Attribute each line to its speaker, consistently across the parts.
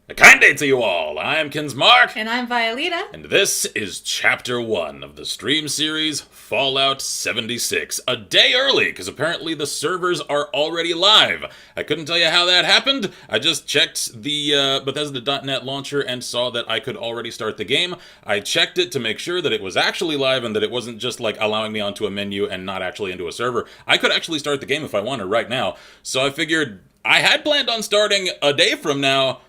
Speaker 1: A kind day to you all. I'm Kinsmark.
Speaker 2: And I'm Violeta.
Speaker 1: And this is Chapter 1 of the stream series Fallout 76. A day early, because apparently the servers are already live. I couldn't tell you how that happened. I just checked the Bethesda.net launcher and saw that I could already start the game. I checked it to make sure that it was actually live and that it wasn't just like allowing me onto a menu and not actually into a server. I could actually start the game if I wanted right now. So I figured I had planned on starting a day from now.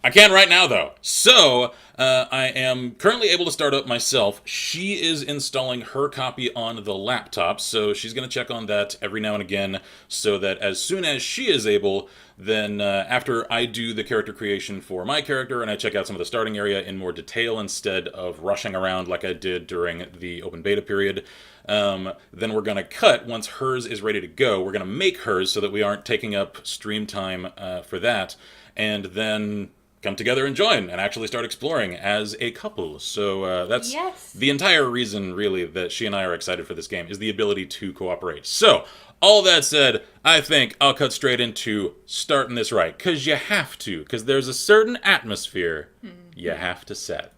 Speaker 1: I can right now, though. So, I am currently able to start up myself. She is installing her copy on the laptop, so she's going to check on that every now and again, so that as soon as she is able, then after I do the character creation for my character, and I check out some of the starting area in more detail instead of rushing around like I did during the open beta period, then we're going to cut once hers is ready to go. We're going to make hers so that we aren't taking up stream time for that, and then come together and join and actually start exploring as a couple. So that's the entire reason, really, that she and I are excited for this game, is the ability to cooperate. So, all that said, I think I'll cut straight into starting this right, because you have to, because there's a certain atmosphere you have to set.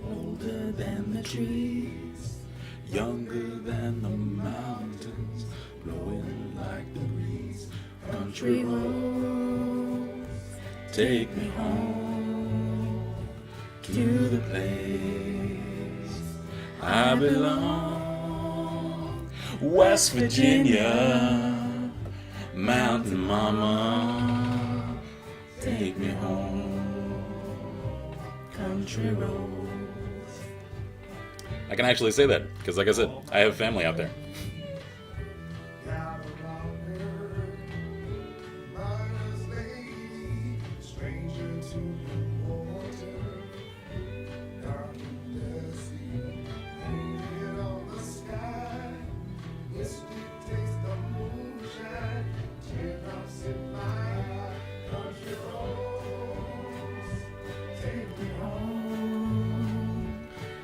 Speaker 3: Older than the trees, younger than the mountains, blowing like the breeze. Country roads, take me home to the place I belong. West Virginia, Mountain Mama, take me home. Country roads.
Speaker 1: I can actually say that, because like I said, I have family out there.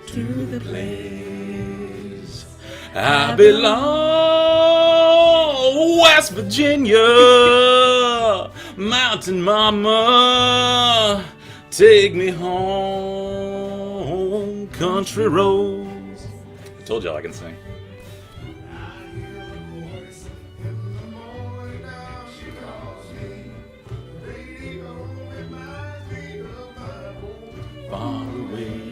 Speaker 3: To the place I belong. West Virginia, Mountain Mama, take me home. Country roads.
Speaker 1: I told y'all I can sing.
Speaker 3: Far away.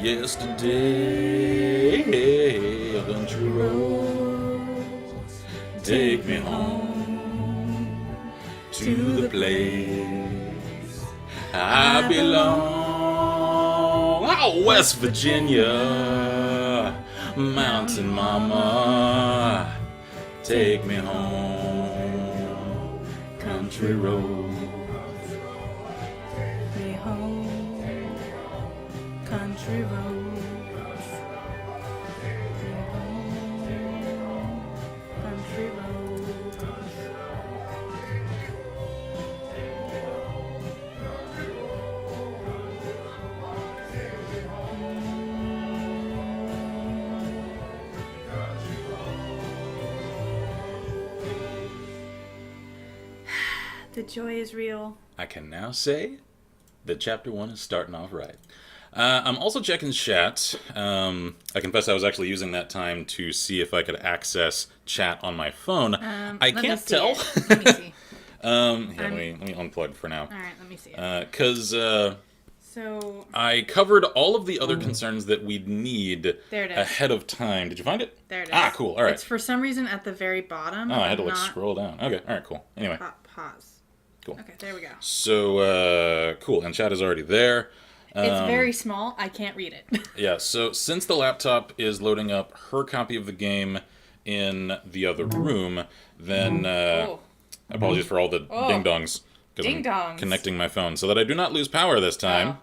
Speaker 3: Yesterday, country roads, take me home to the place I belong. Oh, West Virginia, Mountain Mama, take me home. Country roads, take me home. Country roads. Country roads.
Speaker 2: The joy is real.
Speaker 1: I can now say that Chapter 1 is starting off right. I'm also checking chat. I confess I was actually using that time to see if I could access chat on my phone. I can't tell.
Speaker 2: Let me see.
Speaker 1: Let me unplug for now.
Speaker 2: All right, let me see it.
Speaker 1: Because
Speaker 2: So
Speaker 1: I covered all of the other concerns that we'd need
Speaker 2: there it is.
Speaker 1: ahead of time. Did you find it?
Speaker 2: There it is.
Speaker 1: Ah, cool. All right.
Speaker 2: It's for some reason at the very bottom.
Speaker 1: Oh, I had to like scroll down. Okay. All right. Cool. Anyway.
Speaker 2: Pause.
Speaker 1: Cool.
Speaker 2: Okay, there we go.
Speaker 1: So cool, and chat is already there.
Speaker 2: It's very small. I can't read it.
Speaker 1: Yeah. So since the laptop is loading up her copy of the game in the other room, then apologies for all the ding dongs. 'cause I'm
Speaker 2: Ding dongs.
Speaker 1: connecting my phone so that I do not lose power this time.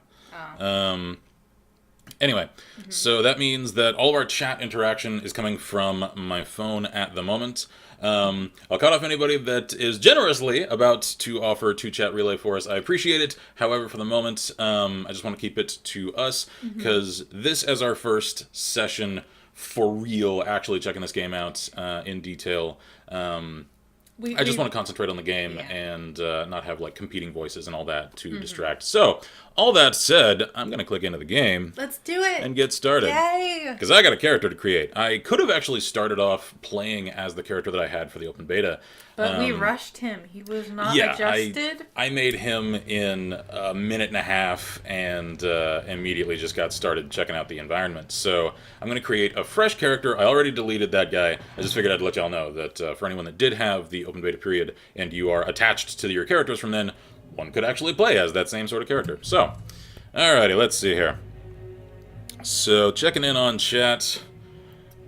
Speaker 1: Anyway, so that means that all of our chat interaction is coming from my phone at the moment. I'll cut off anybody that is generously about to offer to chat relay for us. I appreciate it. However, for the moment, I just want to keep it to us because this is our first session for real, actually checking this game out in detail. I just want to concentrate on the game and not have like competing voices and all that to distract. So, all that said, I'm going to click into the game.
Speaker 2: Let's do it.
Speaker 1: And get started.
Speaker 2: Yay!
Speaker 1: Because I got a character to create. I could have actually started off playing as the character that I had for the open beta.
Speaker 2: But we rushed him. He was not adjusted.
Speaker 1: I made him in a minute and a half and immediately just got started checking out the environment. So I'm going to create a fresh character. I already deleted that guy. I just figured I'd let y'all know that for anyone that did have the open beta period and you are attached to your characters from then, one could actually play as that same sort of character. So, alrighty, let's see here. So, checking in on chat,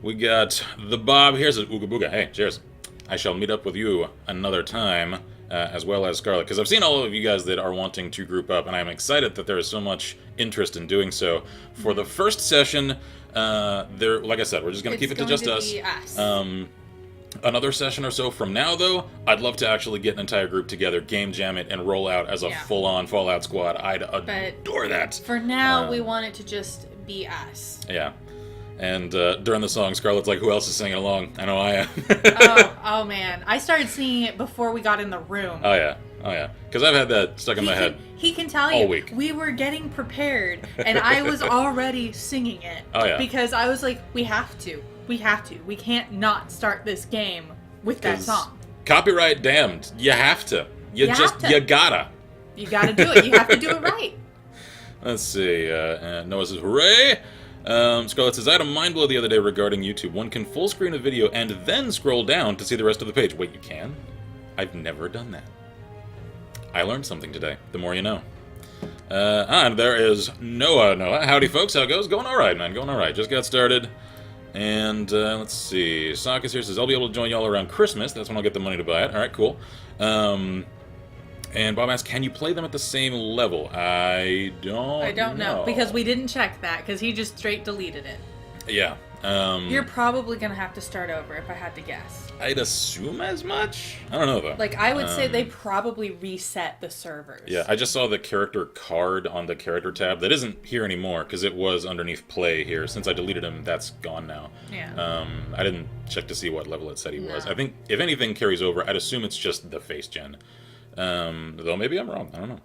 Speaker 1: we got the Bob. Here's a Ooga Booga. Hey, cheers. I shall meet up with you another time, as well as Scarlet, because I've seen all of you guys that are wanting to group up, and I'm excited that there is so much interest in doing so. For the first session, like I said, we're just going to keep it to just us. Another session or so from now, though, I'd love to actually get an entire group together, game jam it, and roll out as a full-on Fallout squad. I'd adore that.
Speaker 2: For now, we want it to just be us.
Speaker 1: Yeah. And during the song, Scarlett's like, who else is singing along? I know I am.
Speaker 2: oh, man. I started singing it before we got in the room.
Speaker 1: Oh, yeah. Because I've had that stuck in my head.
Speaker 2: He can tell
Speaker 1: all
Speaker 2: you.
Speaker 1: Week.
Speaker 2: We were getting prepared, and I was already singing it.
Speaker 1: Oh, yeah.
Speaker 2: Because I was like, we have to. We can't not start this game with that song.
Speaker 1: Copyright damned. You have to. You gotta.
Speaker 2: You gotta do it. You have to do it right.
Speaker 1: Let's see. Noah says, hooray! Scarlett says, I had a mind blow the other day regarding YouTube. One can full screen a video and then scroll down to see the rest of the page. Wait, you can? I've never done that. I learned something today. The more you know. And there is Noah. Howdy, folks. How it goes? Going all right, man. Going all right. Just got started. And let's see. Sokka's here says, I'll be able to join y'all around Christmas. That's when I'll get the money to buy it. All right, cool. And Bob asks, can you play them at the same level? I don't know.
Speaker 2: Because we didn't check that, because he just straight deleted it.
Speaker 1: Yeah.
Speaker 2: You're probably going to have to start over, if I had to guess.
Speaker 1: I'd assume as much? I don't know, though.
Speaker 2: Like, I would say they probably reset the servers.
Speaker 1: Yeah, I just saw the character card on the character tab. That isn't here anymore, because it was underneath play here. Since I deleted him, that's gone now.
Speaker 2: Yeah.
Speaker 1: I didn't check to see what level it said he was. I think, if anything carries over, I'd assume it's just the face gen. Though maybe I'm wrong. I don't know.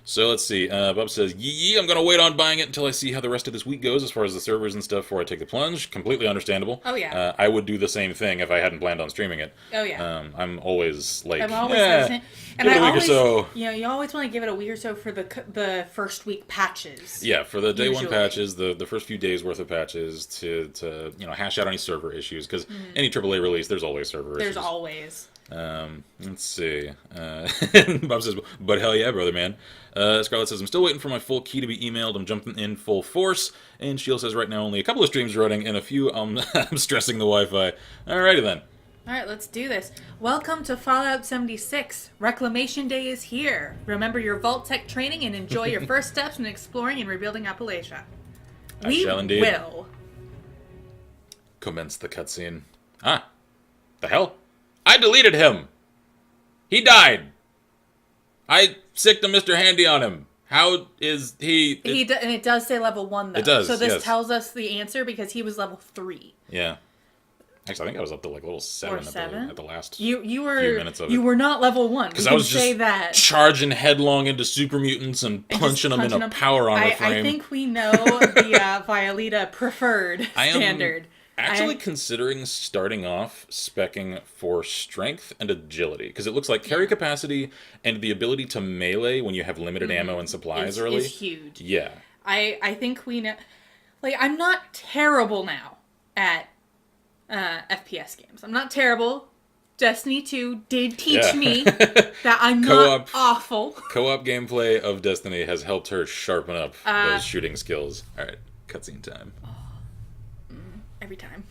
Speaker 1: So let's see. Bob says, I'm going to wait on buying it until I see how the rest of this week goes as far as the servers and stuff before I take the plunge. Completely understandable.
Speaker 2: Oh, yeah.
Speaker 1: I would do the same thing if I hadn't planned on streaming it.
Speaker 2: Oh, yeah.
Speaker 1: I'm always like,
Speaker 2: hesitant.
Speaker 1: And give it a week or so.
Speaker 2: You know, you always want to give it a week or so for the first week patches.
Speaker 1: Yeah, for the day one patches, the first few days worth of patches to hash out any server issues, because any AAA release, there's always server issues.
Speaker 2: There's always.
Speaker 1: Let's see. Bob says, but hell yeah, brother, man. Scarlett says, I'm still waiting for my full key to be emailed. I'm jumping in full force. And Shield says, right now only a couple of streams running and a few I'm stressing the Wi-Fi. Alrighty then.
Speaker 2: Alright, let's do this. Welcome to Fallout 76. Reclamation Day is here. Remember your Vault Tech training and enjoy your first steps in exploring and rebuilding Appalachia.
Speaker 1: I shall indeed.
Speaker 2: Will.
Speaker 1: Commence the cutscene. Ah. The hell? I deleted him. He died. I sicked a Mr. Handy on him. How is he...
Speaker 2: And it does say level 1, though.
Speaker 1: It does,
Speaker 2: So this
Speaker 1: yes.
Speaker 2: tells us the answer because he was level 3.
Speaker 1: Yeah. Actually, I think I was up to like level 7, at the last
Speaker 2: you were,
Speaker 1: few minutes of it.
Speaker 2: You were not level 1.
Speaker 1: Because I was just charging headlong into super mutants and punching them in a power armor frame.
Speaker 2: I think we know the Violeta preferred standard.
Speaker 1: Actually considering starting off specking for strength and agility, because it looks like carry capacity and the ability to melee when you have limited ammo and supplies early
Speaker 2: is huge.
Speaker 1: Yeah.
Speaker 2: I think we know... Like, I'm not terrible now at FPS games. I'm not terrible. Destiny 2 did teach me that I'm not awful.
Speaker 1: Co-op gameplay of Destiny has helped her sharpen up those shooting skills. Alright, cutscene time.
Speaker 2: Every time.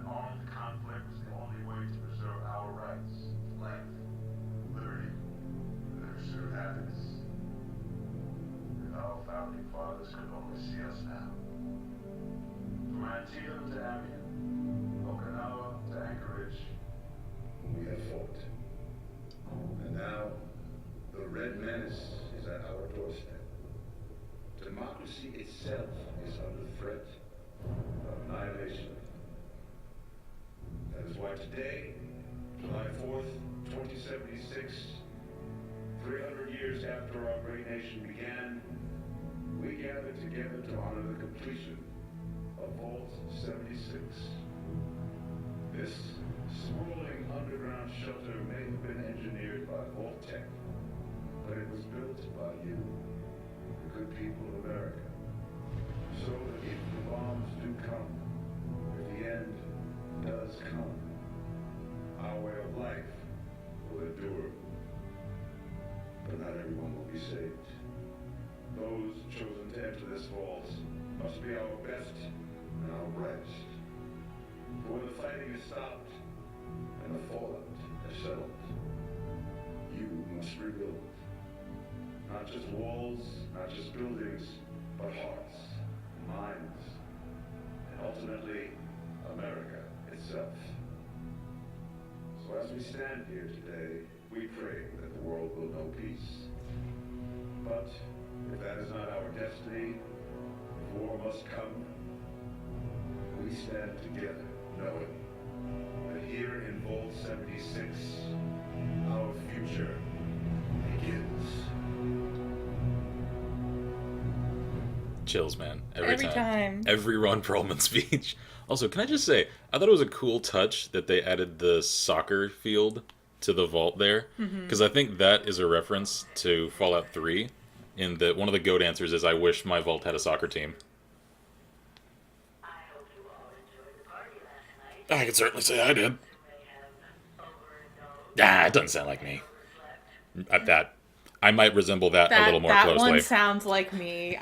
Speaker 4: that armed conflict was the only way to preserve our rights, life, liberty, and the pursuit of happiness. If our founding fathers could only see us now. From Antietam to Amiens, Okinawa to Anchorage, we have fought. And now, the Red Menace is at our doorstep. Democracy itself is under threat of annihilation. That is why today, July 4th, 2076, 300 years after our great nation began, we gather together to honor the completion of Vault 76. This sprawling underground shelter may have been engineered by Vault Tech, but it was built by you, the good people of America. So that if the bombs do come, if the end does come, our way of life will endure. But not everyone will be saved. Those chosen to enter this vault must be our best and our brightest. For when the fighting is stopped and the fallout is settled, you must rebuild. Not just walls, not just buildings, but hearts, minds, and ultimately, America itself. So as we stand here today, we pray that the world will know peace. But if that is not our destiny, if war must come, we stand together, knowing that here in Vault 76, our future begins.
Speaker 1: Chills, man.
Speaker 2: Every time.
Speaker 1: Every Ron Perlman speech. Also, can I just say, I thought it was a cool touch that they added the soccer field to the vault there. Because I think that is a reference to Fallout 3. In that one of the goat answers is, I wish my vault had a soccer team.
Speaker 5: I hope you all enjoyed the party last night.
Speaker 1: I can certainly say I did.
Speaker 5: You may have overindulged
Speaker 1: It doesn't sound like me. At that, I might resemble that a little more
Speaker 2: that
Speaker 1: closely.
Speaker 2: one sounds like me.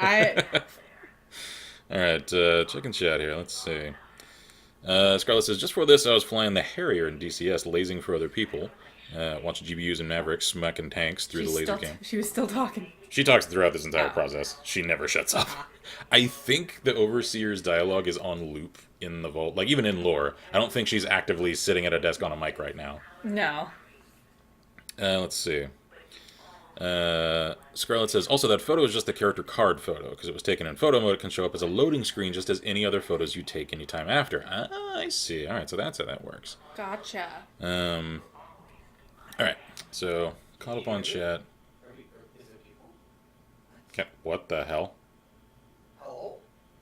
Speaker 1: Alright, checking chat here. Let's see. Scarlett says, just for this, I was flying the Harrier in DCS, lasing for other people. Watching GBUs and Mavericks smacking tanks through the laser cam.
Speaker 2: She was still talking.
Speaker 1: She talks throughout this entire process. She never shuts up. I think the Overseer's dialogue is on loop in the vault. Like, even in lore. I don't think she's actively sitting at a desk on a mic right now.
Speaker 2: No.
Speaker 1: Let's see. Scarlett says, also that photo is just the character card photo, because it was taken in photo mode. It can show up as a loading screen just as any other photos you take anytime after. I see. Alright, so that's how that works.
Speaker 2: Gotcha.
Speaker 1: Alright, so, caught up on chat. Okay, what the hell?
Speaker 6: Hello?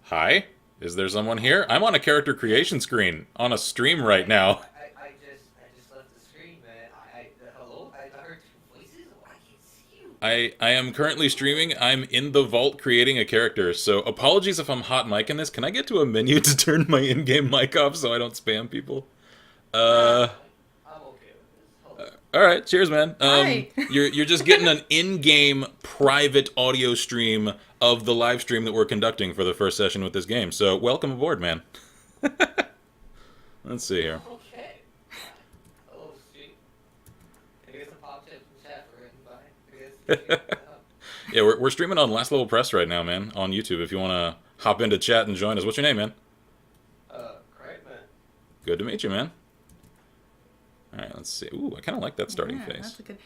Speaker 1: Hi? Is there someone here? I'm on a character creation screen, on a stream right now.
Speaker 6: I just left the screen, man. Hello? I heard two voices. Oh, I can't see you.
Speaker 1: I am currently streaming. I'm in the vault creating a character, so apologies if I'm hot micing this. Can I get to a menu to turn my in-game mic off so I don't spam people?
Speaker 6: I'm okay with this.
Speaker 1: Alright, cheers, man.
Speaker 2: Hi.
Speaker 1: You're just getting an in-game private audio stream of the live stream that we're conducting for the first session with this game. So, welcome aboard, man. Let's see here.
Speaker 6: Okay. Hello, Steve. I guess a pop tip from chat for written by. I guess.
Speaker 1: Yeah, we're streaming on Last Level Press right now, man, on YouTube. If you want to hop into chat and join us. What's your name, man?
Speaker 6: Great, man.
Speaker 1: Good to meet you, man. Alright, let's see. Ooh, I kind of like that starting
Speaker 2: Yeah,
Speaker 1: face.
Speaker 2: that's a good.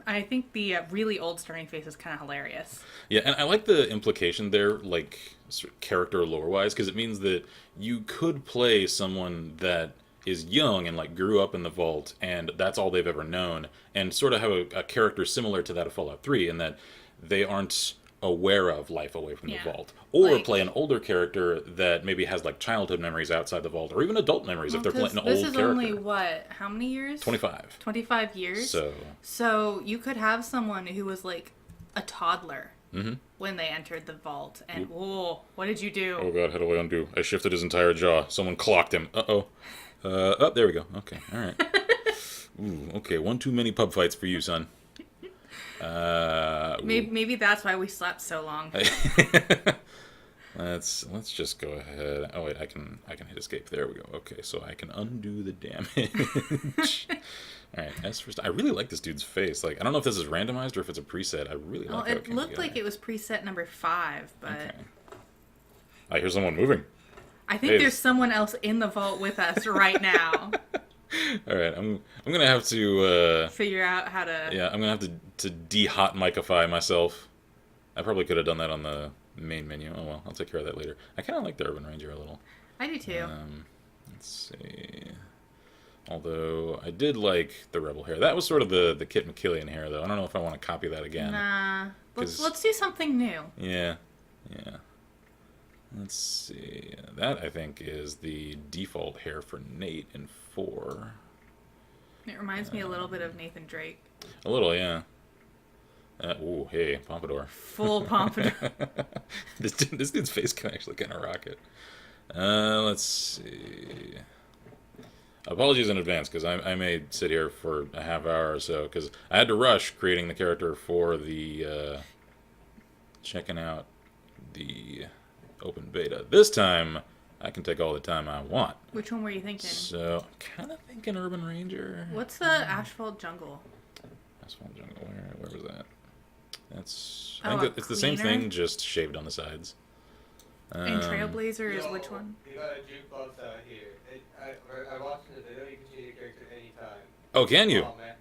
Speaker 2: I think the really old starting face is kind of hilarious.
Speaker 1: Yeah, and I like the implication there, like, sort of character lore-wise, because it means that you could play someone that is young and, like, grew up in the vault, and that's all they've ever known, and sort of have a character similar to that of Fallout 3, in that they aren't aware of life away from
Speaker 2: Yeah.
Speaker 1: the vault. Or
Speaker 2: Like-
Speaker 1: play an older character that maybe has, like, childhood memories outside the vault, or even adult memories if they're playing an old
Speaker 2: This
Speaker 1: character.
Speaker 2: is only, what, how many years?
Speaker 1: 25.
Speaker 2: 25 years? So you could have someone who was like a toddler when they entered the vault, and whoa, what did you do?
Speaker 1: Oh god, how do I undo? I shifted his entire jaw. Someone clocked him. Uh-oh. Oh, there we go. Okay, alright. Ooh, okay, one too many pub fights for you, son.
Speaker 2: Maybe that's why we slept so long.
Speaker 1: Let's just go ahead. Oh wait, I can hit escape. There we go. Okay, so I can undo the damage. All right, as first, I really like this dude's face. Like, I don't know if this is randomized or if it's a preset. I really
Speaker 2: Well,
Speaker 1: like.
Speaker 2: it looked like it was preset number 5, but
Speaker 1: Okay. I hear someone moving.
Speaker 2: I think there's someone else in the vault with us right now.
Speaker 1: All right, I'm gonna have to
Speaker 2: Figure out how to.
Speaker 1: yeah, I'm gonna have to de-hot micify myself. I probably could have done that on the main menu. Oh well, I'll take care of that later. I kind of like the Urban Ranger a little.
Speaker 2: I do too.
Speaker 1: Let's see. Although I did like the Rebel hair. That was sort of the Kit McKillian hair, though. I don't know if I want to copy that again.
Speaker 2: Nah.
Speaker 1: 'Cause-
Speaker 2: Let's do something new.
Speaker 1: Yeah. Let's see. That, I think, is the default hair for Nate in 4.
Speaker 2: It reminds me a little bit of Nathan Drake.
Speaker 1: A little, yeah. Ooh, hey, pompadour.
Speaker 2: Full pompadour.
Speaker 1: This dude's face can actually kind of rock it. Let's see. Apologies in advance, because I may sit here for a half hour or so, because I had to rush creating the character for the checking out the open beta. This time, I can take all the time I want.
Speaker 2: Which one were you thinking?
Speaker 1: So, I'm kind of thinking Urban Ranger.
Speaker 2: What's the Asphalt Jungle?
Speaker 1: Asphalt Jungle, where was that? That's...
Speaker 2: Oh,
Speaker 1: I think it's the same
Speaker 2: cleaner?
Speaker 1: thing, just shaved on the sides.
Speaker 2: And Trailblazer is which one?
Speaker 6: You got a jukebox out here. I watched the video. You can change your character anytime.
Speaker 1: Oh, can you?
Speaker 6: Oh, man.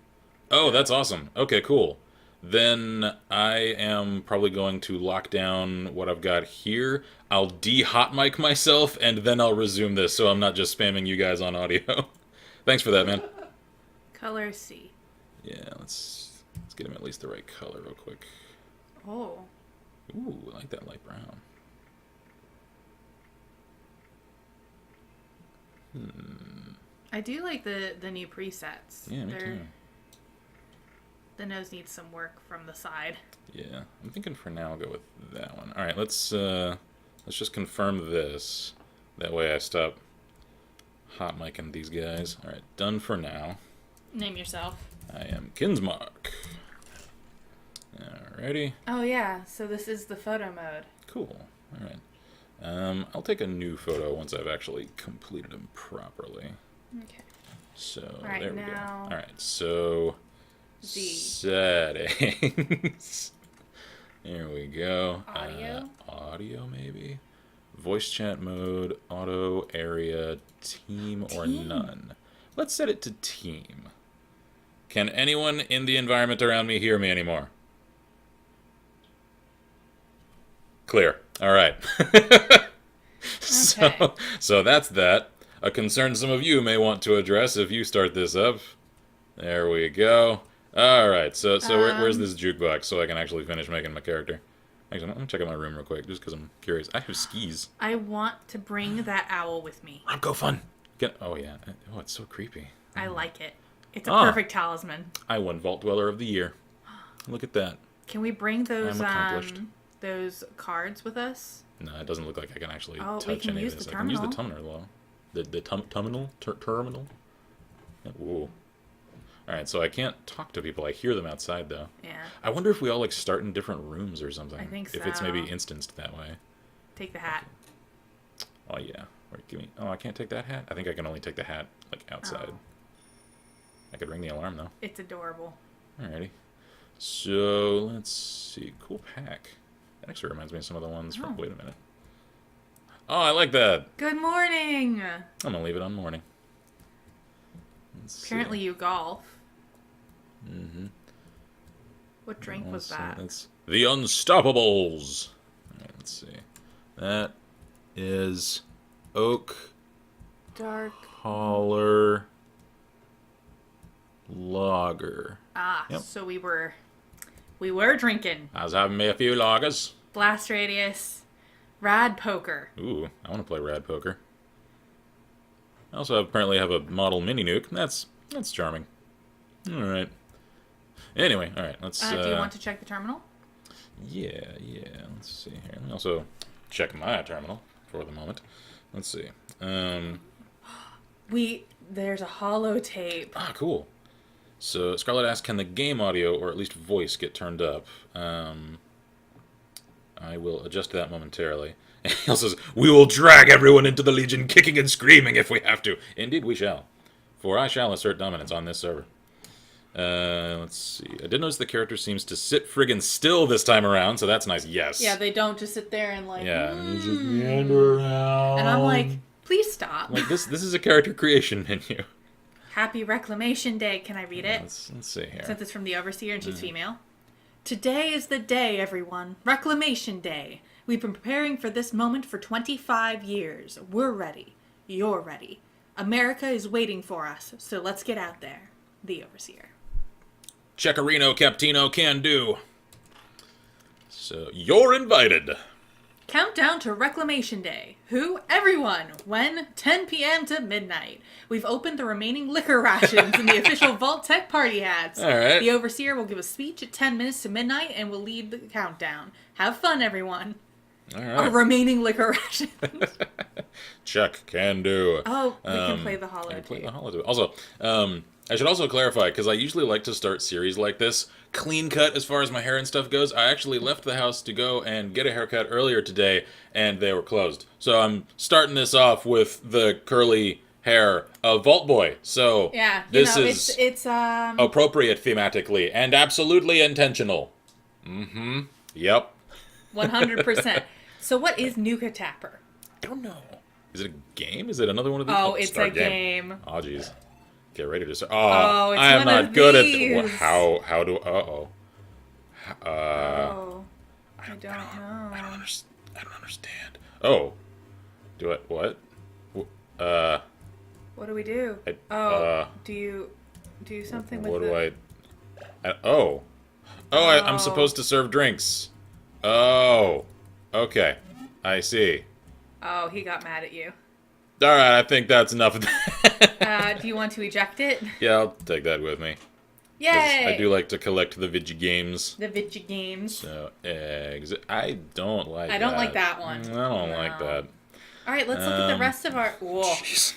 Speaker 1: Oh, that's awesome. Okay, cool. Then I am probably going to lock down what I've got here. I'll de-hot mic myself, and then I'll resume this, so I'm not just spamming you guys on audio. Thanks for that, man.
Speaker 2: Color C.
Speaker 1: Yeah, let's get him at least the right color real quick.
Speaker 2: Oh.
Speaker 1: Ooh, I like that light brown.
Speaker 2: I do like the new presets.
Speaker 1: Yeah, me too.
Speaker 2: The nose needs some work from the side.
Speaker 1: Yeah, I'm thinking for now I'll go with that one. All right, let's just confirm this. That way I stop hot micing these guys. All right, done for now.
Speaker 2: Name yourself.
Speaker 1: I am Kinsmark. Alrighty.
Speaker 2: Oh yeah, so this is the photo mode.
Speaker 1: Cool. All right. I'll take a new photo once I've actually completed them properly.
Speaker 2: Okay.
Speaker 1: So
Speaker 2: Alright,
Speaker 1: there we go.
Speaker 2: now-
Speaker 1: All right. So
Speaker 2: Z.
Speaker 1: settings. There we go.
Speaker 2: Audio?
Speaker 1: Audio maybe. Voice chat mode, auto, area, team, or
Speaker 2: Team.
Speaker 1: none. Let's set it to team. Can anyone in the environment around me hear me anymore? Clear. All right. So that's that. A concern some of you may want to address if you start this up. There we go. All right. So where's this jukebox so I can actually finish making my character? Actually, I'm gonna check out my room real quick just because I'm curious. I have skis.
Speaker 2: I want to bring that owl with me.
Speaker 1: Go fun. Oh yeah. Oh, it's so creepy.
Speaker 2: I like it. It's a
Speaker 1: Ah.
Speaker 2: perfect talisman.
Speaker 1: I won Vault Dweller of the Year. Look at that.
Speaker 2: Can we bring those
Speaker 1: I'm accomplished.
Speaker 2: those cards with us?
Speaker 1: No, it doesn't look like I can actually
Speaker 2: Oh, we
Speaker 1: touch
Speaker 2: can
Speaker 1: any
Speaker 2: use
Speaker 1: of this.
Speaker 2: the
Speaker 1: I can use the
Speaker 2: terminal.
Speaker 1: terminal though. The terminal? Terminal? Yeah, ooh. Alright, so I can't talk to people. I hear them outside though.
Speaker 2: Yeah.
Speaker 1: I wonder if we all like start in different rooms or something.
Speaker 2: I think
Speaker 1: If it's maybe
Speaker 2: so.
Speaker 1: instanced that way.
Speaker 2: Take the hat.
Speaker 1: Oh yeah. Wait, give me. Oh, I can't take that hat. I think I can only take the hat like outside.
Speaker 2: Oh.
Speaker 1: I could ring the alarm though.
Speaker 2: It's adorable.
Speaker 1: Alrighty. So let's see. Cool pack. That actually reminds me of some of the ones from.
Speaker 2: Oh.
Speaker 1: Wait a minute. Oh, I like that.
Speaker 2: Good morning.
Speaker 1: I'm gonna leave it on morning. Let's see.
Speaker 2: Apparently you golf.
Speaker 1: Mm-hmm.
Speaker 2: What drink was
Speaker 1: Let's see,
Speaker 2: that?
Speaker 1: That's the Unstoppables. Alright, let's see. That is Oak
Speaker 2: Dark.
Speaker 1: Holler Lager.
Speaker 2: Ah,
Speaker 1: Yep.
Speaker 2: so we were drinking.
Speaker 1: I was having me a few lagers.
Speaker 2: Blast Radius. Rad Poker.
Speaker 1: Ooh, I want to play Rad Poker. I also apparently have a model mini nuke. That's charming. Alright. Anyway, alright, let's...
Speaker 2: Do you want to check the terminal?
Speaker 1: Yeah, let's see here. Let me also check my terminal for the moment. Let's see.
Speaker 2: There's a holotape.
Speaker 1: Ah, cool. So, Scarlett asks, can the game audio, or at least voice, get turned up? I will adjust that momentarily. He also says, "We will drag everyone into the Legion, kicking and screaming if we have to." Indeed, we shall. For I shall assert dominance on this server. Let's see. I did notice the character seems to sit friggin' still this time around, so that's nice. Yes.
Speaker 2: Yeah, they don't just sit there and
Speaker 1: Yeah, and you just meander around.
Speaker 2: And I'm like, please stop.
Speaker 1: Like, this is a character creation menu.
Speaker 2: Happy Reclamation Day. Can I read it?
Speaker 1: Let's see here.
Speaker 2: Since it's from the Overseer and she's female. Today is the day, everyone. Reclamation Day. We've been preparing for this moment for 25 years. We're ready. You're ready. America is waiting for us, so let's get out there. The Overseer.
Speaker 1: Checarino Captino can do. So, you're invited.
Speaker 2: Countdown to Reclamation Day. Who? Everyone. When? 10 p.m. to midnight. We've opened the remaining liquor rations in the official Vault Tech party hats.
Speaker 1: All right.
Speaker 2: The Overseer will give a speech at 10 minutes to midnight and will lead the countdown. Have fun, everyone.
Speaker 1: All
Speaker 2: Our
Speaker 1: right.
Speaker 2: remaining liquor rations.
Speaker 1: Check can do.
Speaker 2: Oh, we can play the holo,
Speaker 1: Play
Speaker 2: too.
Speaker 1: the holo. Also, I should also clarify, because I usually like to start series like this clean cut as far as my hair and stuff goes. I actually left the house to go and get a haircut earlier today, and they were closed. So I'm starting this off with the curly hair of Vault Boy. So
Speaker 2: Yeah,
Speaker 1: this is
Speaker 2: it's
Speaker 1: appropriate thematically and absolutely intentional. Mm-hmm. Yep.
Speaker 2: 100%. So what is Nuka Tapper?
Speaker 1: I don't know. Is it a game? Is it another one of these?
Speaker 2: Oh, it's a
Speaker 1: start
Speaker 2: game.
Speaker 1: Oh, jeez. Get ready to start.
Speaker 2: Oh, it's
Speaker 1: I am
Speaker 2: one
Speaker 1: not
Speaker 2: of
Speaker 1: good
Speaker 2: these.
Speaker 1: at how do. Uh-oh.
Speaker 2: Oh, I don't know.
Speaker 1: I don't understand. Oh. Do it. What?
Speaker 2: What do we do?
Speaker 1: I-
Speaker 2: do you do something with
Speaker 1: What
Speaker 2: the...
Speaker 1: do oh. I'm supposed to serve drinks. Oh. Okay. I see.
Speaker 2: Oh, he got mad at you.
Speaker 1: Alright, I think that's enough of that.
Speaker 2: Do you want to eject it?
Speaker 1: Yeah, I'll take that with me. 'Cause
Speaker 2: Yay!
Speaker 1: I do like to collect the Vigi games.
Speaker 2: The Vidya games.
Speaker 1: So, I don't like that.
Speaker 2: I don't like that one.
Speaker 1: I don't like
Speaker 2: No.
Speaker 1: that.
Speaker 2: All right, let's look at the rest of our... Whoa.
Speaker 1: Jeez.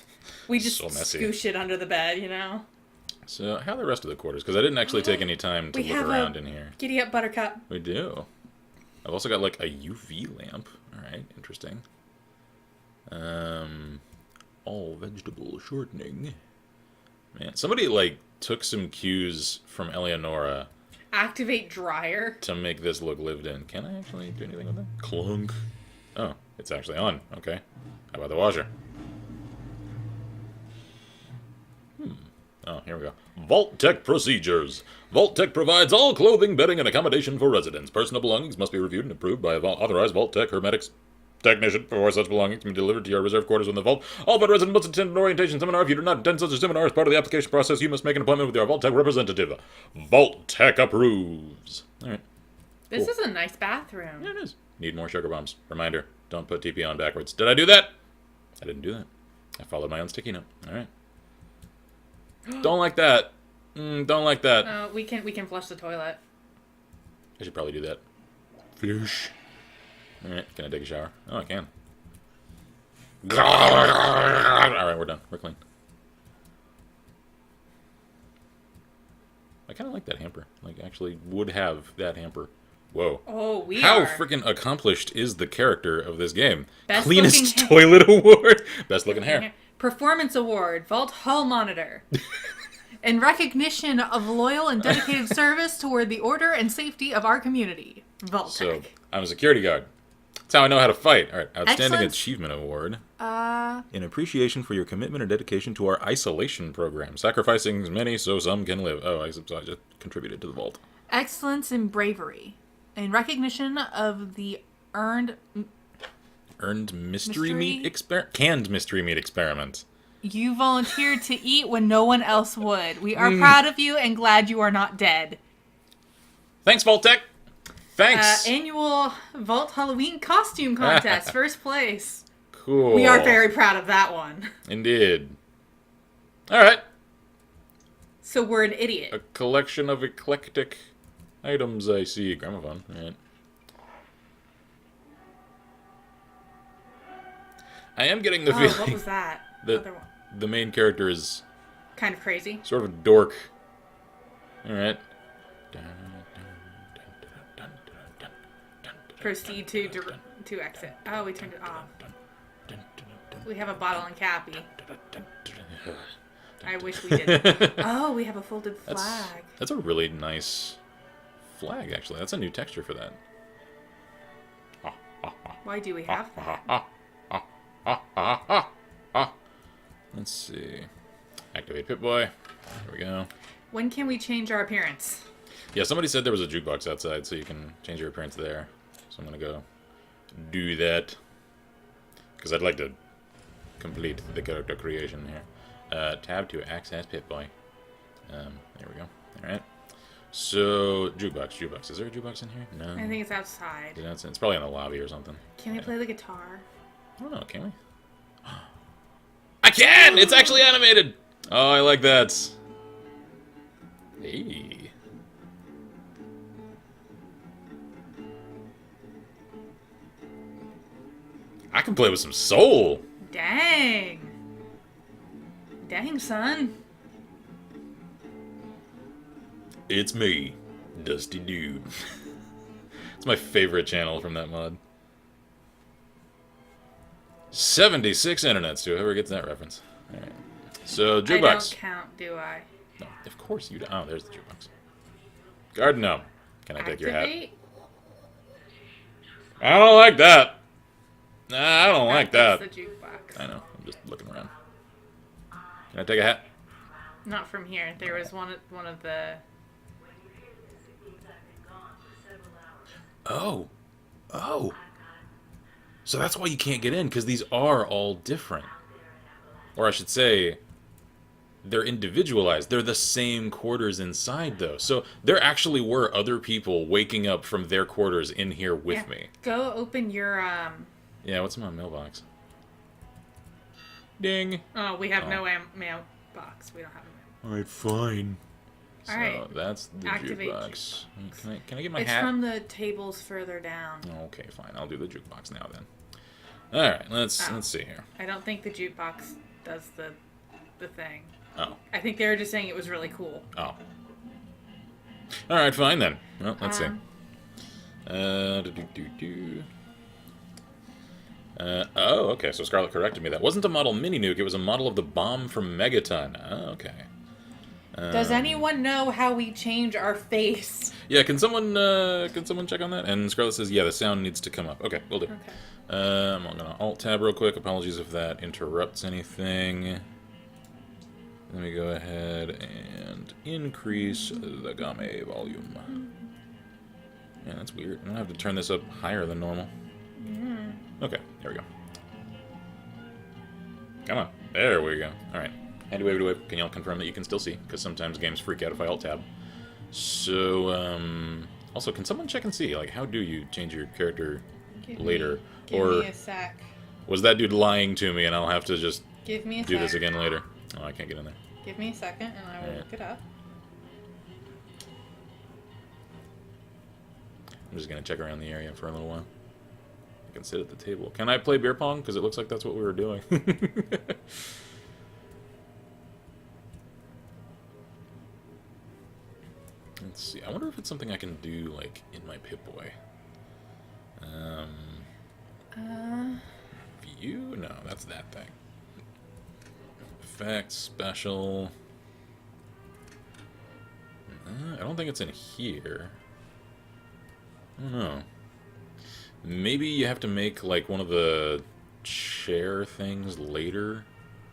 Speaker 2: We just
Speaker 1: So messy.
Speaker 2: scoosh it under the bed, you know?
Speaker 1: So, how are the rest of the quarters? Because I didn't actually take any time to
Speaker 2: We
Speaker 1: look
Speaker 2: have
Speaker 1: around
Speaker 2: a-
Speaker 1: in here.
Speaker 2: Giddy up, Buttercup.
Speaker 1: We do. I've also got, like, a UV lamp. Alright, interesting. All vegetable shortening. Man, somebody, like, took some cues from Eleonora
Speaker 2: Activate dryer.
Speaker 1: to make this look lived in. Can I actually do anything with that? Clunk. Oh, it's actually on. Okay. How about the washer? Oh, here we go. Vault Tech procedures. Vault Tech provides all clothing, bedding, and accommodation for residents. Personal belongings must be reviewed and approved by a authorized Vault Tech hermetics technician before such belongings can be delivered to your reserve quarters in the vault. All but residents must attend an orientation seminar. If you do not attend such a seminar as part of the application process, you must make an appointment with your Vault Tech representative. Vault Tech approves. All right.
Speaker 2: This
Speaker 1: Cool.
Speaker 2: is a nice bathroom.
Speaker 1: Yeah, it is. Need more sugar bombs. Reminder, don't put TP on backwards. Did I do that? I didn't do that. I followed my own sticky note. All right. Don't like that. Don't like that.
Speaker 2: We can flush the toilet.
Speaker 1: I should probably do that. Fish. All right, can I take a shower? Oh, I can. All right, we're done. We're clean. I kind of like that hamper. Like, actually would have that hamper. Whoa.
Speaker 2: Oh, we
Speaker 1: How
Speaker 2: are.
Speaker 1: freaking accomplished is the character of this game?
Speaker 2: Best
Speaker 1: Cleanest
Speaker 2: looking
Speaker 1: toilet award. Best looking hair.
Speaker 2: Performance Award, Vault Hall Monitor. In recognition of loyal and dedicated service toward the order and safety of our community. Vault
Speaker 1: So,
Speaker 2: Tech.
Speaker 1: I'm a security guard. That's how I know how to fight. All right, Outstanding
Speaker 2: Excellent.
Speaker 1: Achievement Award. In appreciation for your commitment and dedication to our isolation program, sacrificing as many so some can live. Oh, I just contributed to the vault.
Speaker 2: Excellence in Bravery. In recognition of the earned...
Speaker 1: Earned mystery
Speaker 2: Mystery?
Speaker 1: meat canned mystery meat experiment.
Speaker 2: You volunteered to eat when no one else would. We are proud of you and glad you are not dead.
Speaker 1: Thanks, Vault Tech. Thanks.
Speaker 2: Annual Vault Halloween Costume Contest, first place.
Speaker 1: Cool.
Speaker 2: We are very proud of that one.
Speaker 1: Indeed. All right.
Speaker 2: So we're an
Speaker 1: A
Speaker 2: idiot.
Speaker 1: collection of eclectic items, I see. Gramophone. All right. I am getting the
Speaker 2: Oh, what
Speaker 1: feeling
Speaker 2: was that?
Speaker 1: that
Speaker 2: Other one.
Speaker 1: the main character is
Speaker 2: Kind of crazy.
Speaker 1: sort of a dork. All right.
Speaker 2: Proceed to to exit. Oh, we turned it off. We have a bottle and Cappy. I wish we did. Oh, we have a folded flag.
Speaker 1: That's a really nice flag, actually. That's a new texture for that.
Speaker 2: Why do we have that?
Speaker 1: Let's see. Activate Pip-Boy. There we go.
Speaker 2: When can we change our appearance?
Speaker 1: Yeah, somebody said there was a jukebox outside, so you can change your appearance there. So I'm going to go do that. Because I'd like to complete the character creation here. Tab to access Pip-Boy. There we go. Alright. So, jukebox. Is there a jukebox in here? No.
Speaker 2: I think it's outside.
Speaker 1: It's probably in the lobby or something.
Speaker 2: Can we play the guitar?
Speaker 1: I don't know, can we? I can! It's actually animated! Oh, I like that. Hey. I can play with some soul.
Speaker 2: Dang. Dang, son.
Speaker 1: It's me, Dusty Dude. It's my favorite channel from that mod. 76 internets to whoever gets that reference. Alright. So, jukebox.
Speaker 2: I don't count, do I?
Speaker 1: No, of course you don't. Oh, there's the jukebox. Guard, no. Can I take your hat?
Speaker 2: Activate?
Speaker 1: I don't like that. Nah, I don't like that.
Speaker 2: That's the jukebox.
Speaker 1: I know. I'm just looking around. Can I take a hat?
Speaker 2: Not from here. There was one of the...
Speaker 1: Oh. Oh. So that's why you can't get in, because these are all different. Or I should say, they're individualized. They're the same quarters inside, though. So there actually were other people waking up from their quarters in here with me.
Speaker 2: Go open your,
Speaker 1: Yeah, what's in my mailbox? Ding.
Speaker 2: Oh, we have no mailbox. We don't have a mail.
Speaker 1: Alright, fine. So
Speaker 2: Alright.
Speaker 1: that's the
Speaker 2: Activate
Speaker 1: jukebox. Can I get my
Speaker 2: It's
Speaker 1: hat?
Speaker 2: from the tables further down.
Speaker 1: Okay, fine. I'll do the jukebox now then. Alright, let's see here.
Speaker 2: I don't think the jukebox does the thing.
Speaker 1: Oh.
Speaker 2: I think they were just saying it was really cool.
Speaker 1: Oh. Alright, fine then. Well, let's see. Oh, okay, so Scarlet corrected me. That wasn't a model mini-nuke, it was a model of the bomb from Megaton. Oh, okay.
Speaker 2: Does anyone know how we change our face?
Speaker 1: Yeah, can someone check on that? And Scarlet says, yeah, the sound needs to come up. Okay, we'll do.
Speaker 2: Okay.
Speaker 1: I'm gonna Alt-Tab real quick. Apologies if that interrupts anything. Let me go ahead and increase the game volume. Yeah, that's weird. I'm gonna have to turn this up higher than normal. Okay, there we go. Come on. There we go. Alright. Handy wave to wave. Can y'all confirm that you can still see? Because sometimes games freak out if I Alt-Tab. So, also, can someone check and see? Like, how do you change your character later?
Speaker 2: Give me a sec.
Speaker 1: Was that dude lying to me and I'll have to just
Speaker 2: Give me a
Speaker 1: do
Speaker 2: sec.
Speaker 1: this again later? Oh, I can't get in there.
Speaker 2: Give me a second and I will
Speaker 1: Alright.
Speaker 2: look it up.
Speaker 1: I'm just going to check around the area for a little while. I can sit at the table. Can I play beer pong? Because it looks like that's what we were doing. Let's see. I wonder if it's something I can do, like, in my Pip-Boy. View? No, that's that thing. Effects, special. I don't think it's in here. I don't know. Maybe you have to make, like, one of the chair things later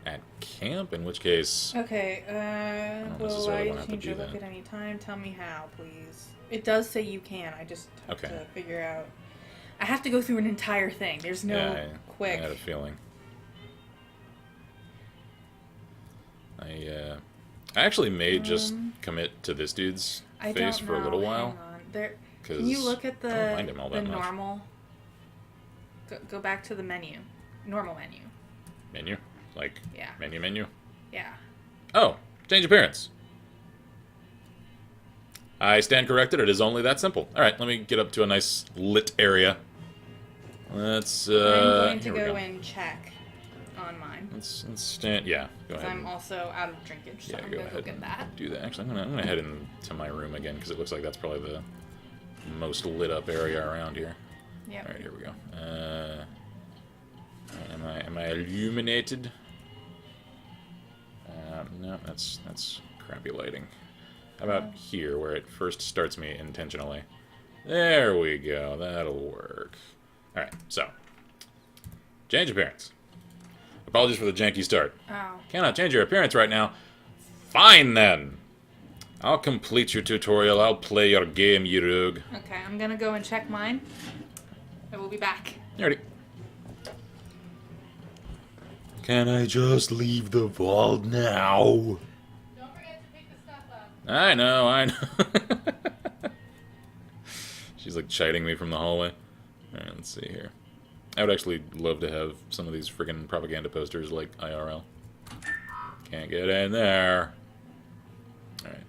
Speaker 1: at camp, in which case...
Speaker 2: Okay,
Speaker 1: don't
Speaker 2: will
Speaker 1: necessarily
Speaker 2: I
Speaker 1: wanna have to
Speaker 2: change
Speaker 1: do
Speaker 2: your look
Speaker 1: that.
Speaker 2: at any time? Tell me how, please. It does say you can. I just have
Speaker 1: Okay.
Speaker 2: to figure out... I have to go through an entire thing. There's no
Speaker 1: I
Speaker 2: quick...
Speaker 1: had a feeling. I actually may just commit to this dude's
Speaker 2: I
Speaker 1: face
Speaker 2: don't
Speaker 1: for a little
Speaker 2: know.
Speaker 1: while.
Speaker 2: Hang on. There,
Speaker 1: 'cause
Speaker 2: can you look at
Speaker 1: I don't mind him all
Speaker 2: the
Speaker 1: that much.
Speaker 2: normal... Go back to the menu. Normal menu.
Speaker 1: Menu? Like,
Speaker 2: Yeah.
Speaker 1: menu?
Speaker 2: Yeah.
Speaker 1: Oh, change appearance. I stand corrected. It is only that simple. All right, let me get up to a nice lit area. Let's.
Speaker 2: I'm going to
Speaker 1: here we
Speaker 2: go and check on mine.
Speaker 1: Let's stand. Yeah, go
Speaker 2: Because
Speaker 1: ahead.
Speaker 2: I'm also out of drinkage, so
Speaker 1: Yeah,
Speaker 2: I'm
Speaker 1: go
Speaker 2: going to go
Speaker 1: ahead
Speaker 2: get
Speaker 1: and
Speaker 2: that.
Speaker 1: do that. Actually, I'm gonna head into my room again because it looks like that's probably the most lit up area around here.
Speaker 2: Yep.
Speaker 1: Alright, here we go. Am I illuminated? No, that's crappy lighting. How about here, where it first starts me intentionally? There we go. That'll work. Alright, so. Change appearance. Apologies for the janky start.
Speaker 2: Oh.
Speaker 1: Cannot change your appearance right now. Fine, then. I'll complete your tutorial. I'll play your game, you rogue.
Speaker 2: Okay, I'm gonna go and check mine. I will be back.
Speaker 1: Alrighty.
Speaker 3: Can I just leave the vault now?
Speaker 2: Don't forget to pick the stuff up.
Speaker 1: I know. She's like chiding me from the hallway. Alright, let's see here. I would actually love to have some of these friggin' propaganda posters like IRL. Can't get in there. Alright.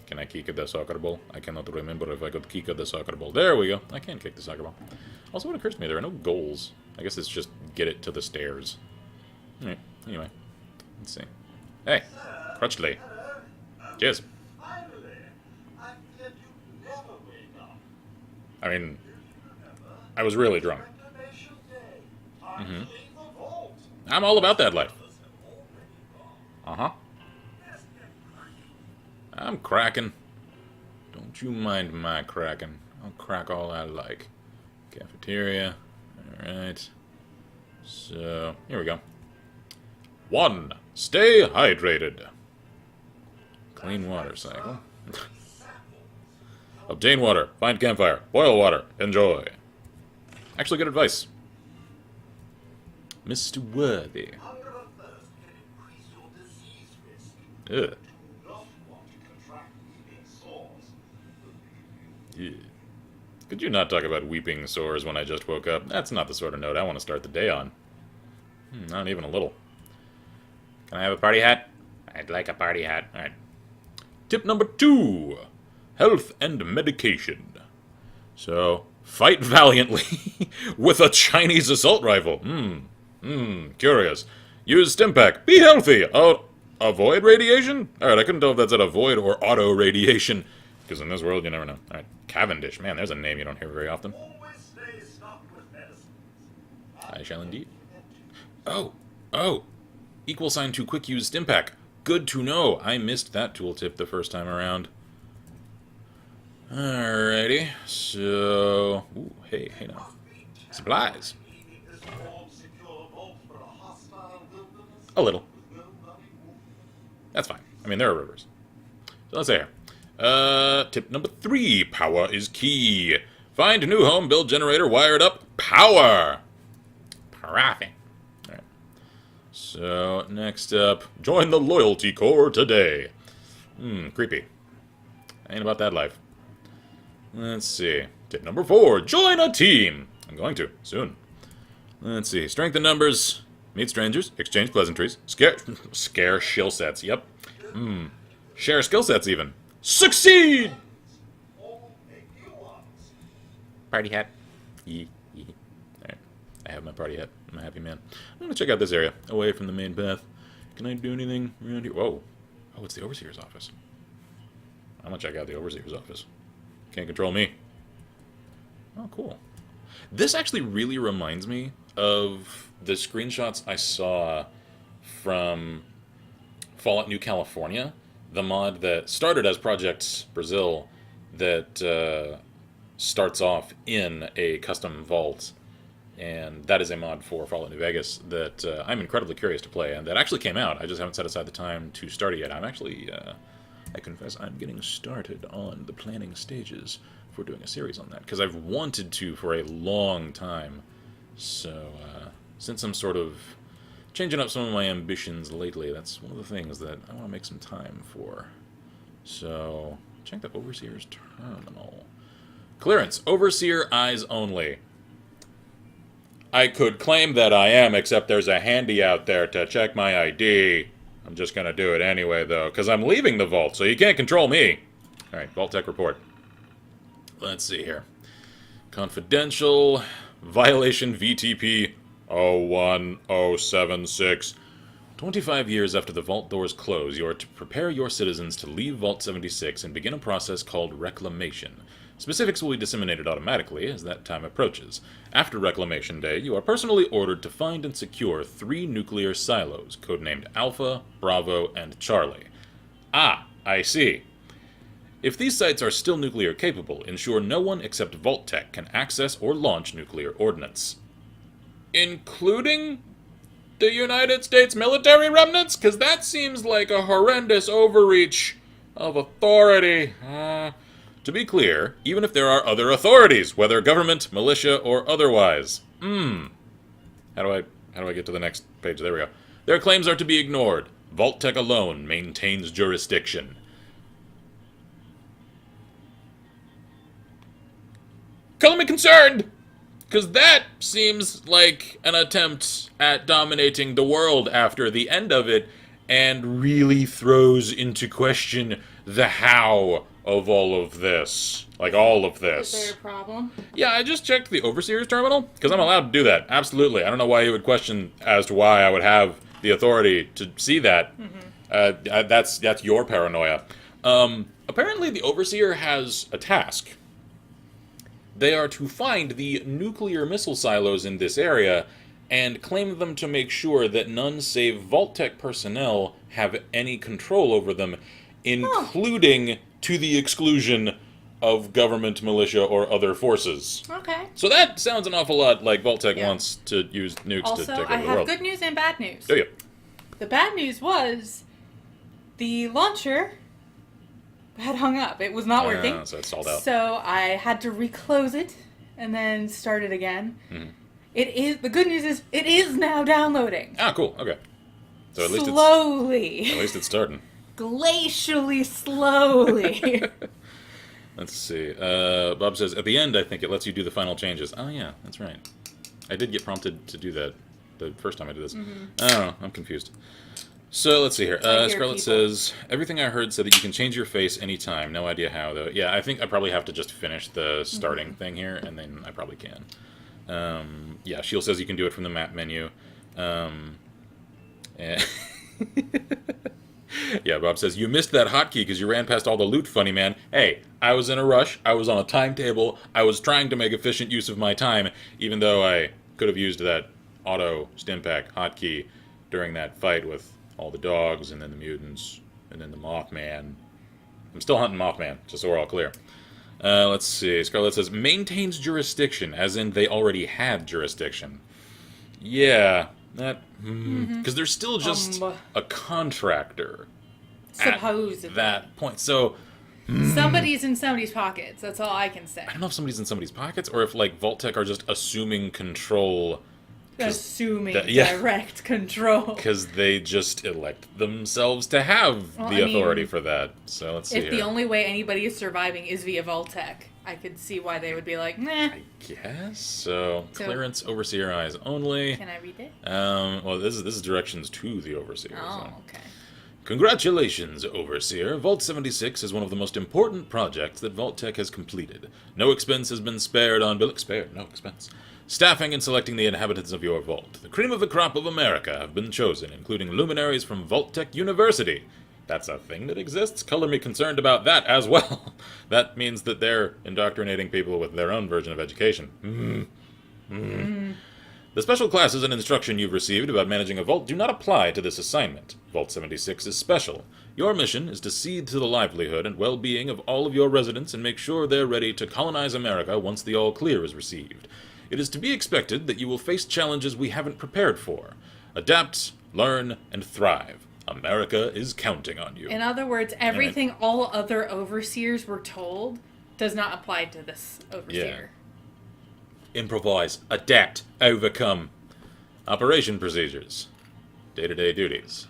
Speaker 1: Can I kick at the soccer ball? I cannot remember if I could kick at the soccer ball. There we go. I can kick the soccer ball. Also, what occurs to me, there are no goals. I guess it's just get it to the stairs. Alright, anyway. Let's see. Hey, Crutchley. Cheers. I mean, I was really drunk. I'm all about that life. Uh-huh. I'm cracking. Don't you mind my cracking. I'll crack all I like. Cafeteria. Alright. So, here we go. 1. Stay hydrated. Clean water cycle. Obtain water. Find campfire. Boil water. Enjoy. Actually, good advice. Mr. Worthy. Ugh. Yeah. Could you not talk about weeping sores when I just woke up? That's not the sort of note I want to start the day on. Not even a little. Can I have a party hat? I'd like a party hat. Alright. Tip number 2. Health and medication. So, fight valiantly with a Chinese assault rifle. Curious. Use Stimpack. Be healthy. Avoid radiation? Alright, I couldn't tell if that's at avoid or auto radiation. Because in this world, you never know. Alright, Cavendish. Man, there's a name you don't hear very often. I shall indeed. Oh. Equal sign to quick use Stimpack. Good to know. I missed that tooltip the first time around. Alrighty. So... Ooh, hey now. Supplies. A little. That's fine. I mean, there are rivers. So let's say here. Tip number 3. Power is key. Find a new home, build generator, wire it up. Power! Profit. Alright. So, next up. Join the Loyalty Corps today. Creepy. Ain't about that life. Let's see. Tip number 4. Join a team. I'm going to, soon. Let's see. Strength in numbers. Meet strangers. Exchange pleasantries. Scare shill sets. Yep. Share skill sets even. Succeed! Party hat. Alright. I have my party hat. I'm a happy man. I'm gonna check out this area. Away from the main path. Can I do anything around here? Whoa. Oh, it's the Overseer's office. I'm gonna check out the Overseer's office. Can't control me. Oh, cool. This actually really reminds me of the screenshots I saw from Fallout New California, the mod that started as Project Brazil that starts off in a custom vault, and that is a mod for Fallout New Vegas that I'm incredibly curious to play, and that actually came out. I just haven't set aside the time to start it yet. I'm actually, I confess, I'm getting started on the planning stages for doing a series on that, because I've wanted to for a long time. So, since I'm sort of changing up some of my ambitions lately, that's one of the things that I want to make some time for. So, check the Overseer's terminal. Clearance. Overseer eyes only. I could claim that I am, except there's a handy out there to check my ID. I'm just going to do it anyway, though, because I'm leaving the vault, so you can't control me. Alright, Vault Tech report. Let's see here. Confidential. Violation VTP 01076. 25 years after the vault doors close, you are to prepare your citizens to leave Vault 76 and begin a process called reclamation. Specifics will be disseminated automatically as that time approaches. After Reclamation Day, you are personally ordered to find and secure 3 nuclear silos, codenamed Alpha, Bravo, and Charlie. Ah, I see. If these sites are still nuclear capable, ensure no one except Vault-Tec can access or launch nuclear ordnance. Including the United States military remnants? Because that seems like a horrendous overreach of authority. To be clear, even if there are other authorities, whether government, militia, or otherwise. How do I get to the next page? There we go. Their claims are to be ignored. Vault-Tec alone maintains jurisdiction. Color me concerned! Because that seems like an attempt at dominating the world after the end of it, and really throws into question the how of all of this. Like, all of this.
Speaker 2: Is there a problem?
Speaker 1: Yeah, I just checked the Overseer's terminal, because I'm allowed to do that. Absolutely. I don't know why you would question as to why I would have the authority to see that. That's your paranoia. Apparently the Overseer has a task. They are to find the nuclear missile silos in this area and claim them to make sure that none save Vault-Tec personnel have any control over them, including to the exclusion of government, militia, or other forces.
Speaker 2: Okay.
Speaker 1: So that sounds an awful lot like Vault-Tec wants to use nukes to
Speaker 2: Also,
Speaker 1: take over
Speaker 2: I
Speaker 1: the
Speaker 2: have
Speaker 1: world.
Speaker 2: good news and bad news.
Speaker 1: Do you?
Speaker 2: The bad news was the launcher had hung up. It was not working.
Speaker 1: So it's stalled out.
Speaker 2: So I had to reclose it and then start it again.
Speaker 1: Mhm.
Speaker 2: The good news is it is now downloading.
Speaker 1: Ah, cool. Okay. So at least
Speaker 2: Slowly.
Speaker 1: at least it's starting.
Speaker 2: Glacially slowly.
Speaker 1: Let's see. Bob says, at the end, I think it lets you do the final changes. Oh, yeah, that's right. I did get prompted to do that the first time I did this. Oh, I'm confused. So, let's see here.
Speaker 2: hear
Speaker 1: Scarlett
Speaker 2: people.
Speaker 1: says, everything I heard said that you can change your face anytime. No idea how, though. Yeah, I think I probably have to just finish the starting thing here, and then I probably can. Yeah, Sheil says you can do it from the map menu. And yeah, Bob says, you missed that hotkey because you ran past all the loot, funny man. Hey, I was in a rush. I was on a timetable. I was trying to make efficient use of my time, even though I could have used that auto Stimpack hotkey during that fight with all the dogs, and then the mutants, and then the Mothman. I'm still hunting Mothman, just so we're all clear. Let's see. Scarlett says, maintains jurisdiction, as in they already had jurisdiction. Yeah, that... Because they're still just a contractor.
Speaker 2: Supposedly.
Speaker 1: At that point. So,
Speaker 2: Somebody's in somebody's pockets. That's all I can say.
Speaker 1: I don't know if somebody's in somebody's pockets, or if, like, Vault-Tec are just assuming control...
Speaker 2: Assuming
Speaker 1: yeah.
Speaker 2: direct control.
Speaker 1: Because they just elect themselves to have the authority for that. So let's see
Speaker 2: If the
Speaker 1: here.
Speaker 2: only way anybody is surviving is via Vault-Tec, I could see why they would be like, nah.
Speaker 1: I guess so. Clearance, Overseer eyes only.
Speaker 2: Can I read it?
Speaker 1: Well, this is directions to the Overseer.
Speaker 2: Oh,
Speaker 1: so.
Speaker 2: okay.
Speaker 1: Congratulations, Overseer. Vault 76 is one of the most important projects that Vault-Tec has completed. No expense has been spared on no expense. Staffing and selecting the inhabitants of your vault. The cream of the crop of America have been chosen, including luminaries from Vault-Tec University. That's a thing that exists? Color me concerned about that as well. That means that they're indoctrinating people with their own version of education. The special classes and instruction you've received about managing a vault do not apply to this assignment. Vault 76 is special. Your mission is to see to the livelihood and well-being of all of your residents and make sure they're ready to colonize America once the all-clear is received. It is to be expected that you will face challenges we haven't prepared for. Adapt, learn, and thrive. America is counting on you.
Speaker 2: In other words, everything all other overseers were told does not apply to this overseer.
Speaker 1: Improvise, adapt, overcome. Operation procedures. Day-to-day duties.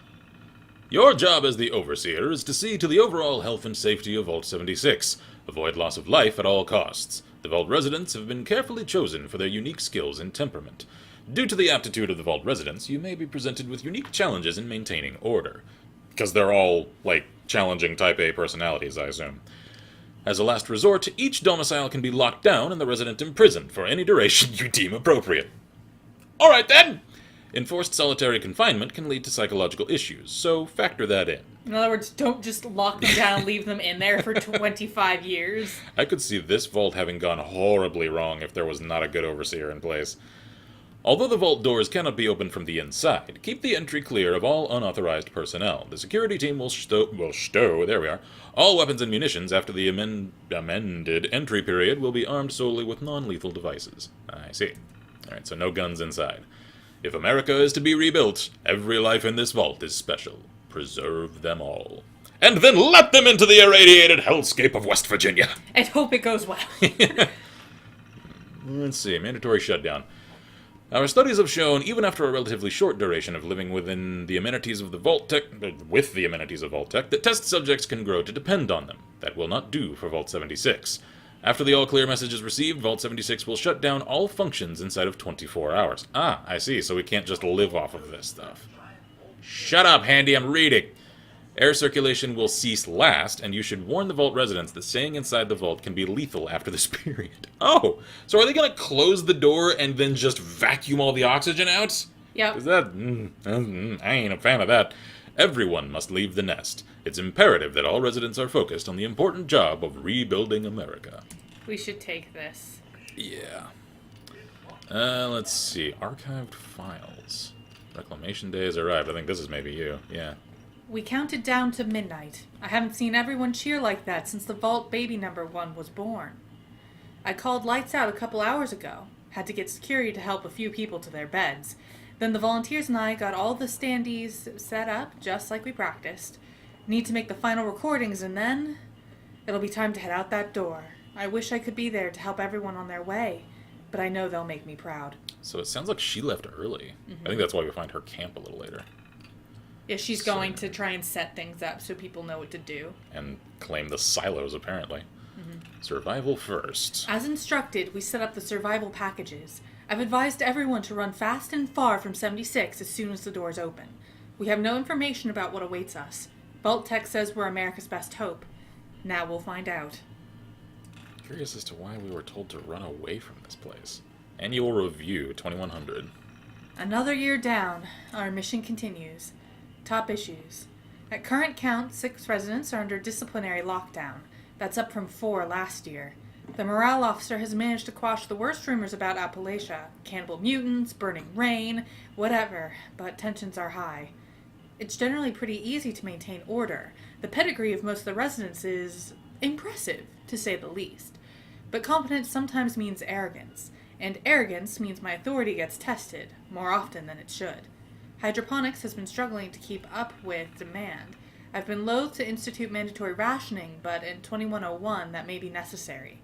Speaker 1: Your job as the Overseer is to see to the overall health and safety of Vault 76. Avoid loss of life at all costs. The Vault residents have been carefully chosen for their unique skills and temperament. Due to the aptitude of the Vault residents, you may be presented with unique challenges in maintaining order. Because they're all, like, challenging Type A personalities, I assume. As a last resort, each domicile can be locked down and the resident imprisoned for any duration you deem appropriate. Alright then! Enforced solitary confinement can lead to psychological issues, so factor that in.
Speaker 2: In other words, don't just lock them down and leave them in there for 25 years.
Speaker 1: I could see this vault having gone horribly wrong if there was not a good overseer in place. Although the vault doors cannot be opened from the inside, keep the entry clear of all unauthorized personnel. The security team will stow all weapons and munitions after the amended entry period will be armed solely with non-lethal devices. I see. Alright, so no guns inside. If America is to be rebuilt, every life in this vault is special. Preserve them all. And then let them into the irradiated hellscape of West Virginia!
Speaker 2: And hope it goes well.
Speaker 1: Let's see, mandatory shutdown. Our studies have shown, even after a relatively short duration of living within the amenities of the Vault Tech, that test subjects can grow to depend on them. That will not do for Vault 76. After the all-clear message is received, Vault 76 will shut down all functions inside of 24 hours. Ah, I see, so we can't just live off of this stuff. Shut up, Handy, I'm reading! Air circulation will cease last, and you should warn the Vault residents that staying inside the Vault can be lethal after this period. Oh, so are they going to close the door and then just vacuum all the oxygen out?
Speaker 2: Yep.
Speaker 1: Is that... I ain't a fan of that. Everyone must leave the nest. It's imperative that all residents are focused on the important job of rebuilding America.
Speaker 2: We should take this.
Speaker 1: Yeah. Let's see. Archived files. Reclamation day has arrived. I think this is maybe you. Yeah.
Speaker 2: We counted down to midnight. I haven't seen everyone cheer like that since the Vault baby number 1 was born. I called lights out a couple hours ago. Had to get security to help a few people to their beds. Then the volunteers and I got all the standees set up, just like we practiced. Need to make the final recordings, and then it'll be time to head out that door. I wish I could be there to help everyone on their way, but I know they'll make me proud.
Speaker 1: So it sounds like she left early. I think that's why we find her camp a little later.
Speaker 2: Yeah, she's going to try and set things up so people know what to do.
Speaker 1: And claim the silos, apparently. Survival first.
Speaker 2: As instructed, we set up the survival packages. I've advised everyone to run fast and far from 76 as soon as the doors open. We have no information about what awaits us. Vault Tech says we're America's best hope. Now we'll find out.
Speaker 1: Curious as to why we were told to run away from this place. Annual Review 2100.
Speaker 2: Another year down. Our mission continues. Top issues. At current count, 6 residents are under disciplinary lockdown. That's up from 4 last year. The morale officer has managed to quash the worst rumors about Appalachia. Cannibal mutants, burning rain, whatever, but tensions are high. It's generally pretty easy to maintain order. The pedigree of most of the residents is impressive, to say the least. But competence sometimes means arrogance, and arrogance means my authority gets tested, more often than it should. Hydroponics has been struggling to keep up with demand. I've been loath to institute mandatory rationing, but in 2101 that may be necessary.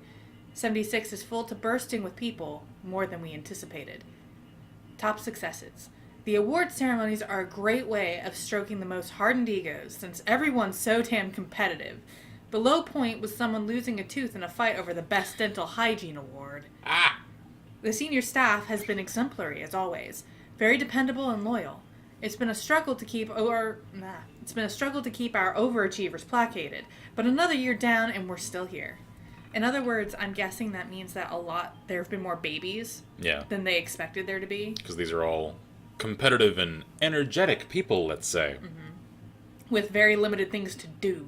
Speaker 2: 76 is full to bursting with people, more than we anticipated. Top successes. The award ceremonies are a great way of stroking the most hardened egos, since everyone's so damn competitive. The low point was someone losing a tooth in a fight over the Best Dental Hygiene Award. The senior staff has been exemplary, as always. Very dependable and loyal. It's been a struggle to keep our overachievers placated, but another year down and we're still here. In other words, I'm guessing that means that there have been more babies than they expected there to be.
Speaker 1: Because these are all competitive and energetic people, let's say.
Speaker 2: With very limited things to do.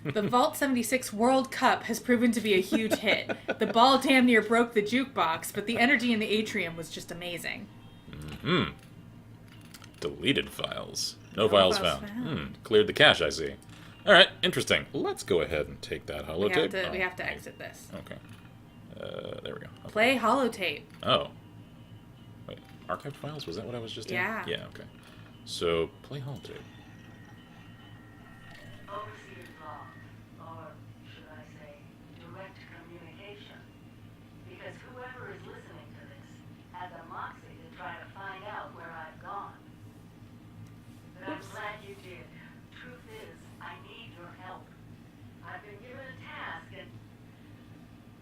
Speaker 2: The Vault 76 World Cup has proven to be a huge hit. The ball damn near broke the jukebox, but the energy in the atrium was just amazing.
Speaker 1: Deleted files. No files found. Cleared the cache, I see. Alright, interesting. Let's go ahead and take that holotape.
Speaker 2: We have to exit this.
Speaker 1: Okay. There we go. Okay.
Speaker 2: Play holotape.
Speaker 1: Oh. Wait, archived files? Was that what I was just in?
Speaker 2: Yeah.
Speaker 1: Yeah, okay. So, play holotape.
Speaker 5: Overseer's log, or should I say, direct communication. Because whoever is listening to this had the moxie to try to find out where I've gone. But I'm glad you did. Truth is, I need your help. I've been given a task and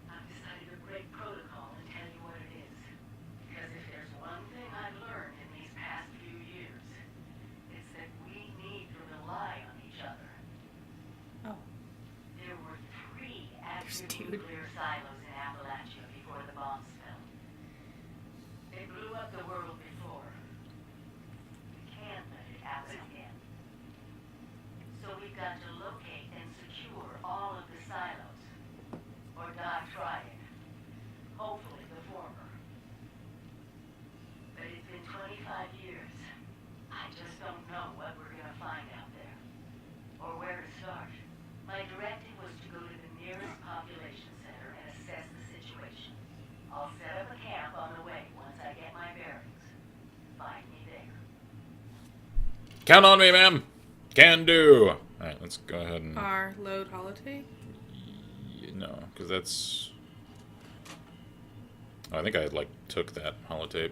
Speaker 5: I've decided to break protocol and tell you what it is. Because if there's one thing I've learned in these past few years, it's that we need to rely on each other.
Speaker 2: Oh.
Speaker 5: There were 3 active nuclear silos in Appalachia before the bombs fell. They blew up the world before, got to locate and secure all of the silos. Or die trying. Hopefully the former. But it's been 25 years. I just don't know what we're gonna find out there. Or where to start. My directive was to go to the nearest population center and assess the situation. I'll set up a camp on the way once I get my bearings. Find me there.
Speaker 1: Count on me, ma'am. Can do. Alright, let's go ahead and...
Speaker 2: Our load holotape?
Speaker 1: No, because that's... Oh, I think I, like, took that holotape.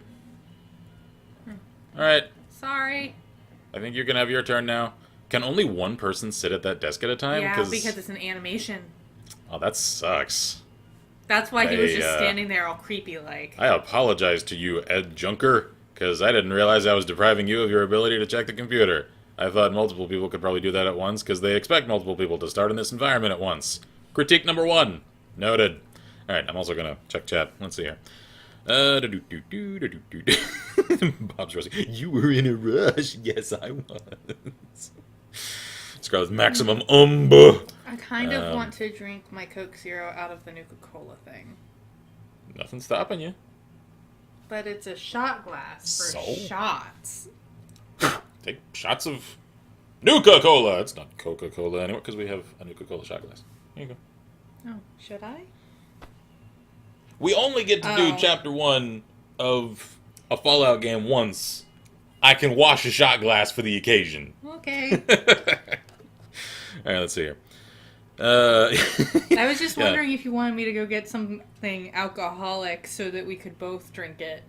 Speaker 1: Alright,
Speaker 2: Sorry.
Speaker 1: I think you can have your turn now. Can only one person sit at that desk at a time?
Speaker 2: Yeah, because it's an animation.
Speaker 1: Oh, that sucks.
Speaker 2: That's why he was just
Speaker 1: I,
Speaker 2: standing there all creepy like.
Speaker 1: I apologize to you, Ed Junker, because I didn't realize I was depriving you of your ability to check the computer. I thought multiple people could probably do that at once, because they expect multiple people to start in this environment at once. Critique number 1. Noted. Alright, I'm also gonna check chat. Let's see here. Bob's Rosie. You were in a rush. Yes, I was. Scarlet's maximum
Speaker 2: I kind of want to drink my Coke Zero out of the Nuka-Cola thing.
Speaker 1: Nothing's stopping you.
Speaker 2: But it's a shot glass for
Speaker 1: So?
Speaker 2: shots.
Speaker 1: Take shots of Nuka-Cola. It's not Coca-Cola anymore, because we have a Nuka-Cola shot glass. Here you go.
Speaker 2: Oh, should I?
Speaker 1: We only get to do
Speaker 2: Oh.
Speaker 1: Chapter 1 of a Fallout game once. I can wash a shot glass for the occasion.
Speaker 2: Okay.
Speaker 1: Alright, let's see here.
Speaker 2: I was just
Speaker 1: Yeah.
Speaker 2: wondering if you wanted me to go get something alcoholic so that we could both drink it.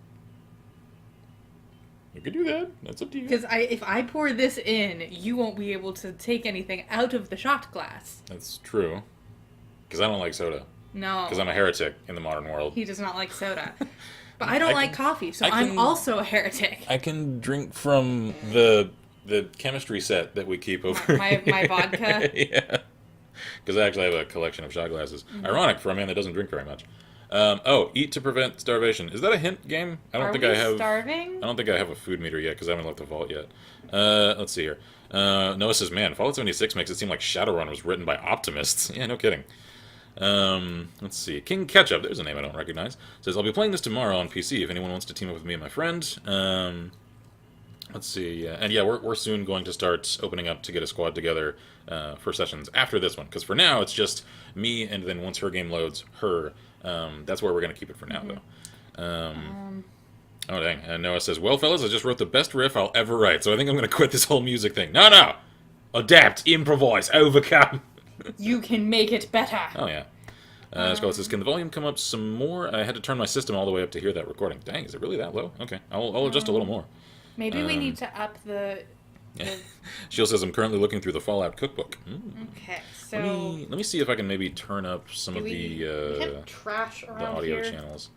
Speaker 1: You could do that. That's up to you.
Speaker 2: Because if I pour this in, you won't be able to take anything out of the shot glass.
Speaker 1: That's true. Because I don't like soda.
Speaker 2: No.
Speaker 1: Because I'm a heretic in the modern world.
Speaker 2: He does not like soda. But I don't like coffee, so
Speaker 1: I
Speaker 2: I'm
Speaker 1: can-
Speaker 2: also a heretic.
Speaker 1: I can drink from the chemistry set that we keep over.
Speaker 2: My vodka?
Speaker 1: Yeah. Because I actually have a collection of shot glasses.
Speaker 2: Mm-hmm.
Speaker 1: Ironic for a man that doesn't drink very much. Eat to prevent starvation. Is that a hint game? I don't
Speaker 2: Are
Speaker 1: think
Speaker 2: we
Speaker 1: I have.
Speaker 2: starving?
Speaker 1: I don't think I have a food meter yet because I haven't left the vault yet. Let's see here. Noah says, "Man, Fallout 76 makes it seem like Shadowrun was written by optimists." Yeah, no kidding. Let's see. King Ketchup, there's a name I don't recognize. Says, "I'll be playing this tomorrow on PC if anyone wants to team up with me and my friend." Let's see. And yeah, we're soon going to start opening up to get a squad together for sessions after this one. Because for now, it's just me, and then once her game loads, her. That's where we're going to keep it for now, though. Oh, dang. And Noah says, "Well, fellas, I just wrote the best riff I'll ever write, so I think I'm going to quit this whole music thing." No! Adapt, improvise, overcome.
Speaker 2: You can make it better.
Speaker 1: Oh, yeah. Scarlett says, "Can the volume come up some more? I had to turn my system all the way up to hear that recording." Dang, is it really that low? Okay, I'll adjust a little more.
Speaker 2: Maybe we need to up the...
Speaker 1: Shield says, "I'm currently looking through the Fallout cookbook."
Speaker 2: Okay, so...
Speaker 1: Let me see if I can maybe turn up some of
Speaker 2: we
Speaker 1: the
Speaker 2: have trash around
Speaker 1: audio
Speaker 2: here?
Speaker 1: channels.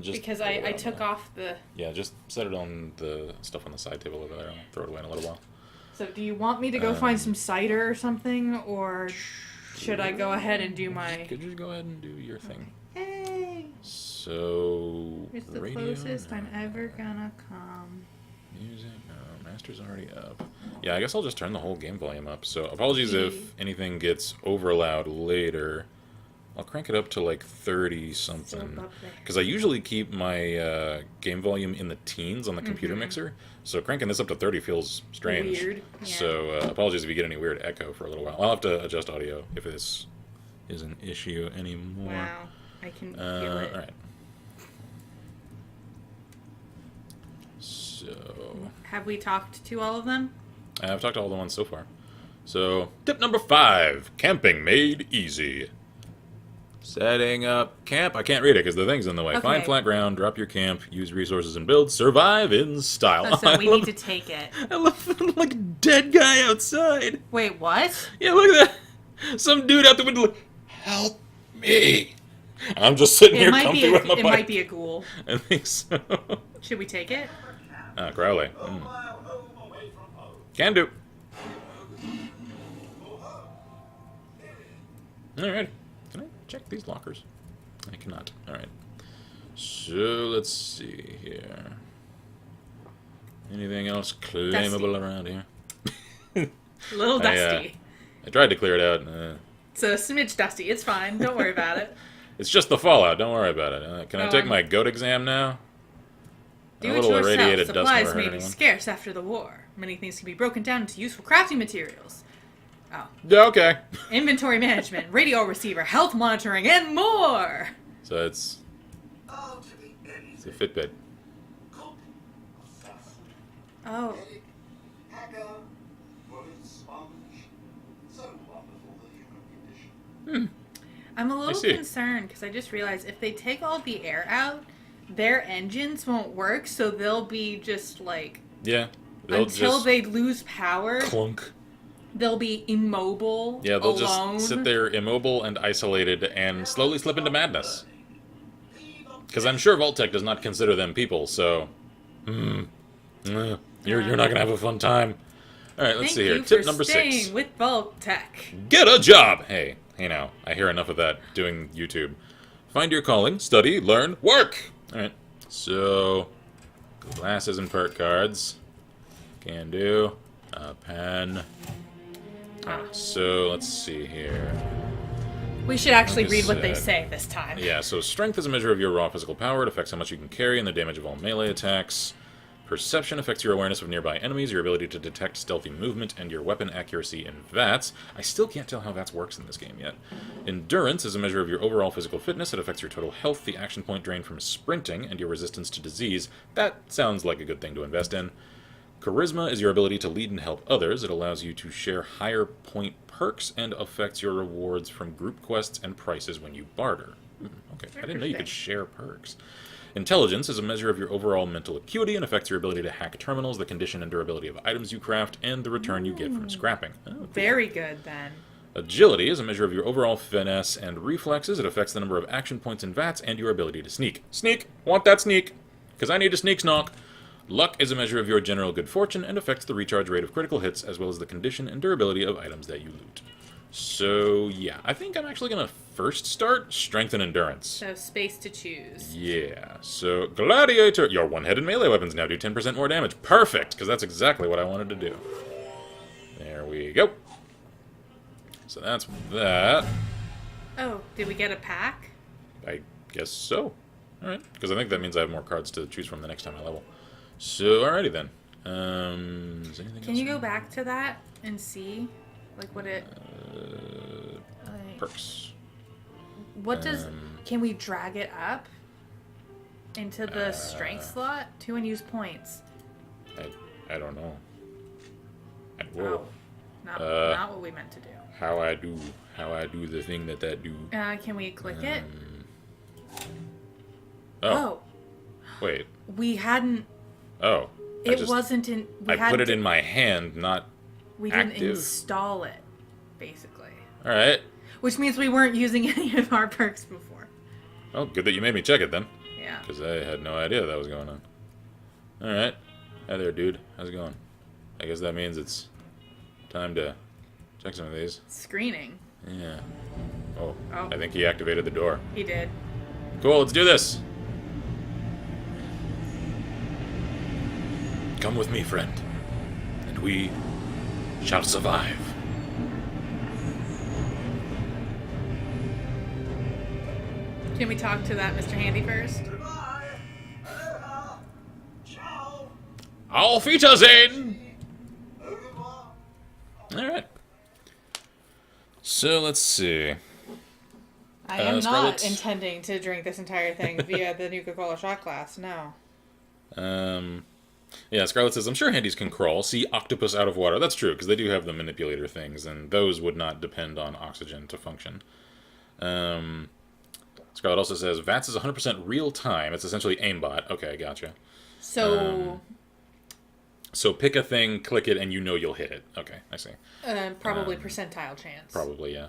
Speaker 1: Just
Speaker 2: Because
Speaker 1: throw it
Speaker 2: I
Speaker 1: on
Speaker 2: took
Speaker 1: the-
Speaker 2: off the...
Speaker 1: Yeah, just set it on the stuff on the side table over there. I'll throw it away in a little while.
Speaker 2: So do you want me to go find some cider or something, or should I go ahead and do my...
Speaker 1: Could you go ahead and do your thing?
Speaker 2: Hey!
Speaker 1: So
Speaker 2: It's the
Speaker 1: radio,
Speaker 2: closest
Speaker 1: no.
Speaker 2: I'm ever gonna come.
Speaker 1: Music, no. Master's already up. Yeah, I guess I'll just turn the whole game volume up. So apologies if anything gets over loud later. I'll crank it up to like 30 something.
Speaker 2: up there.
Speaker 1: Because I usually keep my game volume in the teens on the computer mixer. So cranking this up to 30 feels strange.
Speaker 2: Weird, yeah.
Speaker 1: So apologies if you get any weird echo for a little while. I'll have to adjust audio if this is an issue anymore.
Speaker 2: Wow, I can feel it.
Speaker 1: Alright. So
Speaker 2: Have we talked to all of them?
Speaker 1: I've talked to all the ones so far. So, tip number 5, camping made easy. Setting up camp. I can't read it because the thing's in the way.
Speaker 2: Okay.
Speaker 1: Find flat ground, drop your camp, use resources and build, survive in style.
Speaker 2: Oh, so we need to take it.
Speaker 1: I love the like dead guy outside.
Speaker 2: Wait, what?
Speaker 1: Yeah, look at that. Some dude out the window like, help me. I'm just sitting here comfy with my
Speaker 2: It
Speaker 1: bike.
Speaker 2: might be a ghoul.
Speaker 1: I think so.
Speaker 2: Should we take it?
Speaker 1: Crowley. Can do. Alright. Can I check these lockers? I cannot. Alright. So, let's see here. Anything else claimable around here?
Speaker 2: A little dusty.
Speaker 1: I tried to clear it out.
Speaker 2: It's a smidge dusty. It's fine. Don't worry about it.
Speaker 1: It's just the fallout. Don't worry about it. Can I
Speaker 2: Oh,
Speaker 1: take
Speaker 2: I'm-
Speaker 1: my goat exam now?
Speaker 2: Do
Speaker 1: A
Speaker 2: it
Speaker 1: little
Speaker 2: yourself.
Speaker 1: irradiated dust
Speaker 2: Supplies
Speaker 1: never
Speaker 2: may
Speaker 1: hurt
Speaker 2: be
Speaker 1: anyone.
Speaker 2: scarce after the war. Many things can be broken down into useful crafting materials. Oh.
Speaker 1: Yeah, okay.
Speaker 2: Inventory management, radio receiver, health monitoring, and more!
Speaker 1: So it's
Speaker 4: Oh, to be
Speaker 1: a Fitbit.
Speaker 4: cook, assassin,
Speaker 2: Oh.
Speaker 4: medic, hacker, bullet sponge. So wonderful, the human condition.
Speaker 2: I'm a little
Speaker 1: see.
Speaker 2: concerned because I just realized if they take all the air out, their engines won't work, so they'll be just like...
Speaker 1: Yeah. They'll
Speaker 2: until
Speaker 1: just
Speaker 2: they lose power,
Speaker 1: clunk.
Speaker 2: they'll be immobile,
Speaker 1: Yeah, they'll
Speaker 2: alone.
Speaker 1: just sit there immobile and isolated and slowly slip into madness. Because I'm sure Vault-Tec does not consider them people, so... you're not going to have a fun time. Alright, let's
Speaker 2: Thank
Speaker 1: see here.
Speaker 2: you
Speaker 1: Tip
Speaker 2: for
Speaker 1: number
Speaker 2: staying
Speaker 1: 6.
Speaker 2: with Vault-Tec.
Speaker 1: Get a job! Hey now, I hear enough of that doing YouTube. Find your calling, study, learn, work! Alright, so... glasses and perk cards. Can do. A pen. Alright, so let's see here.
Speaker 2: We should actually
Speaker 1: Like I
Speaker 2: read what they
Speaker 1: said.
Speaker 2: say this time.
Speaker 1: Yeah, so strength is a measure of your raw physical power. It affects how much you can carry and the damage of all melee attacks. Perception affects your awareness of nearby enemies, your ability to detect stealthy movement, and your weapon accuracy in VATS. I still can't tell how VATS works in this game yet. Endurance is a measure of your overall physical fitness. It affects your total health, the action point drain from sprinting, and your resistance to disease. That sounds like a good thing to invest in. Charisma is your ability to lead and help others. It allows you to share higher point perks and affects your rewards from group quests and prices when you barter. Okay, I didn't know you could share perks. Intelligence is a measure of your overall mental acuity and affects your ability to hack terminals, the condition and durability of items you craft, and the return you get from scrapping. Oh, cool.
Speaker 2: Very good, then.
Speaker 1: Agility is a measure of your overall finesse and reflexes. It affects the number of action points in VATS and your ability to sneak. Sneak! Want that sneak! Because I need to sneak snock! Luck is a measure of your general good fortune and affects the recharge rate of critical hits as well as the condition and durability of items that you loot. So, yeah, I think I'm actually going to first start Strength and Endurance.
Speaker 2: So, space to choose.
Speaker 1: Yeah, so Gladiator, your one-headed melee weapons now do 10% more damage. Perfect, because that's exactly what I wanted to do. There we go. So that's that.
Speaker 2: Oh, did we get a pack?
Speaker 1: I guess so. Alright, because I think that means I have more cards to choose from the next time I level. So, alrighty then. Is anything
Speaker 2: Can
Speaker 1: else?
Speaker 2: you go back to that and see? Like, what it... like,
Speaker 1: Perks.
Speaker 2: what does... Can we drag it up into the strength slot? To unused points.
Speaker 1: I don't know. Whoa.
Speaker 2: Oh, not what we meant to do.
Speaker 1: How I do the thing that do.
Speaker 2: Can we click it?
Speaker 1: Oh, wait.
Speaker 2: We hadn't...
Speaker 1: Oh.
Speaker 2: It wasn't in...
Speaker 1: I put it in my hand, not...
Speaker 2: We didn't
Speaker 1: active.
Speaker 2: install it, basically.
Speaker 1: Alright.
Speaker 2: Which means we weren't using any of our perks before.
Speaker 1: Oh, good that you made me check it then.
Speaker 2: Yeah.
Speaker 1: Because I had no idea that was going on. Alright. Hi there, dude. How's it going? I guess that means it's time to check some of these.
Speaker 2: Screening.
Speaker 1: Yeah. Oh,
Speaker 2: Oh.
Speaker 1: I think he activated the door.
Speaker 2: He did.
Speaker 1: Cool, let's do this! Come with me, friend. And we shall survive.
Speaker 2: Can we talk to that Mr. Handy first?
Speaker 4: Goodbye. Aloha. Ciao.
Speaker 1: Auf Wiedersehen!
Speaker 4: Au revoir.
Speaker 1: Alright. So, let's see.
Speaker 2: I am not
Speaker 1: Scarlet.
Speaker 2: intending to drink this entire thing via the Nuka-Cola shot glass, no.
Speaker 1: Yeah, Scarlet says, I'm sure handies can crawl. See octopus out of water. That's true, because they do have the manipulator things, and those would not depend on oxygen to function. Scarlet also says, VATS is 100% real time. It's essentially aimbot. Okay, gotcha.
Speaker 2: So,
Speaker 1: So pick a thing, click it, and you know you'll hit it. Okay, I see.
Speaker 2: probably percentile chance.
Speaker 1: Probably, yeah.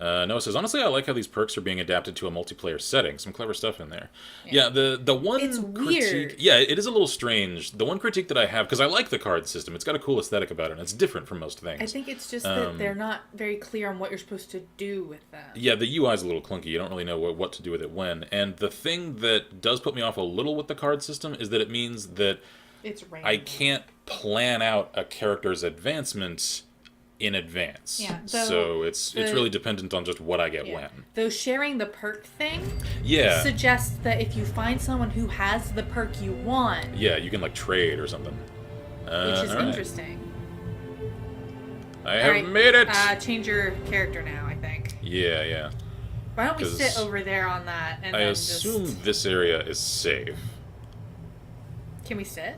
Speaker 1: Noah says, honestly, I like how these perks are being adapted to a multiplayer setting. Some clever stuff in there. Yeah, the one
Speaker 2: It's
Speaker 1: critique...
Speaker 2: weird.
Speaker 1: Yeah, it is a little strange. The one critique that I have, because I like the card system, it's got a cool aesthetic about it, and it's different from most things.
Speaker 2: I think it's just that they're not very clear on what you're supposed to do with them.
Speaker 1: Yeah, the UI is a little clunky. You don't really know what to do with it when. And the thing that does put me off a little with the card system is that it means that
Speaker 2: It's random.
Speaker 1: I can't plan out a character's advancement in advance.
Speaker 2: Yeah,
Speaker 1: So it's really dependent on just what I get when.
Speaker 2: Though sharing the perk thing
Speaker 1: suggests
Speaker 2: that if you find someone who has the perk you want...
Speaker 1: Yeah, you can, like, trade or something.
Speaker 2: Which is interesting.
Speaker 1: I have made it!
Speaker 2: Change your character now, I think.
Speaker 1: Yeah.
Speaker 2: Why don't we sit over there on that and
Speaker 1: I
Speaker 2: then
Speaker 1: assume this area is safe.
Speaker 2: Can we sit?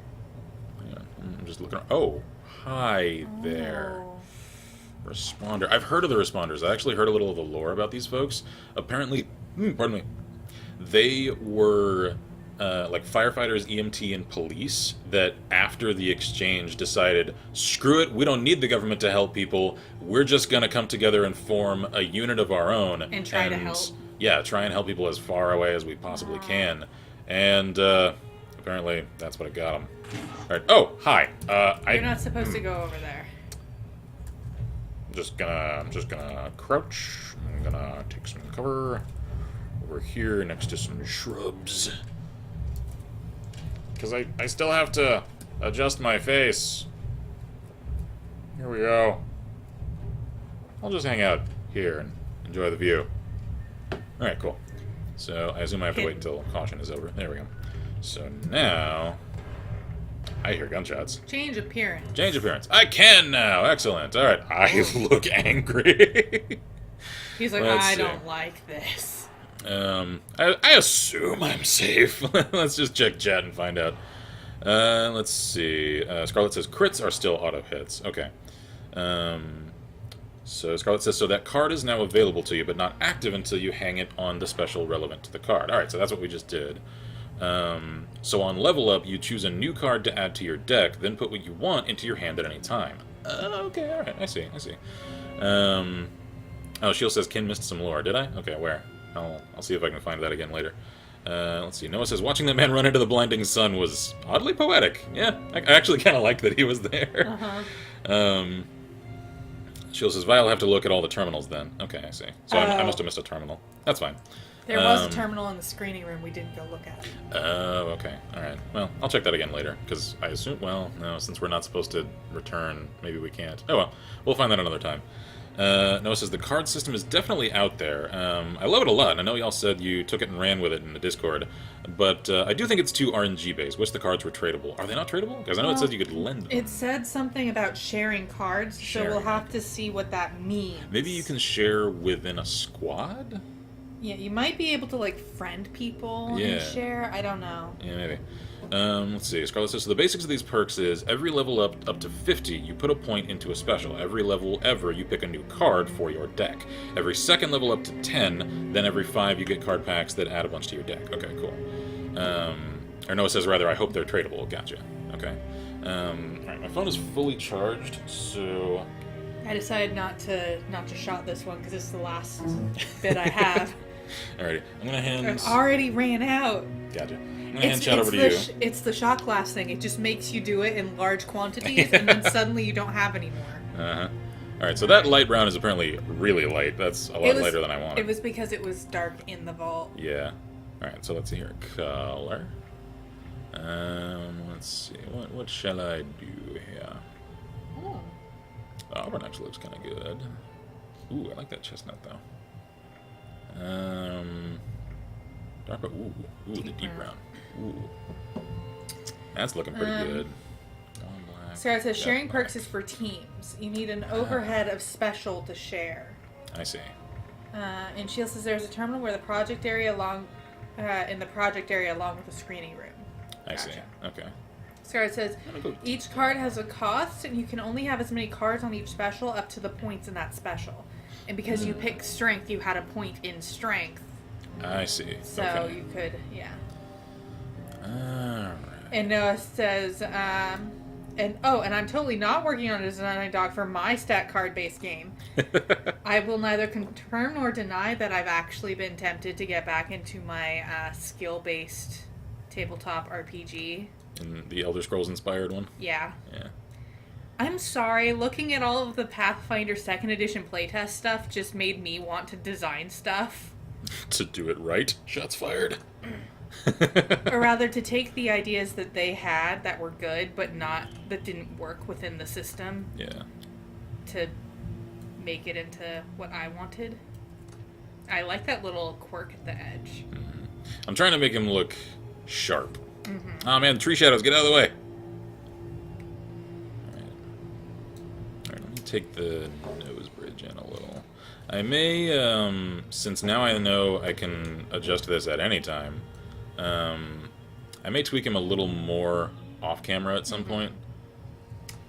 Speaker 1: Yeah, I'm just looking... Oh, hi there. Responder. I've heard of the responders. I actually heard a little of the lore about these folks. Apparently... pardon me. They were... like firefighters, EMT, and police that after the exchange decided, screw it, we don't need the government to help people. We're just going to come together and form a unit of our own.
Speaker 2: And try to help.
Speaker 1: Yeah, try and help people as far away as we possibly can. And apparently that's what it got them. All right. Oh, hi.
Speaker 2: You're not supposed to go over there.
Speaker 1: I'm just gonna crouch. I'm gonna take some cover over here next to some shrubs. Because I still have to adjust my face. Here we go. I'll just hang out here and enjoy the view. Alright, cool. So, I assume I have to wait until caution is over. There we go. So now... I hear gunshots.
Speaker 2: Change appearance.
Speaker 1: Change appearance. I can now! Excellent. Alright, I look angry.
Speaker 2: He's like, I don't like this.
Speaker 1: I assume I'm safe. Let's just check chat and find out. Let's see. Scarlet says crits are still auto hits. Okay. So Scarlet says, so that card is now available to you, but not active until you hang it on the special relevant to the card. Alright, so that's what we just did. So on level up, you choose a new card to add to your deck, then put what you want into your hand at any time. Okay, alright, I see. Oh, Shield says Kin missed some lore. Did I? Okay, where? I'll see if I can find that again later. Let's see. Noah says, watching that man run into the blinding sun was oddly poetic. Yeah, I actually kind of liked that he was there. Shield says, I'll have to look at all the terminals then. Okay, I see. So I must have missed a terminal. That's fine.
Speaker 2: There was a terminal in the screening room we didn't go look at.
Speaker 1: Oh, okay. Alright. Well, I'll check that again later, because I assume, well, no, since we're not supposed to return, maybe we can't. Oh well, we'll find that another time. Noah says, the card system is definitely out there. I love it a lot, and I know y'all said you took it and ran with it in the Discord, but I do think it's too RNG-based. Wish the cards were tradable. Are they not tradable? Because I know it said you could lend them.
Speaker 2: It said something about sharing cards, so we'll have to see what that means.
Speaker 1: Maybe you can share within a squad?
Speaker 2: Yeah, you might be able to, like, friend people and share. I don't know.
Speaker 1: Yeah, maybe. Let's see. Scarlet says, so the basics of these perks is every level up to 50, you put a point into a special. Every level ever, you pick a new card for your deck. Every second level up to 10, then every 5, you get card packs that add a bunch to your deck. Okay, cool. Or Noah says, rather, I hope they're tradable. Gotcha. Okay. Alright, my phone is fully charged, so...
Speaker 2: I decided not to shot this one because it's the last bit I have.
Speaker 1: Alrighty, I'm gonna hand...
Speaker 2: I've already ran out.
Speaker 1: Gotcha. I'm gonna hand chat over to you.
Speaker 2: It's the shot glass thing. It just makes you do it in large quantities, and then suddenly you don't have any more.
Speaker 1: Uh-huh. Alright, so that light brown is apparently really light. That's a lot lighter than I wanted.
Speaker 2: It was because it was dark in the vault.
Speaker 1: Yeah. Alright, so let's see here. Color. Let's see. What shall I do here?
Speaker 2: Oh.
Speaker 1: Auburn actually looks kind of good. Ooh, I like that chestnut, though. Dark, ooh, the deep brown. Ooh. That's looking pretty good. Black.
Speaker 2: Sarah says, sharing perks is for teams. You need an overhead of special to share.
Speaker 1: I see.
Speaker 2: And Shield says there's a terminal where the project area along with the screening room.
Speaker 1: I see. Okay.
Speaker 2: Sarah says, each card has a cost, and you can only have as many cards on each special up to the points in that special. And because you picked strength, you had a point in strength.
Speaker 1: I see.
Speaker 2: So you could, yeah.
Speaker 1: Alright.
Speaker 2: And Noah says, and I'm totally not working on a design dog for my stat card-based game. I will neither confirm nor deny that I've actually been tempted to get back into my skill-based tabletop RPG.
Speaker 1: And the Elder Scrolls inspired one?
Speaker 2: Yeah.
Speaker 1: Yeah.
Speaker 2: I'm sorry, looking at all of the Pathfinder 2nd Edition playtest stuff just made me want to design stuff.
Speaker 1: To do it right? Shots fired.
Speaker 2: Or rather, to take the ideas that they had that were good, but that didn't work within the system.
Speaker 1: Yeah.
Speaker 2: To make it into what I wanted. I like that little quirk at the edge.
Speaker 1: I'm trying to make him look sharp. Oh man, tree shadows, get out of the way. Alright, let me take the nose bridge in a little. I may, since now I know I can adjust this at any time, I may tweak him a little more off camera at some point.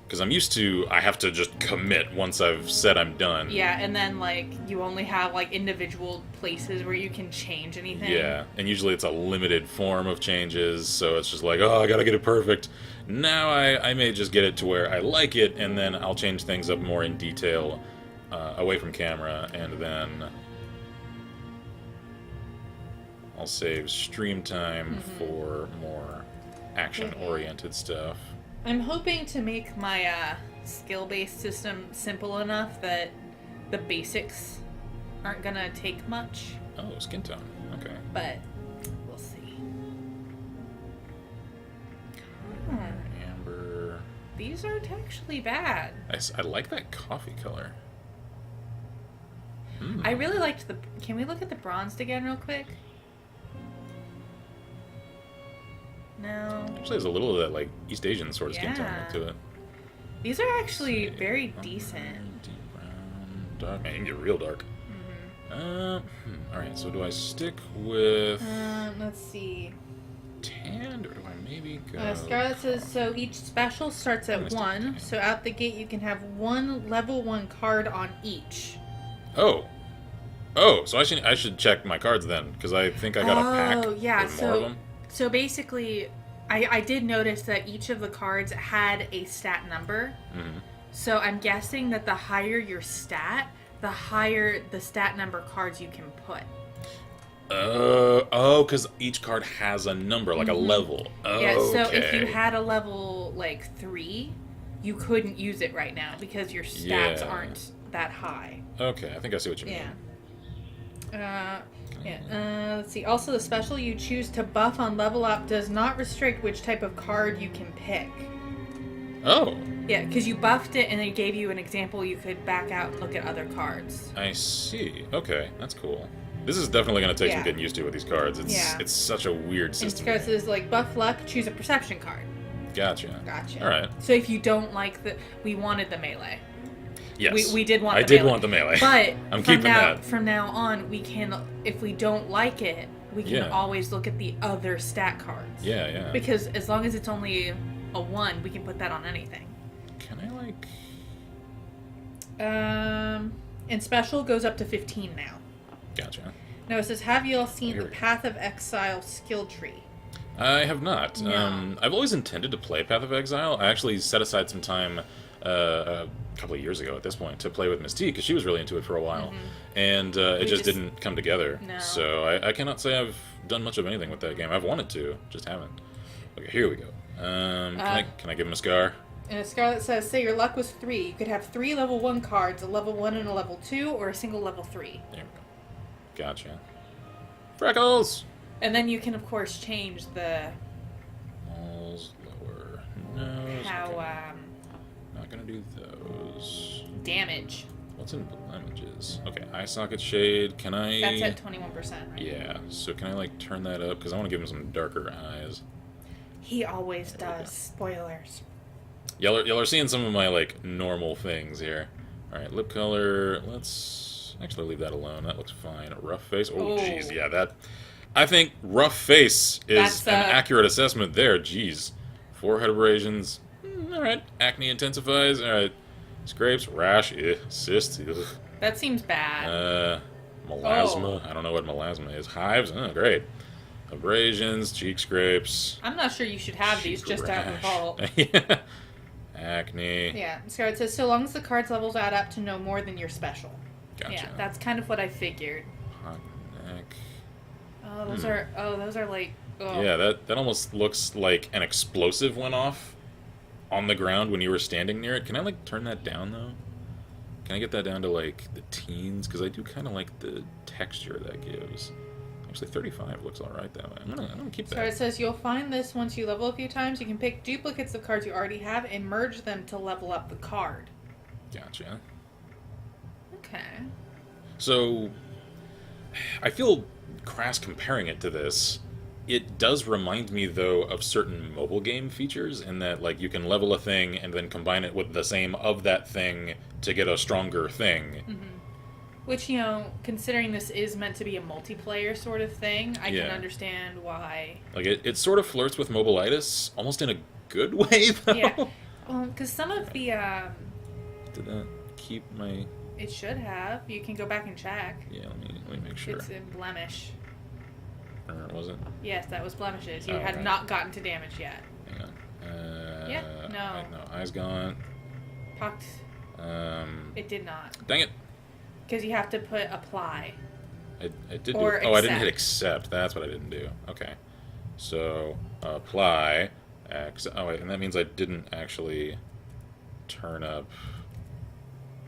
Speaker 1: Because I'm used to, I have to just commit once I've said I'm done.
Speaker 2: Yeah, and then, like, you only have, like, individual places where you can change anything.
Speaker 1: Yeah, and usually it's a limited form of changes, so it's just like, oh, I gotta get it perfect. Now I may just get it to where I like it, and then I'll change things up more in detail away from camera, and then I'll save stream time for more action-oriented stuff.
Speaker 2: I'm hoping to make my skill-based system simple enough that the basics aren't gonna take much.
Speaker 1: Oh, skin tone. Okay.
Speaker 2: But we'll see.
Speaker 1: Amber.
Speaker 2: These aren't actually bad.
Speaker 1: I like that coffee color.
Speaker 2: I really liked the... Can we look at the bronzed again real quick? No.
Speaker 1: Actually, there's a little of that, like, East Asian sort of skin tone look to it.
Speaker 2: These are actually very decent.
Speaker 1: Deep brown, dark. Man, you can get real dark. Alright, so do I stick with
Speaker 2: Let's see.
Speaker 1: tanned, or do I maybe go...
Speaker 2: Scarlet says, so each special starts
Speaker 1: I'm
Speaker 2: at
Speaker 1: gonna
Speaker 2: 1,
Speaker 1: stick
Speaker 2: so out the gate you can have one level 1 card on each.
Speaker 1: Oh, so I should check my cards then, because I think I got a pack with more of them.
Speaker 2: So basically, I did notice that each of the cards had a stat number. So I'm guessing that the higher your stat, the higher the stat number cards you can put.
Speaker 1: Because each card has a number, like a level. Oh,
Speaker 2: Yeah, so
Speaker 1: okay.
Speaker 2: if you had a level, like, 3, you couldn't use it right now because your stats aren't that high.
Speaker 1: Okay, I think I see what you mean.
Speaker 2: Let's see. Also, the special you choose to buff on level up does not restrict which type of card you can pick.
Speaker 1: Oh.
Speaker 2: Yeah, because you buffed it and it gave you an example you could back out and look at other cards.
Speaker 1: I see. Okay, that's cool. This is definitely going to take some getting used to with these cards. It's such a weird system.
Speaker 2: And says, like, buff luck, choose a perception card.
Speaker 1: Gotcha. All right.
Speaker 2: So if you don't like we wanted the melee.
Speaker 1: Yes.
Speaker 2: We did want the
Speaker 1: melee. I did want the melee.
Speaker 2: But
Speaker 1: I'm keeping that.
Speaker 2: From now on, we can, if we don't like it, we can always look at the other stat cards.
Speaker 1: Yeah.
Speaker 2: Because as long as it's only a 1, we can put that on anything.
Speaker 1: Can I, like...
Speaker 2: And special goes up to 15 now.
Speaker 1: Gotcha.
Speaker 2: Now it says, have you all seen the Path of Exile skill tree?
Speaker 1: I have not.
Speaker 2: No.
Speaker 1: I've always intended to play Path of Exile. I actually set aside some time a couple of years ago at this point to play with Mystique, because she was really into it for a while. And it just didn't come together.
Speaker 2: No.
Speaker 1: So I cannot say I've done much of anything with that game. I've wanted to, just haven't. Okay, here we go. Can I give him a scar?
Speaker 2: And Scarlet says, say your luck was 3. You could have 3 level 1 cards, a level 1 and a level 2, or a single level 3.
Speaker 1: There we go. Gotcha. Freckles!
Speaker 2: And then you can, of course, change the...
Speaker 1: Walls, lower nose.
Speaker 2: How,
Speaker 1: okay. Not gonna do those.
Speaker 2: Damage.
Speaker 1: What's in blemishes? Okay, eye socket shade. Can I...
Speaker 2: That's at 21%, right?
Speaker 1: Yeah, so can I, like, turn that up? Because I want to give him some darker eyes.
Speaker 2: He always does. Spoilers.
Speaker 1: Y'all are seeing some of my, like, normal things here. Alright, lip color. Let's actually leave that alone. That looks fine. Rough face. Oh, jeez, yeah, that... I think rough face is an accurate assessment there. Jeez. Forehead abrasions. Alright. Acne intensifies. Alright. Scrapes. Rash. Cysts.
Speaker 2: That seems bad.
Speaker 1: Melasma. I don't know what melasma is. Hives. Oh, great. Abrasions. Cheek scrapes.
Speaker 2: I'm not sure you should have these just out in the vault.
Speaker 1: Yeah. Acne.
Speaker 2: Yeah. Scarlet says, so long as the cards levels add up to no more than your special.
Speaker 1: Gotcha.
Speaker 2: Yeah, that's kind of what I figured.
Speaker 1: Hot neck.
Speaker 2: Oh, those are like... Oh.
Speaker 1: Yeah, that almost looks like an explosive went off on the ground when you were standing near it. Can I, like, turn that down, though? Can I get that down to, like, the teens? Because I do kind of like the texture that gives. Actually, 35 looks alright that way. I'm gonna keep that.
Speaker 2: So it says you'll find this once you level a few times. You can pick duplicates of cards you already have and merge them to level up the card.
Speaker 1: Gotcha.
Speaker 2: Okay.
Speaker 1: So, I feel crass comparing it to this. It does remind me, though, of certain mobile game features in that, like, you can level a thing and then combine it with the same of that thing to get a stronger thing.
Speaker 2: Mm-hmm. Which, you know, considering this is meant to be a multiplayer sort of thing, I can understand why.
Speaker 1: Like, it sort of flirts with mobile-itis, almost in a good way, though.
Speaker 2: Yeah. Well, because some of the,
Speaker 1: Did that keep my...
Speaker 2: It should have. You can go back and check.
Speaker 1: Yeah, let me make sure.
Speaker 2: It's in blemish.
Speaker 1: Or was it?
Speaker 2: Yes, that was blemishes. You
Speaker 1: Oh,
Speaker 2: had
Speaker 1: okay.
Speaker 2: not gotten to damage yet.
Speaker 1: Hang on.
Speaker 2: Yeah, no.
Speaker 1: Wait, no, eyes gone.
Speaker 2: Pocked. It did not.
Speaker 1: Dang it.
Speaker 2: Because you have to put apply.
Speaker 1: I did
Speaker 2: Or
Speaker 1: do... Oh, I didn't hit
Speaker 2: accept.
Speaker 1: accept. That's what I didn't do. Okay. So, apply. Oh, wait, and that means I didn't actually turn up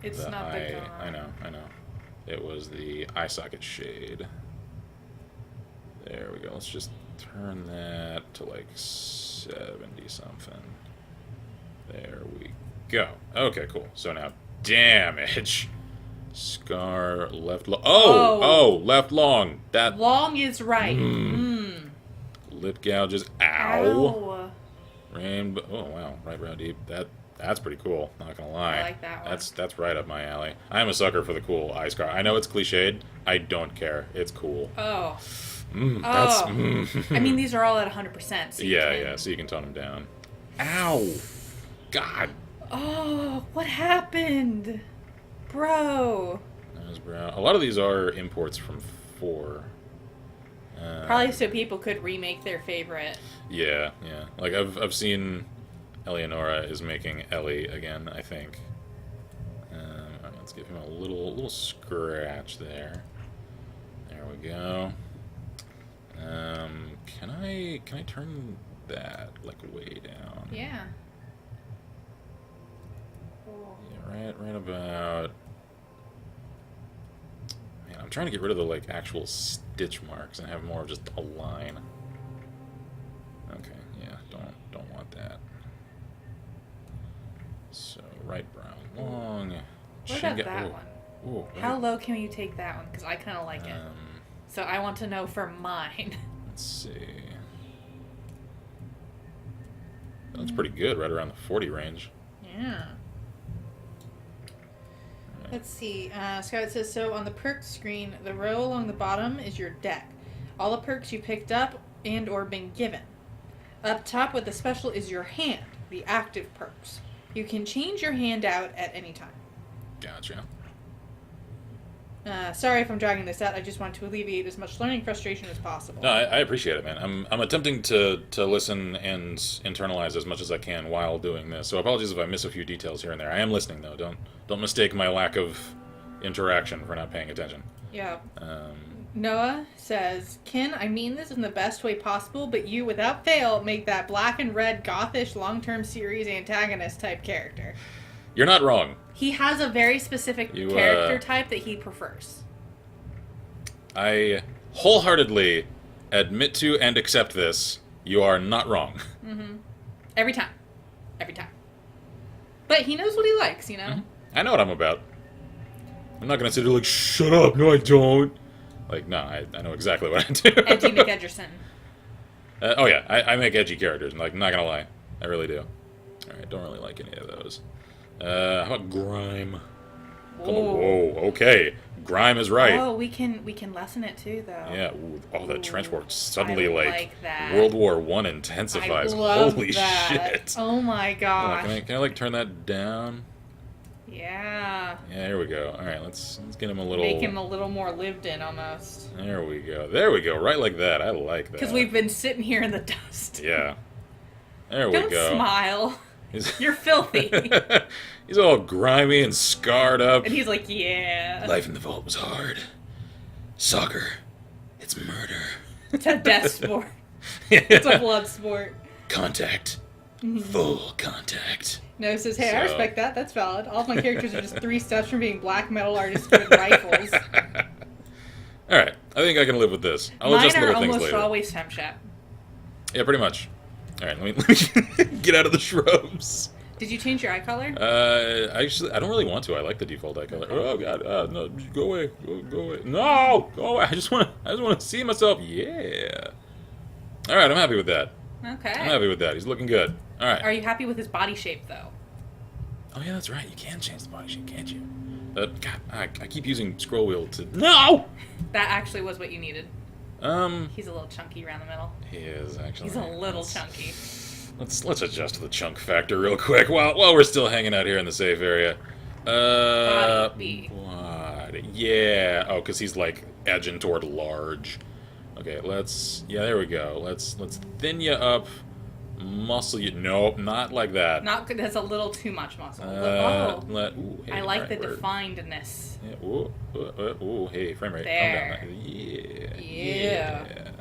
Speaker 2: It's
Speaker 1: the
Speaker 2: not
Speaker 1: eye.
Speaker 2: the gun.
Speaker 1: I know. It was the eye socket shade. There we go. Let's just turn that to like 70 something. There we go. Okay, cool. So now damage. Scar left long. Oh, left long. That
Speaker 2: Long is right.
Speaker 1: lip gouges. Ow.
Speaker 2: Ow.
Speaker 1: Rainbow. Oh wow, right brow deep. That's pretty cool. Not gonna lie.
Speaker 2: I like that one.
Speaker 1: That's right up my alley. I'm a sucker for the cool eye scar. I know it's cliched. I don't care. It's cool.
Speaker 2: Oh.
Speaker 1: That's.
Speaker 2: I mean, these are all at 100%. So
Speaker 1: Yeah. So you can tone them down. Ow. God.
Speaker 2: Oh, what happened? Bro.
Speaker 1: Nose brow. A lot of these are imports from 4.
Speaker 2: Probably so people could remake their favorite.
Speaker 1: Yeah. Like I've seen Eleonora is making Ellie again, I think. Alright, let's give him a little scratch there. There we go. Can I turn that like way down?
Speaker 2: Yeah.
Speaker 1: Yeah, right about. Man, I'm trying to get rid of the like actual stitch marks and have more of just a line. Okay, yeah, don't want that. So right brow long.
Speaker 2: What about that one?
Speaker 1: Ooh,
Speaker 2: How low can you take that one? Because I kind of like it. So I want to know for mine.
Speaker 1: Let's see. That looks pretty good, right around the 40 range.
Speaker 2: Yeah. Let's see. Scout says, so on the perks screen, the row along the bottom is your deck. All the perks you picked up and or been given. Up top with the special is your hand, the active perks. You can change your hand out at any time.
Speaker 1: Gotcha.
Speaker 2: Sorry if I'm dragging this out. I just want to alleviate as much learning frustration as possible.
Speaker 1: No, I appreciate it, man. I'm attempting to listen and internalize as much as I can while doing this. So apologies if I miss a few details here and there. I am listening though. Don't mistake my lack of interaction for not paying attention.
Speaker 2: Yeah. Noah says, Ken, I mean this in the best way possible, but you, without fail, make that black and red gothish long-term series antagonist type character.
Speaker 1: You're not wrong.
Speaker 2: He has a very specific character type that he prefers.
Speaker 1: I wholeheartedly admit to and accept this. You are not wrong.
Speaker 2: Mm-hmm. Every time. But he knows what he likes, you know?
Speaker 1: Mm-hmm. I know what I'm about. I'm not going to sit there like,
Speaker 3: Shut up, no I don't.
Speaker 1: like, no, I know exactly what I do.
Speaker 2: Edgy McEdgerson.
Speaker 1: Oh yeah, I make edgy characters. Like, I'm not going to lie. I really do. Alright, don't really like any of those. How about Grime? Whoa, okay. Grime is right.
Speaker 2: Oh, we can lessen it too, though.
Speaker 1: Yeah, ooh, the trench work suddenly,
Speaker 2: I
Speaker 1: like
Speaker 2: that.
Speaker 1: World War I intensifies.
Speaker 2: I love
Speaker 1: Holy
Speaker 2: that.
Speaker 1: shit.
Speaker 2: Oh my
Speaker 1: Hold
Speaker 2: gosh.
Speaker 1: on, can I like turn that down?
Speaker 2: Yeah.
Speaker 1: Yeah, here we go. Alright, let's get him a little...
Speaker 2: Make him a little more lived in, almost.
Speaker 1: There we go. Right like that. I like that.
Speaker 2: Because we've been sitting here in the dust.
Speaker 1: Yeah. There we
Speaker 2: Don't
Speaker 1: go.
Speaker 2: smile. You're filthy.
Speaker 1: He's all grimy and scarred up.
Speaker 2: And he's like, yeah.
Speaker 1: Life in the vault was hard. Soccer. It's murder.
Speaker 2: It's a death sport. It's a blood sport.
Speaker 1: Contact. Full contact.
Speaker 2: No, says, hey, I
Speaker 1: So-
Speaker 2: respect that. That's valid. All of my characters are just 3 steps from being black metal artists with rifles.
Speaker 1: Alright, I think I can live with this. I'll
Speaker 2: Mine
Speaker 1: adjust
Speaker 2: are
Speaker 1: little things
Speaker 2: almost
Speaker 1: later.
Speaker 2: always femchat.
Speaker 1: Yeah, pretty much. Alright, let me get out of the shrubs.
Speaker 2: Did you change your eye color?
Speaker 1: Actually, I don't really want to. I like the default eye color. Oh god, no, go away, go away. No, go away. I just want to see myself. Yeah. All right, I'm happy with that.
Speaker 2: Okay.
Speaker 1: I'm happy with that. He's looking good. All right.
Speaker 2: Are you happy with his body shape, though?
Speaker 1: Oh yeah, that's right. You can change the body shape, can't you? God, I keep using scroll wheel to. No.
Speaker 2: That actually was what you needed. He's a little chunky around the middle.
Speaker 1: He is actually.
Speaker 2: He's a little chunky.
Speaker 1: Let's adjust the chunk factor real quick while we're still hanging out here in the safe area.
Speaker 2: Body.
Speaker 1: What? Yeah. Oh, because he's like edging toward large. Okay, yeah, there we go. Let's thin you up, muscle you. Nope, not like that.
Speaker 2: Not good. That's a little too much muscle.
Speaker 1: Hey,
Speaker 2: I like the
Speaker 1: right,
Speaker 2: definedness.
Speaker 1: Yeah, ooh, hey, frame rate.
Speaker 2: There.
Speaker 1: Calm down.
Speaker 2: Yeah.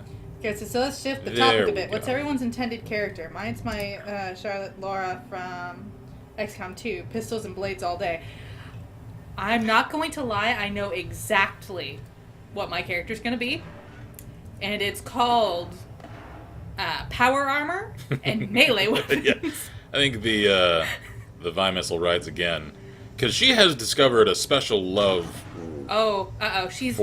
Speaker 7: Okay, so let's shift the
Speaker 1: There
Speaker 7: topic
Speaker 1: we
Speaker 7: a bit. What's
Speaker 1: go.
Speaker 7: everyone's intended character? Mine's my Charlotte Laura from XCOM 2. Pistols and blades all day.
Speaker 2: I'm not going to lie. I know exactly what my character's going to be. And it's called Power Armor and Melee Weapons.
Speaker 1: Yeah. I think the Vi missile rides again. Because she has discovered a special love.
Speaker 2: Oh, she's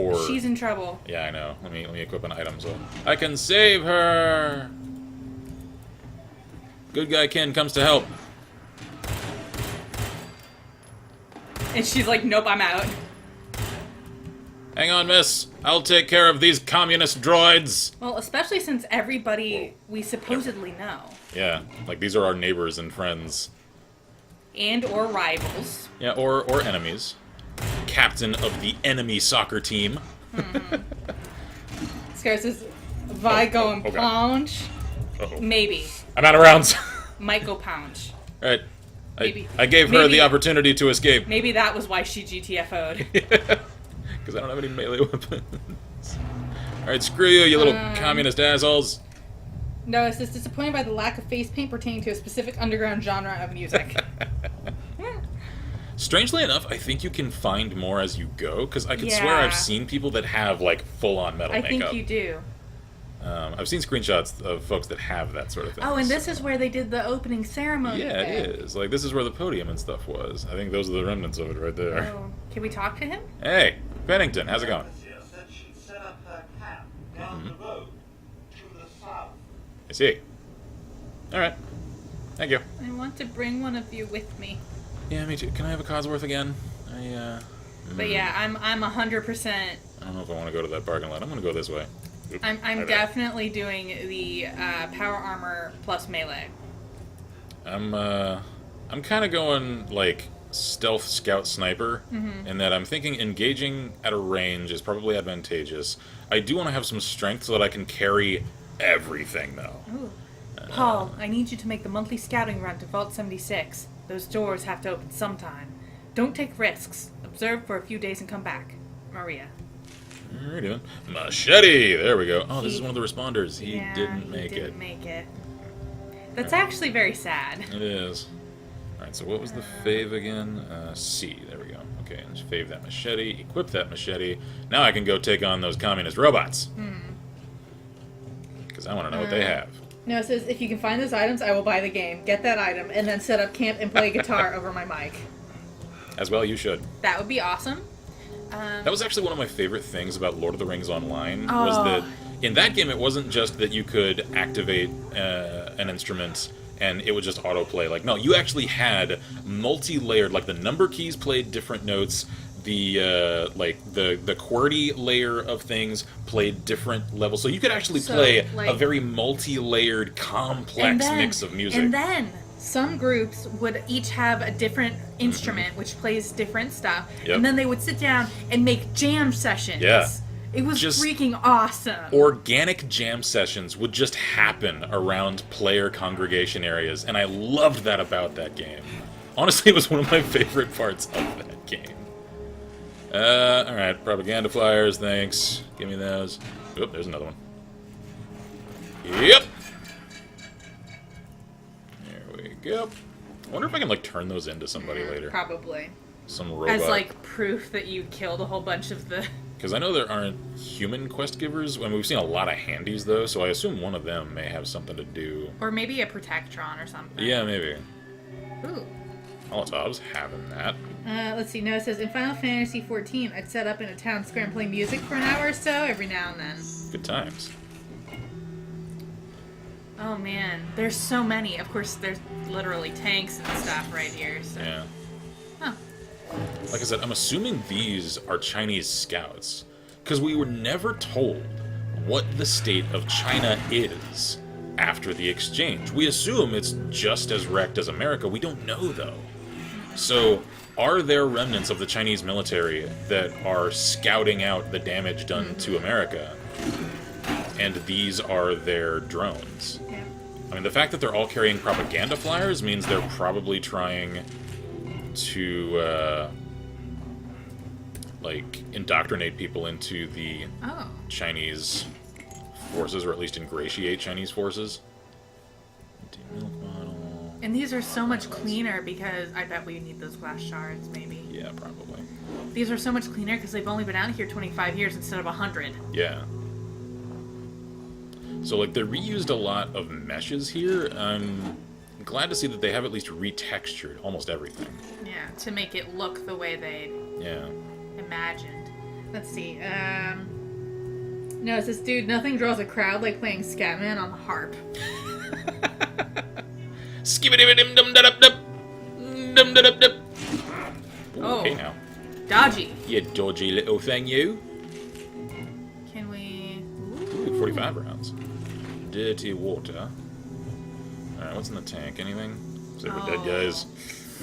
Speaker 2: in trouble.
Speaker 1: Yeah, I know. Let me equip an item so I can save her. Good guy Ken comes to help.
Speaker 2: And she's like, nope, I'm out.
Speaker 1: Hang on, miss. I'll take care of these communist droids.
Speaker 2: Well, especially since everybody we supposedly know.
Speaker 1: Yeah, like these are our neighbors and friends.
Speaker 2: And or rivals.
Speaker 1: Yeah, or enemies. Captain of the enemy soccer team.
Speaker 7: Scar says, Vi going
Speaker 1: okay.
Speaker 7: punch.
Speaker 1: Uh-oh.
Speaker 2: Maybe.
Speaker 1: I'm out of rounds.
Speaker 2: Might go pounce.
Speaker 1: Alright.
Speaker 2: Maybe.
Speaker 1: I gave her
Speaker 2: Maybe.
Speaker 1: the opportunity to escape.
Speaker 2: Maybe that was why she GTFO'd.
Speaker 1: Because I don't have any melee weapons. Alright, screw you, you little communist assholes.
Speaker 7: No, it says disappointed by the lack of face paint pertaining to a specific underground genre of music.
Speaker 1: Strangely enough, I think you can find more as you go, because I could swear I've seen people that have, like, full-on metal
Speaker 2: I
Speaker 1: makeup.
Speaker 2: think you do.
Speaker 1: I've seen screenshots of folks that have that sort of thing.
Speaker 2: Oh, and this is where they did the opening ceremony.
Speaker 1: Yeah, it is. Like, this is where the podium and stuff was. I think those are the remnants of it right there.
Speaker 2: Oh. Can we talk to him?
Speaker 1: Hey, Pennington, how's it going?
Speaker 4: Said she'd set up her camp down the road to the south.
Speaker 1: I see. Alright. Thank you.
Speaker 2: I want to bring one of you with me.
Speaker 1: Yeah, me too. Can I have a Cosworth again?
Speaker 2: But yeah, I'm 100%.
Speaker 1: I don't know if I want to go to that parking lot. I'm going to go this way. Oop,
Speaker 2: I'm
Speaker 1: my bad.
Speaker 2: definitely doing the power armor plus melee.
Speaker 1: I'm kind of going, like, stealth scout sniper, in that I'm thinking engaging at a range is probably advantageous. I do want to have some strength so that I can carry everything, though.
Speaker 2: Ooh. Paul, I need you to make the monthly scouting run to Vault 76. Those doors have to open sometime. Don't take risks. Observe for a few days and come back. Maria.
Speaker 1: Alrighty then. Machete! There we go. Oh, this is one of the responders. He
Speaker 2: Yeah,
Speaker 1: didn't
Speaker 2: he
Speaker 1: make
Speaker 2: didn't
Speaker 1: it.
Speaker 2: make it. That's actually very sad.
Speaker 1: It is. Alright, so what was the fave again? C. There we go. Okay, let's fave that machete, equip that machete. Now I can go take on those communist robots. Because I want to know what they have.
Speaker 7: No, it says, if you can find those items, I will buy the game. Get that item, and then set up camp and play guitar over my mic.
Speaker 1: As well, you should.
Speaker 2: That would be awesome.
Speaker 1: That was actually one of my favorite things about Lord of the Rings Online,
Speaker 2: Oh.
Speaker 1: was that in that game it wasn't just that you could activate an instrument and it would just autoplay. Like, no, you actually had multi-layered, like the number keys played different notes, the like the QWERTY layer of things played different levels, so you could actually
Speaker 2: So,
Speaker 1: play
Speaker 2: like-
Speaker 1: a very multi-layered, complex mix of music.
Speaker 2: And then some groups would each have a different instrument which plays different stuff.
Speaker 1: Yep.
Speaker 2: And then they would sit down and make jam sessions.
Speaker 1: Yeah.
Speaker 2: It was
Speaker 1: Just
Speaker 2: freaking awesome.
Speaker 1: Organic jam sessions would just happen around player congregation areas, and I loved that about that game. Honestly, it was one of my favorite parts of that game. Alright, propaganda flyers, thanks. Give me those. Oop, there's another one. Yep! There we go. I wonder if I can, like, turn those into somebody later.
Speaker 2: Probably.
Speaker 1: Some robot.
Speaker 2: As like proof that you killed a whole bunch of the...
Speaker 1: Because I know there aren't human quest givers. I mean, we've seen a lot of handies, though, so I assume one of them may have something to do.
Speaker 2: Or maybe a Protectron or something.
Speaker 1: Yeah, maybe.
Speaker 2: Ooh.
Speaker 1: Molotovs, having that.
Speaker 7: Let's see. No, it says in Final Fantasy XIV, I'd set up in a town square and play music for an hour or so every now and then.
Speaker 1: Good times.
Speaker 2: Oh man, there's so many. Of course, there's literally tanks and stuff right here. So.
Speaker 1: Yeah.
Speaker 2: Huh.
Speaker 1: Like I said, I'm assuming these are Chinese scouts. Because we were never told what the state of China is after the exchange. We assume it's just as wrecked as America. We don't know, though. So, are there remnants of the Chinese military that are scouting out the damage done to America? And these are their drones.
Speaker 2: Yeah.
Speaker 1: I mean, the fact that they're all carrying propaganda flyers means they're probably trying to, like, indoctrinate people into the
Speaker 2: Oh.
Speaker 1: Chinese forces, or at least ingratiate Chinese forces. Empty milk bottle.
Speaker 2: And these are so much cleaner because I bet we need those glass shards, maybe.
Speaker 1: Yeah, probably.
Speaker 2: These are so much cleaner because they've only been out here 25 years instead of 100.
Speaker 1: Yeah. So, like, they reused a lot of meshes here. I'm glad to see that they have at least retextured almost everything.
Speaker 2: Yeah, to make it look the way they
Speaker 1: Yeah.
Speaker 2: imagined.
Speaker 7: Let's see. No, it says, dude, nothing draws a crowd like playing Scatman on the harp.
Speaker 1: Skibidi-dim-dum-da-dum-dum.
Speaker 2: Oh.
Speaker 1: Okay, now.
Speaker 2: Dodgy.
Speaker 1: You dodgy little thing, you.
Speaker 2: Can we...
Speaker 1: Ooh, 45 rounds. Dirty water. Alright, what's in the tank? Anything? Except for dead guys.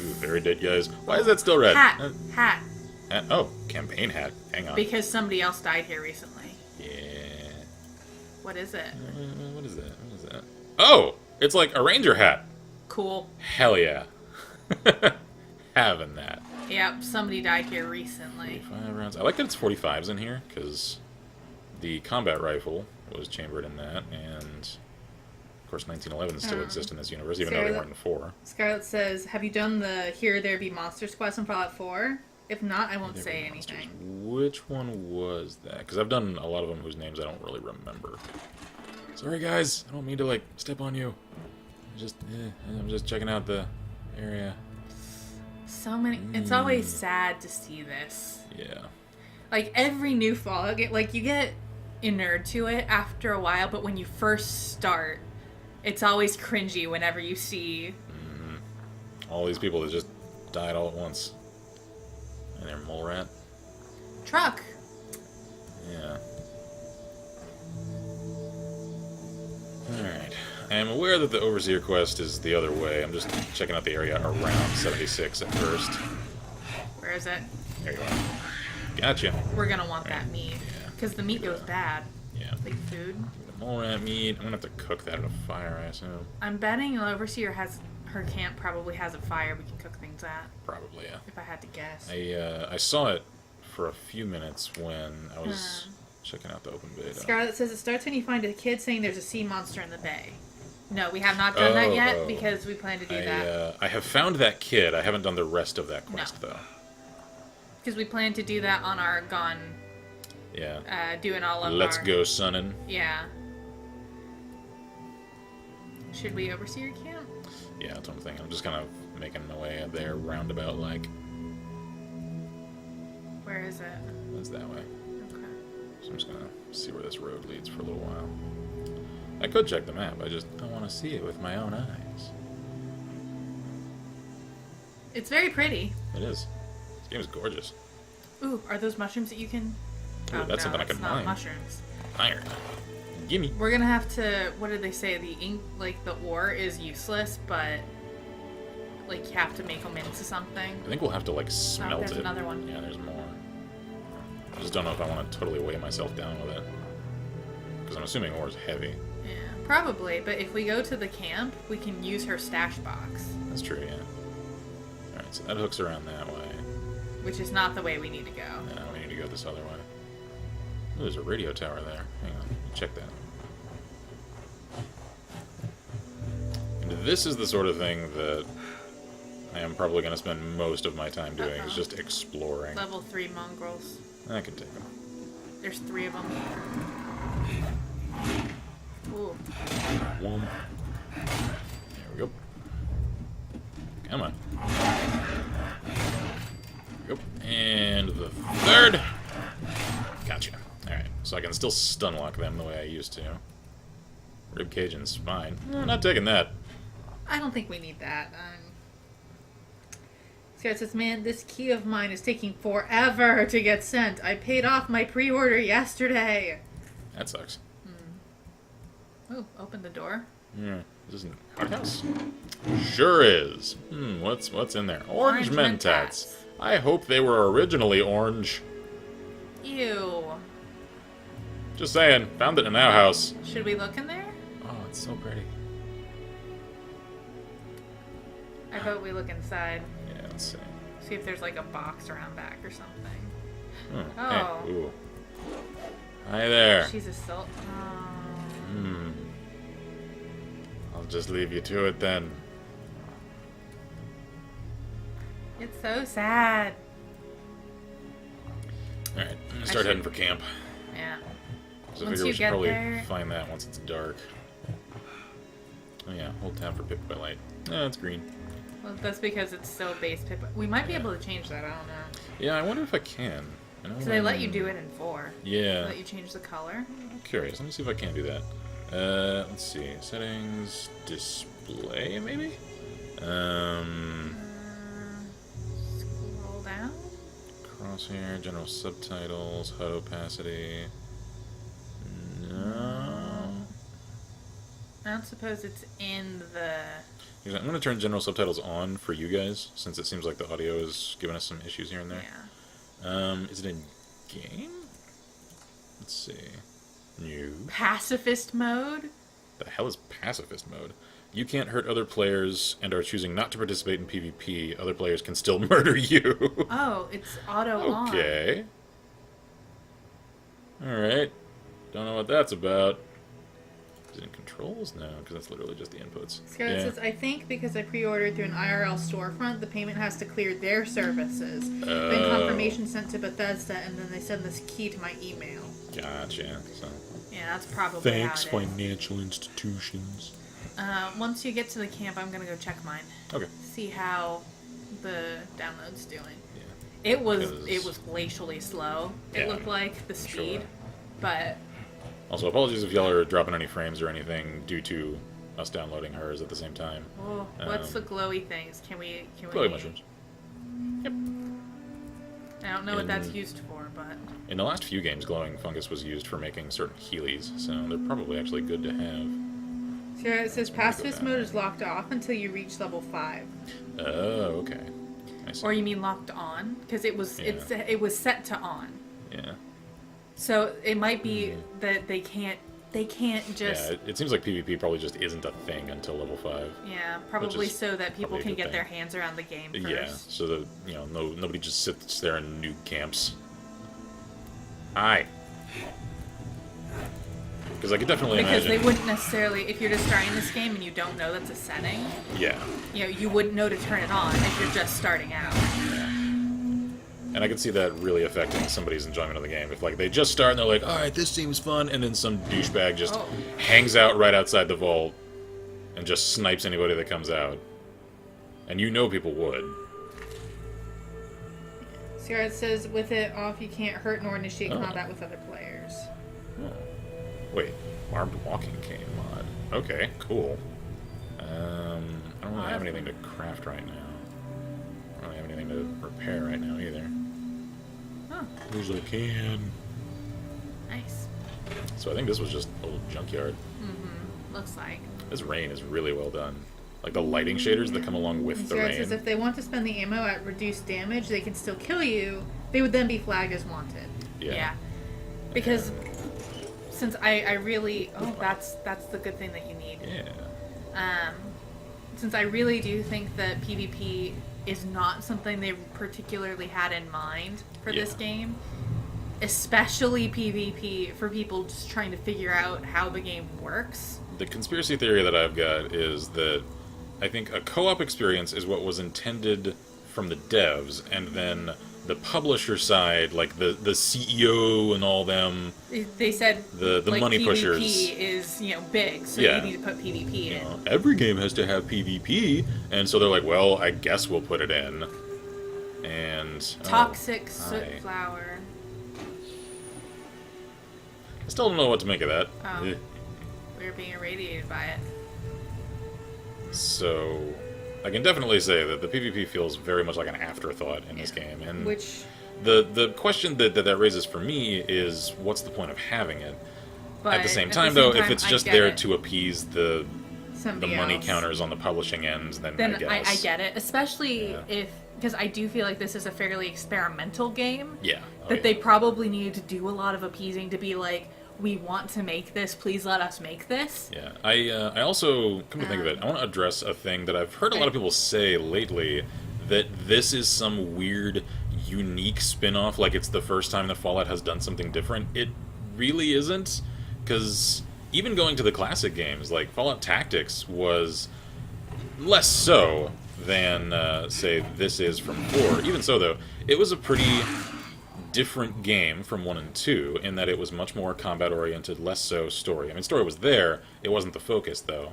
Speaker 1: Ooh, very dead guys. Why is that still red?
Speaker 2: Hat. Hat.
Speaker 1: Oh, campaign hat. Hang on.
Speaker 2: Because somebody else died here recently.
Speaker 1: Yeah.
Speaker 2: What is it?
Speaker 1: What is that? What is that? Oh! It's like a ranger hat.
Speaker 2: Cool.
Speaker 1: Hell yeah. Having that.
Speaker 2: Yep, somebody died here recently.
Speaker 1: 45 rounds. I like that it's 45s in here, because the combat rifle was chambered in that, and of course 1911s still exist in this universe, even though they weren't in 4.
Speaker 7: Scarlett says, have you done the Here There Be Monsters quest in Fallout 4? If not, I won't
Speaker 1: There
Speaker 7: say
Speaker 1: were monsters.
Speaker 7: anything.
Speaker 1: Which one was that? Because I've done a lot of them whose names I don't really remember. Sorry guys, I don't mean to like step on you. I'm just checking out the area.
Speaker 2: So many... It's always sad to see this.
Speaker 1: Yeah.
Speaker 2: Like, every new Fallout game, like, you get inured to it after a while, but when you first start, it's always cringy whenever you see...
Speaker 1: All these people that just died all at once. And they're mole rat.
Speaker 2: Truck!
Speaker 1: Yeah. Alright. I am aware that the Overseer quest is the other way. I'm just checking out the area around 76 at first.
Speaker 2: Where is it?
Speaker 1: There you are. Gotcha.
Speaker 2: We're gonna want that meat.
Speaker 1: Yeah.
Speaker 2: Because the meat goes bad.
Speaker 1: Yeah.
Speaker 2: Like food.
Speaker 1: The mole rat meat. I'm gonna have to cook that at a fire, I assume.
Speaker 2: I'm betting the Overseer has... Her camp probably has a fire we can cook things at,
Speaker 1: Probably, yeah.
Speaker 2: if I had to guess.
Speaker 1: I saw it for a few minutes when I was checking out the open beta.
Speaker 7: Scarlett says, it starts when you find a kid saying there's a sea monster in the bay. No, we have not done that yet because we plan to do that.
Speaker 1: I have found that kid. I haven't done the rest of that quest, though.
Speaker 2: Because we plan to do that on our Gone,
Speaker 1: Yeah.
Speaker 2: doing all of
Speaker 1: Let's
Speaker 2: our...
Speaker 1: go, sonnin'.
Speaker 2: Yeah. Should we Overseer camp?
Speaker 1: Yeah, that's what I'm thinking. I'm just kind of making my way there, roundabout like.
Speaker 2: Where is it?
Speaker 1: That's that way.
Speaker 2: Okay.
Speaker 1: So I'm just gonna see where this road leads for a little while. I could check the map. I want to see it with my own eyes.
Speaker 2: It's very pretty.
Speaker 1: It is. This game is gorgeous.
Speaker 2: Ooh, are those mushrooms that you can...
Speaker 1: Ooh, that's something I can
Speaker 2: not
Speaker 1: mine.
Speaker 2: mushrooms.
Speaker 1: Iron. Gimme.
Speaker 2: We're gonna have to... What did they say? The ink, like, the ore is useless, but... Like, you have to make them into something.
Speaker 1: I think we'll have to like smelt
Speaker 2: there's
Speaker 1: it.
Speaker 2: another one.
Speaker 1: Yeah, there's more. I just don't know if I want to totally weigh myself down with it. Because I'm assuming ore is heavy.
Speaker 2: Yeah, probably. But if we go to the camp, we can use her stash box.
Speaker 1: That's true, yeah. Alright, so that hooks around that way.
Speaker 2: Which is not the way we need to go.
Speaker 1: Now we need to go this other way. Ooh, there's a radio tower there. Hang on, check that. And this is the sort of thing that I am probably going to spend most of my time doing, is just exploring.
Speaker 2: Level 3 mongrels.
Speaker 1: I can take them.
Speaker 2: There's 3 of them. Ooh.
Speaker 1: One. There we go. Come on. Yep. And the third. Gotcha. Alright, so I can still stun lock them the way I used to. Ribcage and spine. Not taking that.
Speaker 7: I don't think we need that. Scott says, man, this key of mine is taking forever to get sent. I paid off my pre-order yesterday.
Speaker 1: That sucks.
Speaker 7: Oh, open the door.
Speaker 1: Yeah. Is this an outhouse? Sure is. What's in there? Orange Mentats. I hope they were originally orange.
Speaker 7: Ew.
Speaker 1: Just saying. Found it in an outhouse.
Speaker 7: Should we look in there?
Speaker 1: Oh, it's so pretty.
Speaker 7: I vote we look inside.
Speaker 1: Yeah, let's see.
Speaker 7: See if there's like a box around back or something.
Speaker 1: Oh. Hey, ooh. Hi there.
Speaker 7: She's a silk.
Speaker 1: I'll just leave you to it then.
Speaker 7: It's so sad.
Speaker 1: Alright, I'm gonna start heading for camp.
Speaker 7: Yeah.
Speaker 1: So I
Speaker 7: Once
Speaker 1: figure we
Speaker 7: you
Speaker 1: should
Speaker 7: get
Speaker 1: probably
Speaker 7: there-
Speaker 1: find that once it's dark. Oh yeah, hold tab for Pip by light. Yeah, it's green.
Speaker 7: Well, that's because it's so base pip. We might be able to change that. I don't know.
Speaker 1: Yeah, I wonder if I can. I know
Speaker 7: So they let you do it in 4.
Speaker 1: Yeah.
Speaker 7: Let you change the color.
Speaker 1: I'm curious. Let me see if I can do that. Let's see. Settings, display, maybe?
Speaker 7: Scroll down.
Speaker 1: Crosshair, general subtitles, HUD opacity. No.
Speaker 7: I don't suppose it's in the...
Speaker 1: I'm going to turn general subtitles on for you guys, since it seems like the audio is giving us some issues here and there.
Speaker 7: Yeah.
Speaker 1: Is it in game? Let's see. No.
Speaker 7: Pacifist mode?
Speaker 1: The hell is pacifist mode? You can't hurt other players and are choosing not to participate in PvP. Other players can still murder you.
Speaker 7: Oh, it's auto on.
Speaker 1: Okay. Alright. Don't know what that's about. Is it in controls? No, because that's literally just the inputs.
Speaker 7: Scarlett says, I think because I pre-ordered through an IRL storefront, the payment has to clear their services. Then confirmation sent to Bethesda, and then they send this key to my email.
Speaker 1: Gotcha. So.
Speaker 7: Yeah, that's probably
Speaker 3: Thanks,
Speaker 7: how it is.
Speaker 3: financial institutions.
Speaker 7: Once you get to the camp, I'm gonna go check mine.
Speaker 1: Okay.
Speaker 7: See how the download's doing.
Speaker 1: Yeah.
Speaker 7: It was
Speaker 1: Because-
Speaker 7: glacially slow. It
Speaker 1: Yeah,
Speaker 7: looked like the
Speaker 1: sure.
Speaker 7: speed, but
Speaker 1: Also, apologies if y'all are dropping any frames or anything due to us downloading hers at the same time.
Speaker 7: oh, what's the glowy things? Can we?
Speaker 1: Glowy mushrooms. Yep.
Speaker 7: I don't know what that's used for, but
Speaker 1: In the last few games, glowing fungus was used for making certain Heelys, so they're probably actually good to have.
Speaker 7: Sierra, it says pacifist
Speaker 1: down.
Speaker 7: mode is locked off until you reach level 5.
Speaker 1: Oh, okay. I see.
Speaker 7: Or you mean locked on? Because it was it was set to on.
Speaker 1: Yeah.
Speaker 7: So it might be that they can't just
Speaker 1: Yeah, it seems like PvP probably just isn't a thing until level 5.
Speaker 7: yeah, probably
Speaker 1: is
Speaker 7: so that people
Speaker 1: probably a
Speaker 7: can
Speaker 1: good
Speaker 7: get
Speaker 1: thing.
Speaker 7: their hands around the game first.
Speaker 1: Yeah, so that, nobody just sits there and nuke camps. Hi. Because I could definitely
Speaker 7: Because
Speaker 1: imagine...
Speaker 7: they wouldn't necessarily, if you're just starting this game and you don't know that's a setting,
Speaker 1: Yeah.
Speaker 7: you wouldn't know to turn it on if you're just starting out.
Speaker 1: And I could see that really affecting somebody's enjoyment of the game. If, like, they just start and they're like, alright, this seems fun, and then some douchebag just
Speaker 7: Oh.
Speaker 1: hangs out right outside the vault and just snipes anybody that comes out. And people would.
Speaker 7: Sierra says, with it off, you can't hurt nor initiate
Speaker 1: Oh.
Speaker 7: combat with other players.
Speaker 1: Oh. Wait, barbed walking cane mod. Okay, cool. I don't really have anything to craft right now. I don't really have anything to repair right now either.
Speaker 7: Huh,
Speaker 3: Usually can.
Speaker 7: nice.
Speaker 1: So I think this was just a little junkyard.
Speaker 7: Looks like.
Speaker 1: This rain is really well done. Like the lighting shaders that come along with the
Speaker 7: Sierra says,
Speaker 1: rain.
Speaker 7: if they want to spend the ammo at reduced damage, they can still kill you. They would then be flagged as wanted.
Speaker 1: Yeah.
Speaker 7: Because since I really that's the good thing that you need.
Speaker 1: Yeah.
Speaker 7: Since I really do think that PvP is not something they particularly had in mind for this
Speaker 1: Yeah.
Speaker 7: game, especially PvP for people just trying to figure out how the game works.
Speaker 1: The conspiracy theory that I've got is that I think a co-op experience is what was intended from the devs, and then the publisher side, like the CEO and all them,
Speaker 2: They said
Speaker 1: the
Speaker 2: like,
Speaker 1: money
Speaker 2: PvP
Speaker 1: pushers.
Speaker 2: is big, so
Speaker 1: Yeah.
Speaker 2: you need to put PvP in.
Speaker 1: Every game has to have PvP, and so they're like, well, I guess we'll put it in. And
Speaker 2: Toxic
Speaker 1: hi.
Speaker 2: soot flower.
Speaker 1: I still don't know what to make of that.
Speaker 2: Oh.
Speaker 1: Eh.
Speaker 2: We're being irradiated by it.
Speaker 1: So, I can definitely say that the PvP feels very much like an afterthought in this game, and
Speaker 2: Which,
Speaker 1: the question that raises for me is, what's the point of having it?
Speaker 2: but
Speaker 1: At the same time, though, if it's
Speaker 2: I
Speaker 1: just
Speaker 2: get
Speaker 1: there
Speaker 2: it.
Speaker 1: to appease the
Speaker 7: Somebody
Speaker 1: money
Speaker 7: else.
Speaker 1: counters on the publishing end, then I
Speaker 2: Then
Speaker 1: guess.
Speaker 2: I get it, especially
Speaker 1: Yeah.
Speaker 2: because I do feel like this is a fairly experimental game.
Speaker 1: Yeah. Oh,
Speaker 2: That
Speaker 1: yeah.
Speaker 2: they probably needed to do a lot of appeasing to be like, we want to make this, please let us make this.
Speaker 1: Yeah, I also, come to think of it, I want to address a thing that I've heard a lot of people say lately, that this is some weird, unique spin-off, like it's the first time that Fallout has done something different. It really isn't, because even going to the classic games, like Fallout Tactics was less so than, say, this is from 4. Even so, though, it was a pretty different game from 1 and 2 in that it was much more combat oriented, less so story. I mean, story was there, it wasn't the focus though.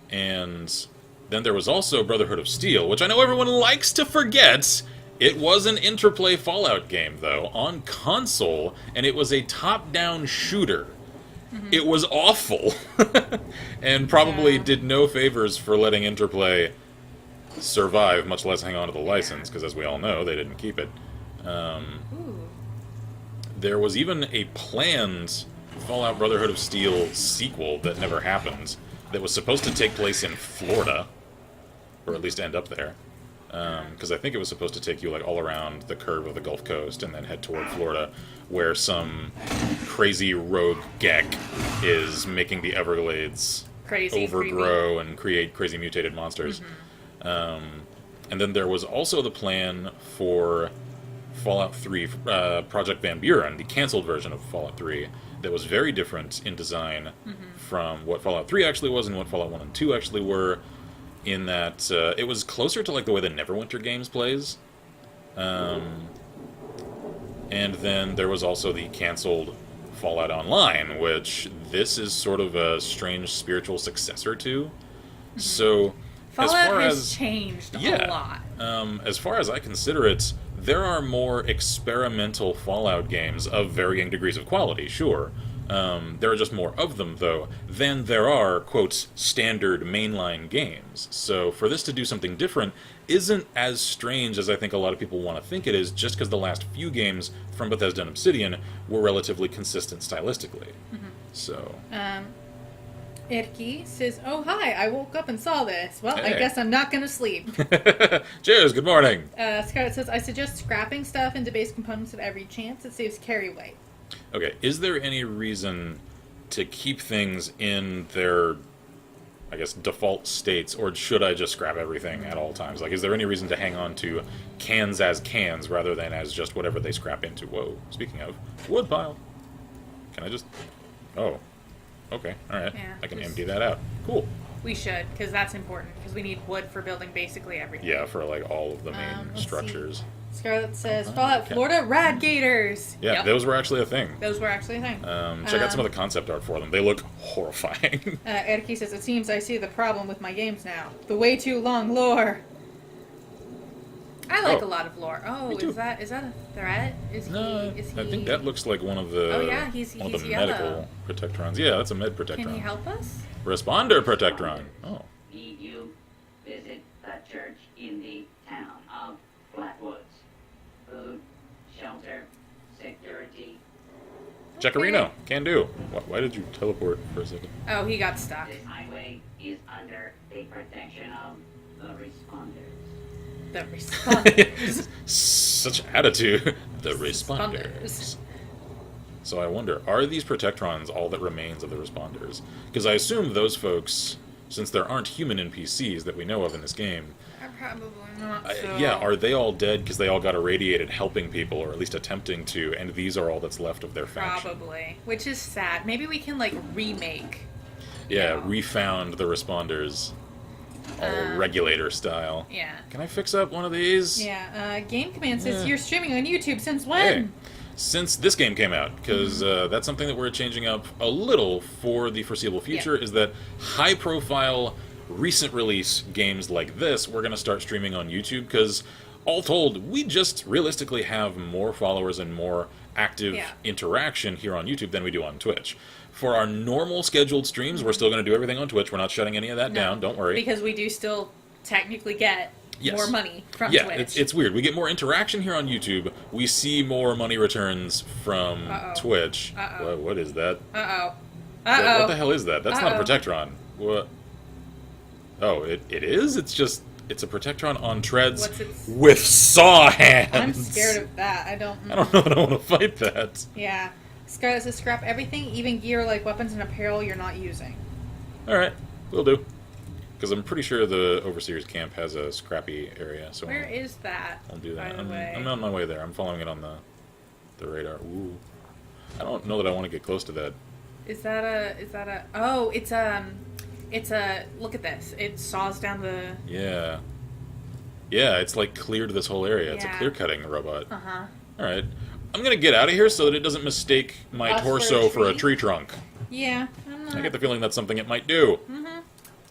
Speaker 1: And then there was also Brotherhood of Steel, which I know everyone likes to forget. It was an Interplay Fallout game though, on console, and it was a top-down shooter. It was awful, and probably did no favors for letting Interplay survive, much less hang on to the license, because as we all know, they didn't keep it.
Speaker 2: Ooh.
Speaker 1: There was even a planned Fallout Brotherhood of Steel sequel that never happened, that was supposed to take place in Florida, or at least end up there, because I think it was supposed to take you like all around the curve of the Gulf Coast and then head toward Florida, where some crazy rogue Gek is making the Everglades
Speaker 2: Crazy,
Speaker 1: overgrow and create crazy mutated monsters. And then there was also the plan for Fallout 3, Project Van Buren, the canceled version of Fallout 3, that was very different in design from what Fallout 3 actually was and what Fallout 1 and 2 actually were, in that it was closer to like the way the Neverwinter games plays. And then there was also the canceled Fallout Online, which this is sort of a strange spiritual successor to. So, as
Speaker 2: Fallout
Speaker 1: far
Speaker 2: has
Speaker 1: as
Speaker 2: changed a
Speaker 1: yeah,
Speaker 2: lot.
Speaker 1: as far as I consider it, there are more experimental Fallout games of varying degrees of quality, sure. There are just more of them, though, than there are, quote, standard mainline games. So for this to do something different isn't as strange as I think a lot of people want to think it is, just because the last few games from Bethesda and Obsidian were relatively consistent stylistically. So...
Speaker 7: Irki says, "Oh hi, I woke up and saw this. Well, I
Speaker 1: Hey.
Speaker 7: guess I'm not gonna sleep."
Speaker 1: Cheers, good morning!
Speaker 7: Scarlett says, "I suggest scrapping stuff into base components at every chance. It saves carry weight."
Speaker 1: Okay, is there any reason to keep things in their, I guess, default states, or should I just scrap everything at all times? Like, is there any reason to hang on to cans as cans rather than as just whatever they scrap into? Whoa, speaking of, wood pile. Can I just... Oh, okay, alright.
Speaker 2: Yeah,
Speaker 1: I can
Speaker 2: just-
Speaker 1: empty that out. Cool.
Speaker 2: We should, because that's important, because we need wood for building basically everything.
Speaker 1: Yeah, for, like, all of the main
Speaker 7: Let's see.
Speaker 1: structures.
Speaker 7: Scarlett says,
Speaker 1: Okay.
Speaker 7: "Fallout Florida, rad gators."
Speaker 1: Yeah,
Speaker 2: Yep.
Speaker 1: those were actually a thing.
Speaker 7: Those were actually a thing.
Speaker 1: Check out some of the concept art for them. They look horrifying.
Speaker 7: Erki says, "It seems I see the problem with my games now. The way too long lore."
Speaker 2: I like
Speaker 1: Oh.
Speaker 2: a lot of lore. Oh,
Speaker 1: Me too.
Speaker 2: is that a threat? Is
Speaker 1: No,
Speaker 2: he? Is he?
Speaker 1: I think that looks like one of the
Speaker 2: Oh, yeah, he's
Speaker 1: one of the
Speaker 2: yellow.
Speaker 1: medical protectrons. Yeah, that's a med protectron.
Speaker 2: Can he help us?
Speaker 1: Responder protectron. Oh,
Speaker 5: Need you visit the church in the town of Flatwoods. Food, shelter, security.
Speaker 1: Checkerino, can do. Why did you teleport for a second?
Speaker 2: Oh, he got stuck.
Speaker 5: This highway is under the protection of the responders.
Speaker 2: The response.
Speaker 1: Such attitude. The
Speaker 2: Responders.
Speaker 1: responders. So I wonder, are these protectrons all that remains of the responders? Because I assume those folks, since there aren't human NPCs that we know of in this game,
Speaker 2: Probably not. So.
Speaker 1: yeah, are they all dead because they all got irradiated helping people, or at least attempting to, and these are all that's left of their faction?
Speaker 2: Probably, which is sad. Maybe we can like remake.
Speaker 1: Yeah, refound the responders. All regulator style.
Speaker 2: Yeah.
Speaker 1: Can I fix up one of these?
Speaker 2: Yeah. Game Command says
Speaker 1: Yeah.
Speaker 2: you're streaming on YouTube since
Speaker 1: Hey,
Speaker 2: when?
Speaker 1: since this game came out, because that's something that we're changing up a little for the foreseeable future, is that high-profile, recent release games like this, we're going to start streaming on YouTube, because all told, we just realistically have more followers and more active interaction here on YouTube than we do on Twitch. For our normal scheduled streams, we're still going to do everything on Twitch. We're not shutting any of that down, don't worry.
Speaker 2: Because we do still technically get more money from Twitch.
Speaker 1: It's weird. We get more interaction here on YouTube. We see more money returns from Twitch. What is that? What the hell is that? That's not a Protectron. What? Oh, it is? It's a Protectron on treads with saw hands.
Speaker 2: I'm scared of that. I don't
Speaker 1: know that I want to fight that.
Speaker 2: Yeah. Scarlet says scrap everything, even gear like weapons and apparel you're not using.
Speaker 1: Alright, will do. Because I'm pretty sure the Overseer's camp has a scrappy area. So
Speaker 2: Where is that?
Speaker 1: I'll do that.
Speaker 2: By the way?
Speaker 1: I'm on my way there. I'm following it on the radar. Ooh. I don't know that I want to get close to that.
Speaker 2: Is that a oh, it's a look at this. It saws down the
Speaker 1: Yeah. Yeah, it's like cleared this whole area. It's a
Speaker 2: Yeah.
Speaker 1: clear cutting robot.
Speaker 2: Uh-huh.
Speaker 1: Alright. I'm gonna get out of here so that it doesn't mistake my
Speaker 2: Us for a
Speaker 1: torso for a
Speaker 2: tree?
Speaker 1: tree trunk.
Speaker 2: Yeah.
Speaker 1: I get the feeling that's something it might do.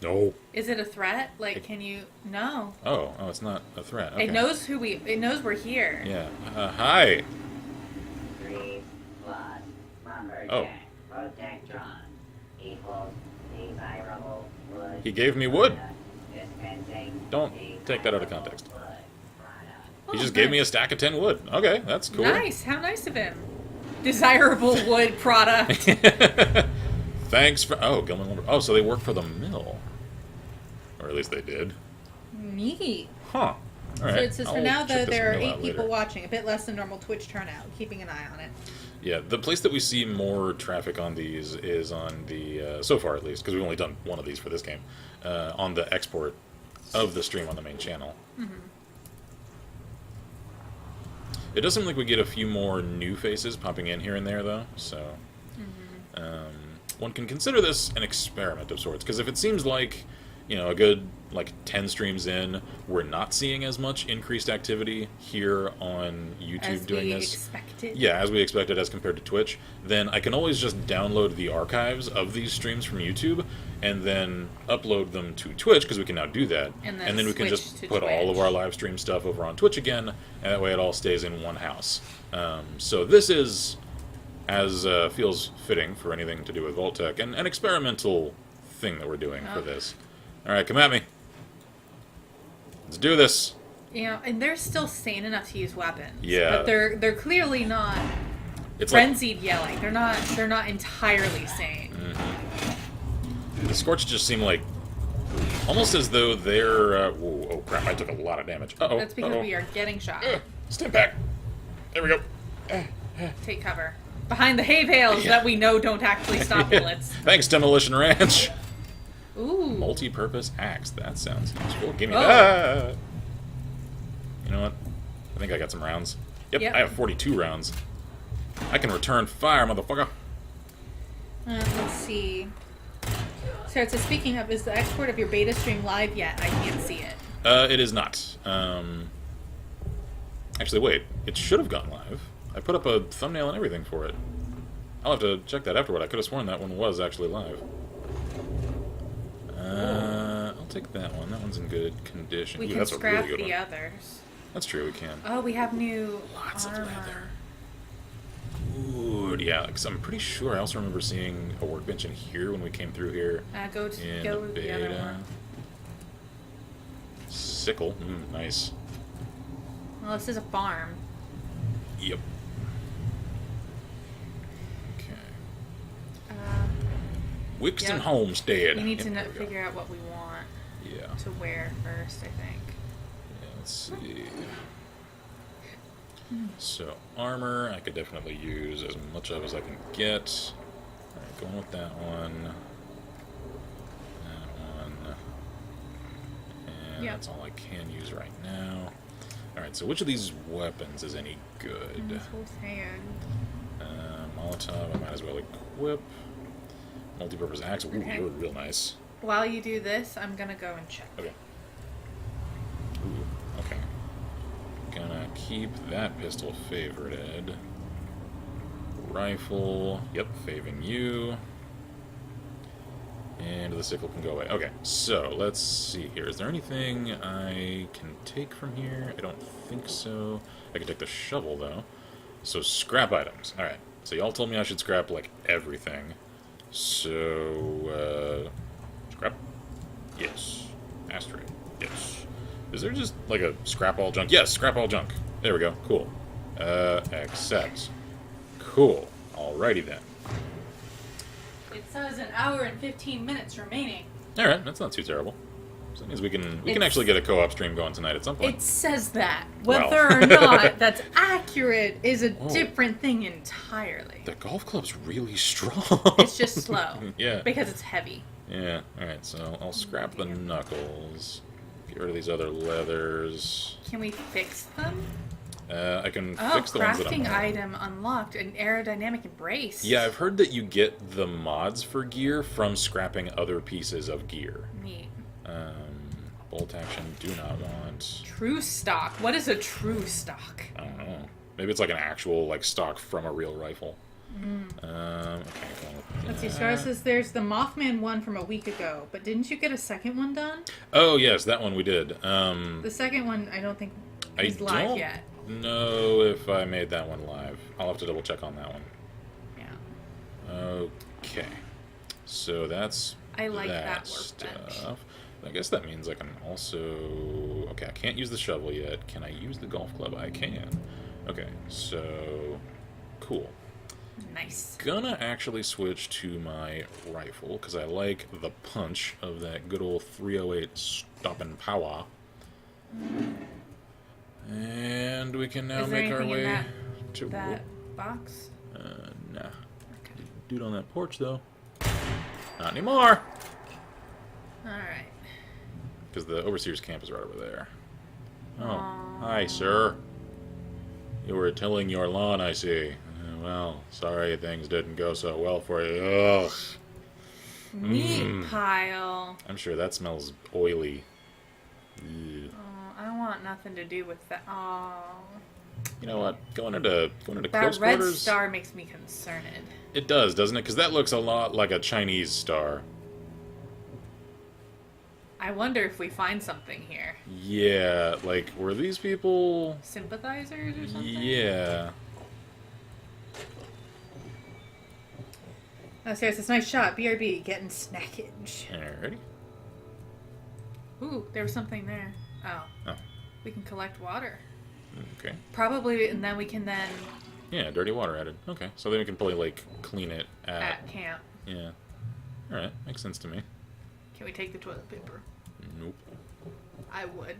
Speaker 1: No.
Speaker 2: Is it a threat? Like, can you? No.
Speaker 1: Oh, it's not a threat. Okay.
Speaker 2: It knows It knows we're here.
Speaker 1: Yeah. Hi.
Speaker 5: 3 plus lumberjack
Speaker 1: Oh.
Speaker 5: protectron equals desirable wood.
Speaker 1: He gave me wood.
Speaker 5: Dispensing
Speaker 1: Don't take that out of context.
Speaker 5: wood product.
Speaker 1: He just gave me a stack of 10 wood. Okay, that's cool.
Speaker 2: Nice. How nice of him. Desirable wood product.
Speaker 1: Thanks for... Oh, Gilman Lumber. Oh, so they work for the mill. Or at least they did.
Speaker 2: Neat.
Speaker 1: Huh. All right.
Speaker 2: So it says for
Speaker 1: I'll
Speaker 2: now,
Speaker 1: check
Speaker 2: though,
Speaker 1: this
Speaker 2: there are
Speaker 1: mill
Speaker 2: 8
Speaker 1: out
Speaker 2: people
Speaker 1: later.
Speaker 2: watching, a bit less than normal Twitch turnout. Keeping an eye on it.
Speaker 1: Yeah, the place that we see more traffic on these is on the... so far, at least, because we've only done one of these for this game. On the export of the stream on the main channel. It does seem like we get a few more new faces popping in here and there, though, so... one can consider this an experiment of sorts, because if it seems like, you know, a good, 10 streams in, we're not seeing as much increased activity here on YouTube
Speaker 2: As
Speaker 1: doing
Speaker 2: we
Speaker 1: this.
Speaker 2: expected.
Speaker 1: Yeah, as we expected as compared to Twitch, then I can always just download the archives of these streams from YouTube and then upload them to Twitch, because we can now do that.
Speaker 2: And
Speaker 1: then we can
Speaker 2: switch
Speaker 1: just
Speaker 2: to
Speaker 1: put all of
Speaker 2: Twitch.
Speaker 1: our live stream stuff over on Twitch again, and that way it all stays in one house. So this is, as feels fitting for anything to do with Vault-Tec, and an experimental thing that we're doing for this. Alright, come at me. Let's do this.
Speaker 2: You know, and they're still sane enough to use weapons.
Speaker 1: Yeah.
Speaker 2: But they're clearly not
Speaker 1: It's like
Speaker 2: frenzied yelling. They're not entirely sane.
Speaker 1: the Scorch just seem like almost as though they're. Whoa, oh crap! I took a lot of damage. Uh oh.
Speaker 2: That's because we are getting shot.
Speaker 1: Stim pack. There we go.
Speaker 2: Take cover. Behind the hay bales that we know don't actually stop bullets.
Speaker 1: Thanks, Demolition Ranch.
Speaker 2: Ooh.
Speaker 1: Multi-purpose axe. That sounds useful. Give me
Speaker 2: Oh.
Speaker 1: that. You know what? I think I got some rounds. Yep,
Speaker 2: Yep.
Speaker 1: I have 42 rounds. I can return fire, motherfucker.
Speaker 2: Let's see. So it says, speaking of, is the export of your beta stream live yet? I can't see it.
Speaker 1: It is not. Actually, wait. It should have gone live. I put up a thumbnail and everything for it. I'll have to check that afterward. I could have sworn that one was actually live. I'll take that one. That one's in good condition.
Speaker 2: We
Speaker 1: Ooh,
Speaker 2: can
Speaker 1: that's a
Speaker 2: scrap
Speaker 1: really good
Speaker 2: the
Speaker 1: one.
Speaker 2: others.
Speaker 1: That's true, we can.
Speaker 2: Oh, we have new
Speaker 1: Lots of
Speaker 2: armor.
Speaker 1: leather. Ooh, yeah, because I'm pretty sure I also remember seeing a workbench in here when we came through here
Speaker 2: Go
Speaker 1: in
Speaker 2: to
Speaker 1: the
Speaker 2: the other
Speaker 1: beta.
Speaker 2: one.
Speaker 1: Sickle. Nice.
Speaker 2: Well, this is a farm.
Speaker 1: Yep. Okay. Wixton
Speaker 2: Yep.
Speaker 1: Homestead.
Speaker 2: We need to
Speaker 1: Yep, there we go.
Speaker 2: figure out what we want
Speaker 1: Yeah.
Speaker 2: to wear first, I think.
Speaker 1: Yeah, let's see. So, armor, I could definitely use as much of as I can get. Alright, going with that one. That one. And
Speaker 2: Yep.
Speaker 1: that's all I can use right now. Alright, so which of these weapons is any good?
Speaker 2: This whole hand.
Speaker 1: Molotov, I might as well equip. Multi-purpose axe. Ooh,
Speaker 2: Okay.
Speaker 1: you're real nice.
Speaker 7: while you do this, I'm gonna go and check.
Speaker 1: Okay. Ooh, okay. Gonna keep that pistol favorited. Rifle. Yep, faving you. And the sickle can go away. Okay, so let's see here. Is there anything I can take from here? I don't think so. I can take the shovel, though. So, scrap items. Alright, so y'all told me I should scrap, like, everything. So, scrap? Yes. Asteroid. Yes. Is there just, like, a scrap all junk? Yes, scrap all junk. There we go. Cool. Accept. Cool. Alrighty then.
Speaker 2: It says an hour and 15 minutes remaining.
Speaker 1: Alright, that's not too terrible. So that means we can actually get a co-op stream going tonight at some point.
Speaker 2: It says that.
Speaker 1: Well.
Speaker 2: Whether or not that's
Speaker 7: Accurate is a different thing entirely.
Speaker 1: The golf club's really strong.
Speaker 2: It's just slow.
Speaker 1: Yeah.
Speaker 2: Because it's heavy.
Speaker 1: Yeah, alright, so I'll scrap the knuckles. Get rid of these other leathers.
Speaker 2: Can we fix them?
Speaker 1: I can
Speaker 2: Oh,
Speaker 1: fix the ones that I'm
Speaker 2: crafting
Speaker 1: on.
Speaker 2: item unlocked. An aerodynamic embrace.
Speaker 1: Yeah, I've heard that you get the mods for gear from scrapping other pieces of gear.
Speaker 2: Neat.
Speaker 1: Bolt action, do not want.
Speaker 2: True stock. What is a true stock?
Speaker 1: I don't know. Maybe it's like an actual like stock from a real rifle. Okay,
Speaker 7: Let's see, Star says there's the Mothman one from a week ago, but didn't you get a second one done?
Speaker 1: Oh yes, that one we did.
Speaker 7: The second one I don't think is live
Speaker 1: don't
Speaker 7: yet.
Speaker 1: know if I made that one live. I'll have to double check on that one.
Speaker 7: Yeah.
Speaker 1: Okay. So that's
Speaker 2: I like that workbench.
Speaker 1: stuff. I guess that means I can also... Okay, I can't use the shovel yet. Can I use the golf club? I can. Okay, so... Cool.
Speaker 2: Nice.
Speaker 1: Gonna actually switch to my rifle, because I like the punch of that good old 308 stopping power. And we can now
Speaker 2: Is there
Speaker 1: make our
Speaker 2: anything in
Speaker 1: way
Speaker 2: that-
Speaker 1: to...
Speaker 2: That box?
Speaker 1: Nah.
Speaker 2: Okay.
Speaker 1: Dude on that porch, though. Not anymore!
Speaker 2: Alright.
Speaker 1: Because the Overseer's camp is right over there. Oh, hi, sir. You were tilling your lawn, I see. Well, sorry things didn't go so well for you. Ugh.
Speaker 2: Meat pile.
Speaker 1: I'm sure that smells oily. Ugh.
Speaker 2: Oh, I don't want nothing to do with that. Oh.
Speaker 1: You know what? Going into
Speaker 2: That
Speaker 1: close
Speaker 2: red
Speaker 1: quarters...
Speaker 2: star makes me concerned.
Speaker 1: It does, doesn't it? Because that looks a lot like a Chinese star.
Speaker 2: I wonder if we find something here.
Speaker 1: Yeah, like, were these people...
Speaker 2: Sympathizers or something?
Speaker 1: Yeah.
Speaker 7: Oh, Sarah says, nice shot. BRB, getting snackage.
Speaker 1: Alrighty.
Speaker 2: Ooh, there was something there. Oh.
Speaker 1: Oh.
Speaker 2: We can collect water.
Speaker 1: Okay.
Speaker 2: Probably, and then we can then
Speaker 1: Yeah, dirty water added. Okay, so then we can probably, like, clean it
Speaker 2: at camp.
Speaker 1: Yeah. Alright, makes sense to me.
Speaker 2: Can we take the toilet paper?
Speaker 1: Nope.
Speaker 2: I would.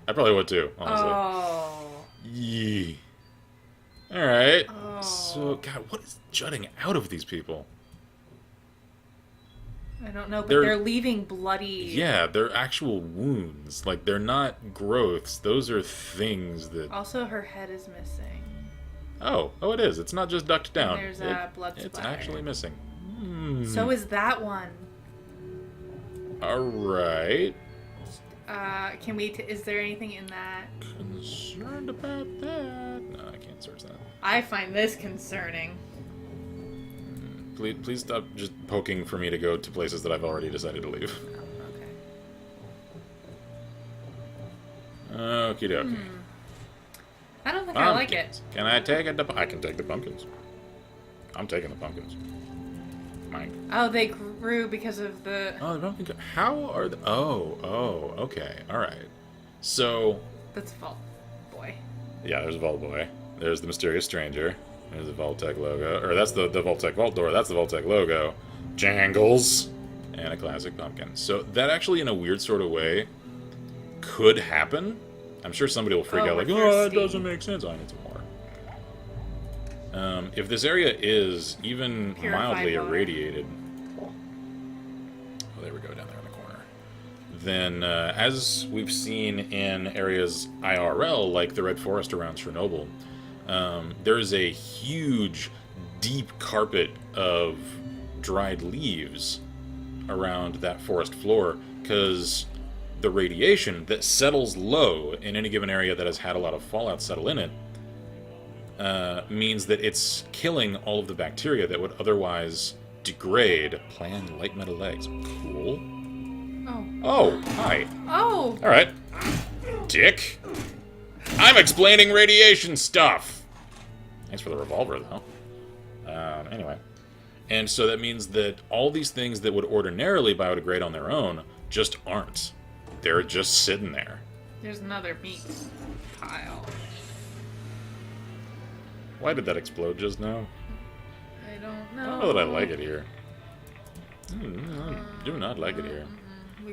Speaker 1: I probably would too, honestly.
Speaker 2: Oh.
Speaker 1: Yee. Alright.
Speaker 2: Oh.
Speaker 1: So, God, what is jutting out of these people?
Speaker 2: I don't know, but
Speaker 1: They're-
Speaker 2: they're leaving bloody.
Speaker 1: Yeah, they're actual wounds. Like, they're not growths. Those are things that...
Speaker 2: Also, her head is missing.
Speaker 1: Oh, it is. It's not just ducked down.
Speaker 2: there's a blood
Speaker 1: It's
Speaker 2: splatter.
Speaker 1: actually missing.
Speaker 2: So is that one.
Speaker 1: Alright.
Speaker 2: Can we? Is there anything in that?
Speaker 1: Concerned about that? No, I can't search that.
Speaker 7: I find this concerning.
Speaker 1: Please stop just poking for me to go to places that I've already decided to leave.
Speaker 2: Okay.
Speaker 1: Okie dokie.
Speaker 2: I don't think I like it.
Speaker 1: Pumpkins. Can I take it? I can take the pumpkins. I'm taking the pumpkins. Mine.
Speaker 2: Oh, they grew because of the.
Speaker 1: Oh, the pumpkin. How are the? Oh, okay, all right. So,
Speaker 2: That's Vault Boy.
Speaker 1: yeah, there's a Vault Boy. There's the mysterious stranger. There's the Vault-Tec logo, or that's the Vault-Tec vault door. That's the Vault-Tec logo. Jangles, and a classic pumpkin. So that actually, in a weird sort of way, could happen. I'm sure somebody will freak out like,
Speaker 2: with
Speaker 1: "Oh,
Speaker 2: your
Speaker 1: that
Speaker 2: steam."
Speaker 1: doesn't make sense." I need some more. If this area is even
Speaker 2: Purified
Speaker 1: mildly
Speaker 2: water.
Speaker 1: irradiated, oh, there we go, down there in the corner. Then, as we've seen in areas IRL, like the Red Forest around Chernobyl, there is a huge, deep carpet of dried leaves around that forest floor, because the radiation that settles low in any given area that has had a lot of fallout settle in it means that it's killing all of the bacteria that would otherwise degrade plan light metal legs. Cool. Oh, hi.
Speaker 2: Oh.
Speaker 1: All right. Dick. I'm explaining radiation stuff. Thanks for the revolver, though. Anyway. And so that means that all these things that would ordinarily biodegrade on their own just aren't. They're just sitting there.
Speaker 2: There's another meat pile.
Speaker 1: Why did that explode just now?
Speaker 2: I don't
Speaker 1: I
Speaker 2: know.
Speaker 1: don't know that I like it here. I do not like it here.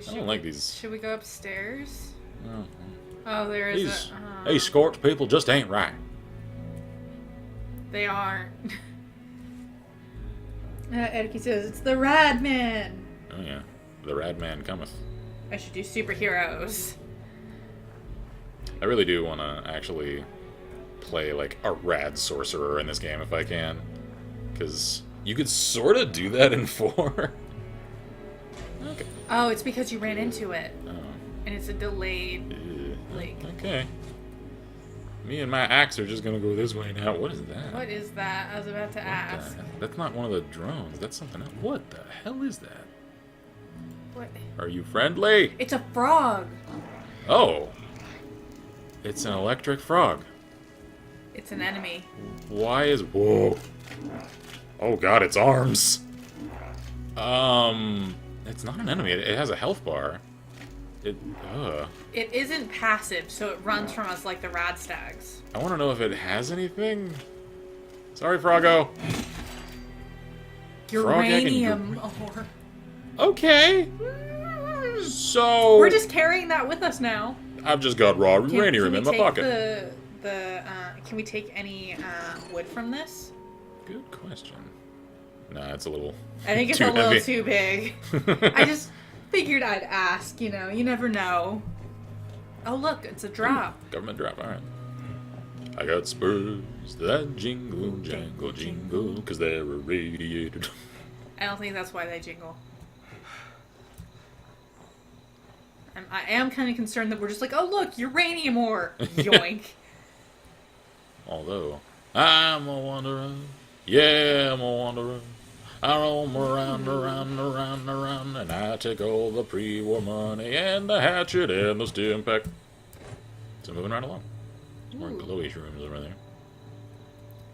Speaker 1: I don't like these.
Speaker 2: Should we go upstairs?
Speaker 1: No.
Speaker 2: Oh, there is
Speaker 1: These,
Speaker 2: a...
Speaker 1: these scorched people just ain't right.
Speaker 2: They aren't.
Speaker 7: Ediki says, it's the Rad Man.
Speaker 1: Oh yeah. The rad man cometh.
Speaker 2: I should do superheroes.
Speaker 1: I really do want to actually play like a rad sorcerer in this game if I can. Because you could sort of do that in 4. Okay.
Speaker 2: Oh, it's because you ran into it.
Speaker 1: Oh.
Speaker 2: And it's a delayed, like...
Speaker 1: Okay. Me and my axe are just gonna go this way now. What is that?
Speaker 2: What is that? I was about to ask.
Speaker 1: That's not one of the drones. That's something else. What the hell is that?
Speaker 2: What?
Speaker 1: Are you friendly?
Speaker 2: It's a frog.
Speaker 1: Oh. It's an electric frog.
Speaker 2: It's an enemy.
Speaker 1: Why is... Whoa. Oh god, its arms. It's not an enemy. It has a health bar.
Speaker 2: It isn't passive, so it runs from us like the rad stags.
Speaker 1: I want to know if it has anything. Sorry, Froggo.
Speaker 2: Uranium ore.
Speaker 1: Okay. So...
Speaker 2: We're just carrying that with us now.
Speaker 1: I've just got raw uranium in my pocket.
Speaker 2: Can we take any wood from this?
Speaker 1: Good question. Nah, it's a little
Speaker 2: I think it's
Speaker 1: too
Speaker 2: a little
Speaker 1: heavy.
Speaker 2: too big. I just figured I'd ask, you know. You never know. Oh, look, it's a drop.
Speaker 1: Government drop, alright. I got spurs that jingle, jangle, jingle, because they're irradiated.
Speaker 2: I don't think that's why they jingle. I am kind of concerned that we're just like, oh, look, uranium ore. Yoink.
Speaker 1: Although, I'm a wanderer. Yeah, I'm a wanderer. I roam around, and I take all the pre-war money and the hatchet and the stim pack. So moving right along. Some more glowy shrooms over there.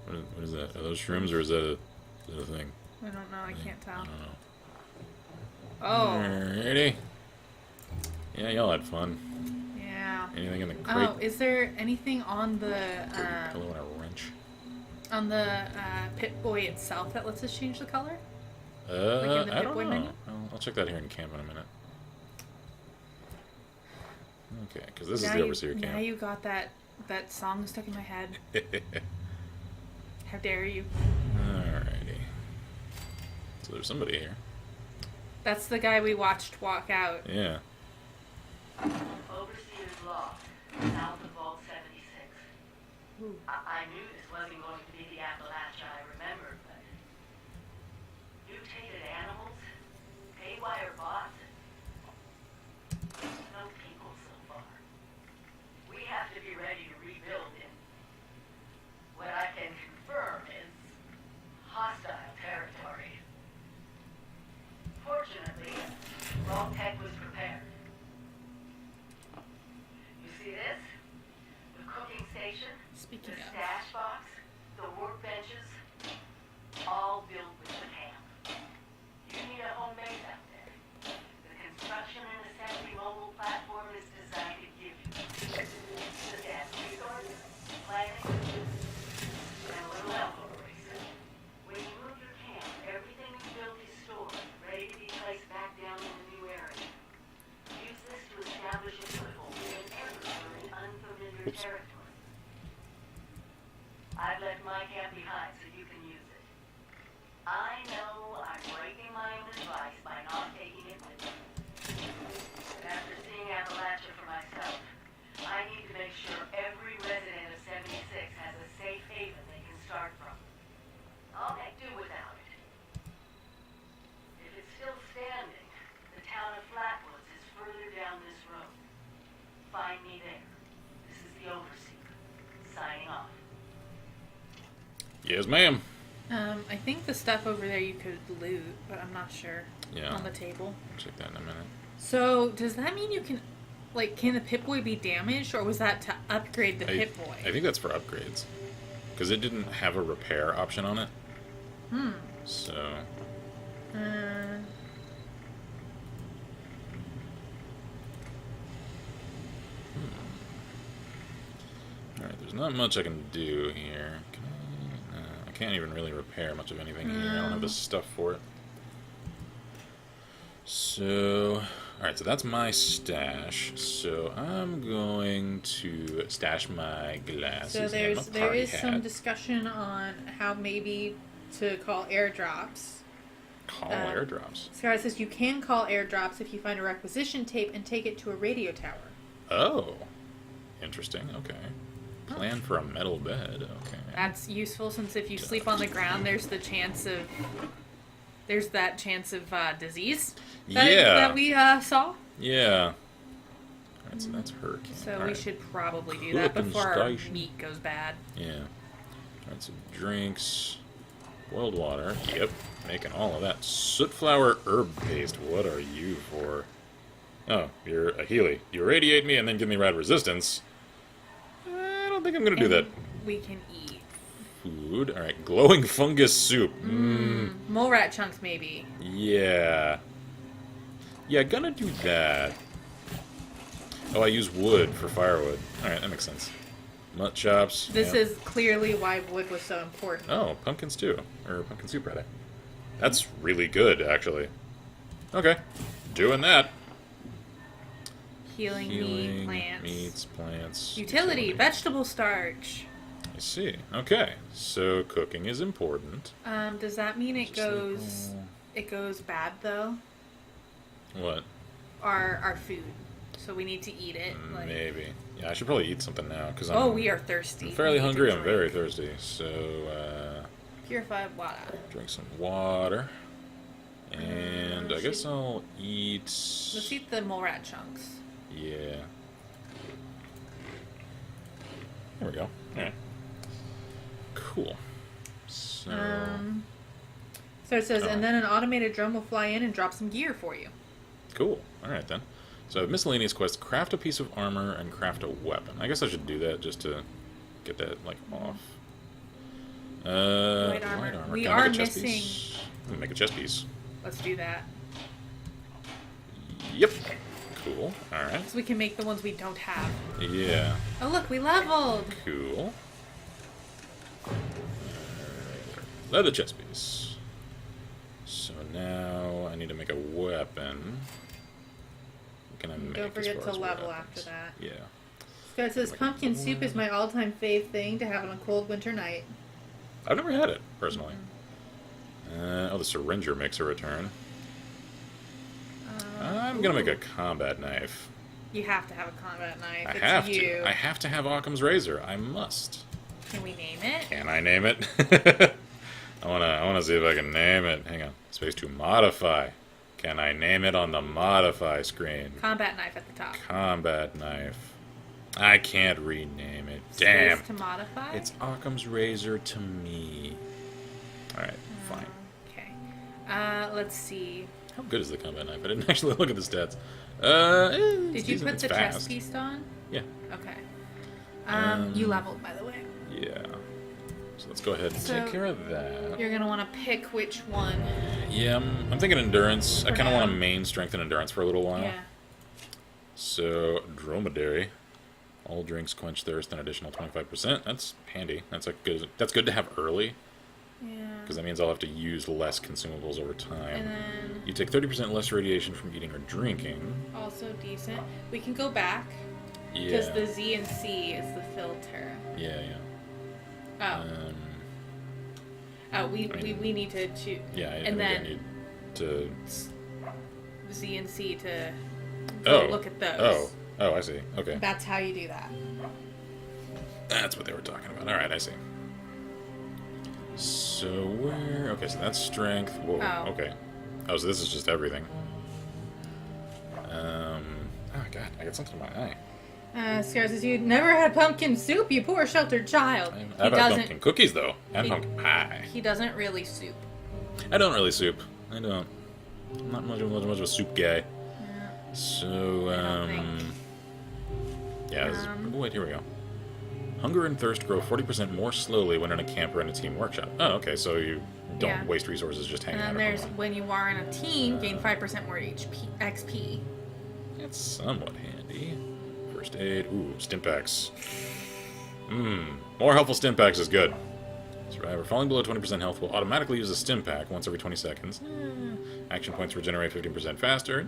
Speaker 1: What is that? Are those shrooms or is that a thing?
Speaker 2: I don't know. I can't tell.
Speaker 1: I don't know.
Speaker 2: Oh.
Speaker 1: Alrighty. Yeah, y'all had fun.
Speaker 2: Yeah.
Speaker 1: Anything in the crate?
Speaker 2: Oh, is there anything on the
Speaker 1: Pillow and a wrench.
Speaker 2: Pit-Boy itself that lets us change the color? in the
Speaker 1: I don't
Speaker 2: Pip-Boy
Speaker 1: know.
Speaker 2: menu?
Speaker 1: I'll check that here in camp in a minute. Okay, because this is
Speaker 2: Now
Speaker 1: the
Speaker 2: you-
Speaker 1: Overseer
Speaker 2: Now
Speaker 1: camp.
Speaker 2: you got that song stuck in my head. How dare you?
Speaker 1: Alrighty. So there's somebody here.
Speaker 2: That's the guy we watched walk out.
Speaker 1: Yeah.
Speaker 5: Overseer's Law, south of Vault 76. I knew this wasn't going to be the Appalachia I remembered, but mutated animals, haywire bots, no people so far. We have to be ready to rebuild in what I can confirm is hostile territory. Fortunately, Vault Tech was prepared. You see this? The cooking station,
Speaker 2: Speaking
Speaker 5: the
Speaker 2: of.
Speaker 5: stash box, the workbenches, all built with the camp. You need a home base out there. The construction and assembly mobile platform is designed to give you the gas resources, planning, and a little elbow grease. When you move your camp, everything you built is stored, ready to be placed back down in the new area. Use this to establish a foothold in temporary unfamiliar territory. I've left my camp behind so you can use it. I know I'm breaking my own advice by not taking it with me. But after seeing Appalachia for myself, I need to make sure every resident of 76 has a safe haven they can start from. I'll make do without it. If it's still standing,
Speaker 1: Yes, ma'am.
Speaker 7: I think the stuff over there you could loot, but I'm not sure.
Speaker 1: Yeah.
Speaker 7: On the table.
Speaker 1: Check that in a minute.
Speaker 7: So, does that mean you can... Like, can the Pip-Boy be damaged, or was that to upgrade the Pip-Boy?
Speaker 1: I think that's for upgrades. Because it didn't have a repair option on it. So... Alright, there's not much I can do here. Can I? No, I can't even really repair much of anything here. I don't have the stuff for it. So... Alright, so that's my stash. So I'm going to stash my glasses
Speaker 7: So
Speaker 1: and my
Speaker 7: there
Speaker 1: party
Speaker 7: is
Speaker 1: hat.
Speaker 7: some discussion on how maybe to call airdrops.
Speaker 1: Call airdrops.
Speaker 7: Scar says you can call airdrops if you find a requisition tape and take it to a radio tower.
Speaker 1: Oh. Interesting, okay. Plan for a metal bed, okay.
Speaker 7: That's useful since if you sleep on the ground, there's the chance of... There's that chance of disease that we saw.
Speaker 1: Yeah. Alright, so that's her.
Speaker 7: So we should probably do that before our meat goes bad.
Speaker 1: Yeah. Alright, so drinks. Boiled water. Yep. Making all of that. Soot flower herb paste. What are you for? Oh, you're a Healy. You irradiate me and then give me rad resistance. I don't think I'm gonna do that.
Speaker 7: We can eat.
Speaker 1: Food. Alright, glowing fungus soup.
Speaker 7: Mole rat chunks, maybe.
Speaker 1: Yeah. Yeah, gonna do that. Oh, I use wood for firewood. Alright, that makes sense. Nut chops.
Speaker 7: This is clearly why wood was so important.
Speaker 1: Oh, pumpkin stew. Or pumpkin soup, rather. That's really good, actually. Okay. Doing that.
Speaker 7: Healing meat, plants.
Speaker 1: Meats, plants.
Speaker 7: Utility, vegetable starch.
Speaker 1: I see. Okay. So cooking is important.
Speaker 7: Does that mean it
Speaker 1: Just
Speaker 7: goes...
Speaker 1: like,
Speaker 7: It goes bad, though?
Speaker 1: what?
Speaker 7: Our food. So we need to eat it. Like...
Speaker 1: Maybe. Yeah, I should probably eat something now, because
Speaker 7: we are thirsty.
Speaker 1: I'm fairly
Speaker 7: We need to
Speaker 1: hungry. I'm
Speaker 7: drink.
Speaker 1: very thirsty. So,
Speaker 7: Purified water.
Speaker 1: drink some water. And I guess I'll eat...
Speaker 7: Let's eat the mole rat chunks.
Speaker 1: Yeah. There we go. Alright. Cool. So...
Speaker 7: So it says, and then an automated drone will fly in and drop some gear for you.
Speaker 1: Cool. Alright then. So I have miscellaneous quests. Craft a piece of armor and craft a weapon. I guess I should do that just to get that, like, off.
Speaker 7: Light armor. We
Speaker 1: Can I
Speaker 7: are
Speaker 1: make a chest
Speaker 7: missing...
Speaker 1: piece? Let me make a chest piece.
Speaker 7: Let's do that.
Speaker 1: Yep. Cool. Alright.
Speaker 7: So we can make the ones we don't have.
Speaker 1: Yeah.
Speaker 7: Oh, look, we leveled!
Speaker 1: Cool. Leather chest piece. So now I need to make a weapon. What can I make?
Speaker 7: Don't forget
Speaker 1: as
Speaker 7: to
Speaker 1: far as
Speaker 7: level
Speaker 1: weapons?
Speaker 7: after that.
Speaker 1: Yeah.
Speaker 7: So it says, pumpkin soup is my all-time fave thing to have on a cold winter night.
Speaker 1: I've never had it, personally. Oh, the syringer makes a return. I'm gonna make a combat knife.
Speaker 7: You have to have a combat knife.
Speaker 1: I
Speaker 7: It's
Speaker 1: have
Speaker 7: you.
Speaker 1: to. I have to have Occam's razor. I must.
Speaker 7: Can we name it?
Speaker 1: Can I name it? I wanna see if I can name it. Hang on. Space to modify. Can I name it on the modify screen?
Speaker 7: Combat knife at the top.
Speaker 1: Combat knife. I can't rename it. Damn.
Speaker 7: Space to modify?
Speaker 1: It's Occam's razor to me. Alright, fine.
Speaker 7: Okay. Let's see.
Speaker 1: How good is the combat knife? I didn't actually look at the stats.
Speaker 7: Did you put the chest piece on?
Speaker 1: Yeah.
Speaker 7: Okay. You leveled, by the way.
Speaker 1: Yeah. So let's go ahead and
Speaker 7: So,
Speaker 1: take care of that.
Speaker 7: You're gonna want to pick which one.
Speaker 1: Yeah, I'm thinking endurance. I
Speaker 7: For
Speaker 1: kind of
Speaker 7: now.
Speaker 1: want to main strength and endurance for a little while.
Speaker 7: Yeah.
Speaker 1: So, dromedary. All drinks quench thirst, an additional 25%. That's handy. That's good to have early,
Speaker 7: Yeah.
Speaker 1: because that means I'll have to use less consumables over
Speaker 7: And
Speaker 1: time.
Speaker 7: then
Speaker 1: You take 30% less radiation from eating or drinking.
Speaker 7: also decent. We can go back because
Speaker 1: Yeah.
Speaker 7: the Z and C is the filter.
Speaker 1: Yeah, yeah.
Speaker 7: Oh. We need to choose.
Speaker 1: Yeah, I
Speaker 7: And
Speaker 1: think I
Speaker 7: then
Speaker 1: need to...
Speaker 7: Z and C to
Speaker 1: Oh.
Speaker 7: look at those.
Speaker 1: Oh, I see. Okay.
Speaker 7: That's how you do that.
Speaker 1: That's what they were talking about. Alright, I see. So where... Okay, so that's strength. Whoa,
Speaker 7: Oh.
Speaker 1: okay. Oh, so this is just everything. Oh, God, I got something in my eye.
Speaker 7: Scar says, you never had pumpkin soup, you poor sheltered child.
Speaker 1: I've had pumpkin cookies, though. And pumpkin pie.
Speaker 7: He doesn't really soup.
Speaker 1: I don't really soup. I don't. I'm not much of a soup guy.
Speaker 7: Yeah.
Speaker 1: So,
Speaker 7: think.
Speaker 1: yeah. Oh, wait, here we go. Hunger and thirst grow 40% more slowly when in a camp or in a team workshop. Oh, okay, so you don't waste resources just hanging out.
Speaker 7: And
Speaker 1: at
Speaker 7: then there's,
Speaker 1: home.
Speaker 7: when you are in a team, gain 5% more XP.
Speaker 1: That's somewhat handy. First aid. Ooh, Stimpaks. More helpful Stimpaks is good. Survivor falling below 20% health will automatically use a Stimpak once every 20 seconds. Action points regenerate 15% faster.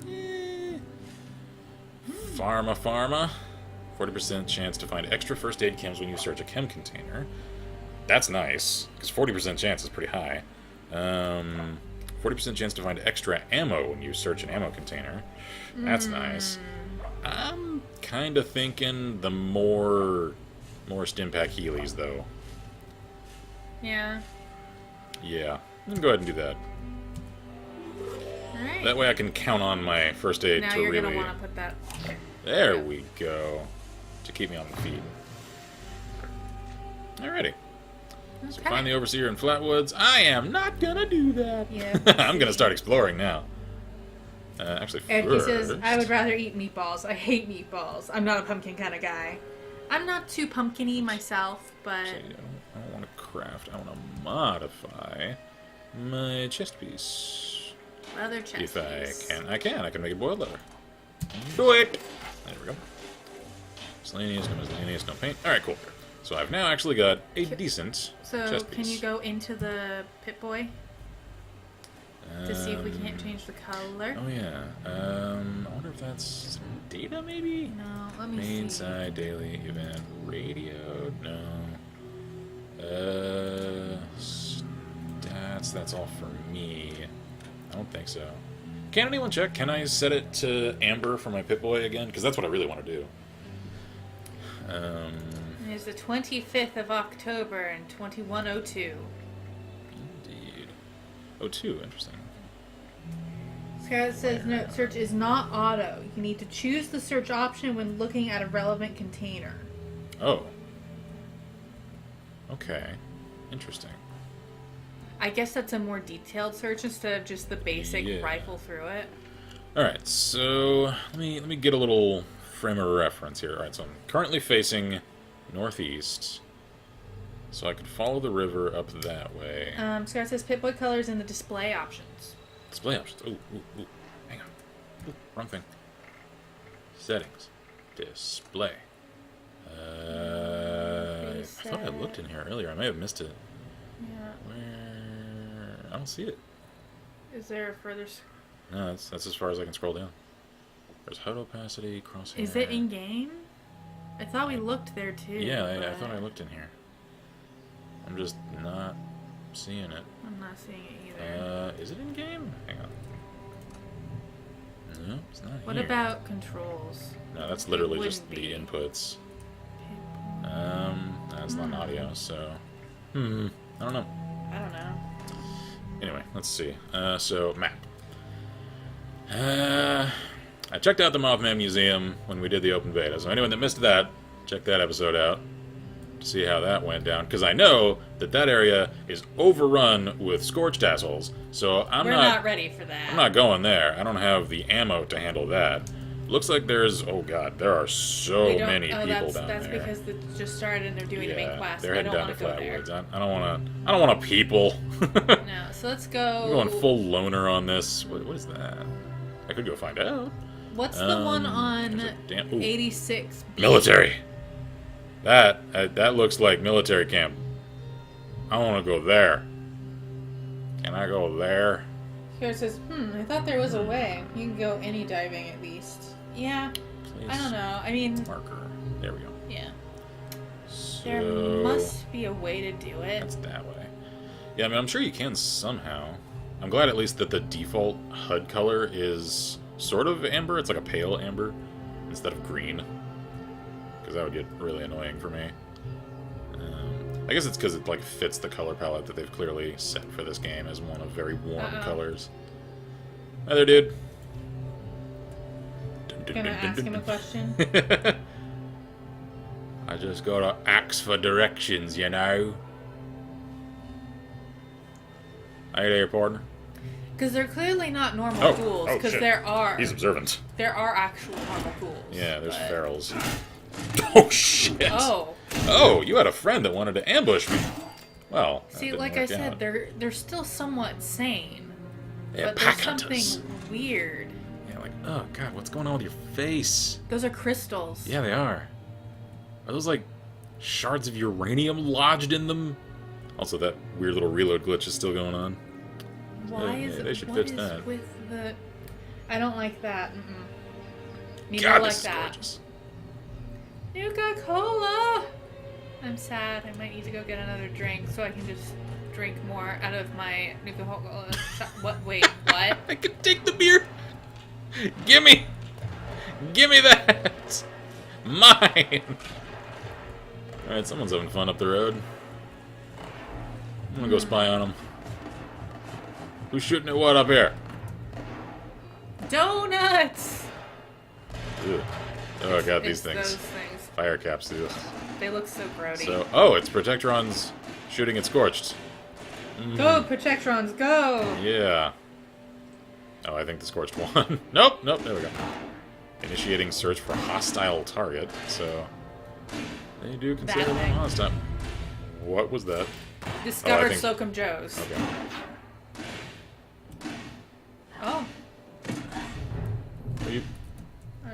Speaker 1: Pharma. 40% chance to find extra first aid chems when you search a chem container. That's nice, because 40% chance is pretty high. 40% chance to find extra ammo when you search an ammo container. That's nice. I'm kind of thinking the more Stimpak Heelys, though.
Speaker 7: Yeah.
Speaker 1: Yeah, I'm gonna go ahead and do that.
Speaker 7: Alright.
Speaker 1: That way I can count on my first aid
Speaker 7: Now
Speaker 1: to
Speaker 7: you're
Speaker 1: really...
Speaker 7: gonna want to put that...
Speaker 1: There we go. To keep me on the feet. Alrighty. So
Speaker 7: Okay.
Speaker 1: find the Overseer in Flatwoods. I am not gonna do that.
Speaker 7: Yeah.
Speaker 1: I'm gonna start exploring now. Actually,
Speaker 7: And he
Speaker 1: first...
Speaker 7: says, I would rather eat meatballs. I hate meatballs. I'm not a pumpkin kind of guy. I'm not too pumpkin-y myself, but...
Speaker 1: Actually, I don't want to craft. I want to modify my chest piece.
Speaker 7: Leather chest
Speaker 1: If I
Speaker 7: piece.
Speaker 1: can. I can make it boiled leather. Do it! There we go. Miscellaneous, no miscellaneous, no paint. Alright, cool. So I've now actually got a decent
Speaker 7: So,
Speaker 1: chest piece.
Speaker 7: can you go into the Pip-Boy to see if we can't change the color?
Speaker 1: Oh, yeah. I wonder if that's some data, maybe?
Speaker 7: No, let me
Speaker 1: Main
Speaker 7: see.
Speaker 1: side, daily, event, radio, no. Stats, that's all for me. I don't think so. Can anyone check? Can I set it to amber for my Pip-Boy again? Because that's what I really want to do.
Speaker 7: It's the 25th of October in 2102.
Speaker 1: Indeed. Oh, 2, interesting.
Speaker 7: Scarlett says, no, search is not auto. You need to choose the search option when looking at a relevant container.
Speaker 1: Oh. Okay. Interesting.
Speaker 7: I guess that's a more detailed search instead of just the basic
Speaker 1: Yeah.
Speaker 7: rifle through it.
Speaker 1: Alright, so let me get a little frame of reference here. Alright, so I'm currently facing northeast. So I could follow the river up that way.
Speaker 7: Scarlett says Pip-Boy colors in the display options.
Speaker 1: Display options. Ooh. Hang on. Ooh, wrong thing. Settings. Display. I thought I looked in here earlier. I may have missed it.
Speaker 7: Yeah.
Speaker 1: Where? I don't see it.
Speaker 7: Is there a further...
Speaker 1: No, that's as far as I can scroll down. There's HUD opacity, crosshair.
Speaker 7: Is it in-game? I thought we looked there too.
Speaker 1: Yeah, I
Speaker 7: but
Speaker 1: thought I looked in here. I'm just not seeing it.
Speaker 7: I'm not seeing it either.
Speaker 1: Is it in game? Hang on. No, it's not
Speaker 7: What
Speaker 1: here.
Speaker 7: about controls?
Speaker 1: No, that's literally
Speaker 7: It
Speaker 1: just
Speaker 7: wouldn't
Speaker 1: the
Speaker 7: be.
Speaker 1: inputs. That's not audio, so... I don't know.
Speaker 7: I don't know.
Speaker 1: Anyway, let's see. So, map. I checked out the Mothman Museum when we did the open beta, so anyone that missed that, check that episode out to see how that went down, because I know that that area is overrun with scorch tassels, so
Speaker 7: We're not ready for that.
Speaker 1: I'm not going there. I don't have the ammo to handle that. Looks like there's... Oh, God. There are so
Speaker 7: They don't-
Speaker 1: many people
Speaker 7: that's,
Speaker 1: down
Speaker 7: that's
Speaker 1: there.
Speaker 7: because they just started and they're doing the main class.
Speaker 1: they're
Speaker 7: I
Speaker 1: heading
Speaker 7: don't
Speaker 1: down
Speaker 7: want
Speaker 1: to
Speaker 7: to go there.
Speaker 1: Flatwoods. I don't want to people.
Speaker 7: No, so let's go.
Speaker 1: I'm going full loner on this. What is that? I could go find out.
Speaker 7: What's the one on
Speaker 1: there's a damn- ooh.
Speaker 7: 86?
Speaker 1: Military. That looks like military camp. I want to go there. Can I go there?
Speaker 7: Here it says, I thought there was a way. You can go any diving at least. Yeah,
Speaker 1: Place
Speaker 7: I don't know. I mean,
Speaker 1: marker. There we go.
Speaker 7: yeah.
Speaker 1: So
Speaker 7: There must be a way to do it.
Speaker 1: that's that way. Yeah, I mean, I'm sure you can somehow. I'm glad at least that the default HUD color is sort of amber. It's like a pale amber instead of green. Because that would get really annoying for me. I guess it's because it like fits the color palette that they've clearly set for this game as one of very warm colors. Hi there, dude.
Speaker 7: Gonna ask him a question.
Speaker 1: I just gotta ask for directions, you know. Hey there, partner.
Speaker 2: Because they're clearly not normal ghouls. Because
Speaker 1: shit.
Speaker 2: there are
Speaker 1: observant.
Speaker 2: actual normal ghouls.
Speaker 1: Yeah, there's
Speaker 2: but-
Speaker 1: ferals. Oh, shit.
Speaker 2: Oh.
Speaker 1: Oh, you had a friend that wanted to ambush me. Well, that
Speaker 2: See,
Speaker 1: didn't
Speaker 2: like I
Speaker 1: work
Speaker 2: said,
Speaker 1: out.
Speaker 2: they're still somewhat sane.
Speaker 1: They're
Speaker 2: But
Speaker 1: pack
Speaker 2: there's
Speaker 1: hunters.
Speaker 2: something weird.
Speaker 1: Yeah, like, oh, God, what's going on with your face?
Speaker 2: Those are crystals.
Speaker 1: Yeah, they are. Are those, like, shards of uranium lodged in them? Also, that weird little reload glitch is still going on.
Speaker 2: Why
Speaker 1: Yeah,
Speaker 2: is
Speaker 1: they should
Speaker 2: what
Speaker 1: fix
Speaker 2: is
Speaker 1: that.
Speaker 2: with the?
Speaker 7: I don't like that.
Speaker 2: Need
Speaker 1: God,
Speaker 2: more like
Speaker 1: this is
Speaker 2: that.
Speaker 1: gorgeous.
Speaker 2: Nuka Cola. I'm sad. I might need to go get another drink so I can just drink more out of my Nuka Cola. What? Wait, what?
Speaker 1: I can take the beer. Gimme that. Mine. All right, someone's having fun up the road. I'm gonna go spy on them. Who's shooting at what up here?
Speaker 2: Donuts.
Speaker 1: Ugh. Oh god, these
Speaker 2: It's
Speaker 1: things.
Speaker 2: those things.
Speaker 1: Fire capsules.
Speaker 2: They look so grody.
Speaker 1: So, oh, it's Protectrons shooting at Scorched.
Speaker 7: Go, Protectrons, go!
Speaker 1: Yeah. Oh, I think the Scorched won. Nope, there we go. Initiating search for hostile target, so they do consider them
Speaker 2: thing.
Speaker 1: hostile. What was that?
Speaker 2: Discovered
Speaker 1: think-
Speaker 2: Slocum Joe's.
Speaker 1: Okay.
Speaker 2: Oh.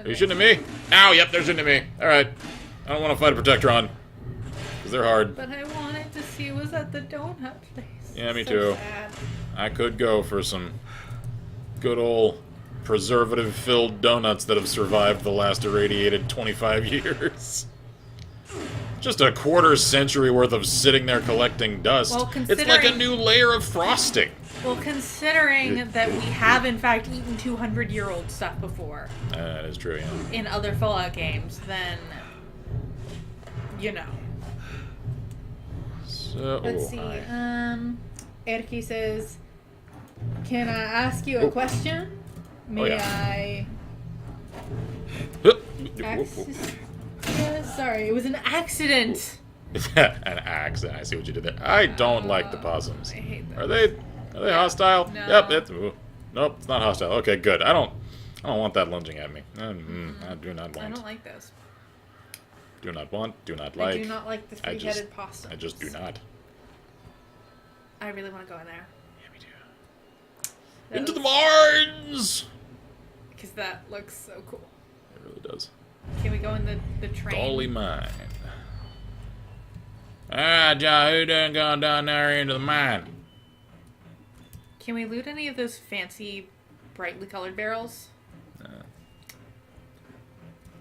Speaker 1: Are you shooting at me? Ow, yep, they're shooting at me. Alright. I don't want to fight a Protectron. Because they're hard.
Speaker 2: But I wanted to see was at the donut place.
Speaker 1: Yeah, me
Speaker 2: So
Speaker 1: too.
Speaker 2: sad.
Speaker 1: I could go for some good old preservative-filled donuts that have survived the last irradiated 25 years. Just a quarter century worth of sitting there collecting dust.
Speaker 2: Well,
Speaker 1: It's like a
Speaker 2: considering-
Speaker 1: new layer of frosting.
Speaker 2: Well, considering that we have in fact eaten 200-year-old stuff before
Speaker 1: That is true, yeah.
Speaker 2: in other Fallout games, then you know.
Speaker 1: So,
Speaker 7: Let's see.
Speaker 1: hi.
Speaker 7: Erki says, "Can I ask you a question? May
Speaker 1: yeah.
Speaker 7: I?" Yeah, sorry, it was an accident.
Speaker 1: An accident. I see what you did there. I don't like the possums.
Speaker 2: I hate them.
Speaker 1: Are they hostile?
Speaker 2: No.
Speaker 1: Yep. Nope. It's not hostile. Okay, good. I don't want that lunging at me. I do not
Speaker 2: I
Speaker 1: want.
Speaker 2: don't like those.
Speaker 1: Do not want. Do not
Speaker 7: I
Speaker 1: like.
Speaker 7: do not like the
Speaker 1: I just-
Speaker 7: three-headed possums.
Speaker 1: I just do not.
Speaker 2: I really want to go in there.
Speaker 1: Yeah, me too. Into the mines.
Speaker 2: Because that looks so cool.
Speaker 1: It really does.
Speaker 2: Can we go in the train?
Speaker 1: Dolly mine. Ah, John, who done gone down there into the mine?
Speaker 2: Can we loot any of those fancy, brightly colored barrels?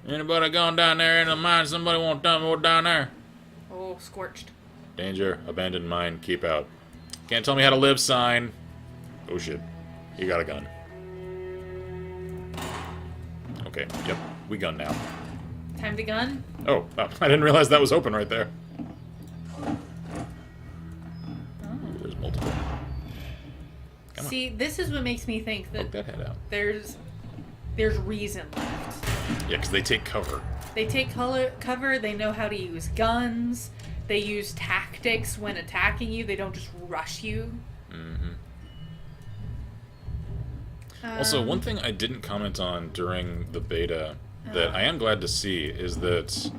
Speaker 1: Anybody gone down there into the mine? Somebody want to tell me what's down there?
Speaker 2: Oh, scorched.
Speaker 1: Danger, abandoned mine, keep out. Can't tell me how to live sign. Oh shit. You got a gun. Okay, yep, we gun now.
Speaker 2: Time to gun?
Speaker 1: Oh, wow, I didn't realize that was open right there. There's multiple. Come on.
Speaker 2: See, this is what makes me think that
Speaker 1: Poke that head out.
Speaker 2: there's reason left.
Speaker 1: Yeah, because they take cover.
Speaker 2: They take cover, they know how to use guns, they use tactics when attacking you, they don't just rush you.
Speaker 1: Also, one thing I didn't comment on during the beta that I am glad to see is that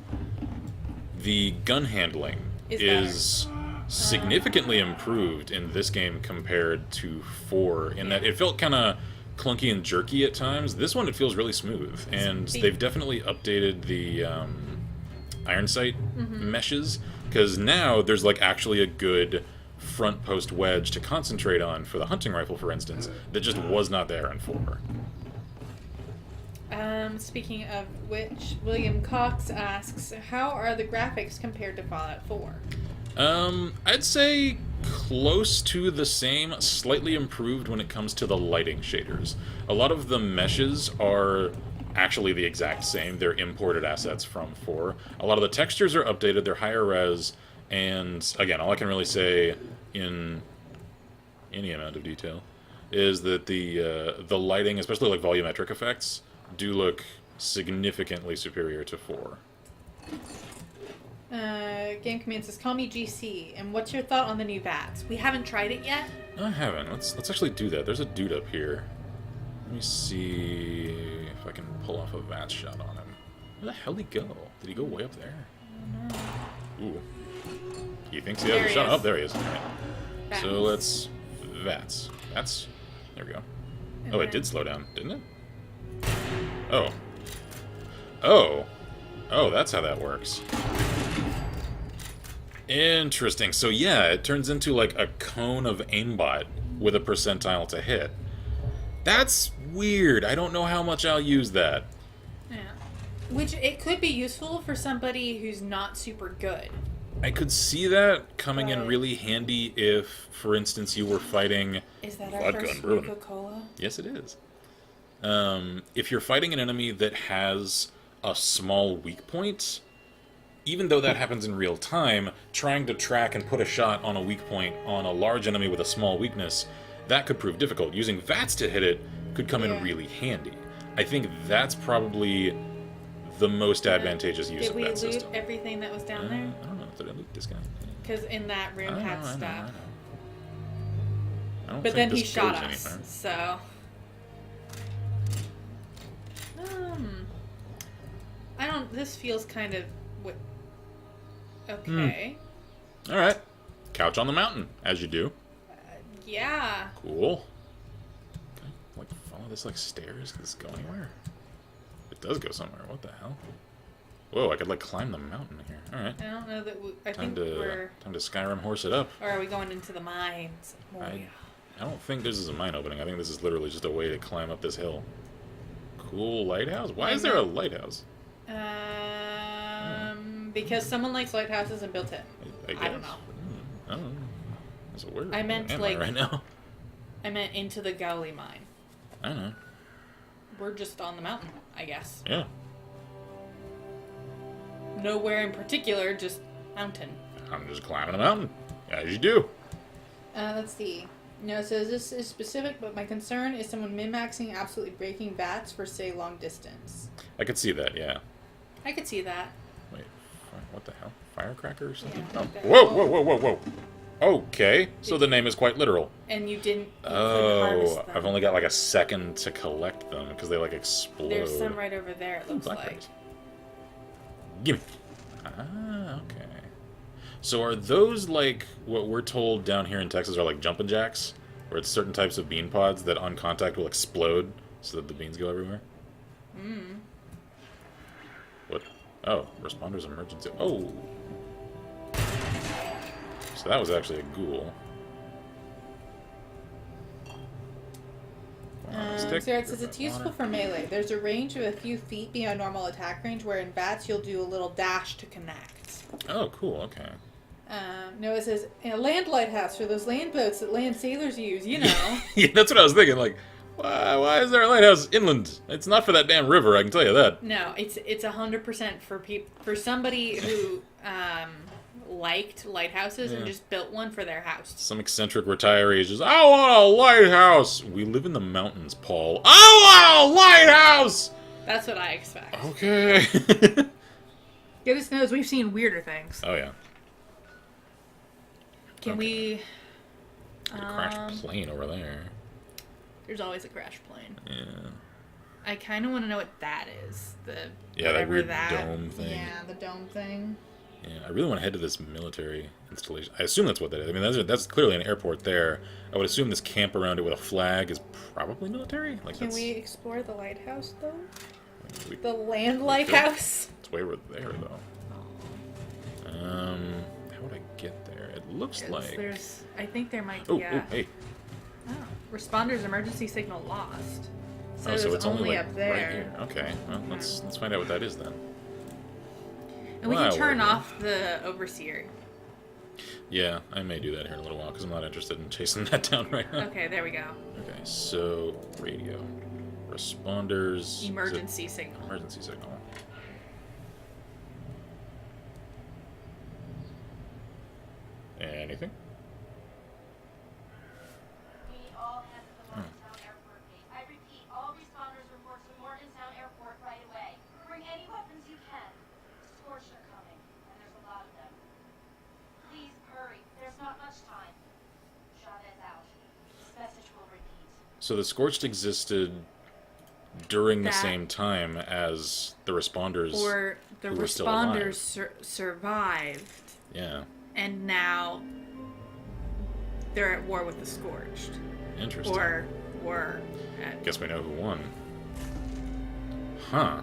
Speaker 1: the gun handling
Speaker 2: Is
Speaker 1: significantly improved in this game compared to 4, in that it felt kind of clunky and jerky at times. This one, it feels really smooth, and they've definitely updated the iron sight meshes, because now there's like actually a good front post wedge to concentrate on for the hunting rifle, for instance, that just was not there in 4.
Speaker 7: Speaking of which, William Cox asks, "How are the graphics compared to Fallout 4?"
Speaker 1: I'd say close to the same, slightly improved when it comes to the lighting shaders. A lot of the meshes are actually the exact same. They're imported assets from 4. A lot of the textures are updated, they're higher res, and again, all I can really say in any amount of detail is that the lighting, especially like volumetric effects, do look significantly superior to 4.
Speaker 7: Game Command says, call me GC. And what's your thought on the new VATS? We haven't tried it yet.
Speaker 1: I haven't. Let's actually do that. There's a dude up here. Let me see if I can pull off a VAT shot on him. Where the hell did he go? Did he go way up there?
Speaker 7: I don't know.
Speaker 1: Ooh. He thinks he has a shot. Oh, there he is. All right.
Speaker 7: VATS.
Speaker 1: So let's VATS. VATS. There we go.
Speaker 7: And
Speaker 1: Oh, it
Speaker 7: then-
Speaker 1: did slow down, didn't it? Oh. Oh. Oh, that's how that works. Interesting. So yeah, it turns into like a cone of aimbot with a percentile to hit. That's weird. I don't know how much I'll use that.
Speaker 7: Yeah. Which it could be useful for somebody who's not super good.
Speaker 1: I could see that coming in
Speaker 7: Right.
Speaker 1: really handy if, for instance, you were fighting...
Speaker 7: Is that our
Speaker 1: Vodka
Speaker 7: first
Speaker 1: and bourbon.
Speaker 7: Coca-Cola?
Speaker 1: Yes, it is. If you're fighting an enemy that has a small weak point, even though that happens in real time, trying to track and put a shot on a weak point on a large enemy with a small weakness, that could prove difficult. Using VATS to hit it could come in
Speaker 7: Yeah.
Speaker 1: really handy. I think that's probably the most advantageous use
Speaker 7: Did
Speaker 1: of
Speaker 7: we
Speaker 1: that
Speaker 7: loot
Speaker 1: system.
Speaker 7: everything that was down there?
Speaker 1: I don't know. Did I loot this guy?
Speaker 7: Because in that room
Speaker 1: I
Speaker 7: had
Speaker 1: know, I know,
Speaker 7: stuff.
Speaker 1: I know. I don't
Speaker 7: But
Speaker 1: think
Speaker 7: then he
Speaker 1: this
Speaker 7: shot
Speaker 1: goes
Speaker 7: us,
Speaker 1: anywhere.
Speaker 7: so... I don't... This feels kind of... Okay.
Speaker 1: Alright. Couch on the mountain, as you do.
Speaker 7: Yeah.
Speaker 1: Cool. Can I, like, follow this, like, stairs? Does this go anywhere? It does go somewhere. What the hell? Whoa, I could, like, climb the mountain here. Alright.
Speaker 7: I don't know that I
Speaker 1: Time
Speaker 7: think we're...
Speaker 1: to Skyrim horse it up.
Speaker 7: Or are we going into the mines? Oh,
Speaker 1: I
Speaker 7: yeah.
Speaker 1: don't think this is a mine opening. I think this is literally just a way to climb up this hill. Cool lighthouse? Why is there a lighthouse?
Speaker 7: Because someone likes lighthouses and built it.
Speaker 1: I
Speaker 7: I don't
Speaker 1: guess.
Speaker 7: know.
Speaker 1: I don't know. That's weird.
Speaker 7: I meant,
Speaker 1: Where am
Speaker 7: like-
Speaker 1: right now.
Speaker 7: I meant into the Gully mine.
Speaker 1: I don't know.
Speaker 7: We're just on the mountain, I guess.
Speaker 1: Yeah.
Speaker 7: Nowhere in particular, just mountain.
Speaker 1: I'm just climbing a mountain. As you do.
Speaker 7: Let's see. No, it says this is specific, but my concern is someone min-maxing, absolutely breaking VATS for, say, long distance.
Speaker 1: I could see that, yeah.
Speaker 7: I could see that.
Speaker 1: Wait, what the hell? Firecracker or something?
Speaker 7: Yeah,
Speaker 1: Oh.
Speaker 7: what the
Speaker 1: Whoa,
Speaker 7: hell?
Speaker 1: whoa, whoa, whoa, whoa. Okay, so the name is quite literal.
Speaker 7: And you couldn't harvest
Speaker 1: Oh,
Speaker 7: them.
Speaker 1: I've only got like a second to collect them because they like explode.
Speaker 7: There's some right over there, it looks like.
Speaker 1: Blackberries. Gimme. Ah, okay. So are those like what we're told down here in Texas are like jumping jacks? Where it's certain types of bean pods that on contact will explode so that the beans go everywhere? What? Oh, responders emergency. Oh! So that was actually a ghoul. Stick.
Speaker 7: Sarah says it's useful for melee. There's a range of a few feet beyond normal attack range, where in VATS you'll do a little dash to connect.
Speaker 1: Oh, cool, okay.
Speaker 7: No, it says a land lighthouse for those land boats that land sailors use, you know.
Speaker 1: Yeah, that's what I was thinking. Like, why is there a lighthouse inland? It's not for that damn river, I can tell you that.
Speaker 7: No, it's 100% for somebody who liked lighthouses and just built one for their house.
Speaker 1: Some eccentric retiree is just, I want a lighthouse! We live in the mountains, Paul. I want a lighthouse!
Speaker 7: That's what I expect.
Speaker 1: Okay.
Speaker 2: Goodness knows we've seen weirder things.
Speaker 1: Oh, yeah.
Speaker 7: Can we...
Speaker 1: A crashed plane over there.
Speaker 7: There's always a crash plane.
Speaker 1: Yeah.
Speaker 7: I kind of want to know what that is.
Speaker 1: Yeah, that
Speaker 7: whatever
Speaker 1: weird dome thing.
Speaker 7: Yeah, the dome thing.
Speaker 1: Yeah, I really want to head to this military installation. I assume that's what that is. I mean, that's clearly an airport there. I would assume this camp around it with a flag is probably military. Like,
Speaker 7: Can
Speaker 1: that's,
Speaker 7: we explore the lighthouse, though?
Speaker 1: we-
Speaker 7: The land lighthouse?
Speaker 1: It's way over there, though. How would I get there? It looks like.
Speaker 7: I think there might
Speaker 1: Oh,
Speaker 7: be
Speaker 1: hey.
Speaker 7: Oh, responders emergency signal lost. So,
Speaker 1: Oh, so
Speaker 7: it's
Speaker 1: it's only like
Speaker 7: up there.
Speaker 1: right here. Okay, well, let's find out what that is then.
Speaker 7: And we
Speaker 1: Wow,
Speaker 7: can turn
Speaker 1: we're-
Speaker 7: off the overseer.
Speaker 1: Yeah, I may do that here in a little while because I'm not interested in chasing that down right now.
Speaker 7: Okay, there we go.
Speaker 1: Okay, so radio, responders, is it
Speaker 7: Emergency signal.
Speaker 1: emergency signal. Anything?
Speaker 5: We all head to the Morgantown Airport base. I repeat, all responders report to Morgantown Airport right away. Bring any weapons you can. Scorch are coming, and there's a lot of
Speaker 1: So the Scorched existed during the
Speaker 2: That-
Speaker 1: same time as the Responders.
Speaker 2: Or the
Speaker 1: who were still alive.
Speaker 2: responders survived,
Speaker 1: Yeah,
Speaker 2: and now they're at war with the Scorched.
Speaker 1: interesting.
Speaker 2: Or were at...
Speaker 1: Guess we know who won. Huh.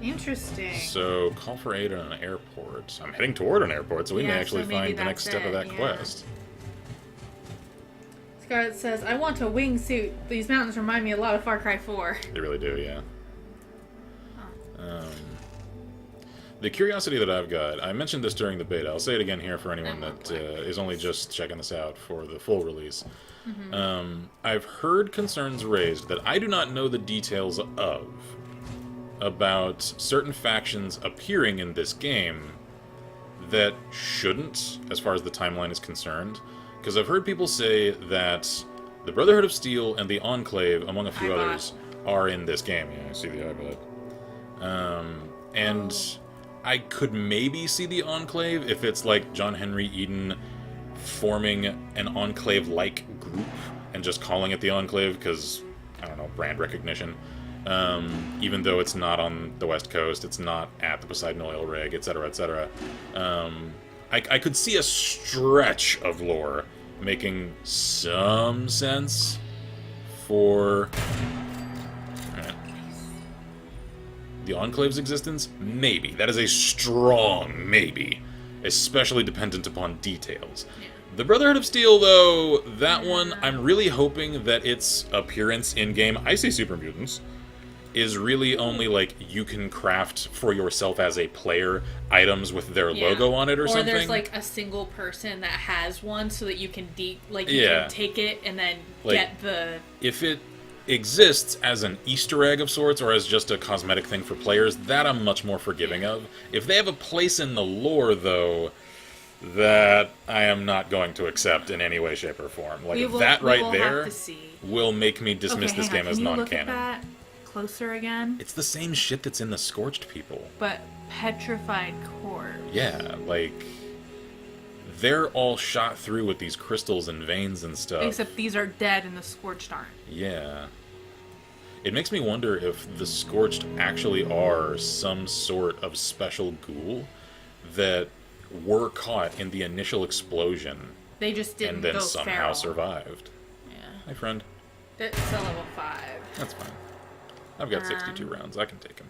Speaker 7: Interesting.
Speaker 1: So, call for aid at an airport. I'm heading toward an airport, so we may
Speaker 2: Yeah,
Speaker 1: actually
Speaker 2: so maybe
Speaker 1: find the next
Speaker 2: that's
Speaker 1: step of
Speaker 2: it,
Speaker 1: that
Speaker 2: yeah.
Speaker 1: quest.
Speaker 7: Scarlet says, I want a wingsuit. These mountains remind me a lot of Far Cry 4.
Speaker 1: They really do, yeah. The curiosity that I've got, I mentioned this during the beta. I'll say it again here for anyone that is only just checking this out for the full release. I've heard concerns raised that I do not know the details of about certain factions appearing in this game that shouldn't, as far as the timeline is concerned. Because I've heard people say that the Brotherhood of Steel and the Enclave, among a few
Speaker 2: iBot.
Speaker 1: others, are in this game. Yeah, I see the iBot. And I could maybe see the Enclave if it's like John Henry Eden forming an Enclave-like group and just calling it the Enclave because, I don't know, brand recognition. Even though it's not on the West Coast, it's not at the Poseidon Oil Rig, etc., etc. I could see a stretch of lore making some sense for the Enclave's existence. Maybe. That is a strong maybe, especially dependent upon details. The Brotherhood of Steel, though, that one, I'm really hoping that its appearance in-game, I say Super Mutants, is really only, like, you can craft for yourself as a player items with their logo on it or something.
Speaker 2: Or there's, like, a single person that has one so that you can, you
Speaker 1: Yeah.
Speaker 2: can take it and then
Speaker 1: Like,
Speaker 2: get the...
Speaker 1: If it exists as an Easter egg of sorts or as just a cosmetic thing for players, that I'm much more forgiving of. If they have a place in the lore, though, that I am not going to accept in any way, shape, or form. Like, that right
Speaker 2: will
Speaker 1: there
Speaker 2: have to see.
Speaker 1: will make me dismiss
Speaker 2: Okay,
Speaker 1: this
Speaker 2: hang
Speaker 1: game
Speaker 2: on.
Speaker 1: as
Speaker 2: Can you look
Speaker 1: non-canon.
Speaker 2: at that closer again?
Speaker 1: It's the same shit that's in the Scorched people.
Speaker 2: But petrified corpse.
Speaker 1: Yeah, like, they're all shot through with these crystals and veins and stuff.
Speaker 2: Except these are dead and the Scorched aren't.
Speaker 1: Yeah. It makes me wonder if the Scorched actually are some sort of special ghoul that were caught in the initial explosion
Speaker 2: They just didn't
Speaker 1: and then
Speaker 2: go
Speaker 1: somehow
Speaker 2: feral.
Speaker 1: survived.
Speaker 2: Yeah.
Speaker 1: Hi, friend.
Speaker 2: It's a level 5.
Speaker 1: That's fine. I've got 62 rounds. I can take them.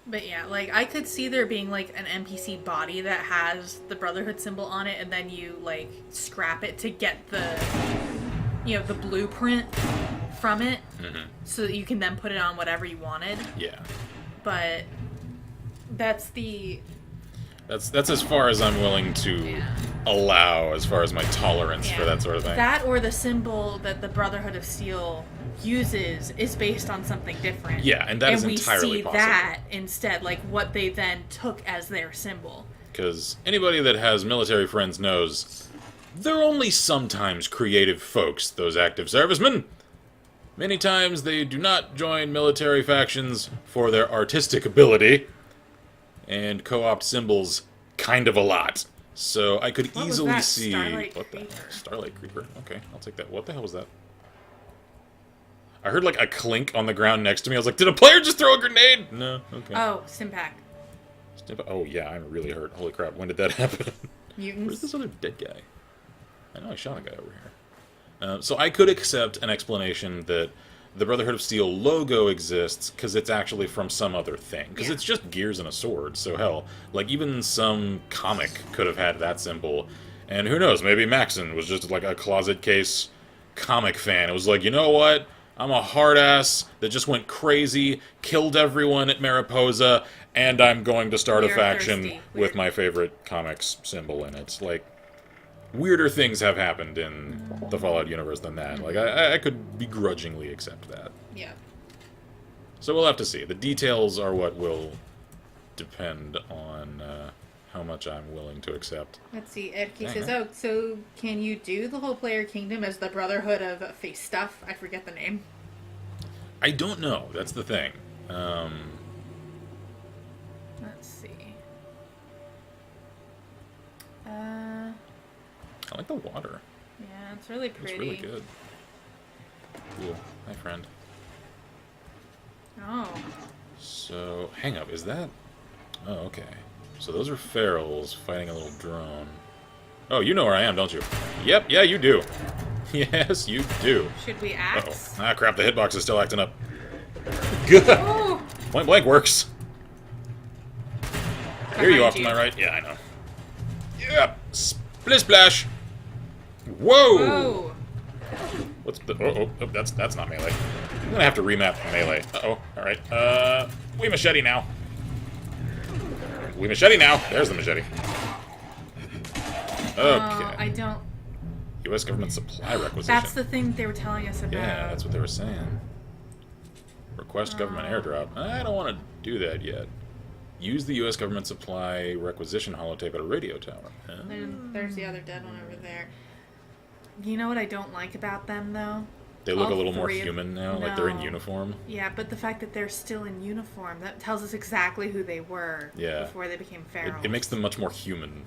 Speaker 2: But yeah, like, I could see there being, like, an NPC body that has the Brotherhood symbol on it, and then you, like, scrap it to get the, you know, the blueprint from it, so that you can then put it on whatever you wanted.
Speaker 1: Yeah.
Speaker 2: But that's the...
Speaker 1: That's as far as I'm willing to allow, as far as my tolerance for that sort of thing.
Speaker 2: That or the symbol that the Brotherhood of Steel uses is based on something different.
Speaker 1: Yeah, and that is
Speaker 2: we
Speaker 1: entirely
Speaker 2: see
Speaker 1: possible.
Speaker 2: that instead, like what they then took as their symbol.
Speaker 1: Because anybody that has military friends knows they're only sometimes creative folks, those active servicemen. Many times they do not join military factions for their artistic ability, and co-opt symbols kind of a lot. So I could
Speaker 2: What was
Speaker 1: easily
Speaker 2: that?
Speaker 1: see...
Speaker 2: Starlight
Speaker 1: what the
Speaker 2: Creeper.
Speaker 1: Starlight Creeper. Okay, I'll take that. What the hell was that? I heard like a clink on the ground next to me. I was like, did a player just throw a grenade? No, okay.
Speaker 2: Oh, Stimpack.
Speaker 1: Oh yeah, I'm really hurt. Holy crap, when did that happen? Where's
Speaker 2: Mutants.
Speaker 1: this other dead guy? I know I shot a guy over here. So I could accept an explanation that the Brotherhood of Steel logo exists because it's actually from some other thing. Because it's just gears and a sword, so hell, like even some comic could have had that symbol. And who knows, maybe Maxon was just like a closet case comic fan. It was like, you know what? I'm a hard ass that just went crazy, killed everyone at Mariposa, and I'm going to start a
Speaker 2: We're
Speaker 1: faction
Speaker 2: thirsty.
Speaker 1: with my favorite comics symbol in it. Like, weirder things have happened in the Fallout universe than that. Like, I could begrudgingly accept that.
Speaker 7: Yeah.
Speaker 1: So we'll have to see. The details are what will depend on how much I'm willing to accept.
Speaker 7: Let's see. Edkey
Speaker 1: Hang
Speaker 7: says,
Speaker 1: on.
Speaker 7: "Oh, so can you do the whole player kingdom as the Brotherhood of Face Stuff?" I forget the name.
Speaker 1: I don't know. That's the thing.
Speaker 2: Let's see.
Speaker 1: I like the water.
Speaker 2: Yeah, it's really
Speaker 1: It's
Speaker 2: pretty.
Speaker 1: really good. Cool. Hi, friend.
Speaker 2: Oh.
Speaker 1: So, hang up. Is that... Oh, okay. So those are ferals fighting a little drone. Oh, you know where I am, don't you? Yep, yeah, you do. Yes, you do.
Speaker 2: Should we
Speaker 1: Uh-oh.
Speaker 2: axe?
Speaker 1: Ah, crap, the hitbox is still acting up. Good.
Speaker 2: Oh.
Speaker 1: Point blank works. Here you
Speaker 2: Behind
Speaker 1: off to my right. Yeah, I know. Yep. Splish splash. Whoa.
Speaker 2: Whoa.
Speaker 1: What's the... Oh, that's not melee. I'm gonna have to remap melee. Uh-oh. Alright. We machete now. We machete now. There's the machete. Okay.
Speaker 2: I don't...
Speaker 1: U.S. government supply requisition.
Speaker 2: That's the thing they were telling us about.
Speaker 1: Yeah, that's what they were saying. Request government airdrop. I don't want to do that yet. Use the U.S. government supply requisition holotape at a radio tower. Huh?
Speaker 7: There's the other dead one over there.
Speaker 2: You know what I don't like about them, though?
Speaker 1: They look
Speaker 2: All
Speaker 1: a little more
Speaker 2: three of-
Speaker 1: human now, like they're in
Speaker 2: No.
Speaker 1: uniform.
Speaker 2: Yeah, but the fact that they're still in uniform, that tells us exactly who they were
Speaker 1: Yeah.
Speaker 2: before they became feral.
Speaker 1: It makes them much more human.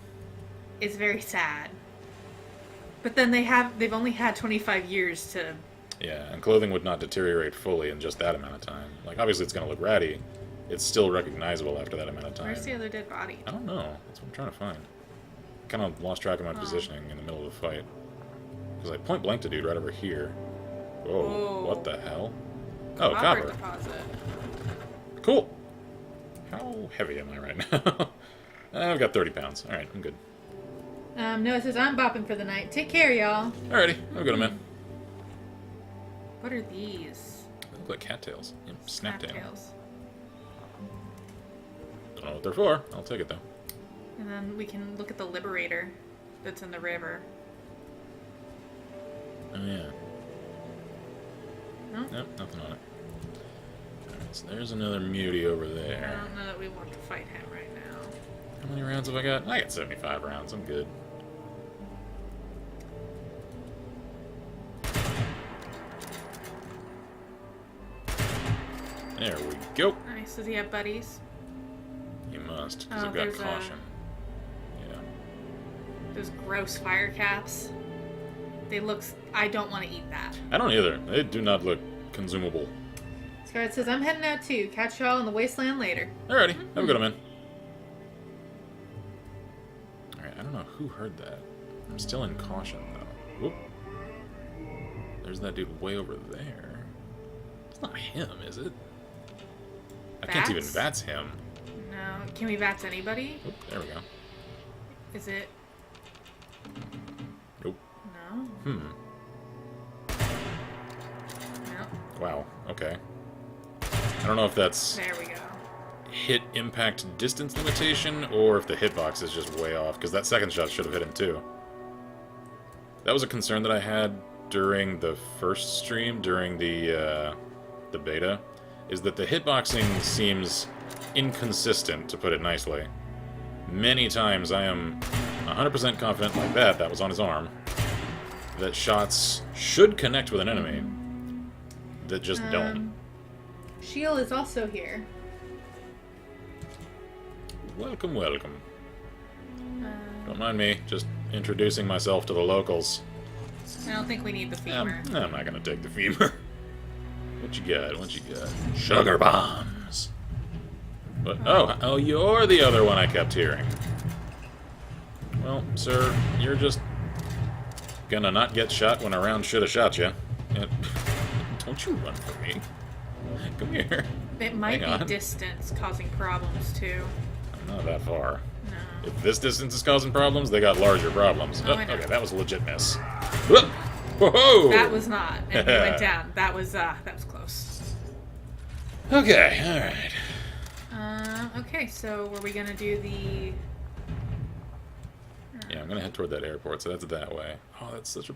Speaker 2: It's very sad. But then they've only had 25 years to...
Speaker 1: Yeah, and clothing would not deteriorate fully in just that amount of time. Like, obviously it's going to look ratty. It's still recognizable after that amount of time.
Speaker 2: Where's the other dead body?
Speaker 1: I don't know. That's what I'm trying to find. Kind of lost track of my positioning in the middle of the fight. Because I point blanked a dude right over here. Whoa,
Speaker 2: Whoa.
Speaker 1: what the hell? Oh, copper.
Speaker 2: Deposit.
Speaker 1: Cool. How heavy am I right now? I've got 30 pounds. Alright, I'm good.
Speaker 7: Noah says, I'm bopping for the night. Take care, y'all.
Speaker 1: Alrighty, I'm good, man.
Speaker 2: What are these?
Speaker 1: They look like cattails. Yep, snaptail.
Speaker 2: Tails.
Speaker 1: Don't know what they're for. I'll take it, though.
Speaker 2: And then we can look at the Liberator that's in the river.
Speaker 1: Oh, yeah.
Speaker 2: No?
Speaker 1: Nope, nothing on it. Alright, so there's another mutie over
Speaker 2: I
Speaker 1: there.
Speaker 2: don't know that we want to fight him right now.
Speaker 1: How many rounds have I got? I got 75 rounds. I'm good. There we go.
Speaker 2: Nice. Does he have buddies?
Speaker 1: You must, because
Speaker 2: Oh,
Speaker 1: I've got
Speaker 2: there's a-
Speaker 1: caution. Yeah.
Speaker 2: Those gross fire caps. They look... I don't want to eat that.
Speaker 1: I don't either. They do not look consumable.
Speaker 7: Scarlett says, I'm heading out too. Catch y'all in the wasteland later.
Speaker 1: Alrighty, have a good one, man. Alright, I don't know who heard that. I'm still in caution, though. Whoop. There's that dude way over there. It's not him, is it? I can't even
Speaker 2: Vats?
Speaker 1: VATS him.
Speaker 2: No. Can we VATS anybody?
Speaker 1: Oop, there we go.
Speaker 2: Is it...
Speaker 1: Nope.
Speaker 2: No?
Speaker 1: Hmm.
Speaker 2: No.
Speaker 1: Wow, okay. I don't know if that's
Speaker 2: There we go.
Speaker 1: hit impact distance limitation or if the hitbox is just way off, because that second shot should have hit him too. That was a concern that I had during the first stream, during the beta, is that the hitboxing seems inconsistent, to put it nicely. Many times I am 100% confident, like that was on his arm, that shots should connect with an enemy, that just don't.
Speaker 7: Sheil is also here.
Speaker 1: Welcome, welcome. Don't mind me, just introducing myself to the locals.
Speaker 2: I don't think we need the femur.
Speaker 1: I'm not gonna take the femur. What you got? What you got? Sugar bombs. What? Oh, you're the other one I kept hearing. Well, sir, you're just gonna not get shot when a round should have shot you. Don't you run from me. Come here.
Speaker 2: It might
Speaker 1: Hang
Speaker 2: be
Speaker 1: on.
Speaker 2: distance causing problems, too.
Speaker 1: I'm not that far.
Speaker 2: No.
Speaker 1: If this distance is causing problems, they got larger problems.
Speaker 2: Oh, I know.
Speaker 1: Okay, that was a legit miss. Whoa! Whoa!
Speaker 2: That was not. And he went down. That was close.
Speaker 1: Okay, alright.
Speaker 2: Okay, so were we gonna do the...
Speaker 1: Yeah, I'm gonna head toward that airport, so that's that way. Oh, that's such a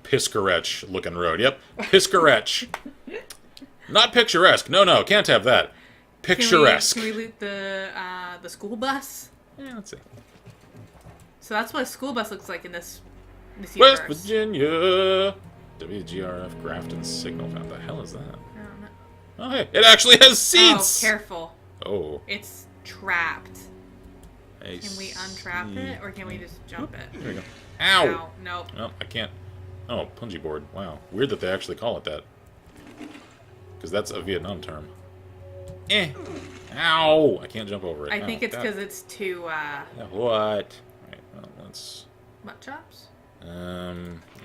Speaker 1: Piscaretch looking road. Yep, Piscaretch. Not picturesque. No, can't have that. Picturesque.
Speaker 2: Can we loot the school bus?
Speaker 1: Yeah, let's see.
Speaker 2: So that's what a school bus looks like in this
Speaker 1: West
Speaker 2: universe.
Speaker 1: Virginia. WGRF Grafton signal found. The hell is that?
Speaker 2: I don't know.
Speaker 1: Oh, hey, it actually has seats.
Speaker 2: Oh, careful.
Speaker 1: Oh.
Speaker 2: It's trapped.
Speaker 1: I
Speaker 2: Can we untrap
Speaker 1: see.
Speaker 2: it, or can we just jump it?
Speaker 1: There we go. Ow.
Speaker 2: Nope.
Speaker 1: No, I can't. Oh, punji board. Wow. Weird that they actually call it that. Because that's a Vietnam term. Eh. Ow! I can't jump over it.
Speaker 2: I
Speaker 1: No,
Speaker 2: think it's
Speaker 1: God.
Speaker 2: because it's too,
Speaker 1: What? Alright, well, let's...
Speaker 2: butt chops?
Speaker 1: Yeah,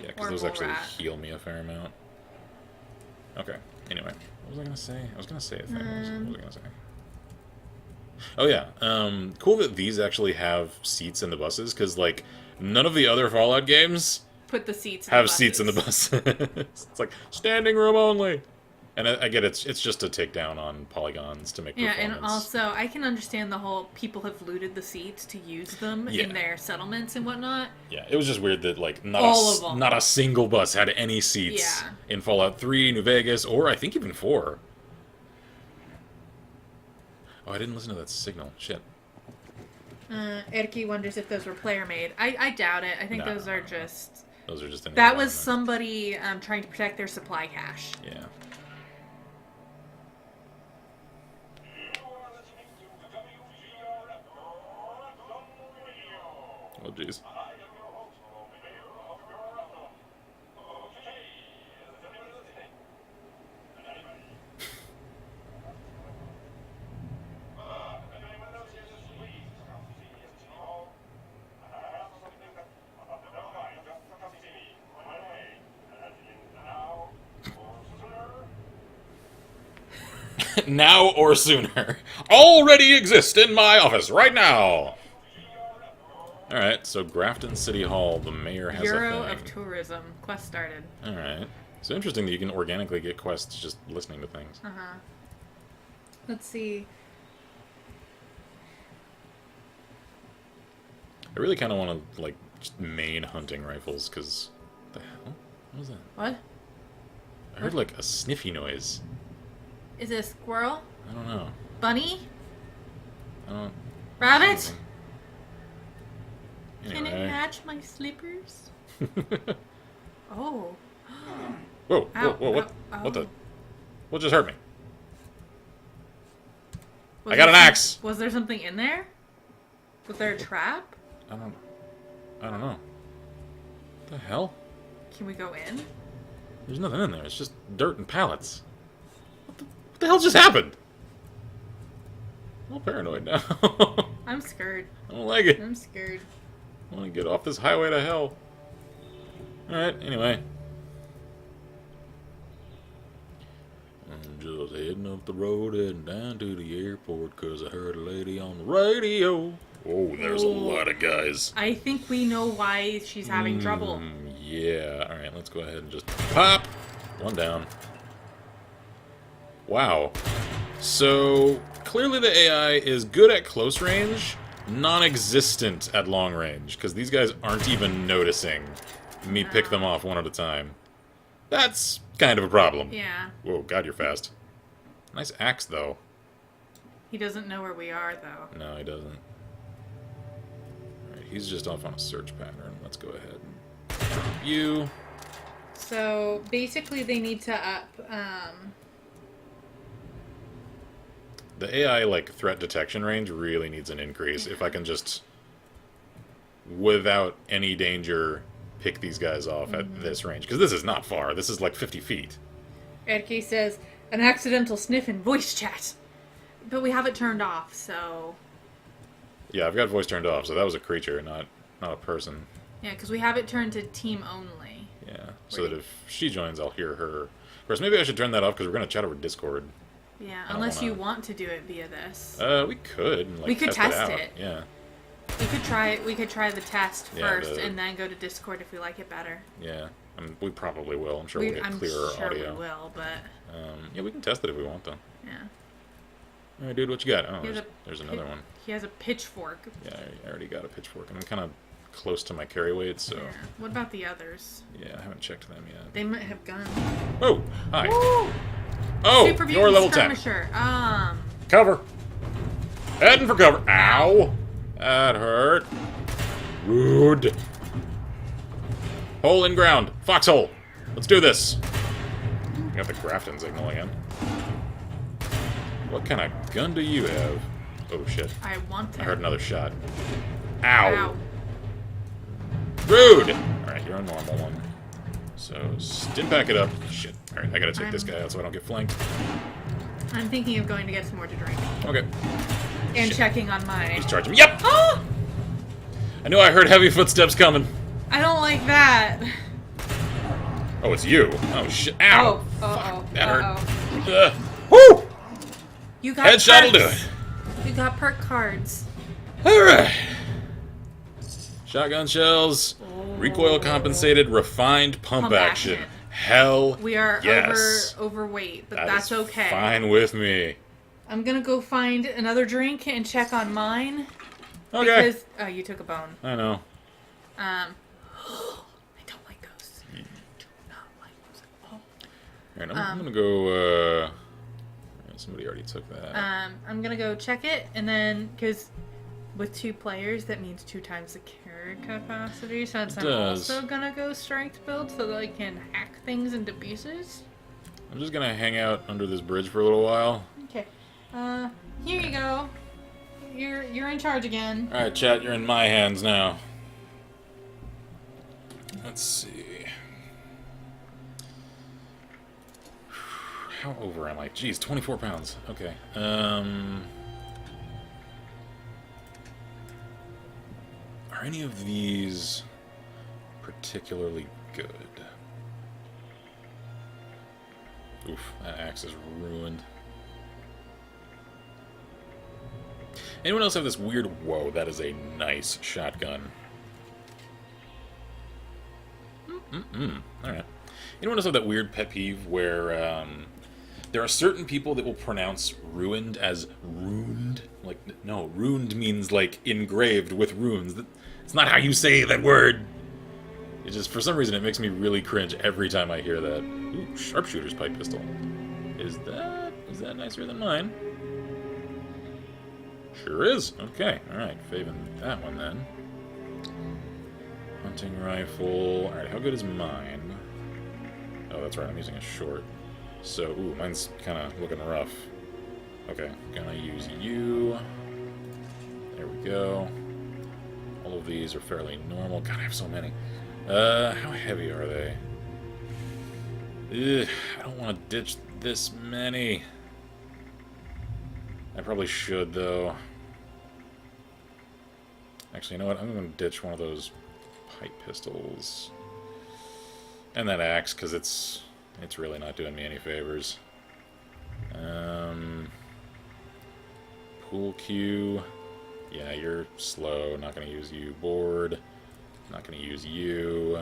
Speaker 1: because
Speaker 2: Or
Speaker 1: those actually
Speaker 2: rat.
Speaker 1: heal me a fair amount. Okay, anyway. What was I gonna say? I was gonna say a thing. What was I gonna say? Oh yeah, cool that these actually have seats in the buses, because, like, none of the other Fallout games
Speaker 2: Put the seats in
Speaker 1: have
Speaker 2: the
Speaker 1: seats in the
Speaker 2: buses.
Speaker 1: bus. It's like, standing room only! And I get it's just to take down on polygons to make
Speaker 2: Yeah,
Speaker 1: performance.
Speaker 2: and also, I can understand the whole people have looted the seats to use them
Speaker 1: Yeah.
Speaker 2: in their settlements and whatnot.
Speaker 1: Yeah, it was just weird that, like, not,
Speaker 2: All of them.
Speaker 1: not a single bus had any seats
Speaker 2: Yeah.
Speaker 1: in Fallout 3, New Vegas, or I think even 4. Oh, I didn't listen to that signal. Shit.
Speaker 7: Erky wonders if those were
Speaker 2: Player made. I doubt it. I think
Speaker 1: No,
Speaker 2: those
Speaker 1: no,
Speaker 2: are
Speaker 1: no.
Speaker 2: just...
Speaker 1: Those are just in the
Speaker 2: That was
Speaker 1: environment.
Speaker 2: somebody trying to protect their supply cache.
Speaker 1: Yeah. Oh, jeez. Now or sooner. Already exist in my office right now. Alright, so Grafton City Hall, the mayor has
Speaker 2: Bureau
Speaker 1: a
Speaker 2: of
Speaker 1: thing.
Speaker 2: Tourism. Quest started.
Speaker 1: Alright. So interesting that you can organically get quests just listening to things.
Speaker 2: Uh-huh.
Speaker 7: Let's see.
Speaker 1: I really kind of want to, like, just main hunting rifles, because... What the hell? What was that?
Speaker 2: What?
Speaker 1: I heard, like, a sniffy noise.
Speaker 2: Is it a squirrel?
Speaker 1: I don't know.
Speaker 2: Bunny?
Speaker 1: I don't...
Speaker 2: Rabbit? Can it
Speaker 1: Anyway.
Speaker 2: match my slippers? Oh.
Speaker 1: Whoa,
Speaker 2: Ow,
Speaker 1: whoa, what?
Speaker 2: ow,
Speaker 1: What the?
Speaker 2: ow.
Speaker 1: What just hurt me?
Speaker 2: Was
Speaker 1: I got
Speaker 2: there
Speaker 1: an axe!
Speaker 2: Was there something in there? Was there a trap?
Speaker 1: I don't know. What the hell?
Speaker 2: Can we go in?
Speaker 1: There's nothing in there. It's just dirt and pallets. What the hell just happened? I'm all paranoid now.
Speaker 2: I'm scared.
Speaker 1: I don't like it.
Speaker 7: I'm scared.
Speaker 1: I want to get off this highway to hell. Alright, anyway. I'm just heading up the road, heading down to the airport, because I heard a lady on the radio. Oh, there's a lot of guys.
Speaker 2: I think we know why she's having trouble.
Speaker 1: Yeah, alright, let's go ahead and just pop! One down. Wow. So, clearly the AI is good at close range, non-existent at long range, because these guys aren't even noticing me pick them off one at a time. That's kind of a problem.
Speaker 2: Yeah.
Speaker 1: Whoa, God, you're fast. Nice axe, though.
Speaker 2: He doesn't know where we are, though.
Speaker 1: No, he doesn't. Alright, he's just off on a search pattern. Let's go ahead and... You...
Speaker 7: So basically, they need to up.
Speaker 1: The AI, like, threat detection range really needs an increase. If I can just, without any danger, pick these guys off at this range. Because this is not far. This is like 50 feet.
Speaker 7: Erky says an accidental sniff in voice chat.
Speaker 2: But we have it turned off, so...
Speaker 1: Yeah, I've got voice turned off, so that was a creature, not a person.
Speaker 2: Yeah, because we have it turned to team only.
Speaker 1: Yeah, so that if she joins, I'll hear her. Of course, maybe I should turn that off, because we're going to chat over Discord.
Speaker 2: Yeah,
Speaker 1: I don't
Speaker 2: unless you
Speaker 1: wanna-
Speaker 2: want to do it via this.
Speaker 1: We could. And, like,
Speaker 2: We could
Speaker 1: test
Speaker 2: test
Speaker 1: out.
Speaker 2: it.
Speaker 1: Yeah,
Speaker 2: We could try the test
Speaker 1: Yeah,
Speaker 2: first
Speaker 1: the-
Speaker 2: and then go to Discord if we like it better.
Speaker 1: yeah. We probably will. I'm sure we'll get
Speaker 2: I'm
Speaker 1: clearer
Speaker 2: sure
Speaker 1: audio.
Speaker 2: we will, but
Speaker 1: Yeah, we can test it if we want, though.
Speaker 2: yeah.
Speaker 1: Alright, dude, what you got? Oh,
Speaker 2: He has
Speaker 1: there's another one.
Speaker 2: He has a pitchfork.
Speaker 1: Yeah, I already got a pitchfork. I'm kind of close to my carry weight, so...
Speaker 2: Yeah. What about the others?
Speaker 1: Yeah, I haven't checked them yet.
Speaker 7: They might have guns.
Speaker 1: Oh, hi.
Speaker 2: Woo!
Speaker 1: Oh,
Speaker 2: Super
Speaker 1: you're
Speaker 2: Mutant
Speaker 1: level 10.
Speaker 2: Skirmisher.
Speaker 1: Cover. Heading for cover. Ow. That hurt. Rude. Hole in ground. Foxhole. Let's do this. I got the Grafton signal again. What kind of gun do you have? Oh, shit.
Speaker 2: I want to.
Speaker 1: I heard another shot. Ow.
Speaker 2: Ow.
Speaker 1: Rude. Alright, you're a normal one. So, stim pack it up. Shit. Alright, I gotta take this guy out so I don't get flanked.
Speaker 7: I'm thinking of going to get some more to drink.
Speaker 1: Okay.
Speaker 7: And
Speaker 1: Shit.
Speaker 7: checking on my...
Speaker 1: He's charging me. Yep!
Speaker 7: Oh!
Speaker 1: I knew I heard heavy footsteps coming.
Speaker 7: I don't like that.
Speaker 1: Oh, it's you. Oh, shit. Ow!
Speaker 7: Oh, uh-oh.
Speaker 1: That hurt.
Speaker 7: Uh-oh.
Speaker 1: Woo!
Speaker 7: You got
Speaker 1: Headshot will do
Speaker 7: perks.
Speaker 1: it.
Speaker 7: You got perk cards.
Speaker 1: Alright. Shotgun shells. Recoil compensated, refined pump action. Hell
Speaker 7: We are
Speaker 1: yes.
Speaker 7: overweight, but
Speaker 1: That
Speaker 7: that's
Speaker 1: is
Speaker 7: okay.
Speaker 1: fine with me.
Speaker 7: I'm gonna go find another drink and check on mine.
Speaker 1: Okay.
Speaker 7: Because you took a bone.
Speaker 1: I know.
Speaker 7: I don't like those. I do not like those at all.
Speaker 1: Alright, I'm gonna go, somebody already took that.
Speaker 7: I'm gonna go check it, and then, because with 2 players, that means 2 times the carry capacity, since I'm also gonna go strength build so that I can hack things into pieces.
Speaker 1: I'm just gonna hang out under this bridge for a little while.
Speaker 7: Okay. Here you go. You're in charge again.
Speaker 1: Alright, chat, you're in my hands now. Let's see. How over am I? Jeez, 24 pounds. Okay. Are any of these particularly good? Oof, that axe is ruined. Anyone else have this weird... Whoa, that is a nice shotgun. Alright. Anyone else have that weird pet peeve where, there are certain people that will pronounce ruined as ruined? Like, no, ruined means, like, engraved with runes. It's not how you say that word! It just, for some reason, it makes me really cringe every time I hear that. Ooh, sharpshooter's pipe pistol. Is that nicer than mine? Sure is. Okay, alright, faving that one then. Hunting rifle. Alright, how good is mine? Oh, that's right, I'm using a short. So, ooh, mine's kind of looking rough. Okay, gonna use you. There we go. All of these are fairly normal. God, I have so many. How heavy are they? Ugh, I don't want to ditch this many. I probably should, though. Actually, you know what? I'm going to ditch one of those pipe pistols. And that axe, because it's really not doing me any favors. Pool cue. Yeah, you're slow. Not going to use you. Board. Not going to use you.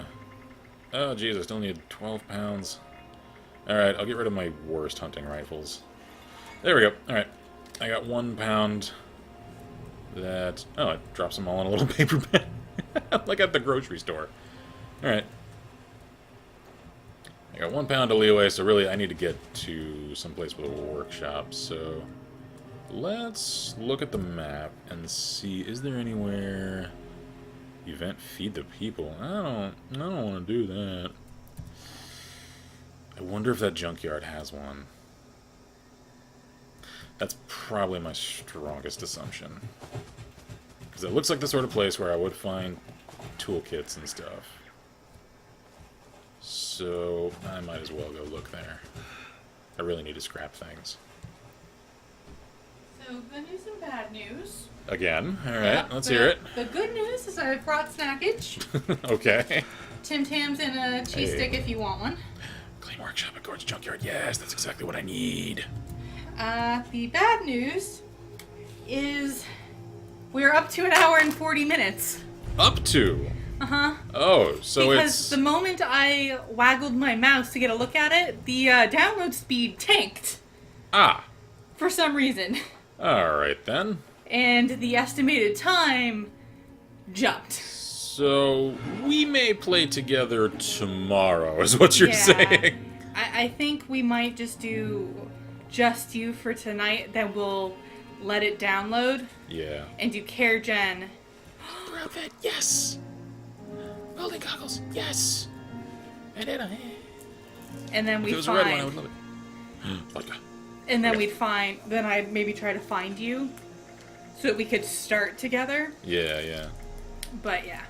Speaker 1: Oh, jeez, I still need 12 pounds. Alright, I'll get rid of my worst hunting rifles. There we go. Alright. I got 1 pound. That... Oh, it drops them all in a little paper bag. Like at the grocery store. Alright. I got 1 pound of leeway, so really I need to get to someplace with a workshop, so... Let's look at the map and see, is there anywhere... Event Feed the People? I don't want to do that. I wonder if that junkyard has one. That's probably my strongest assumption. Because it looks like the sort of place where I would find toolkits and stuff. So, I might as well go look there. I really need to scrap things.
Speaker 7: So, good news and bad news.
Speaker 1: Again. Alright, let's hear it.
Speaker 7: The good news is I brought snackage.
Speaker 1: Okay.
Speaker 7: Tim Tams and a cheese stick if you want one.
Speaker 1: Clean workshop at Gord's Junkyard. Yes, that's exactly what I need.
Speaker 7: The bad news is we're up to 1 hour and 40 minutes.
Speaker 1: Up to?
Speaker 7: Uh-huh.
Speaker 1: Oh, so
Speaker 7: because
Speaker 1: it's...
Speaker 7: the moment I waggled my mouse to get a look at it, the download speed tanked.
Speaker 1: Ah.
Speaker 7: For some reason.
Speaker 1: Alright then.
Speaker 7: And the estimated time jumped.
Speaker 1: So, we may play together tomorrow, is what you're saying.
Speaker 7: I think we might just do just you for tonight, then we'll let it download.
Speaker 1: Yeah.
Speaker 7: And do Care Gen.
Speaker 1: Outfit, yes! Welding goggles, yes! And then
Speaker 7: we
Speaker 1: if it was a red one, I would love it. Vodka.
Speaker 7: And then then I'd maybe try to find you so that we could start together.
Speaker 1: Yeah, yeah.
Speaker 7: But yeah.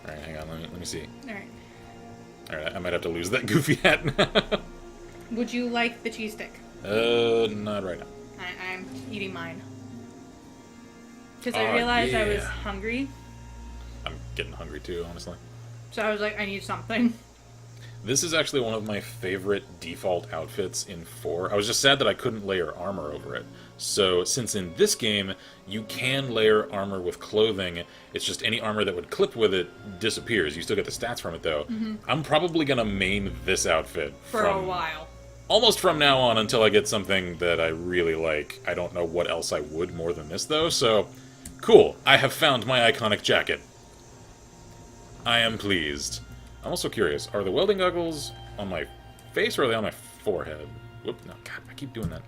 Speaker 1: Alright, hang on, let me see.
Speaker 7: Alright.
Speaker 1: Alright, I might have to lose that goofy hat.
Speaker 7: Would you like the cheese stick?
Speaker 1: Not right now.
Speaker 7: I'm eating mine. Because
Speaker 1: Oh,
Speaker 7: I realized I was
Speaker 1: yeah.
Speaker 7: hungry.
Speaker 1: I'm getting hungry too, honestly.
Speaker 7: So I was like, I need something.
Speaker 1: This is actually one of my favorite default outfits in 4. I was just sad that I couldn't layer armor over it. So, since in this game, you can layer armor with clothing, it's just any armor that would clip with it disappears. You still get the stats from it, though. I'm probably gonna main this outfit
Speaker 7: For a while.
Speaker 1: almost from now on until I get something that I really like. I don't know what else I would more than this, though, so... Cool, I have found my iconic jacket. I am pleased. I'm also curious, are the welding goggles on my face or are they on my forehead? Whoop, no, God, I keep doing that.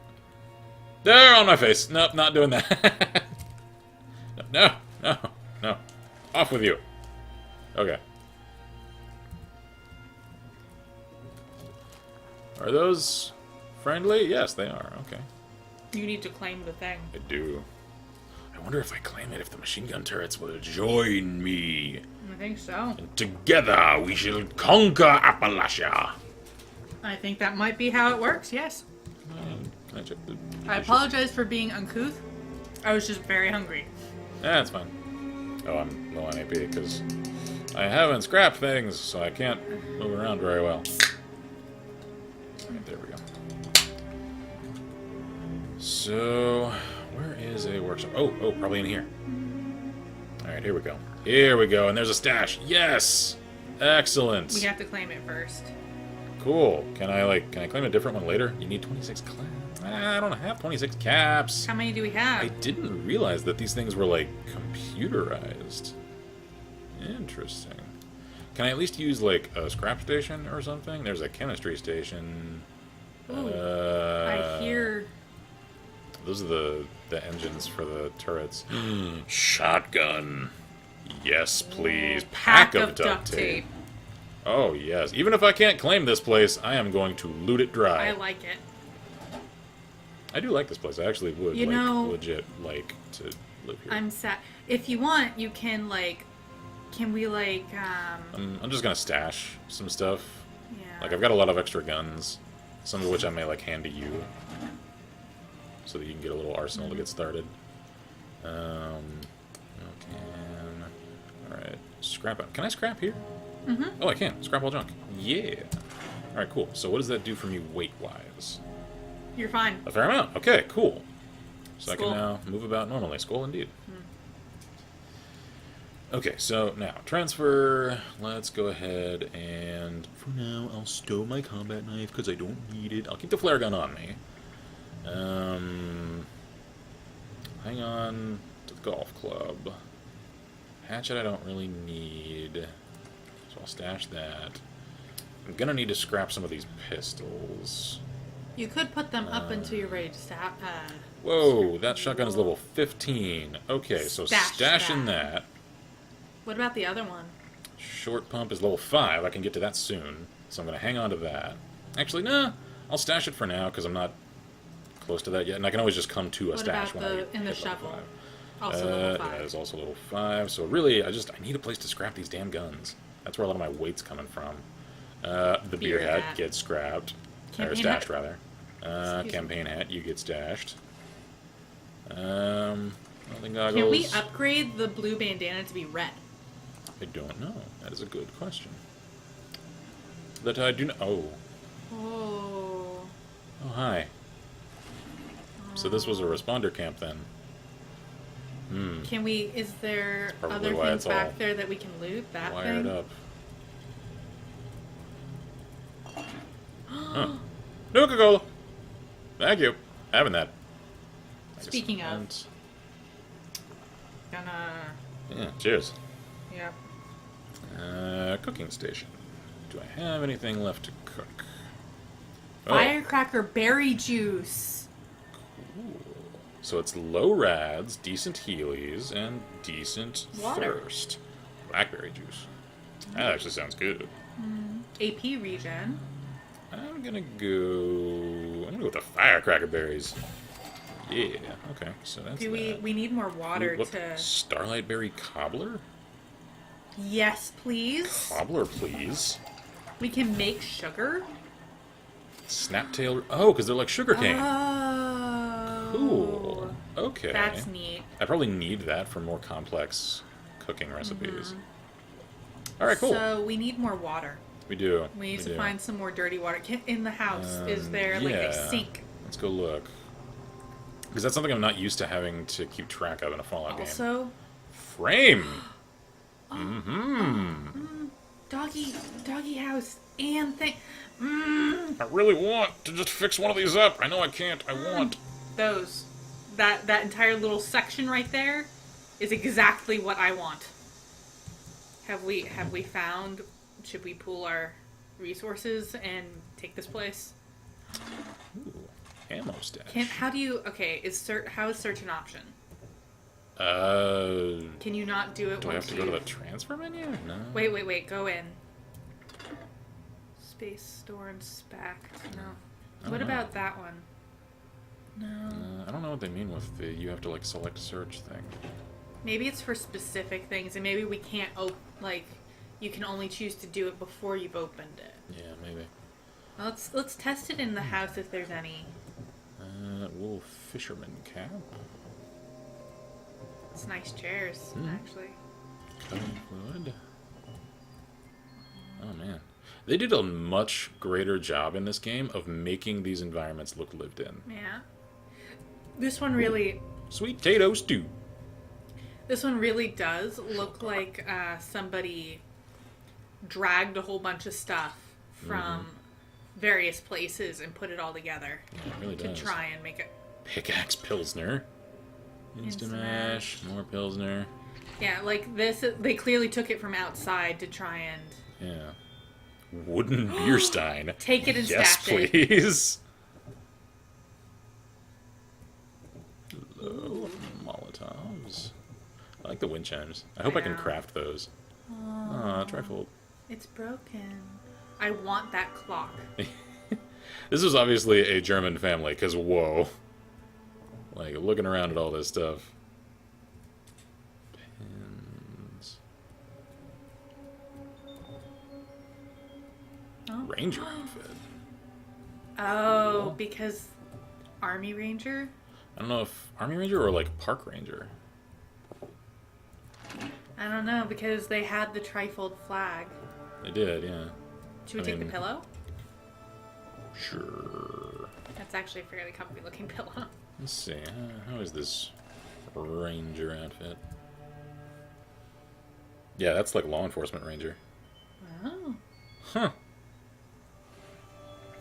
Speaker 1: They're on my face. Nope, not doing that. No. Off with you. Okay. Are those friendly? Yes, they are. Okay.
Speaker 7: You need to claim the thing.
Speaker 1: I do. I wonder if I claim it, if the machine gun turrets will join me.
Speaker 7: I think so.
Speaker 1: And together we shall conquer Appalachia.
Speaker 7: I think that might be how it works, yes.
Speaker 1: Can I check the...
Speaker 7: I apologize for being uncouth. I was just very hungry.
Speaker 1: That's fine. Oh, I'm low on AP because I haven't scrapped things, so I can't move around very well. Alright, there we go. So, where is a workshop? Oh, probably in here. Alright, here we go. Here we go, and there's a stash. Yes! Excellent.
Speaker 7: We have to claim it first.
Speaker 1: Cool. Can I claim a different one later? You need 26 caps. I don't have 26 caps.
Speaker 7: How many do we have?
Speaker 1: I didn't realize that these things were, like, computerized. Interesting. Can I at least use, like, a scrap station or something? There's a chemistry station.
Speaker 7: Ooh, I hear...
Speaker 1: Those are the engines for the turrets. Shotgun. Yes, please. Pack of duct tape. Oh, yes. Even if I can't claim this place, I am going to loot it dry.
Speaker 7: I like it.
Speaker 1: I do like this place. I actually would,
Speaker 7: You know,
Speaker 1: legit like to live here.
Speaker 7: I'm sad. If you want, you can, like... Can we, like,
Speaker 1: I'm just gonna stash some stuff.
Speaker 7: Yeah.
Speaker 1: Like, I've got a lot of extra guns, some of which I may, like, hand to you. So that you can get a little arsenal to get started. Alright, scrap out. Can I scrap here? Oh, I can. Scrap all junk. Yeah. Alright, cool. So what does that do for me weight-wise?
Speaker 7: You're fine.
Speaker 1: A fair amount. Okay, cool. So
Speaker 7: Skull.
Speaker 1: I can now move about normally. Skull indeed. Okay, so now, transfer. Let's go ahead and... For now, I'll stow my combat knife because I don't need it. I'll keep the flare gun on me. Hang on to the golf club. Hatchet I don't really need, so I'll stash that. I'm gonna need to scrap some of these pistols.
Speaker 7: You could put them up until you're ready to stop.
Speaker 1: Whoa, that shotgun is level 15. Okay, so
Speaker 7: Stash
Speaker 1: stashing that.
Speaker 7: What about the other one?
Speaker 1: Short pump is level 5. I can get to that soon, so I'm gonna hang on to that. Actually, nah, I'll stash it for now because I'm not close to that yet, and I can always just come to a
Speaker 7: What
Speaker 1: stash
Speaker 7: about
Speaker 1: when I
Speaker 7: the in the
Speaker 1: hit level
Speaker 7: shovel?
Speaker 1: 5.
Speaker 7: Also level 5.
Speaker 1: Yeah, it's also level 5. So really, I need a place to scrap these damn guns. That's where a lot of my weight's coming from. The beer hat gets scrapped. Or
Speaker 7: Campaign
Speaker 1: stashed,
Speaker 7: hat?
Speaker 1: rather.
Speaker 7: Excuse me.
Speaker 1: Campaign hat, you get stashed. Welding goggles.
Speaker 7: Can we upgrade the blue bandana to be red?
Speaker 1: I don't know. That is a good question. That I do not... Oh.
Speaker 7: Oh.
Speaker 1: Oh, hi. So this was a responder camp, then.
Speaker 7: Can we... Is there
Speaker 1: Probably
Speaker 7: other
Speaker 1: why
Speaker 7: things
Speaker 1: it's all
Speaker 7: back there that we can loot? That
Speaker 1: Wired
Speaker 7: thing?
Speaker 1: up. Huh. Coca-Cola! Thank you. Having that.
Speaker 7: Speaking of.
Speaker 1: And-
Speaker 7: Gonna...
Speaker 1: Yeah, cheers.
Speaker 7: Yep.
Speaker 1: Cooking station. Do I have anything left to cook? Oh,
Speaker 7: Firecracker berry juice.
Speaker 1: so it's low rads, decent healies, and decent
Speaker 7: Water.
Speaker 1: thirst. Blackberry juice. That actually sounds good.
Speaker 7: AP regen.
Speaker 1: I'm gonna go with the firecracker berries. Yeah, okay, so that's
Speaker 7: Do
Speaker 1: that.
Speaker 7: we need more water
Speaker 1: What-
Speaker 7: to...
Speaker 1: Starlight berry cobbler?
Speaker 7: Yes, please.
Speaker 1: Cobbler, please.
Speaker 2: We can make sugar?
Speaker 1: Snaptail... Oh, because they're like sugar cane.
Speaker 2: Oh.
Speaker 1: Cool. Okay.
Speaker 2: That's neat.
Speaker 1: I probably need that for more complex cooking recipes. Alright, cool.
Speaker 2: So we need more water.
Speaker 1: We do.
Speaker 2: We need to
Speaker 1: do.
Speaker 2: find some more dirty water. In the house, is there like a
Speaker 1: yeah.
Speaker 2: sink?
Speaker 1: Let's go look. Because that's something I'm not used to having to keep track of in a Fallout game.
Speaker 2: Also,
Speaker 1: Frame! Mm-hmm.
Speaker 2: doggy house and thing.
Speaker 1: I really want to just fix one of these up. I know I can't. I want.
Speaker 2: Those. That entire little section right there is exactly what I want. Have we found? Should we pool our resources and take this place?
Speaker 1: Ooh, ammo stash.
Speaker 2: How do you? Okay, how is search an option? Can you not do it?
Speaker 1: Do I have to go to the transfer menu? No.
Speaker 2: Wait. Go in. Space, store, inspect. No. What about that one? No.
Speaker 1: I don't know what they mean with the you have to like select search thing.
Speaker 2: Maybe it's for specific things, and maybe we can't you can only choose to do it before you've opened it.
Speaker 1: Yeah, maybe.
Speaker 2: Well, let's test it in the house if there's any.
Speaker 1: Wool fisherman cap.
Speaker 2: It's nice chairs, actually.
Speaker 1: Cutting fluid. Oh man, they did a much greater job in this game of making these environments look lived in.
Speaker 2: Yeah. This one really.
Speaker 1: Sweet potato stew.
Speaker 2: This one really does look like somebody dragged a whole bunch of stuff from various places and put it all together
Speaker 1: Yeah, it really
Speaker 2: to
Speaker 1: does.
Speaker 2: try and make it.
Speaker 1: Pickaxe Pilsner. Instamash. More Pilsner.
Speaker 2: Yeah, like this, they clearly took it from outside to try and...
Speaker 1: Yeah. Wooden beer stein.
Speaker 2: Take it and
Speaker 1: yes,
Speaker 2: stash it.
Speaker 1: please. Hello, Molotovs. I like the wind chimes. I hope I can
Speaker 2: Yeah.
Speaker 1: craft those. Aw, trifold.
Speaker 2: It's broken. I want that clock.
Speaker 1: This is obviously a German family, because whoa. Like, looking around at all this stuff. Pins.
Speaker 2: Oh.
Speaker 1: Ranger outfit.
Speaker 2: Oh, because Army Ranger?
Speaker 1: I don't know if Army Ranger or, like, Park Ranger.
Speaker 2: I don't know, because they had the trifold flag.
Speaker 1: They did, yeah.
Speaker 2: Should we
Speaker 1: I
Speaker 2: take
Speaker 1: mean-
Speaker 2: the pillow?
Speaker 1: Sure.
Speaker 2: That's actually a fairly comfy looking pillow.
Speaker 1: Let's see. How is this Ranger outfit? Yeah, that's like law enforcement Ranger.
Speaker 2: Oh,
Speaker 1: Huh.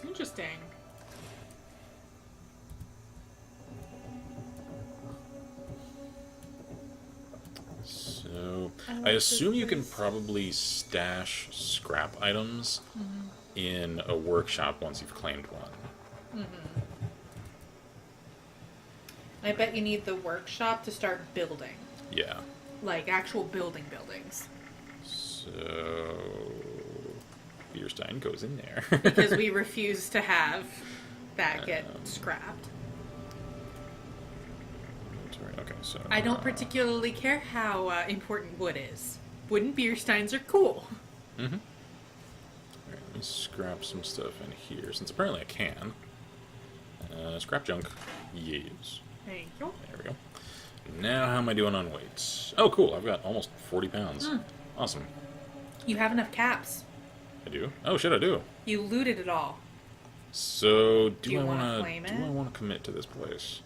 Speaker 2: interesting.
Speaker 1: So,
Speaker 2: I
Speaker 1: I
Speaker 2: like
Speaker 1: assume you can
Speaker 2: this.
Speaker 1: probably stash scrap items in a workshop once you've claimed one.
Speaker 2: I bet you need the workshop to start building.
Speaker 1: Yeah.
Speaker 2: Like actual buildings.
Speaker 1: So, Beerstein goes in there.
Speaker 2: Because we refuse to have that get scrapped.
Speaker 1: Okay, so
Speaker 2: I don't particularly care how important wood is. Wooden beer steins are cool.
Speaker 1: Alright, let me scrap some stuff in here, since apparently I can. Scrap junk. Yes.
Speaker 2: There you go.
Speaker 1: There we go. Now, how am I doing on weight? Oh, cool. I've got almost 40 pounds. Awesome.
Speaker 2: You have enough caps.
Speaker 1: I do? Oh, shit, I do.
Speaker 2: You looted it all
Speaker 1: So, do
Speaker 2: you
Speaker 1: I
Speaker 2: wanna
Speaker 1: want to
Speaker 2: claim
Speaker 1: do
Speaker 2: it?
Speaker 1: I want to commit to this place?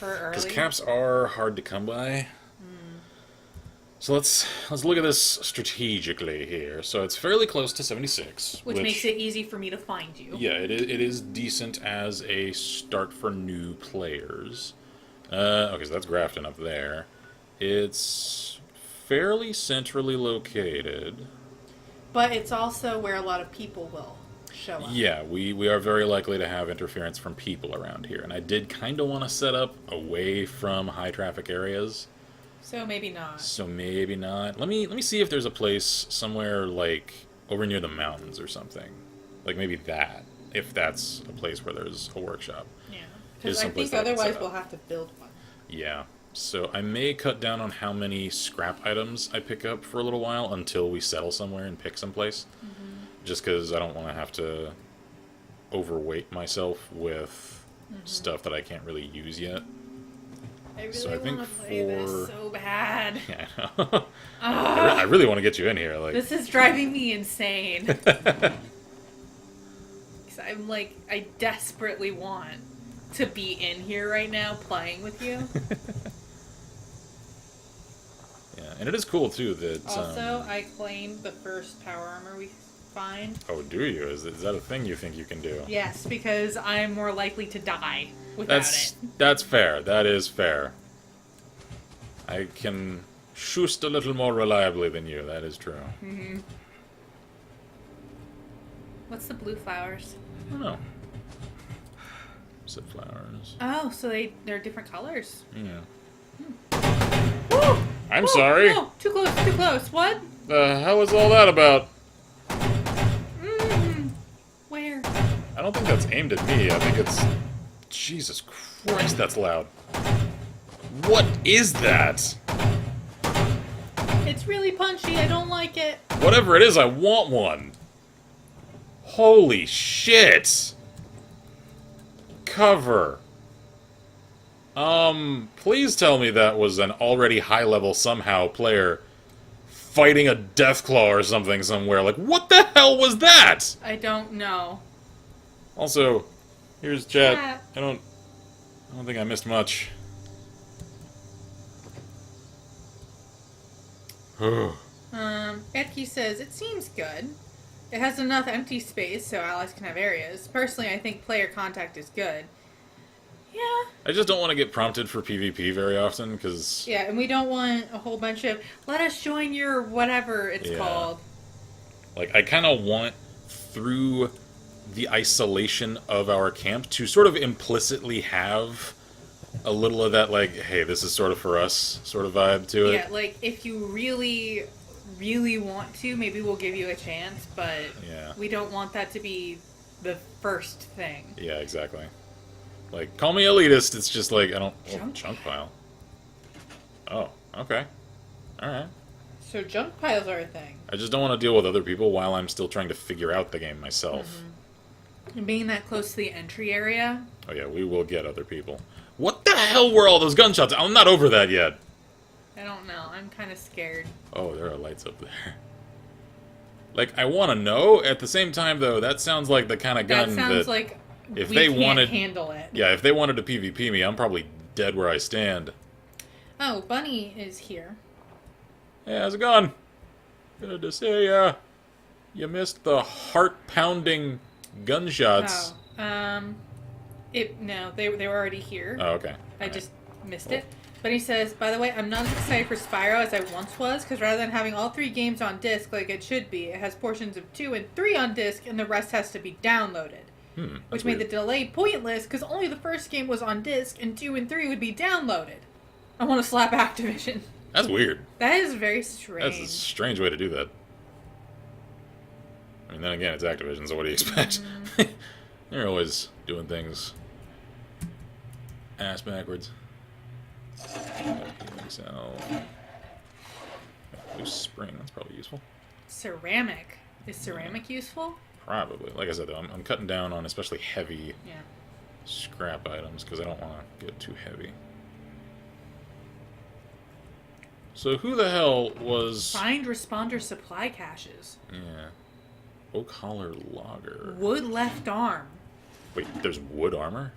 Speaker 2: for early.
Speaker 1: Because caps are hard to come by. So let's look at this strategically here. So it's fairly close to 76,
Speaker 2: Which makes it easy for me to find you.
Speaker 1: Yeah, it is decent as a start for new players. Okay, so that's Grafton up there. It's fairly centrally located.
Speaker 2: But it's also where a lot of people will show up.
Speaker 1: Yeah, we are very likely to have interference from people around here. And I did kind of want to set up away from high traffic areas.
Speaker 2: So maybe not.
Speaker 1: So maybe not. Let me see if there's a place somewhere like over near the mountains or something. Like maybe that, if that's a place where there's a workshop.
Speaker 2: Yeah.
Speaker 1: Is
Speaker 2: Because I
Speaker 1: someplace
Speaker 2: think
Speaker 1: that I can
Speaker 2: otherwise
Speaker 1: set
Speaker 2: we'll
Speaker 1: up.
Speaker 2: have to build one.
Speaker 1: Yeah. So I may cut down on how many scrap items I pick up for a little while until we settle somewhere and pick some place. just because I don't want to have to overweight myself with stuff that I can't really use yet.
Speaker 2: I really
Speaker 1: So I think
Speaker 2: want to play this
Speaker 1: for-
Speaker 2: so bad.
Speaker 1: Yeah, I know. I really want to get you in here. Like,
Speaker 2: This is driving me insane. 'Cause I'm like, I desperately want to be in here right now playing with you.
Speaker 1: yeah, and it is cool too that.
Speaker 2: Also, I claimed the first power armor we find.
Speaker 1: Oh, do you? Is that a thing you think you can do?
Speaker 2: Yes, because I'm more likely to die without it.
Speaker 1: That's fair. That is fair. I can shoost a little more reliably than you. That is true.
Speaker 2: Mm-hmm. What's the blue flowers?
Speaker 1: I don't know. Sip flowers.
Speaker 2: Oh, so they're different colors.
Speaker 1: Yeah.
Speaker 2: Woo!
Speaker 1: I'm
Speaker 2: Woo!
Speaker 1: sorry.
Speaker 2: No, too close, too close. What?
Speaker 1: The hell is all that about?
Speaker 2: Where?
Speaker 1: I don't think that's aimed at me. I think it's... Jesus Christ, that's loud. What is that?
Speaker 2: It's really punchy. I don't like it.
Speaker 1: Whatever it is, I want one. Holy shit. Cover. Please tell me that was an already high-level somehow player fighting a Deathclaw or something somewhere. Like, what the hell was that?
Speaker 2: I don't know.
Speaker 1: Also, here's chat.
Speaker 2: Chat.
Speaker 1: I don't think I missed much.
Speaker 2: Edkey says, it seems good. It has enough empty space so allies can have areas. Personally, I think player contact is good. Yeah.
Speaker 1: I just don't want to get prompted for PvP very often, because...
Speaker 2: Yeah, and we don't want a whole bunch of, let us join your whatever it's
Speaker 1: Yeah.
Speaker 2: called.
Speaker 1: Like, I kind of want, through the isolation of our camp, to sort of implicitly have a little of that, like, hey, this is sort of for us sort of vibe to it.
Speaker 2: Yeah, like, if you really, really want to, maybe we'll give you a chance, but
Speaker 1: Yeah.
Speaker 2: we don't want that to be the first thing.
Speaker 1: Yeah, exactly. Like, call me elitist, it's just like, I don't... Oh,
Speaker 2: Junk
Speaker 1: chunk pile. Oh, okay. Alright.
Speaker 2: So junk piles are a thing.
Speaker 1: I just don't want to deal with other people while I'm still trying to figure out the game myself.
Speaker 2: And being that close to the entry area,
Speaker 1: Oh yeah, we will get other people. What the hell were all those gunshots? I'm not over that yet.
Speaker 2: I don't know. I'm kind of scared.
Speaker 1: Oh, there are lights up there. Like, I want to know. At the same time, though, that sounds like the kind of gun
Speaker 2: That sounds like
Speaker 1: if
Speaker 2: we
Speaker 1: they
Speaker 2: can't
Speaker 1: wanted-
Speaker 2: handle it.
Speaker 1: Yeah, if they wanted to PvP me, I'm probably dead where I stand.
Speaker 2: Oh, Bunny is here.
Speaker 1: Hey, how's it going? Good to see ya. You missed the heart-pounding gunshots.
Speaker 2: Oh, no, they were already here.
Speaker 1: Oh, okay.
Speaker 2: I
Speaker 1: Alright.
Speaker 2: just missed it. But he says, by the way, I'm not as excited for Spyro as I once was, because rather than having all 3 games on disc like it should be, it has portions of 2 and 3 on disc, and the rest has to be downloaded.
Speaker 1: That's
Speaker 2: Which made the
Speaker 1: weird.
Speaker 2: delay pointless, because only the first game was on disc, and 2 and 3 would be downloaded. I want to slap Activision.
Speaker 1: That's weird.
Speaker 2: That is very strange.
Speaker 1: That's a strange way to do that. I mean, then again, it's Activision, so what do you expect? They're always doing things ass backwards. So, loose spring, that's probably useful.
Speaker 2: Ceramic. Is ceramic useful?
Speaker 1: Probably. Like I said, though, I'm cutting down on especially heavy
Speaker 2: Yeah.
Speaker 1: scrap items, because I don't want to get too heavy. So who the hell was...
Speaker 2: Find responder supply caches.
Speaker 1: Yeah. Oak Holler Logger.
Speaker 2: Wood left arm.
Speaker 1: Wait, there's wood armor?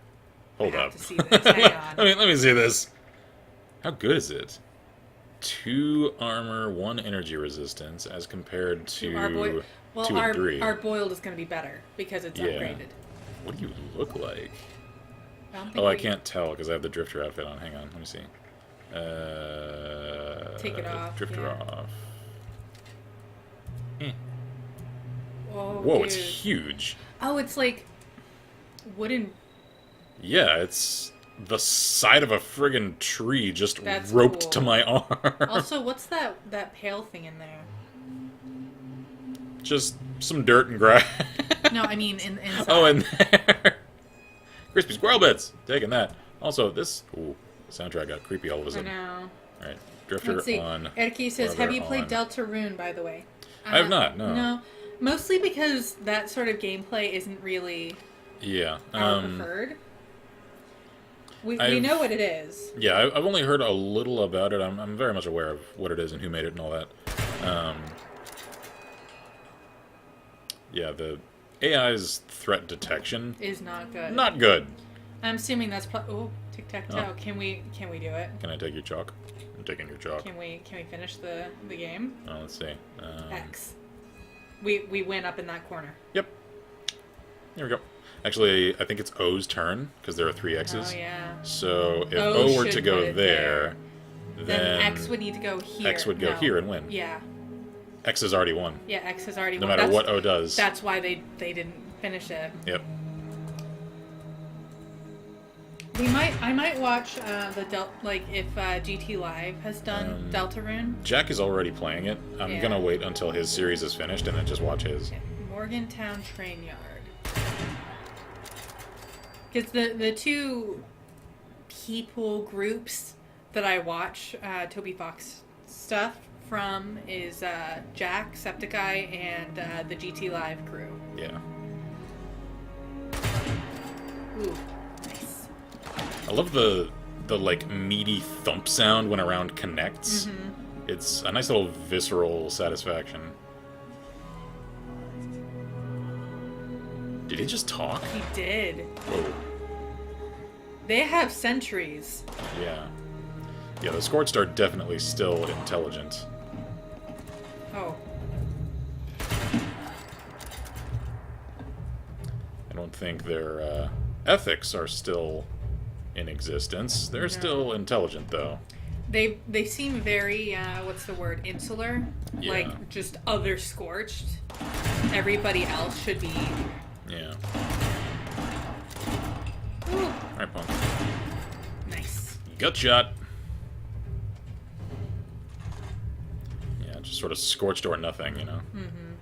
Speaker 1: Hold
Speaker 2: I have
Speaker 1: up.
Speaker 2: to see this. Hang on.
Speaker 1: let me see this. How good is it? 2 armor, 1 energy resistance, as compared to
Speaker 2: Our boy,
Speaker 1: 2 and 3.
Speaker 2: our boiled is going to be better because it's
Speaker 1: Yeah.
Speaker 2: upgraded.
Speaker 1: What do you look like?
Speaker 2: I don't think
Speaker 1: Oh, I
Speaker 2: we-
Speaker 1: can't tell because I have the Drifter outfit on. Hang on, let me see.
Speaker 2: Take it off,
Speaker 1: Drifter
Speaker 2: yeah.
Speaker 1: off.
Speaker 2: Oh,
Speaker 1: Whoa,
Speaker 2: dude.
Speaker 1: it's huge.
Speaker 2: Oh, it's like wooden.
Speaker 1: Yeah, it's the side of a friggin' tree just
Speaker 2: That's
Speaker 1: roped
Speaker 2: cool.
Speaker 1: to my arm.
Speaker 2: Also, what's that pale thing in there?
Speaker 1: Just some dirt and grass.
Speaker 2: No, I mean inside.
Speaker 1: Oh, and there. Crispy squirrel bits. Taking that. Also, this soundtrack got creepy all of a
Speaker 2: I
Speaker 1: sudden.
Speaker 2: know.
Speaker 1: All right, Drifter
Speaker 2: Let's see.
Speaker 1: on.
Speaker 2: Erky says,
Speaker 1: Brother
Speaker 2: "Have you played
Speaker 1: on.
Speaker 2: Deltarune, by the way?"
Speaker 1: I have not, no.
Speaker 2: No. Mostly because that sort of gameplay isn't really
Speaker 1: Yeah.
Speaker 2: our preferred. We
Speaker 1: I've-
Speaker 2: know what it is.
Speaker 1: Yeah, I've only heard a little about it. I'm very much aware of what it is and who made it and all that. Yeah, the AI's threat detection,
Speaker 2: Is not good.
Speaker 1: not good.
Speaker 2: I'm assuming that's oh, tic-tac-toe.
Speaker 1: Oh.
Speaker 2: Can we do it?
Speaker 1: Can I take your chalk? I'm taking your chalk.
Speaker 2: Can we finish the game?
Speaker 1: Oh, let's see.
Speaker 2: X. We win up in that corner.
Speaker 1: Yep. There we go. Actually, I think it's O's turn, because there are 3 X's.
Speaker 2: Oh yeah.
Speaker 1: So if
Speaker 2: O
Speaker 1: O were to
Speaker 2: should
Speaker 1: go
Speaker 2: put it
Speaker 1: there,
Speaker 2: Then X would need to go here.
Speaker 1: X would go
Speaker 2: No.
Speaker 1: here and win.
Speaker 2: Yeah.
Speaker 1: X has already won.
Speaker 2: Yeah, X has already
Speaker 1: No
Speaker 2: won.
Speaker 1: matter
Speaker 2: That's-
Speaker 1: what O does.
Speaker 2: That's why they didn't finish it.
Speaker 1: Yep.
Speaker 2: I might watch if GT Live has done Deltarune.
Speaker 1: Jack is already playing it. I'm
Speaker 2: Yeah.
Speaker 1: gonna wait until his series is finished and then just watch his.
Speaker 2: Okay. Morgantown Train Yard. Because the two people groups that I watch Toby Fox stuff from is Jack, Septiceye, and the GT Live crew.
Speaker 1: Yeah.
Speaker 2: Ooh, nice.
Speaker 1: I love the like meaty thump sound when a round connects.
Speaker 2: Mm-hmm.
Speaker 1: It's a nice little visceral satisfaction. Did he just talk?
Speaker 2: He did.
Speaker 1: Whoa.
Speaker 2: They have sentries.
Speaker 1: Yeah. Yeah, the Scorched are definitely still intelligent.
Speaker 2: Oh.
Speaker 1: I don't think their ethics are still in existence. They're still intelligent, though.
Speaker 2: They seem very what's the word, insular,
Speaker 1: Yeah.
Speaker 2: like just other Scorched. Everybody else should be.
Speaker 1: Yeah.
Speaker 2: Ooh,
Speaker 1: Alright, punk.
Speaker 2: nice.
Speaker 1: Gut shot. Yeah, just sort of scorched or nothing, you know? Mm-hmm.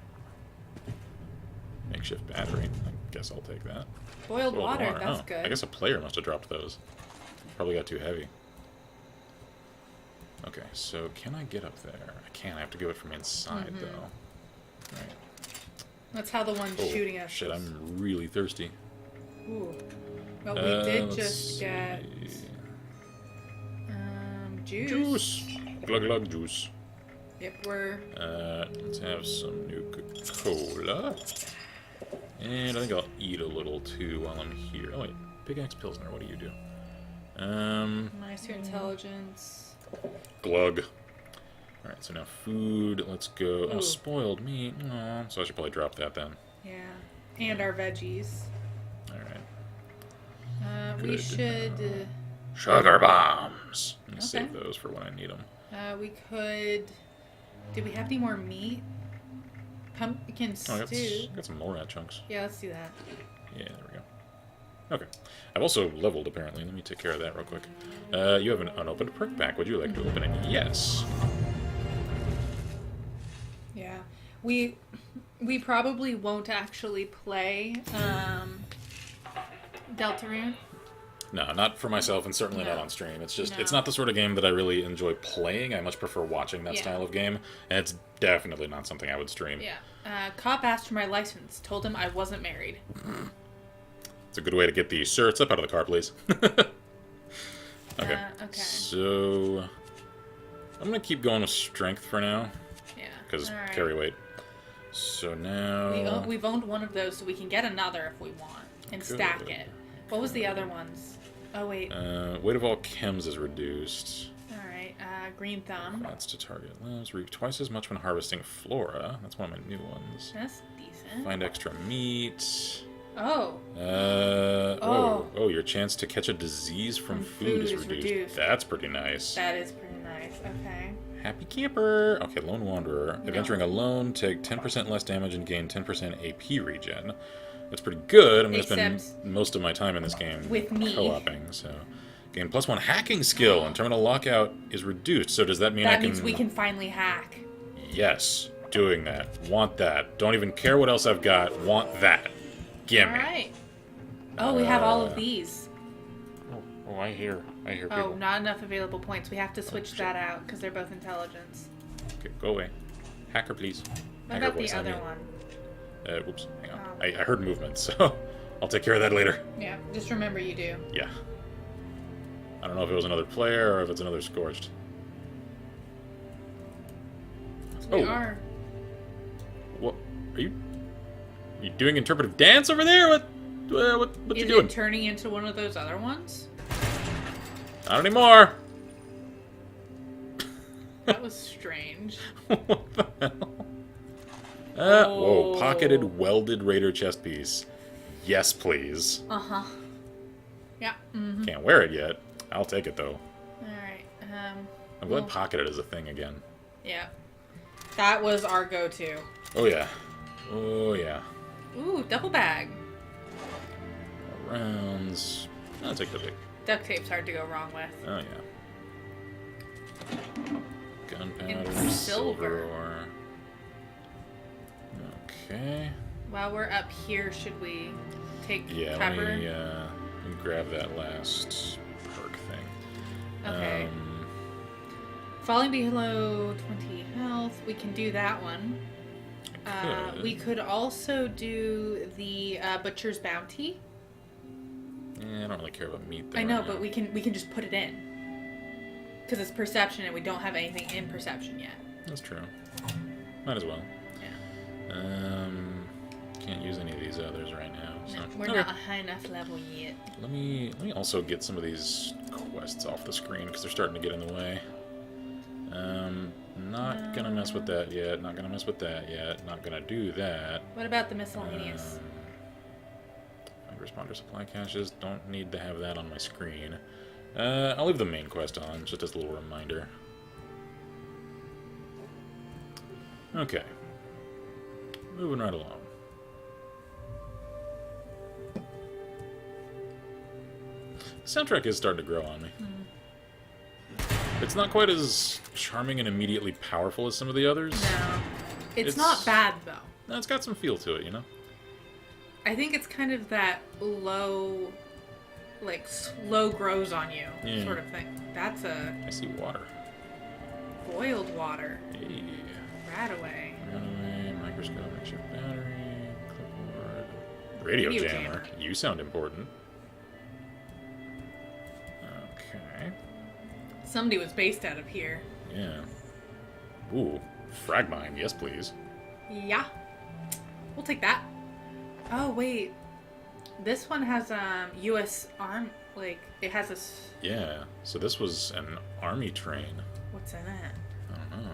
Speaker 1: Makeshift battery. I guess I'll take that.
Speaker 2: Boiled
Speaker 1: Boiled
Speaker 2: water, that's
Speaker 1: Oh,
Speaker 2: good.
Speaker 1: I guess a player must have dropped those. Probably got too heavy. Okay, so can I get up there? I can't. I have to go it from inside, though. Right.
Speaker 2: That's how the one's
Speaker 1: Oh,
Speaker 2: shooting us.
Speaker 1: shit, I'm really thirsty.
Speaker 2: Ooh. Well, we did
Speaker 1: let's
Speaker 2: just get
Speaker 1: see.
Speaker 2: juice.
Speaker 1: Juice! Glug glug juice.
Speaker 2: Yep, we're.
Speaker 1: Let's have some Nuka-Cola. And I think I'll eat a little too while I'm here. Oh wait, Big Axe Pilsner, what do you do?
Speaker 2: Nice your intelligence.
Speaker 1: Glug. Alright, so now food, let's go. Oh,
Speaker 2: Ooh.
Speaker 1: spoiled meat. Aw, so I should probably drop that then.
Speaker 2: Yeah. And our veggies.
Speaker 1: Alright.
Speaker 2: We
Speaker 1: Good.
Speaker 2: should.
Speaker 1: Sugar bombs! Let me
Speaker 2: Okay.
Speaker 1: save those for when I need them.
Speaker 2: We could. Did we have any more meat? Pumpkin
Speaker 1: Oh, I
Speaker 2: stew.
Speaker 1: got some more rat chunks.
Speaker 2: Yeah, let's do that.
Speaker 1: Yeah, there we go. Okay. I've also leveled, apparently. Let me take care of that real quick. You have an unopened perk pack. Would you like to open it? Yes.
Speaker 2: Yeah. We probably won't actually play Deltarune.
Speaker 1: No, not for myself, and certainly not
Speaker 2: No.
Speaker 1: on stream. It's just,
Speaker 2: No.
Speaker 1: it's not the sort of game that I really enjoy playing. I much prefer watching that
Speaker 2: Yeah.
Speaker 1: style of game, and it's definitely not something I would stream.
Speaker 2: Yeah. Cop asked for my license. Told him I wasn't married.
Speaker 1: It's a good way to get the shirts up out of the car, please. Okay.
Speaker 2: Okay.
Speaker 1: So, I'm going to keep going with strength for now,
Speaker 2: Yeah.
Speaker 1: because
Speaker 2: All right.
Speaker 1: carry weight. So now...
Speaker 2: We've owned one of those, so we can get another if we want and stack
Speaker 1: Good.
Speaker 2: it. What was the other ones? Oh wait.
Speaker 1: weight of all chems is reduced.
Speaker 2: All right. Green thumb.
Speaker 1: That's to target limbs. Reap twice as much when harvesting flora. That's one of my new ones.
Speaker 2: That's decent.
Speaker 1: Find extra meat.
Speaker 2: Oh.
Speaker 1: Oh, your chance to catch a disease from food is reduced. That's pretty nice.
Speaker 2: That is pretty nice. Okay.
Speaker 1: Happy camper. Okay, lone wanderer.
Speaker 2: No.
Speaker 1: Adventuring alone, take 10% less damage and gain 10% AP regen. That's pretty good. I'm going to spend
Speaker 2: Except
Speaker 1: most of my time in this game
Speaker 2: with me.
Speaker 1: co-oping, so... Gain +1 hacking skill, and terminal lockout is reduced. So does that mean I
Speaker 2: That
Speaker 1: can...
Speaker 2: means we can finally hack.
Speaker 1: Yes, doing that. Want that. Don't even care what else I've got. Want that. Gimme.
Speaker 2: All right. Oh, we have all of these.
Speaker 1: Oh, I hear people.
Speaker 2: Oh, not enough available points. We have to switch that out because they're both intelligence.
Speaker 1: Okay, go away. Hacker, please.
Speaker 2: What
Speaker 1: Hacker
Speaker 2: about the
Speaker 1: voice, I
Speaker 2: other
Speaker 1: mean.
Speaker 2: one?
Speaker 1: Whoops, hang on. I heard movement, so I'll take care of that later.
Speaker 7: Yeah, just remember you do.
Speaker 1: Yeah. I don't know if it was another player or if it's another Scorched.
Speaker 7: We are.
Speaker 1: What? Are you doing interpretive dance over there? What you
Speaker 7: Is
Speaker 1: doing?
Speaker 7: it turning into one of those other ones?
Speaker 1: Not anymore.
Speaker 7: That was strange.
Speaker 1: What the hell? Whoa, pocketed welded Raider chest piece. Yes, please.
Speaker 7: Uh-huh. Yeah. Mm-hmm.
Speaker 1: Can't wear it yet. I'll take it, though.
Speaker 7: Alright.
Speaker 1: I'm glad pocketed is a thing again.
Speaker 7: Yeah. That was our go-to.
Speaker 1: Oh, yeah. Oh, yeah.
Speaker 7: Ooh, double bag.
Speaker 1: Rounds. I'll take the big.
Speaker 7: Duct tape's hard to go wrong with.
Speaker 1: Oh, yeah. Gunpowder,
Speaker 7: And silver.
Speaker 1: silver ore. Okay.
Speaker 7: While we're up here, should we take
Speaker 1: Yeah,
Speaker 7: cover?
Speaker 1: let me grab that last perk thing.
Speaker 7: Okay. Falling below 20 health, we can do that one. We could also do the Butcher's Bounty.
Speaker 1: Yeah, I don't really care about meat though.
Speaker 7: I know,
Speaker 1: right
Speaker 7: but
Speaker 1: now.
Speaker 7: we can just put it in. Because it's perception and we don't have anything in perception yet.
Speaker 1: That's true. Might as well.
Speaker 7: Yeah.
Speaker 1: Can't use any of these others right now. So.
Speaker 7: No, we're
Speaker 1: Okay.
Speaker 7: not a high enough level yet.
Speaker 1: Let me also get some of these quests off the screen because they're starting to get in the way. Not gonna mess with that yet. Not gonna mess with that yet. Not gonna do that.
Speaker 7: What about the miscellaneous?
Speaker 1: Find responder supply caches. Don't need to have that on my screen. I'll leave the main quest on, just as a little reminder. Okay. Moving right along. The soundtrack is starting to grow on me. It's not quite as charming and immediately powerful as some of the others.
Speaker 7: No. It's
Speaker 1: It's-
Speaker 7: not bad, though.
Speaker 1: No, it's got some feel to it, you know?
Speaker 7: I think it's kind of that low, like, slow grows on you
Speaker 1: Yeah.
Speaker 7: sort of thing. That's a
Speaker 1: I see water.
Speaker 7: boiled water.
Speaker 1: Hey.
Speaker 7: Rat away.
Speaker 1: Runaway, microscope, makeshift battery, clipboard. Radio
Speaker 7: Radio
Speaker 1: jammer. You sound important. Okay.
Speaker 7: Somebody was based out of here.
Speaker 1: Yeah. Ooh. Frag mine. Yes, please.
Speaker 7: Yeah. We'll take that. Oh, wait. This one has, U.S. Arm, like, it has a,
Speaker 1: Yeah. So this was an army train.
Speaker 7: what's in it?
Speaker 1: I don't know.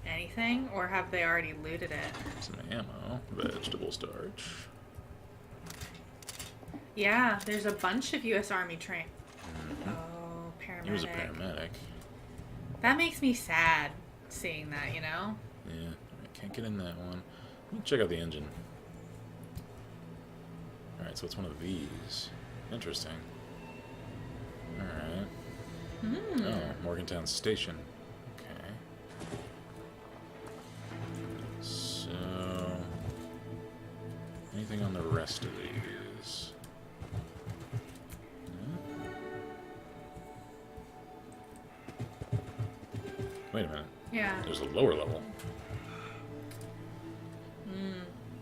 Speaker 7: Anything? Or have they already looted it?
Speaker 1: Some ammo. Vegetable starch.
Speaker 7: Yeah, there's a bunch of U.S. Army train. Oh, paramedic.
Speaker 1: He was a paramedic.
Speaker 7: That makes me sad, seeing that, you know?
Speaker 1: Yeah. I can't get in that one. Let me check out the engine. Alright, so it's one of these. Interesting. Alright. Oh, Morgantown Station. Okay. So... anything on the rest of these? Wait a minute.
Speaker 7: Yeah.
Speaker 1: There's a lower level.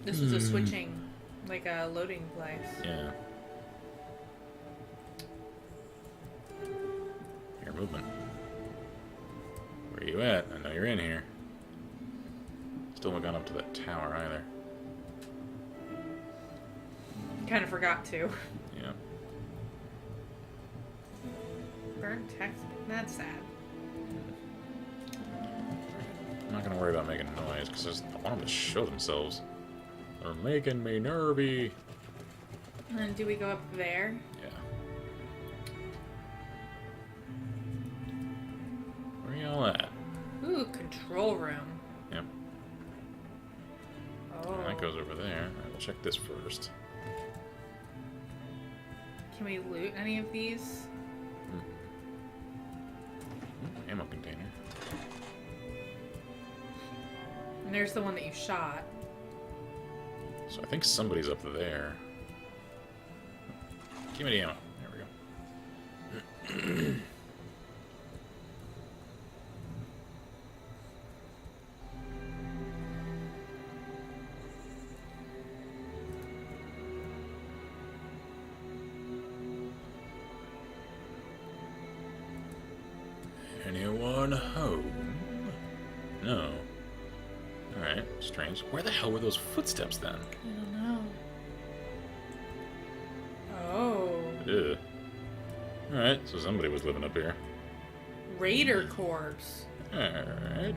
Speaker 7: This was a switching, like a loading place.
Speaker 1: Yeah. Your movement. Where are you at? I know you're in here. Still haven't gone up to that tower either.
Speaker 7: Kind of forgot to.
Speaker 1: Yeah.
Speaker 7: Burnt text. That's sad.
Speaker 1: I'm not gonna worry about making noise because I want them to show themselves. They're making me nervy.
Speaker 7: And then do we go up there?
Speaker 1: Yeah. Where y'all at?
Speaker 7: Ooh, control room.
Speaker 1: Yep.
Speaker 7: Oh.
Speaker 1: That goes over there. Alright, we'll check this first.
Speaker 7: Can we loot any of these?
Speaker 1: Ammo container.
Speaker 7: And there's the one that you shot.
Speaker 1: So I think somebody's up there. Give me the ammo. There we go. Anyone home? No. Alright, strange. Where the hell were those footsteps then?
Speaker 2: I don't know. Oh.
Speaker 1: Ugh. Alright, so somebody was living up here.
Speaker 2: Raider corpse.
Speaker 1: Alright.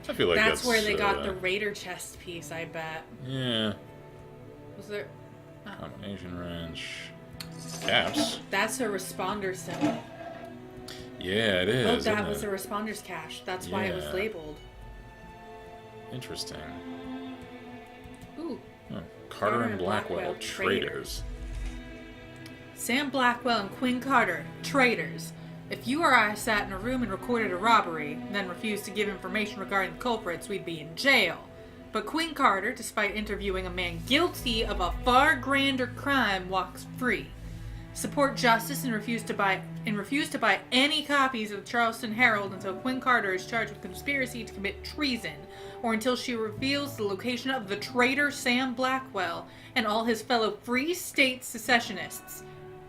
Speaker 1: I feel like
Speaker 2: That's where they got the Raider chest piece, I bet.
Speaker 1: Yeah.
Speaker 2: Was there...
Speaker 1: Combination wrench. Caps.
Speaker 2: That's a responder symbol.
Speaker 1: Yeah, it is.
Speaker 2: Oh,
Speaker 1: isn't
Speaker 2: that was
Speaker 1: it?
Speaker 2: a responder's cache. That's why it was
Speaker 1: Yeah.
Speaker 2: labeled.
Speaker 1: Interesting.
Speaker 2: Ooh.
Speaker 1: Oh, Carter and Blackwell, traitors.
Speaker 2: Sam Blackwell and Quinn Carter, traitors. If you or I sat in a room and recorded a robbery, and then refused to give information regarding the culprits, we'd be in jail. But Quinn Carter, despite interviewing a man guilty of a far grander crime, walks free. Support justice and refuse to buy any copies of the Charleston Herald until Quinn Carter is charged with conspiracy to commit treason, or until she reveals the location of the traitor Sam Blackwell and all his fellow Free State secessionists.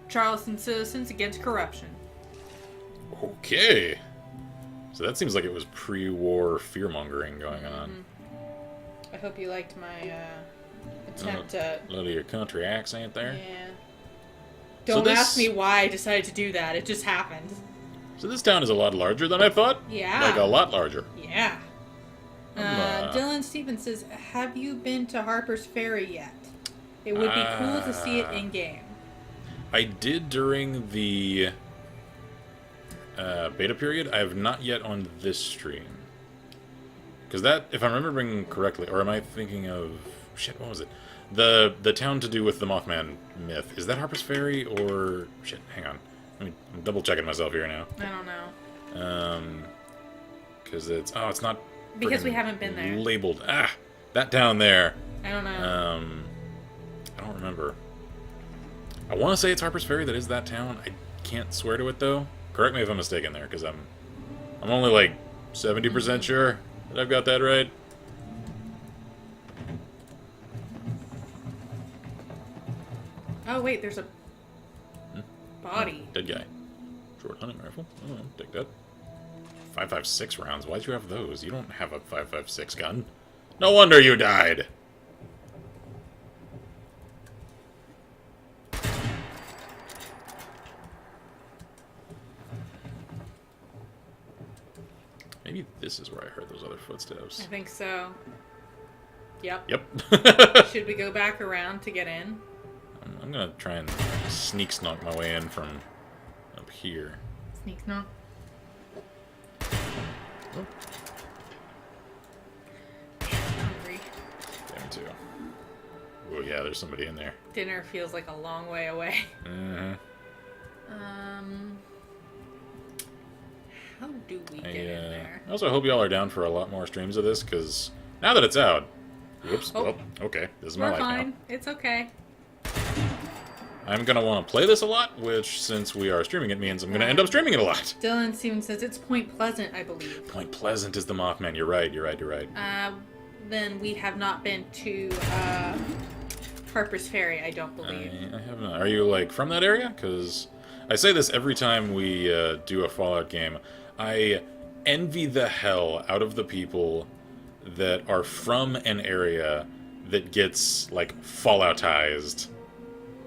Speaker 2: Charleston Citizens Against Corruption.
Speaker 1: Okay. So that seems like it was pre-war fear-mongering going on.
Speaker 2: I hope you liked my attempt at...
Speaker 1: A lot of your country accent there.
Speaker 2: Yeah.
Speaker 1: So
Speaker 2: Don't ask me why I decided to do that. It just happened.
Speaker 1: So this town is a lot larger than I thought?
Speaker 2: Yeah.
Speaker 1: Like a lot larger.
Speaker 2: Yeah. Dylan Stevens says, have you been to Harper's Ferry yet? It would be cool to see it in-game.
Speaker 1: I did during the beta period. I have not yet on this stream. Because that, if I'm remembering correctly, or am I thinking of... Shit, what was it? The town to do with the Mothman myth. Is that Harper's Ferry, or... Shit, hang on. I'm double-checking myself here now.
Speaker 2: I don't know.
Speaker 1: Because it's... Oh, it's not...
Speaker 2: Because we
Speaker 1: friggin'
Speaker 2: haven't been there.
Speaker 1: Labeled. Ah! That down there.
Speaker 2: I don't know.
Speaker 1: I don't remember. I want to say it's Harper's Ferry. That is that town. I can't swear to it, though. Correct me if I'm mistaken there, because I'm only, like, 70% sure that I've got that right.
Speaker 2: Oh, wait, there's a body.
Speaker 1: Dead guy. Short hunting rifle. Oh, take that. 5.56 rounds. Why'd you have those? You don't have a 5.56 gun. No wonder you died. Maybe this is where I heard those other footsteps.
Speaker 2: I think so. Yep.
Speaker 1: Yep.
Speaker 2: Should we go back around to get in?
Speaker 1: I'm gonna try and sneak snuck my way in from up here.
Speaker 2: Sneak knock.
Speaker 1: Oh.
Speaker 2: Hungry.
Speaker 1: Yeah, me too. Oh yeah, there's somebody in there.
Speaker 2: Dinner feels like a long way away.
Speaker 1: Mm-hmm.
Speaker 2: How do we get in there?
Speaker 1: I also hope y'all are down for a lot more streams of this, because now that it's out... Whoops.
Speaker 2: Oh.
Speaker 1: Well, okay. This is my
Speaker 2: We're
Speaker 1: life
Speaker 2: fine.
Speaker 1: now.
Speaker 2: It's okay.
Speaker 1: I'm going to want to play this a lot, which, since we are streaming it, means I'm going to end up streaming it a lot.
Speaker 2: Dylan Stevens says it's Point Pleasant, I believe.
Speaker 1: Point Pleasant is the Mothman. You're right.
Speaker 2: Then we have not been to Harper's Ferry, I don't believe.
Speaker 1: I have not. Are you, like, from that area? Because I say this every time we do a Fallout game. I envy the hell out of the people that are from an area that gets, like, Falloutized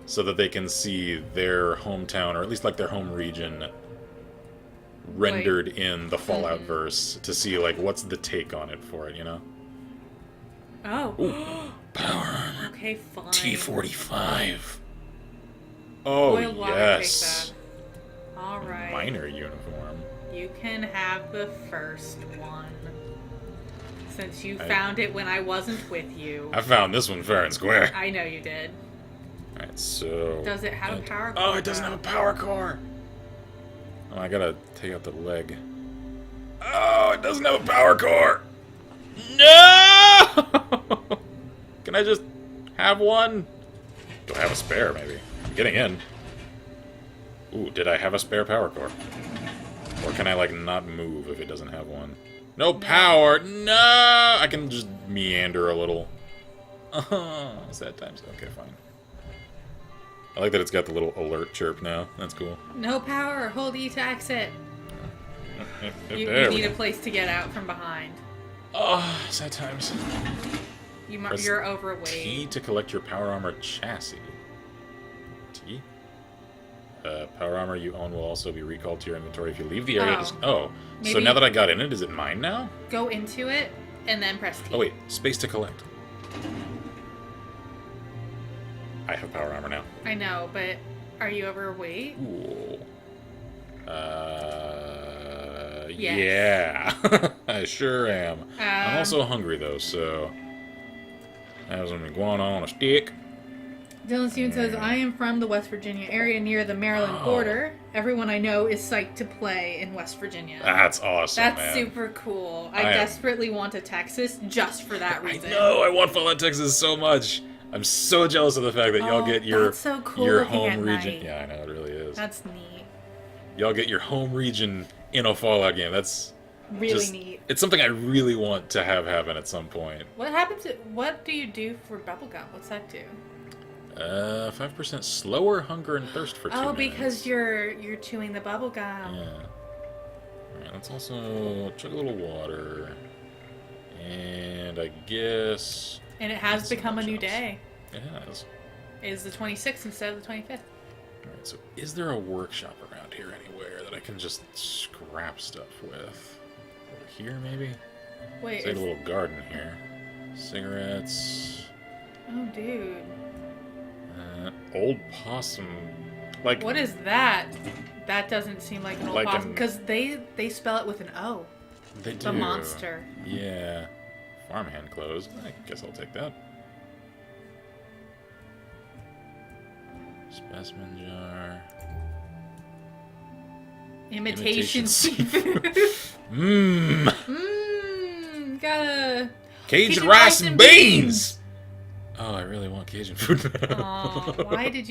Speaker 1: so that they can see their hometown, or at least, like, their home region rendered in the Fallout verse to see, like, what's the take on it for it, you know?
Speaker 2: Oh.
Speaker 1: Ooh. Power armor.
Speaker 2: Okay, fine.
Speaker 1: T-45. Oh,
Speaker 2: Boiled water,
Speaker 1: yes.
Speaker 2: take that. All right.
Speaker 1: Miner uniform.
Speaker 2: You can have the first one. Since you found it when I wasn't with you.
Speaker 1: I found this one fair and square.
Speaker 2: I know you did.
Speaker 1: Alright, so...
Speaker 2: Does it have a power core?
Speaker 1: Oh, it doesn't have a power core! Oh, I gotta take out the leg. Oh, it doesn't have a power core! No! Can I just have one? Do I have a spare, maybe? I'm getting in. Ooh, did I have a spare power core? Or can I, like, not move if it doesn't have one? No power! No! I can just meander a little. Sad times. Okay, fine. I like that it's got the little alert chirp now. That's cool.
Speaker 2: No power, hold E to exit. You
Speaker 1: There we
Speaker 2: need a
Speaker 1: go.
Speaker 2: place to get out from behind.
Speaker 1: Oh, sad times. Press
Speaker 2: You're overweight.
Speaker 1: T to collect your power armor chassis. T? Power armor you own will also be recalled to your inventory if you leave the area. So
Speaker 2: Maybe-
Speaker 1: now that I got in it, is it mine now?
Speaker 2: Go into it and then press T.
Speaker 1: Oh wait, space to collect. I have power armor now.
Speaker 2: I know, but are you overweight?
Speaker 1: Ooh.
Speaker 2: Yes.
Speaker 1: Yeah. I sure am. I'm
Speaker 2: Um,
Speaker 1: also hungry though, so I have some iguana on a stick.
Speaker 7: Dylan Steven says, I am from the West Virginia area near the Maryland
Speaker 1: Oh.
Speaker 7: border. Everyone I know is psyched to play in West Virginia.
Speaker 1: That's awesome,
Speaker 2: That's
Speaker 1: man.
Speaker 2: super cool. I
Speaker 1: I am-
Speaker 2: desperately want a Texas just for that
Speaker 1: I
Speaker 2: reason.
Speaker 1: know. I want Fallout Texas so much. I'm so jealous of the fact that y'all
Speaker 2: Oh,
Speaker 1: get your
Speaker 2: that's so cool
Speaker 1: your
Speaker 2: looking
Speaker 1: home
Speaker 2: at
Speaker 1: region.
Speaker 2: night.
Speaker 1: Yeah, I know it really is.
Speaker 2: That's neat.
Speaker 1: Y'all get your home region in a Fallout game. That's
Speaker 2: Really
Speaker 1: just,
Speaker 2: neat.
Speaker 1: It's something I really want to have happen at some point.
Speaker 2: What do you do for bubblegum? What's that do?
Speaker 1: 5% slower hunger and thirst for 2
Speaker 2: Oh,
Speaker 1: minutes.
Speaker 2: because you're chewing the bubblegum.
Speaker 1: Yeah. Alright, let's also chug a little water. And I guess...
Speaker 2: And it has
Speaker 1: That's so
Speaker 2: become a
Speaker 1: much
Speaker 2: new
Speaker 1: else.
Speaker 2: day.
Speaker 1: It has.
Speaker 2: It is the 26th instead of the 25th.
Speaker 1: Alright, so is there a workshop around here anywhere that I can just scrap stuff with? Over here, maybe?
Speaker 2: Wait,
Speaker 1: Say a little garden here. Cigarettes.
Speaker 2: oh, dude.
Speaker 1: Old possum. Like,
Speaker 2: What is that? That doesn't seem like an old
Speaker 1: Like
Speaker 2: possum
Speaker 1: an-
Speaker 2: because they spell it with an O.
Speaker 1: they do.
Speaker 2: The monster.
Speaker 1: Yeah. Farmhand clothes. I guess I'll take that. Specimen jar.
Speaker 2: Imitation
Speaker 1: Imitation
Speaker 2: seafood.
Speaker 1: Mmm.
Speaker 2: Gotta.
Speaker 1: Cajun rice and beans! Oh, I really want Cajun food now.
Speaker 2: Aw, why did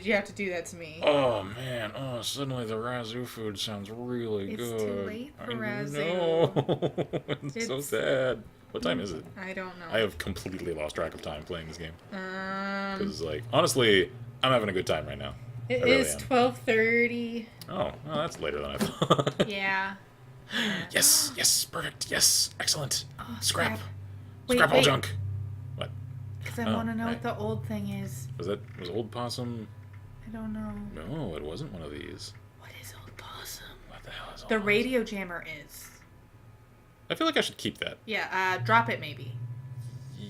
Speaker 2: you have to do that to me?
Speaker 1: Oh man, suddenly the Razoo food sounds really
Speaker 2: It's
Speaker 1: good.
Speaker 2: too late for
Speaker 1: I
Speaker 2: Razoo.
Speaker 1: know. It's so
Speaker 2: It's-
Speaker 1: sad. What time is it?
Speaker 2: I don't know.
Speaker 1: I have completely lost track of time playing this game.
Speaker 2: Um,
Speaker 1: Because, like, honestly, I'm having a good time right now.
Speaker 2: it
Speaker 1: I really
Speaker 2: is
Speaker 1: am.
Speaker 2: 12:30.
Speaker 1: Oh, well, that's later than I thought.
Speaker 2: Yeah.
Speaker 1: Yes, perfect, yes, excellent.
Speaker 2: Oh,
Speaker 1: Scrap.
Speaker 2: Wait,
Speaker 1: Scrap all
Speaker 2: wait.
Speaker 1: junk. What?
Speaker 2: Because I
Speaker 1: Oh,
Speaker 2: want to know
Speaker 1: right.
Speaker 2: what the old thing is.
Speaker 1: Was Old Possum?
Speaker 2: I don't know.
Speaker 1: No, it wasn't one of these.
Speaker 2: What is old possum?
Speaker 1: What the hell is Old
Speaker 2: The
Speaker 1: Possum?
Speaker 2: radio jammer is.
Speaker 1: I feel like I should keep that.
Speaker 2: Yeah. Drop it maybe.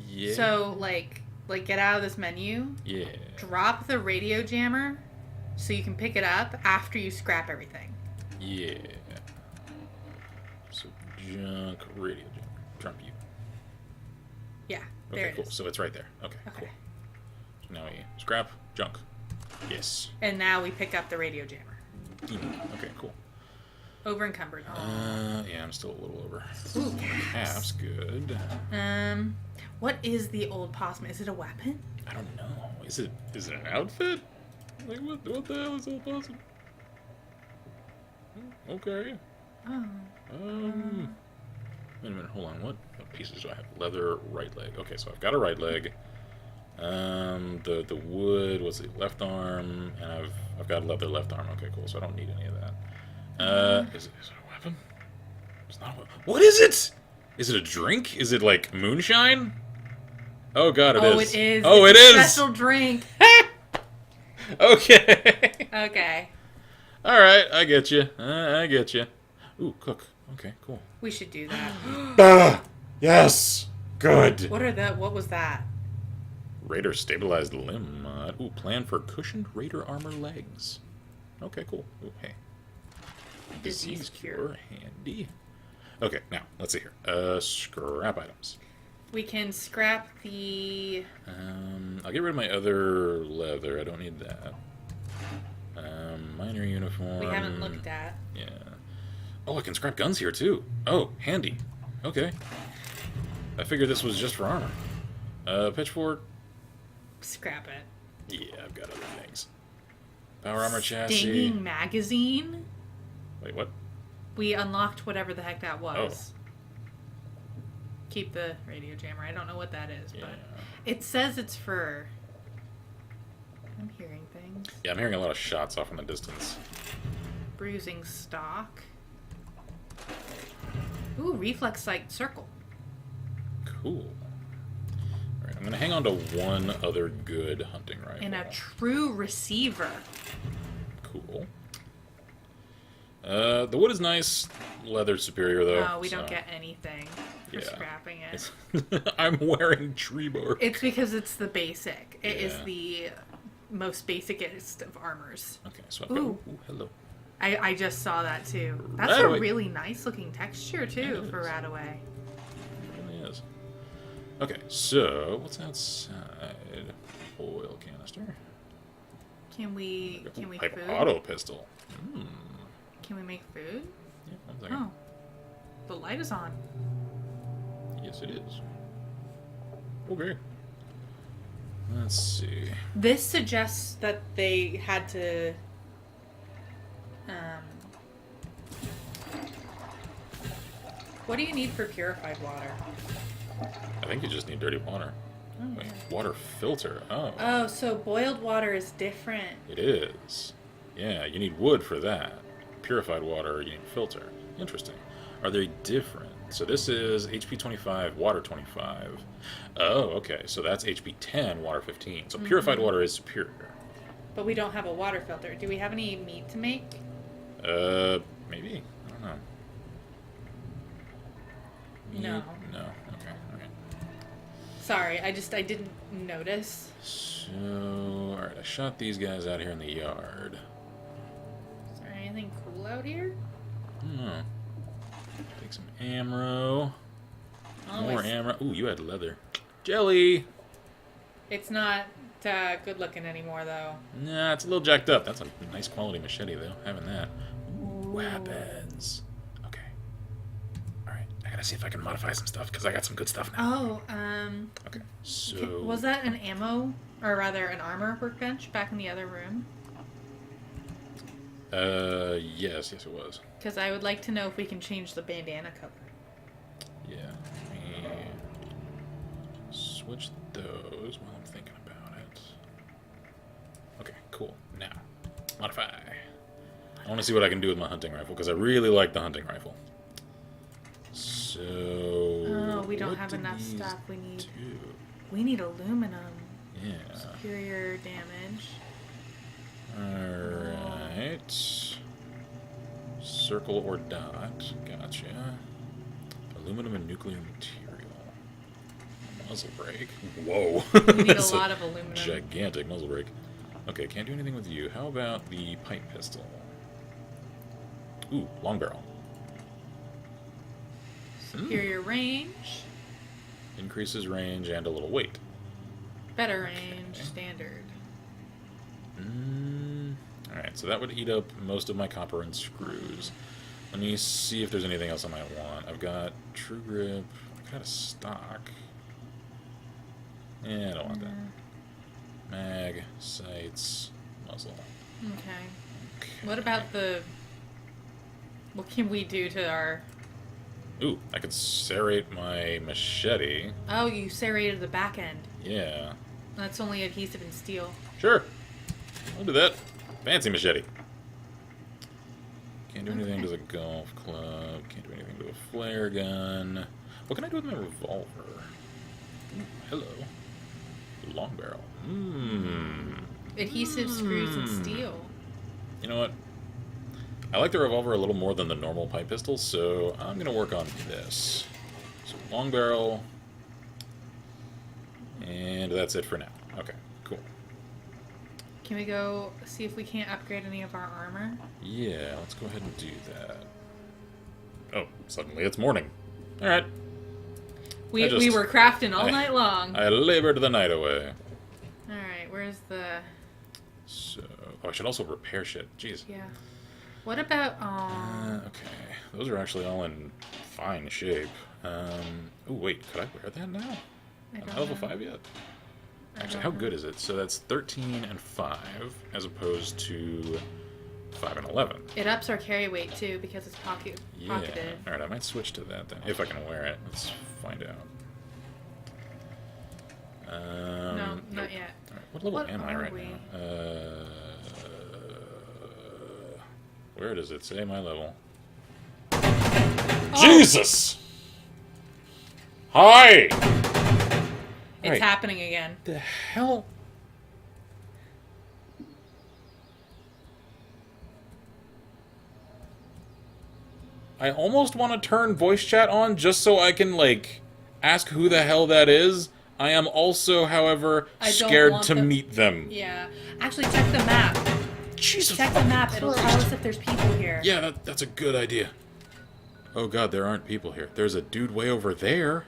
Speaker 1: Yeah.
Speaker 2: So like get out of this menu.
Speaker 1: Yeah.
Speaker 2: Drop the radio jammer, so you can pick it up after you scrap everything.
Speaker 1: Yeah. So junk radio junk. Trump you.
Speaker 2: Yeah. There
Speaker 1: Okay,
Speaker 2: it
Speaker 1: cool.
Speaker 2: is.
Speaker 1: So it's right there. Okay,
Speaker 2: Okay.
Speaker 1: cool. So now we scrap junk. Yes.
Speaker 2: And now we pick up the radio jammer.
Speaker 1: Okay, cool.
Speaker 2: Over encumbered.
Speaker 1: Yeah, I'm still a little over.
Speaker 2: Ooh,
Speaker 1: Half's good.
Speaker 2: what is the old possum? Is it a weapon?
Speaker 1: I don't know. Is it an outfit? Like what the hell is Old Possum? Okay.
Speaker 2: Oh.
Speaker 1: Wait a minute, hold on. What pieces do I have? Leather, right leg. Okay, so I've got a right leg. The wood was the left arm, and I've got a leather left arm. Okay, cool. So I don't need any of that. Is it a weapon? It's not a weapon. What is it? Is it a drink? Is it like moonshine? Oh god, it is.
Speaker 2: Oh, it is.
Speaker 1: Oh,
Speaker 2: It's
Speaker 1: it
Speaker 2: a
Speaker 1: is.
Speaker 2: Special drink.
Speaker 1: Okay.
Speaker 2: Okay.
Speaker 1: All right, I get you. I get you. Ooh, cook. Okay, cool.
Speaker 2: We should do that.
Speaker 1: Ah, yes. Good.
Speaker 2: What was that?
Speaker 1: Raider stabilized limb mod. Ooh, plan for cushioned Raider armor legs. Okay, cool. Ooh, hey. Disease cure. Handy. Okay, now, let's see here. Scrap items.
Speaker 2: We can scrap the...
Speaker 1: I'll get rid of my other leather. I don't need that. Minor uniform.
Speaker 2: We haven't looked at.
Speaker 1: Yeah. Oh, I can scrap guns here, too. Oh, handy. Okay. I figured this was just for armor. Pitchfork.
Speaker 2: Scrap it.
Speaker 1: Yeah, I've got other things. Power armor chassis.
Speaker 2: Stinging magazine?
Speaker 1: Wait, what?
Speaker 2: We unlocked whatever the heck that was.
Speaker 1: Oh.
Speaker 2: Keep the radio jammer. I don't know what that is,
Speaker 1: Yeah.
Speaker 2: but it says it's for... I'm hearing things.
Speaker 1: Yeah, I'm hearing a lot of shots off in the distance.
Speaker 7: Bruising stock. Ooh, reflex sight circle.
Speaker 1: Cool. Alright, I'm gonna hang on to one other good hunting rifle.
Speaker 7: And a true receiver.
Speaker 1: Cool. The wood is nice. Leather's superior, though.
Speaker 7: Oh, we don't
Speaker 1: so-
Speaker 7: get anything for
Speaker 1: Yeah.
Speaker 7: scrapping it.
Speaker 1: I'm wearing tree bark.
Speaker 7: It's because it's the basic. It is
Speaker 1: Yeah.
Speaker 7: the most basicest of armers.
Speaker 1: Okay, so I've got...
Speaker 7: Ooh.
Speaker 1: Ooh, hello.
Speaker 7: I just saw that too. That's
Speaker 1: Radaway.
Speaker 7: a really nice looking texture too
Speaker 1: It
Speaker 7: for
Speaker 1: is.
Speaker 7: Radaway.
Speaker 1: It really is. Okay, so what's outside? Oil canister.
Speaker 7: Can we
Speaker 1: Pipe
Speaker 7: food?
Speaker 1: auto pistol.
Speaker 7: Can we make food?
Speaker 1: Yeah, 1 second.
Speaker 7: Oh. The light is on.
Speaker 1: Yes, it is. Okay. Let's see.
Speaker 7: This suggests that they had to what do you need for purified water?
Speaker 1: I think you just need dirty water. Wait, water filter. Oh,
Speaker 7: Oh, so boiled water is different.
Speaker 1: it is. Yeah, you need wood for that. Purified water, you need filter. Interesting. Are they different? So this is HP 25, water 25. Oh, okay. So that's HP 10, water 15. So purified water is superior.
Speaker 7: But we don't have a water filter. Do we have any meat to make?
Speaker 1: Maybe. I don't know.
Speaker 7: No.
Speaker 1: No. Okay. Okay.
Speaker 7: Sorry, I didn't notice.
Speaker 1: So, alright, I shot these guys out here in the yard.
Speaker 7: Is there anything cool out here?
Speaker 1: I don't know. Take some ammo. More ammo. Ooh, you had leather. Jelly!
Speaker 7: It's not good looking anymore, though.
Speaker 1: Nah, it's a little jacked up. That's a nice quality machete, though, having that. Ooh, weapons. Okay. Alright, I gotta see if I can modify some stuff, because I got some good stuff now.
Speaker 7: Oh,
Speaker 1: Okay, so...
Speaker 7: was that an ammo, or rather an armor workbench back in the other room?
Speaker 1: Yes, it was.
Speaker 7: Because I would like to know if we can change the bandana cover.
Speaker 1: Yeah, let me switch those while I'm thinking about it. Okay, cool. Now, modify. I want to see what I can do with my hunting rifle, because I really like the hunting rifle. So...
Speaker 7: Oh, we don't
Speaker 1: what
Speaker 7: have
Speaker 1: do
Speaker 7: enough
Speaker 1: these
Speaker 7: stuff. We
Speaker 1: do?
Speaker 7: need aluminum.
Speaker 1: Yeah.
Speaker 7: Superior damage.
Speaker 1: Alright. Circle or dot. Gotcha. Aluminum and nuclear material. Muzzle brake. Whoa.
Speaker 7: We need a
Speaker 1: That's
Speaker 7: lot of aluminum.
Speaker 1: Gigantic muzzle brake. Okay, can't do anything with you. How about the pipe pistol? Ooh, long barrel.
Speaker 7: Superior range.
Speaker 1: Increases range and a little weight.
Speaker 7: Better range. Standard.
Speaker 1: Alright, so that would eat up most of my copper and screws. Let me see if there's anything else I might want. I've got True Grip. I've got a stock. Yeah, I don't want that. Mag, sights, muzzle.
Speaker 7: Okay. What about the... What can we do to our...
Speaker 1: Ooh, I could serrate my machete.
Speaker 7: Oh, you serrated the back end.
Speaker 1: Yeah.
Speaker 7: That's only adhesive and steel.
Speaker 1: Sure. I'll do that. Fancy machete. Can't do anything to the golf club. Can't do anything to a flare gun. What can I do with my revolver? Ooh, hello. Long barrel.
Speaker 7: Adhesive, screws, and steel.
Speaker 1: You know what? I like the revolver a little more than the normal pipe pistol, so I'm going to work on this. So long barrel. And that's it for now. Okay, cool.
Speaker 7: Can we go see if we can't upgrade any of our armor?
Speaker 1: Yeah, let's go ahead and do that. Oh, suddenly it's morning. Alright.
Speaker 7: We were crafting all night long.
Speaker 1: I labored the night away.
Speaker 7: Alright, where's the...
Speaker 1: So, oh, I should also repair shit. Jeez.
Speaker 7: Yeah. What about...
Speaker 1: Okay, those are actually all in fine shape. Oh wait, could I wear that now?
Speaker 7: I
Speaker 1: I'm
Speaker 7: don't
Speaker 1: level
Speaker 7: know.
Speaker 1: 5 yet?
Speaker 7: I
Speaker 1: Actually,
Speaker 7: don't
Speaker 1: how
Speaker 7: know.
Speaker 1: good is it? So that's 13 and 5, as opposed to 5 and 11.
Speaker 7: It ups our carry weight, too, because it's pocketed.
Speaker 1: Yeah. Alright, I might switch to that then, if I can wear it. Let's find out.
Speaker 7: No, not yet.
Speaker 1: Alright, what level
Speaker 7: What
Speaker 1: am I
Speaker 7: are
Speaker 1: right
Speaker 7: we?
Speaker 1: now? Where does it say my level?
Speaker 2: Oh.
Speaker 1: Jesus! Hi!
Speaker 2: It's
Speaker 1: Right.
Speaker 2: happening again.
Speaker 1: The hell? I almost want to turn voice chat on just so I can, like, ask who the hell that is. I am also, however,
Speaker 2: I don't
Speaker 1: scared
Speaker 2: want
Speaker 1: to
Speaker 2: them-
Speaker 1: meet them.
Speaker 2: Yeah. Actually, check the map.
Speaker 1: Jesus
Speaker 2: Check the map. It'll tell
Speaker 1: Christ.
Speaker 2: us if there's people here.
Speaker 1: Yeah, that's a good idea. Oh god, there aren't people here. There's a dude way over there.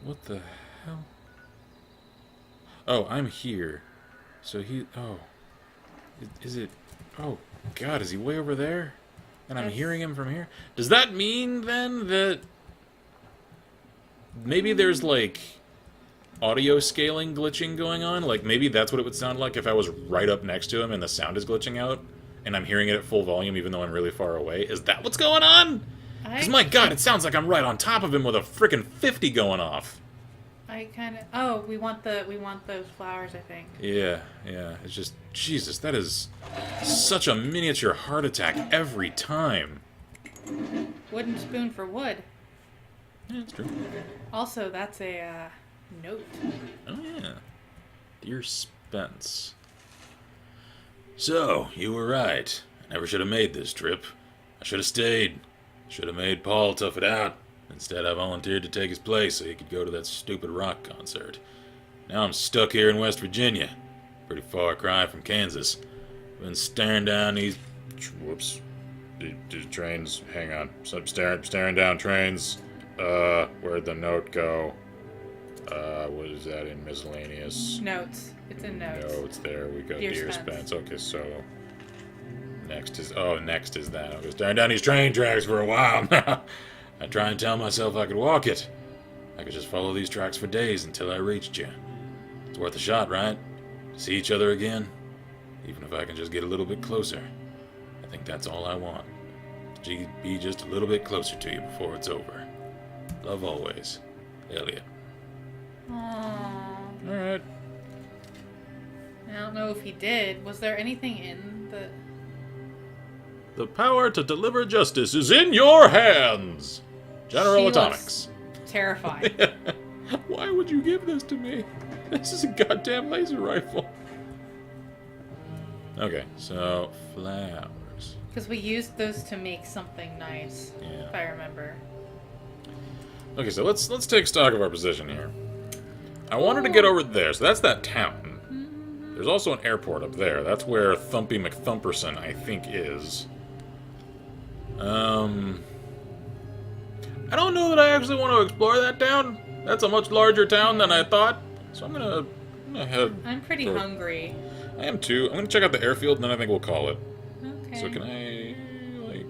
Speaker 1: What the hell? Oh, I'm here. So he... Oh. Is it... Oh, god, is he way over there? And I'm
Speaker 2: That's-
Speaker 1: hearing him from here? Does that mean, then, that... Maybe there's, like... audio scaling glitching going on? Like, maybe that's what it would sound like if I was right up next to him and the sound is glitching out? And I'm hearing it at full volume even though I'm really far away? Is that what's going on? Because, my god, it sounds like I'm right on top of him with a frickin' 50 going off.
Speaker 2: I kind of... Oh, we want those flowers, I think.
Speaker 1: Yeah. It's just... Jesus, that is such a miniature heart attack every time.
Speaker 2: Wooden spoon for wood.
Speaker 1: Yeah, it's true.
Speaker 2: Also, that's a note.
Speaker 1: Oh, yeah. Dear Spence. So, you were right. I never should have made this trip. I should have stayed. Should have made Paul tough it out. Instead, I volunteered to take his place so he could go to that stupid rock concert. Now I'm stuck here in West Virginia. Pretty far cry from Kansas. Been staring down these... Whoops. These trains... Hang on. So I'm staring down trains. Where'd the note go? What is that in miscellaneous?
Speaker 2: Notes. It's in notes.
Speaker 1: Notes, there we go.
Speaker 2: Dear
Speaker 1: Dear
Speaker 2: Spence.
Speaker 1: Spence. Okay, so... Next is that. I was staring down these train tracks for a while now. I try and tell myself I could walk it. I could just follow these tracks for days until I reached you. It's worth a shot, right? See each other again? Even if I can just get a little bit closer. I think that's all I want. To be just a little bit closer to you before it's over. Love always. Elliot.
Speaker 2: Aww.
Speaker 1: Alright.
Speaker 2: I don't know if he did. Was there anything in the...
Speaker 1: The power to deliver justice is in your hands! General
Speaker 2: She
Speaker 1: Atomics.
Speaker 2: Terrified.
Speaker 1: Why would you give this to me? This is a goddamn laser rifle. Okay, so flowers.
Speaker 2: Because we used those to make something nice,
Speaker 1: Yeah.
Speaker 2: if I remember.
Speaker 1: Okay, so let's take stock of our position here. I wanted to get over there, so that's that town. There's also an airport up there. That's where Thumpy McThumperson, I think, is. I don't know that I actually want to explore that town. That's a much larger town than I thought. So I'm gonna head.
Speaker 2: I'm pretty hungry.
Speaker 1: I am too. I'm gonna check out the airfield, and then I think we'll call it.
Speaker 2: Okay.
Speaker 1: So can I, like,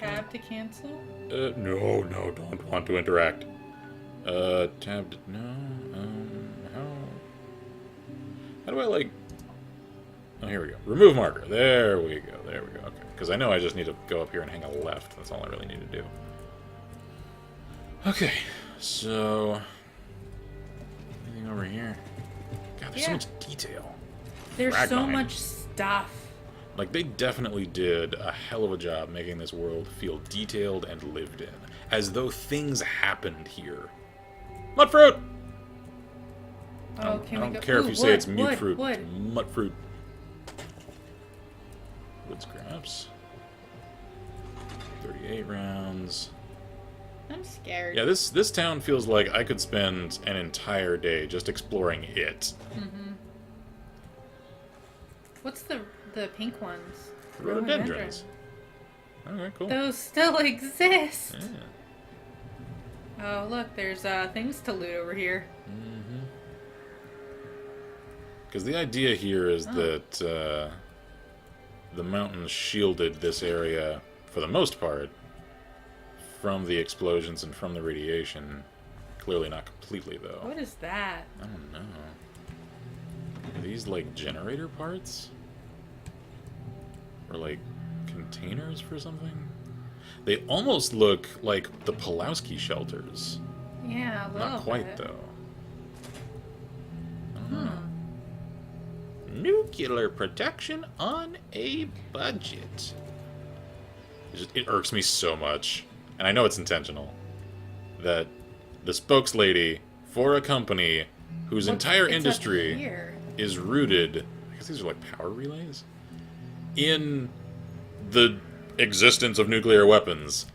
Speaker 2: Tab to cancel?
Speaker 1: no, don't want to interact. Tab to, no, how do I, like, oh, here we go. Remove marker. There we go, okay. Because I know I just need to go up here and hang a left. That's all I really need to do. Okay, so, anything over here? God, there's so
Speaker 2: Yeah.
Speaker 1: much detail.
Speaker 2: There's so
Speaker 1: Fragmine.
Speaker 2: much stuff.
Speaker 1: Like, they definitely did a hell of a job making this world feel detailed and lived in. As though things happened here. Mudfruit!
Speaker 2: Oh, can
Speaker 1: I
Speaker 2: we
Speaker 1: don't
Speaker 2: go?
Speaker 1: care if
Speaker 2: Ooh,
Speaker 1: you say
Speaker 2: wood,
Speaker 1: it's mute
Speaker 2: wood,
Speaker 1: fruit.
Speaker 2: wood.
Speaker 1: It's mudfruit. Wood scraps. 38 rounds.
Speaker 2: I'm scared.
Speaker 1: Yeah, this town feels like I could spend an entire day just exploring it.
Speaker 2: Mm-hmm. What's the pink ones?
Speaker 1: Rhododendrons. Okay, cool.
Speaker 2: Those still exist.
Speaker 1: Yeah.
Speaker 2: Oh, look, there's things to loot over here.
Speaker 1: Because the idea here is that the mountains shielded this area, for the most part, from the explosions and from the radiation. Clearly not completely, though.
Speaker 2: What is that?
Speaker 1: I don't know. Are these, like, generator parts? Or, like, containers for something? They almost look like the Pulowski shelters.
Speaker 2: Yeah, a little
Speaker 1: Not quite,
Speaker 2: bit.
Speaker 1: though. I don't know. nuclear protection on a budget. It irks me so much, and I know it's intentional, that the spokeslady for a company whose entire
Speaker 7: It's up
Speaker 1: industry
Speaker 7: here.
Speaker 1: is rooted, I guess these are like power relays, in the existence of nuclear weapons,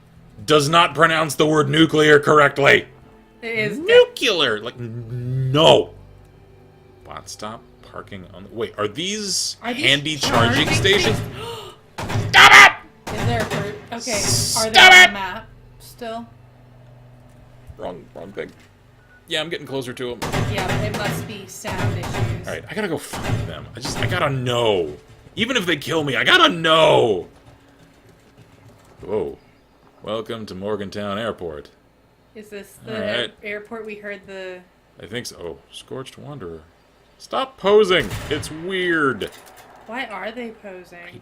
Speaker 1: does not pronounce the word nuclear correctly.
Speaker 2: It is
Speaker 1: Nuclear! Like, no. Bot stop parking on the... Wait, are these handy charging stations? Stop it!
Speaker 2: Is there a fruit? Okay. Are
Speaker 1: Stop
Speaker 2: they on
Speaker 1: it!
Speaker 2: the map still?
Speaker 1: Wrong thing. Yeah, I'm getting closer to them.
Speaker 2: Yeah, but it must be sound issues.
Speaker 1: Alright, I gotta go find them. I gotta know. Even if they kill me, I gotta know! Whoa. Welcome to Morgantown Airport.
Speaker 2: Is this the
Speaker 1: Alright.
Speaker 2: airport we heard the...
Speaker 1: I think so. Oh, Scorched Wanderer. Stop posing! It's weird!
Speaker 2: Why are they posing?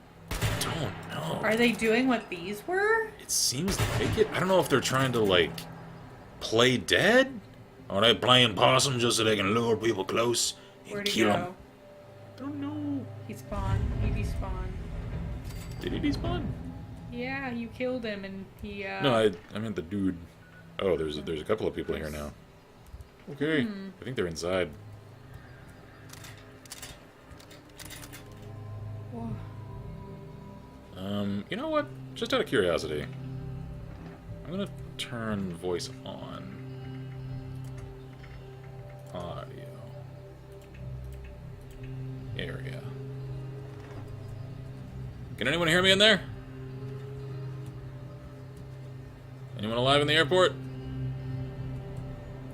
Speaker 1: Don't know.
Speaker 2: Are they doing what these were?
Speaker 1: It seems like it. I don't know if they're trying to, like, play dead? Or are they playing possum just so they can lure people close and
Speaker 2: Where'd he
Speaker 1: kill
Speaker 2: go?
Speaker 1: them? I don't know.
Speaker 2: He spawned. He despawned.
Speaker 1: Did he despawn?
Speaker 2: Yeah, you killed him and he,
Speaker 1: No, I meant the dude. Oh, there's a couple of people here now. Okay, I think they're inside.
Speaker 2: Whoa.
Speaker 1: You know what? Just out of curiosity, I'm gonna turn voice on. Audio. Area. Can anyone hear me in there? Anyone alive in the airport?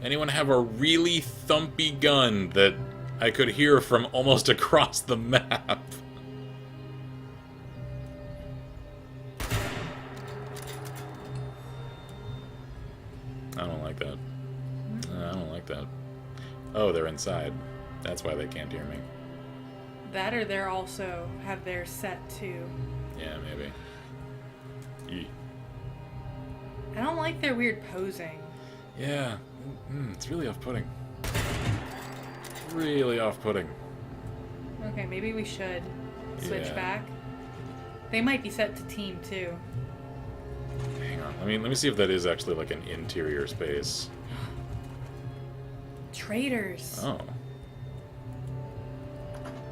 Speaker 1: Anyone have a really thumpy gun that I could hear from almost across the map? I don't like that. I don't like that. Oh, they're inside. That's why they can't hear me.
Speaker 2: That or they're also have theirs set to...
Speaker 1: Yeah, maybe. Yee.
Speaker 2: I don't like their weird posing.
Speaker 1: Yeah, it's really off-putting. Really off-putting.
Speaker 2: Okay, maybe we should switch
Speaker 1: Yeah.
Speaker 2: back. They might be set to team too.
Speaker 1: Hang on. Let me see if that is actually like an interior space.
Speaker 2: Traitors.
Speaker 1: Oh.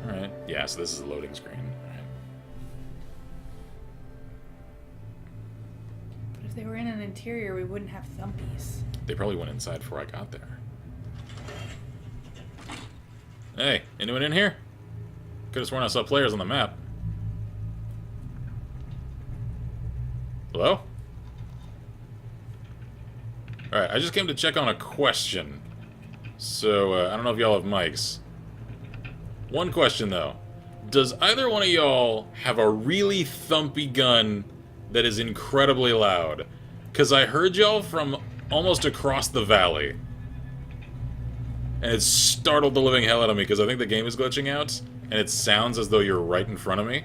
Speaker 1: Alright. Yeah, so this is a loading screen. Alright.
Speaker 2: But if they were in an interior, we wouldn't have thumpies.
Speaker 1: They probably went inside before I got there. Hey, anyone in here? Could have sworn I saw players on the map. Hello? Alright, I just came to check on a question. So, I don't know if y'all have mics. One question, though. Does either one of y'all have a really thumpy gun that is incredibly loud? Because I heard y'all from almost across the valley. And it startled the living hell out of me, because I think the game is glitching out, and it sounds as though you're right in front of me,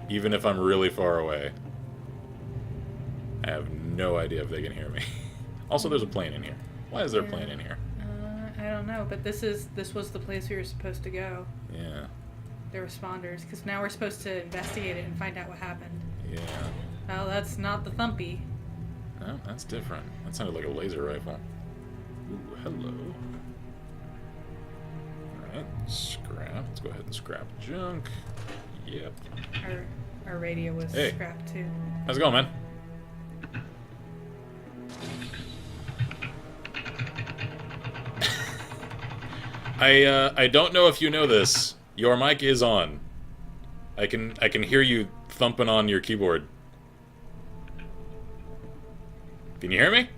Speaker 1: even if I'm really far away. I have no idea if they can hear me. Also, there's a plane in here. Why is there a plane in here?
Speaker 2: I don't know, but this was the place we were supposed to go.
Speaker 1: Yeah.
Speaker 2: The responders, because now we're supposed to investigate it and find out what happened.
Speaker 1: Yeah.
Speaker 2: Well, that's not the thumpy.
Speaker 1: Oh, that's different. That sounded like a laser rifle. Ooh, hello. Alright, scrap. Let's go ahead and scrap junk. Yep.
Speaker 2: Our radio was
Speaker 1: Hey.
Speaker 2: scrapped too.
Speaker 1: How's it going, man? I don't know if you know this. Your mic is on. I can hear you thumping on your keyboard. Can you hear me?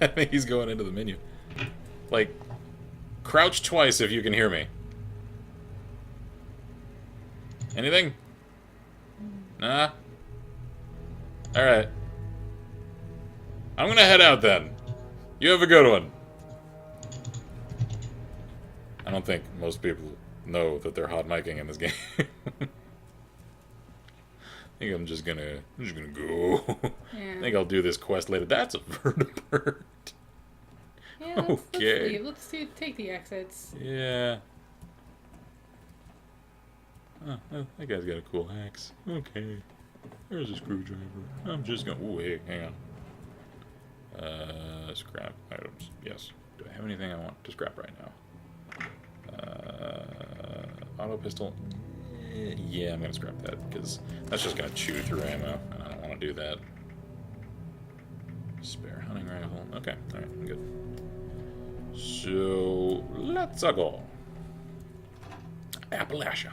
Speaker 1: I think he's going into the menu. Like, crouch twice if you can hear me. Anything? Nah? Alright. I'm gonna head out then. You have a good one. I don't think most people know that they're hot micing in this game. I think I'm just gonna go.
Speaker 2: Yeah.
Speaker 1: I think I'll do this quest later. That's a vertibird.
Speaker 7: Yeah,
Speaker 1: Okay.
Speaker 7: let's leave. Take the exits.
Speaker 1: Yeah. Oh, that guy's got a cool axe. Okay. There's a screwdriver. I'm just gonna... Ooh, hey, hang on. Scrap items. Yes. Do I have anything I want to scrap right now? Auto pistol. Yeah, I'm gonna scrap that, because that's just gonna chew through ammo, and I don't want to do that. Spare hunting rifle. Okay, alright, I'm good. So, let's go. Appalachia.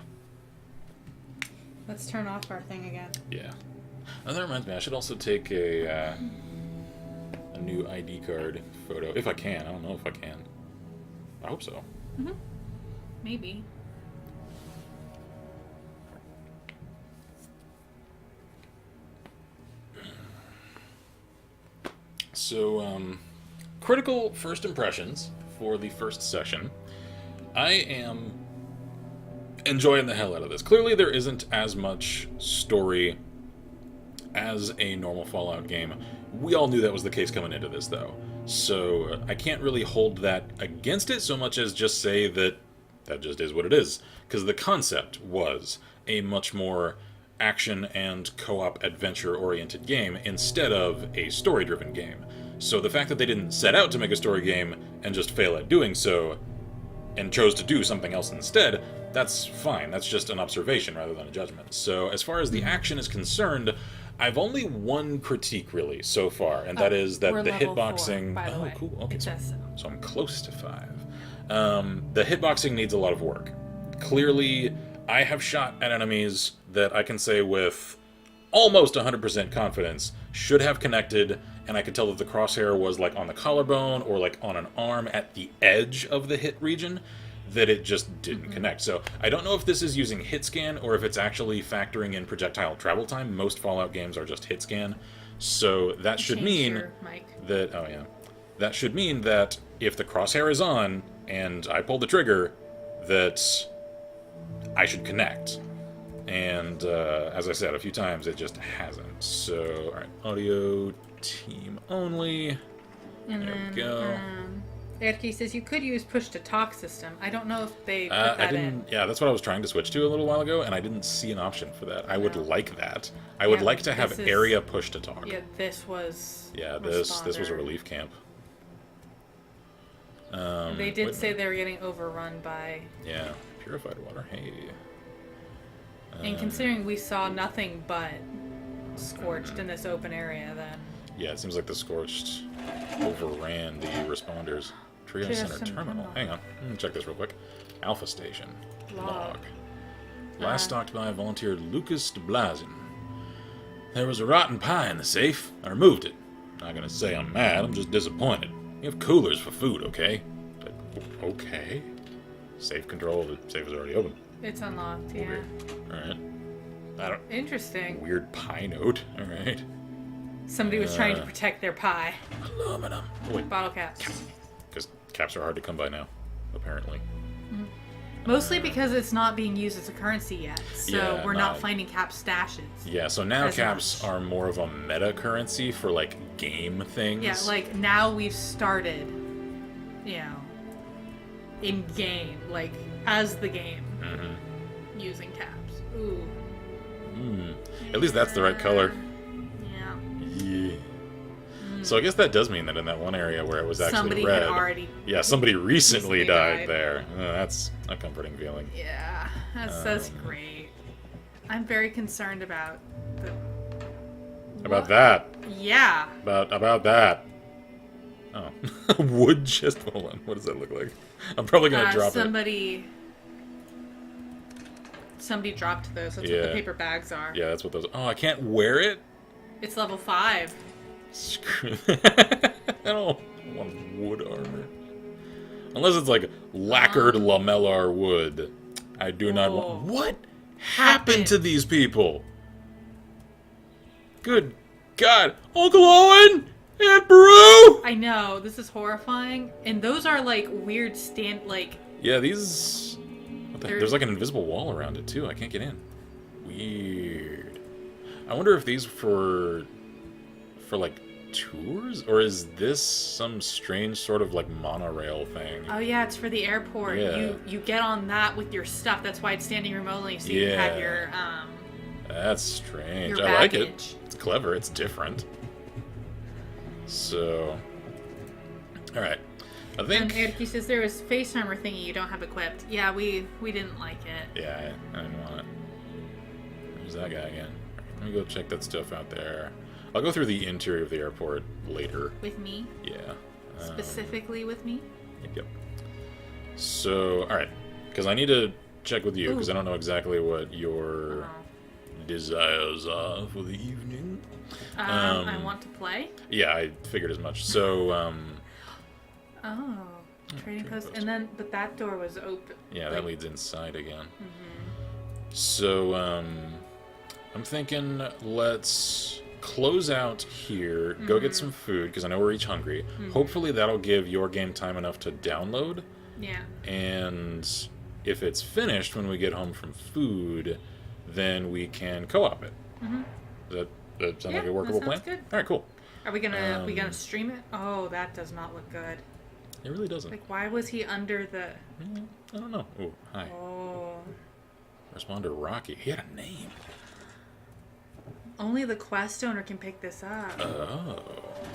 Speaker 7: Let's turn off our thing again.
Speaker 1: Yeah. Oh, that reminds me, I should also take a new ID card photo. If I can. I don't know if I can. I hope so.
Speaker 7: Mm-hmm. Maybe.
Speaker 1: So, critical first impressions for the first session. I am enjoying the hell out of this. Clearly there isn't as much story as a normal Fallout game. We all knew that was the case coming into this, though. So I can't really hold that against it so much as just say that that just is what it is. Because the concept was a much more action and co-op adventure-oriented game instead of a story-driven game. So the fact that they didn't set out to make a story game and just fail at doing so, and chose to do something else instead, that's fine. That's just an observation rather than a judgment. So as far as the action is concerned, I've only one critique really so far, and that is that
Speaker 7: we're
Speaker 1: the
Speaker 7: level
Speaker 1: hitboxing...
Speaker 7: 4, by the way.
Speaker 1: Cool. Okay,
Speaker 7: It says so.
Speaker 1: so I'm close to 5. The hitboxing needs a lot of work. Clearly, I have shot at enemies that I can say with almost 100% confidence should have connected, and I could tell that the crosshair was like on the collarbone or like on an arm at the edge of the hit region, that it just didn't connect. So I don't know if this is using hit scan or if it's actually factoring in projectile travel time. Most Fallout games are just hit scan. So that should mean that... Oh yeah. That should mean that if the crosshair is on and I pull the trigger, that I should connect. And as I said a few times, it just hasn't. So, alright, audio team only.
Speaker 7: And
Speaker 1: there
Speaker 7: then,
Speaker 1: we go.
Speaker 7: Erky says you could use push-to-talk system. I don't know if they put that
Speaker 1: I didn't.
Speaker 7: in.
Speaker 1: Yeah, that's what I was trying to switch to a little while ago, and I didn't see an option for that. I would like that. I would like to have area push to talk.
Speaker 7: Yeah, this was.
Speaker 1: Yeah, this was a relief camp.
Speaker 7: They did say they were getting overrun by.
Speaker 1: Yeah, purified water. Hey.
Speaker 7: And considering we saw nothing but scorched in this open area, then.
Speaker 1: Yeah, it seems like the scorched overran the responders. Trio Center Terminal. Hang on. Let me check this real quick. Alpha Station. Log. Last stocked by volunteer Lucas de Blazin. There was a rotten pie in the safe. I removed it. Not gonna say I'm mad, I'm just disappointed. You have coolers for food, okay? But, okay. Safe control, the safe is already open.
Speaker 7: It's unlocked, yeah.
Speaker 1: Okay. Alright. I don't...
Speaker 7: Interesting.
Speaker 1: Weird pie note. Alright.
Speaker 7: Somebody was trying to protect their pie.
Speaker 1: Aluminum. Oh, wait.
Speaker 7: Bottle caps.
Speaker 1: Because caps are hard to come by now, apparently.
Speaker 7: Mostly because it's not being used as a currency yet, so
Speaker 1: Yeah,
Speaker 7: we're not finding cap stashes.
Speaker 1: Yeah, so now
Speaker 7: as
Speaker 1: caps
Speaker 7: much.
Speaker 1: are more of a meta currency for, like, game things.
Speaker 7: Yeah, like now we've started, you know, in game, like as the game, using caps. Ooh.
Speaker 1: At least that's the right color.
Speaker 7: Yeah.
Speaker 1: Yeah. So I guess that does mean that in that one area where it was actually
Speaker 7: Somebody
Speaker 1: red,
Speaker 7: had already.
Speaker 1: yeah, somebody recently died
Speaker 7: died.
Speaker 1: there. That's a comforting feeling.
Speaker 7: Yeah, that's great. I'm very concerned about the.
Speaker 1: About that.
Speaker 7: Yeah.
Speaker 1: About that. Oh, wood chest. Hold on. What does that look like? I'm probably gonna drop it.
Speaker 7: Somebody dropped those. That's what
Speaker 1: Yeah.
Speaker 7: the paper bags are.
Speaker 1: Yeah, that's what those. Oh, I can't wear it.
Speaker 7: It's level 5.
Speaker 1: Screw that. I don't want wood armor. Unless it's like lacquered lamellar wood. I do not want. What happened to these people? Good God. Uncle Owen! Aunt Brew!
Speaker 7: I know, this is horrifying. And those are like weird
Speaker 1: Yeah, these. What the heck?
Speaker 7: They're-
Speaker 1: There's like an invisible wall around it too. I can't get in. Weird. I wonder if these for like tours? Or is this some strange sort of like monorail thing?
Speaker 2: Oh yeah, it's for the airport.
Speaker 1: Yeah.
Speaker 2: You get on that with your stuff. That's why it's standing room only, so you can have your
Speaker 1: That's strange.
Speaker 2: your
Speaker 1: I like it.
Speaker 2: baggage.
Speaker 1: It's clever. It's different. So, all right. I think.
Speaker 2: And Eric says there was face armor thingy you don't have equipped. Yeah, we didn't like it.
Speaker 1: Yeah, I didn't want it. Who's that guy again? Let me go check that stuff out there. I'll go through the interior of the airport later.
Speaker 2: With me?
Speaker 1: Yeah.
Speaker 2: Specifically with me?
Speaker 1: Yep. So, all right, because I need to check with you because I don't know exactly what your desires are for the evening.
Speaker 2: I want to play.
Speaker 1: Yeah, I figured as much. So,
Speaker 2: Trading post, and then but that door was open.
Speaker 1: yeah, that leads inside again. So, I'm thinking let's close out here, go get some food, because I know we're each hungry. Hopefully that'll give your game time enough to download.
Speaker 2: Yeah.
Speaker 1: And if it's finished when we get home from food, then we can co-op it. Does that sound like a workable
Speaker 2: that
Speaker 1: plan?
Speaker 2: sounds good.
Speaker 1: All right, cool.
Speaker 2: Are we gonna stream it? Oh, that does not look good.
Speaker 1: It really doesn't.
Speaker 2: Like, why was he under the?
Speaker 1: I don't know. Oh, hi.
Speaker 2: Oh.
Speaker 1: Responder Rocky. He had a name.
Speaker 2: Only the quest owner can pick this up.
Speaker 1: Oh.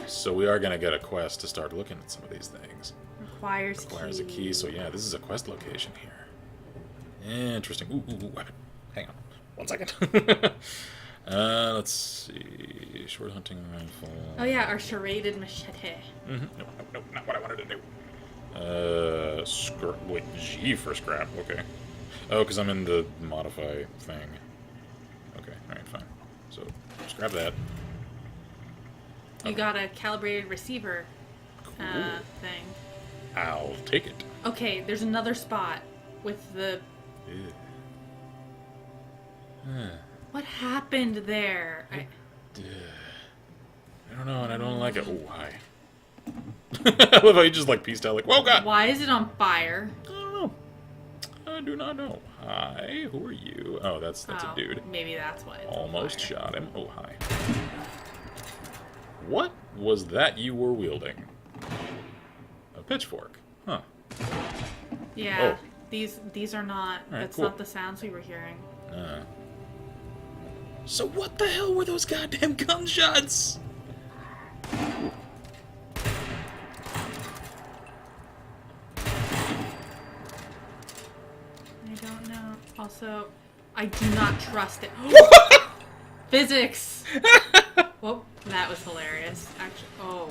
Speaker 1: So we are going to get a quest to start looking at some of these things.
Speaker 2: Requires
Speaker 1: A key. So yeah, this is a quest location here. Interesting. Ooh, weapon. Hang on. 1 second. Let's see. Short hunting rifle.
Speaker 2: Oh yeah, our charaded machete.
Speaker 1: Nope, not what I wanted to do. Wait, G for scrap. Okay. Oh, because I'm in the modify thing. Okay, alright, fine. So, scrap that.
Speaker 2: You got a calibrated receiver thing.
Speaker 1: I'll take it.
Speaker 2: Okay, there's another spot with the... What happened there?
Speaker 1: I don't know, and I don't like it. Oh, hi. I love how you just, like, pieced out, like, whoa, God!
Speaker 2: Why is it on fire?
Speaker 1: I don't know. I do not know. Hi, who are you? Oh, that's a dude.
Speaker 2: Maybe that's why it's
Speaker 1: Almost
Speaker 2: on fire.
Speaker 1: shot him. Oh, hi. What was that you were wielding? A pitchfork. Huh.
Speaker 2: Yeah,
Speaker 1: Oh.
Speaker 2: these are not...
Speaker 1: Alright,
Speaker 2: that's
Speaker 1: cool.
Speaker 2: not the sounds we were hearing.
Speaker 1: So what the hell were those goddamn gunshots?
Speaker 2: I don't know. Also, I do not trust it. Physics! Well, that was hilarious. Actually,
Speaker 1: Oh,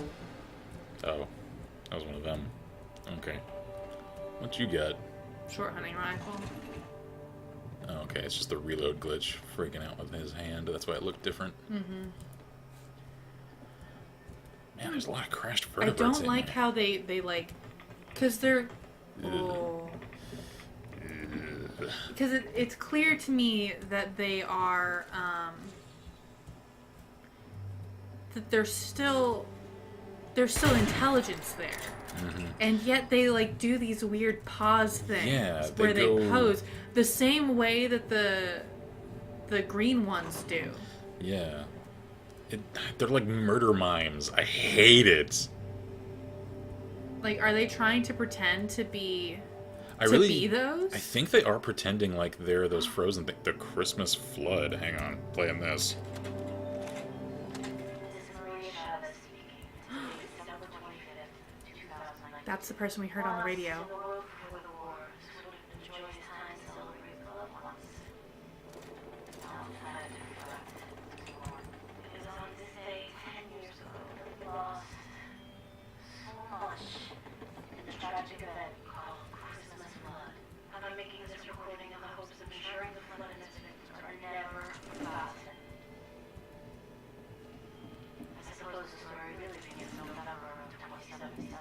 Speaker 1: that was one of them. Okay. What you got?
Speaker 2: short hunting rifle.
Speaker 1: Oh, okay, it's just the reload glitch freaking out with his hand. That's why it looked different. Man, there's a lot of crashed
Speaker 2: I
Speaker 1: vertebrates
Speaker 2: don't
Speaker 1: in
Speaker 2: like
Speaker 1: here.
Speaker 2: how they like, because they're... Because it's clear to me that they are, that there's still intelligence there. And yet they, like, do these weird pause things
Speaker 1: Yeah,
Speaker 2: where they
Speaker 1: go-
Speaker 2: pose the same way that the green ones do.
Speaker 1: Yeah. They're like murder mimes. I hate
Speaker 2: Like, are they trying to pretend to be...
Speaker 1: I
Speaker 2: to
Speaker 1: really
Speaker 2: be those?
Speaker 1: I think they are pretending like they're those frozen things. The Christmas flood. Hang on, playing this.
Speaker 2: That's the person we heard on the radio.
Speaker 5: I'm making this recording in the hopes of ensuring the flood and its victims are never forgotten. I suppose the story really begins in November of 2077.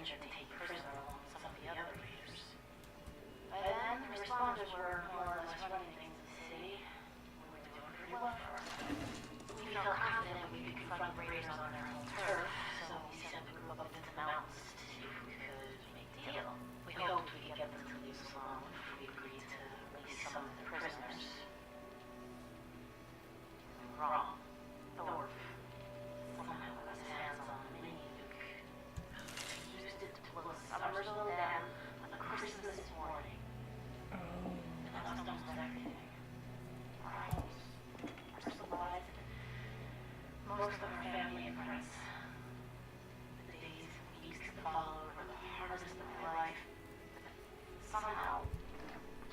Speaker 5: injured and taken prisoner along with some of the other raiders. By then, the responders were more or less running things in the city. We were doing pretty well for ourselves. We felt confident we could confront the raiders on their home turf, so we sent a group up into the mountains to see if we could make a deal. We hoped we could get them to leave us alone if we agreed to release some of the prisoners. Wrong. Thorpe somehow got his hands on a mini nuke. He used it to blow Summersville down on a Christmas morning. And that was almost everything. Our homes, our supplies, most of our family and friends. The days and weeks that followed were the hardest of my life. Somehow,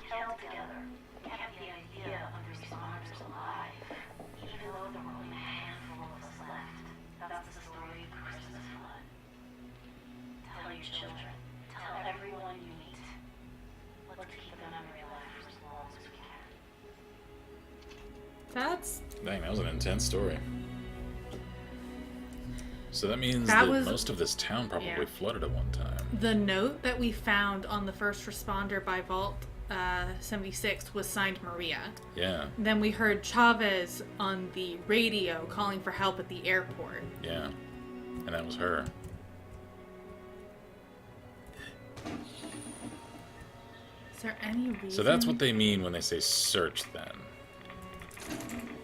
Speaker 5: held together, kept the idea of the responders alive. Even though there were only a handful of us left, that's the story of the Christmas flood. Tell your children, tell everyone you meet. Let's keep the memory alive for as long as we can.
Speaker 2: That's
Speaker 1: Dang, that was an intense story. So that means
Speaker 2: That
Speaker 1: that
Speaker 2: was-
Speaker 1: most of this town probably
Speaker 2: yeah.
Speaker 1: flooded at one time.
Speaker 2: the note that we found on the first responder by Vault 76 was signed Maria.
Speaker 1: Yeah,
Speaker 2: Then we heard Chavez on the radio calling for help at the airport.
Speaker 1: yeah. And that was her.
Speaker 2: Is there any reason?
Speaker 1: So that's what they mean when they say search, then.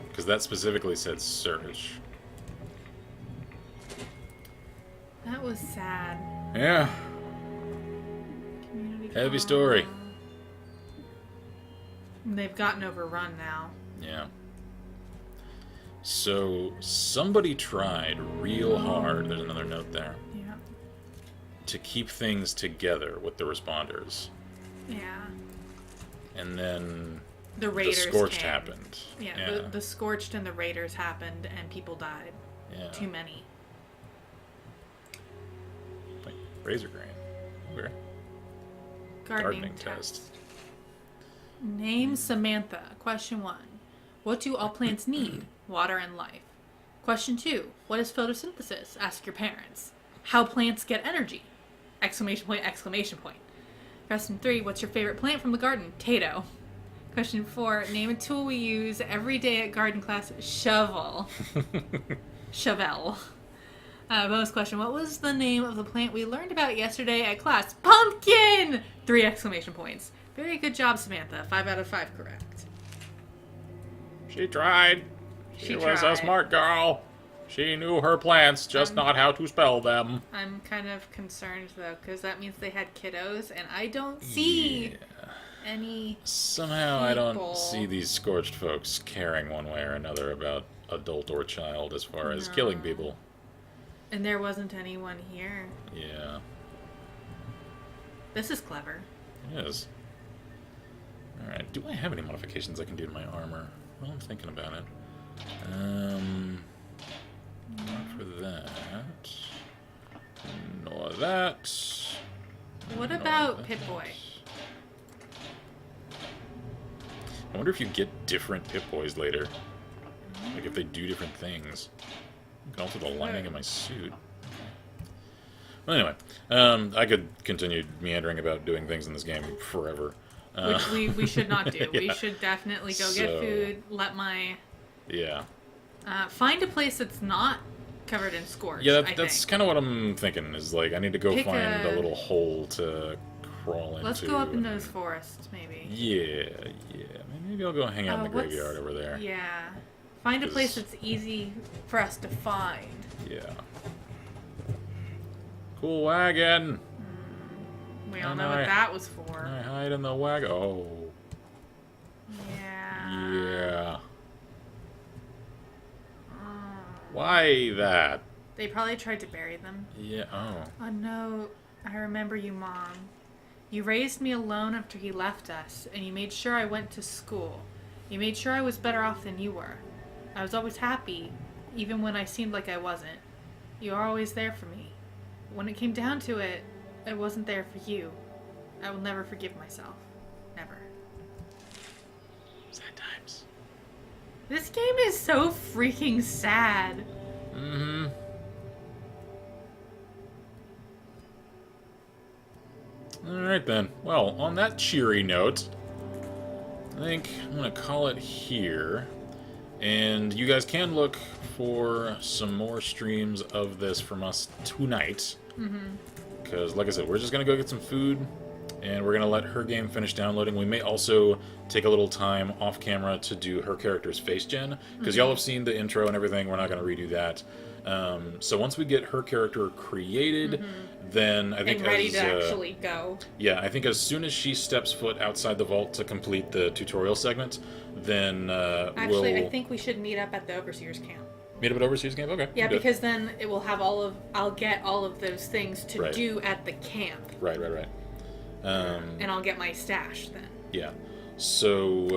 Speaker 1: Because that specifically said search.
Speaker 2: That was sad.
Speaker 1: Yeah.
Speaker 2: Community
Speaker 1: Heavy
Speaker 2: call.
Speaker 1: story.
Speaker 2: They've gotten overrun now.
Speaker 1: Yeah. So somebody tried real hard, there's another note there,
Speaker 2: Yeah.
Speaker 1: to keep things together with the responders.
Speaker 2: Yeah.
Speaker 1: And then
Speaker 2: The
Speaker 1: the
Speaker 2: Raiders
Speaker 1: Scorched
Speaker 2: came.
Speaker 1: happened.
Speaker 2: Yeah, the Scorched and the Raiders happened, and people died.
Speaker 1: Yeah.
Speaker 2: Too many.
Speaker 1: Like razor grain. Weird.
Speaker 2: Gardening test. Name Samantha. Question 1. What do all plants need? Water and life. Question 2. What is photosynthesis? Ask your parents. How plants get energy? Exclamation point, exclamation point. Question 3. What's your favorite plant from the garden? Tato. Question 4. Name a tool we use every day at garden class. Shovel. Shovel. Bonus question. What was the name of the plant we learned about yesterday at class? Pumpkin! 3 exclamation points. Very good job, Samantha. 5 out of 5 correct.
Speaker 1: She tried. She was a
Speaker 2: tried.
Speaker 1: smart girl. She knew her plants, just not how to spell them.
Speaker 2: I'm kind of concerned, though, because that means they had kiddos, and I don't see
Speaker 1: Yeah.
Speaker 2: any...
Speaker 1: Somehow I don't
Speaker 2: people.
Speaker 1: see these Scorched folks caring one way or another about adult or child as far as killing people.
Speaker 2: And there wasn't anyone here.
Speaker 1: Yeah,
Speaker 2: This is clever.
Speaker 1: it is. Alright, do I have any modifications I can do to my armor? Well, I'm thinking about it. Not for that. Nor that.
Speaker 2: What
Speaker 1: nor
Speaker 2: about
Speaker 1: that.
Speaker 2: Pip-Boy?
Speaker 1: I wonder if you get different Pip-Boys later. Like if they do different things. You can alter the lining of my suit. Well, anyway, I could continue meandering about doing things in this game forever.
Speaker 2: Which we should not do. We
Speaker 1: Yeah.
Speaker 2: should definitely go
Speaker 1: So-
Speaker 2: get food, let my...
Speaker 1: Yeah.
Speaker 2: find a place that's not covered in scorch,
Speaker 1: Yeah,
Speaker 2: I
Speaker 1: that's
Speaker 2: think.
Speaker 1: kind of what I'm thinking, is like, I need to go
Speaker 2: Pick
Speaker 1: find a
Speaker 2: a-
Speaker 1: little hole to crawl into.
Speaker 2: Let's go up in
Speaker 1: and-
Speaker 2: those forests, maybe.
Speaker 1: Yeah. Maybe I'll go hang out in the
Speaker 2: What's-
Speaker 1: graveyard over there.
Speaker 2: Yeah. Find a place
Speaker 1: 'Cause-
Speaker 2: that's easy for us to find.
Speaker 1: Yeah. Cool wagon!
Speaker 2: We all
Speaker 1: And
Speaker 2: know
Speaker 1: I-
Speaker 2: what that was for.
Speaker 1: I hide in the wagon. Oh.
Speaker 2: Yeah.
Speaker 1: Yeah.
Speaker 2: Oh.
Speaker 1: Why that?
Speaker 2: They probably tried to bury them.
Speaker 1: Yeah, oh.
Speaker 2: Oh no, I remember you, Mom. You raised me alone after he left us, and you made sure I went to school. You made sure I was better off than you were. I was always happy, even when I seemed like I wasn't. You were always there for me. When it came down to it, I wasn't there for you. I will never forgive myself. Never.
Speaker 1: Sad times.
Speaker 2: This game is so freaking sad.
Speaker 1: Mm-hmm. Alright then. Well, on that cheery note, I think I'm going to call it here. And you guys can look for some more streams of this from us tonight. Because, like I said, we're just going to go get some food, and we're going to let her game finish downloading. We may also take a little time off camera to do her character's face gen, because y'all have seen the intro and everything. We're not going to redo that. So once we get her character created, then I think
Speaker 2: And ready to actually go.
Speaker 1: Yeah, I think as soon as she steps foot outside the vault to complete the tutorial segment, then
Speaker 2: Actually,
Speaker 1: we'll
Speaker 2: I think we should meet up at the Overseer's camp.
Speaker 1: meet up at Overseas Camp. Okay.
Speaker 2: Yeah,
Speaker 1: good.
Speaker 2: because then it will have I'll get all of those things to
Speaker 1: Right.
Speaker 2: do at the camp.
Speaker 1: Right.
Speaker 2: And I'll get my stash then.
Speaker 1: Yeah. So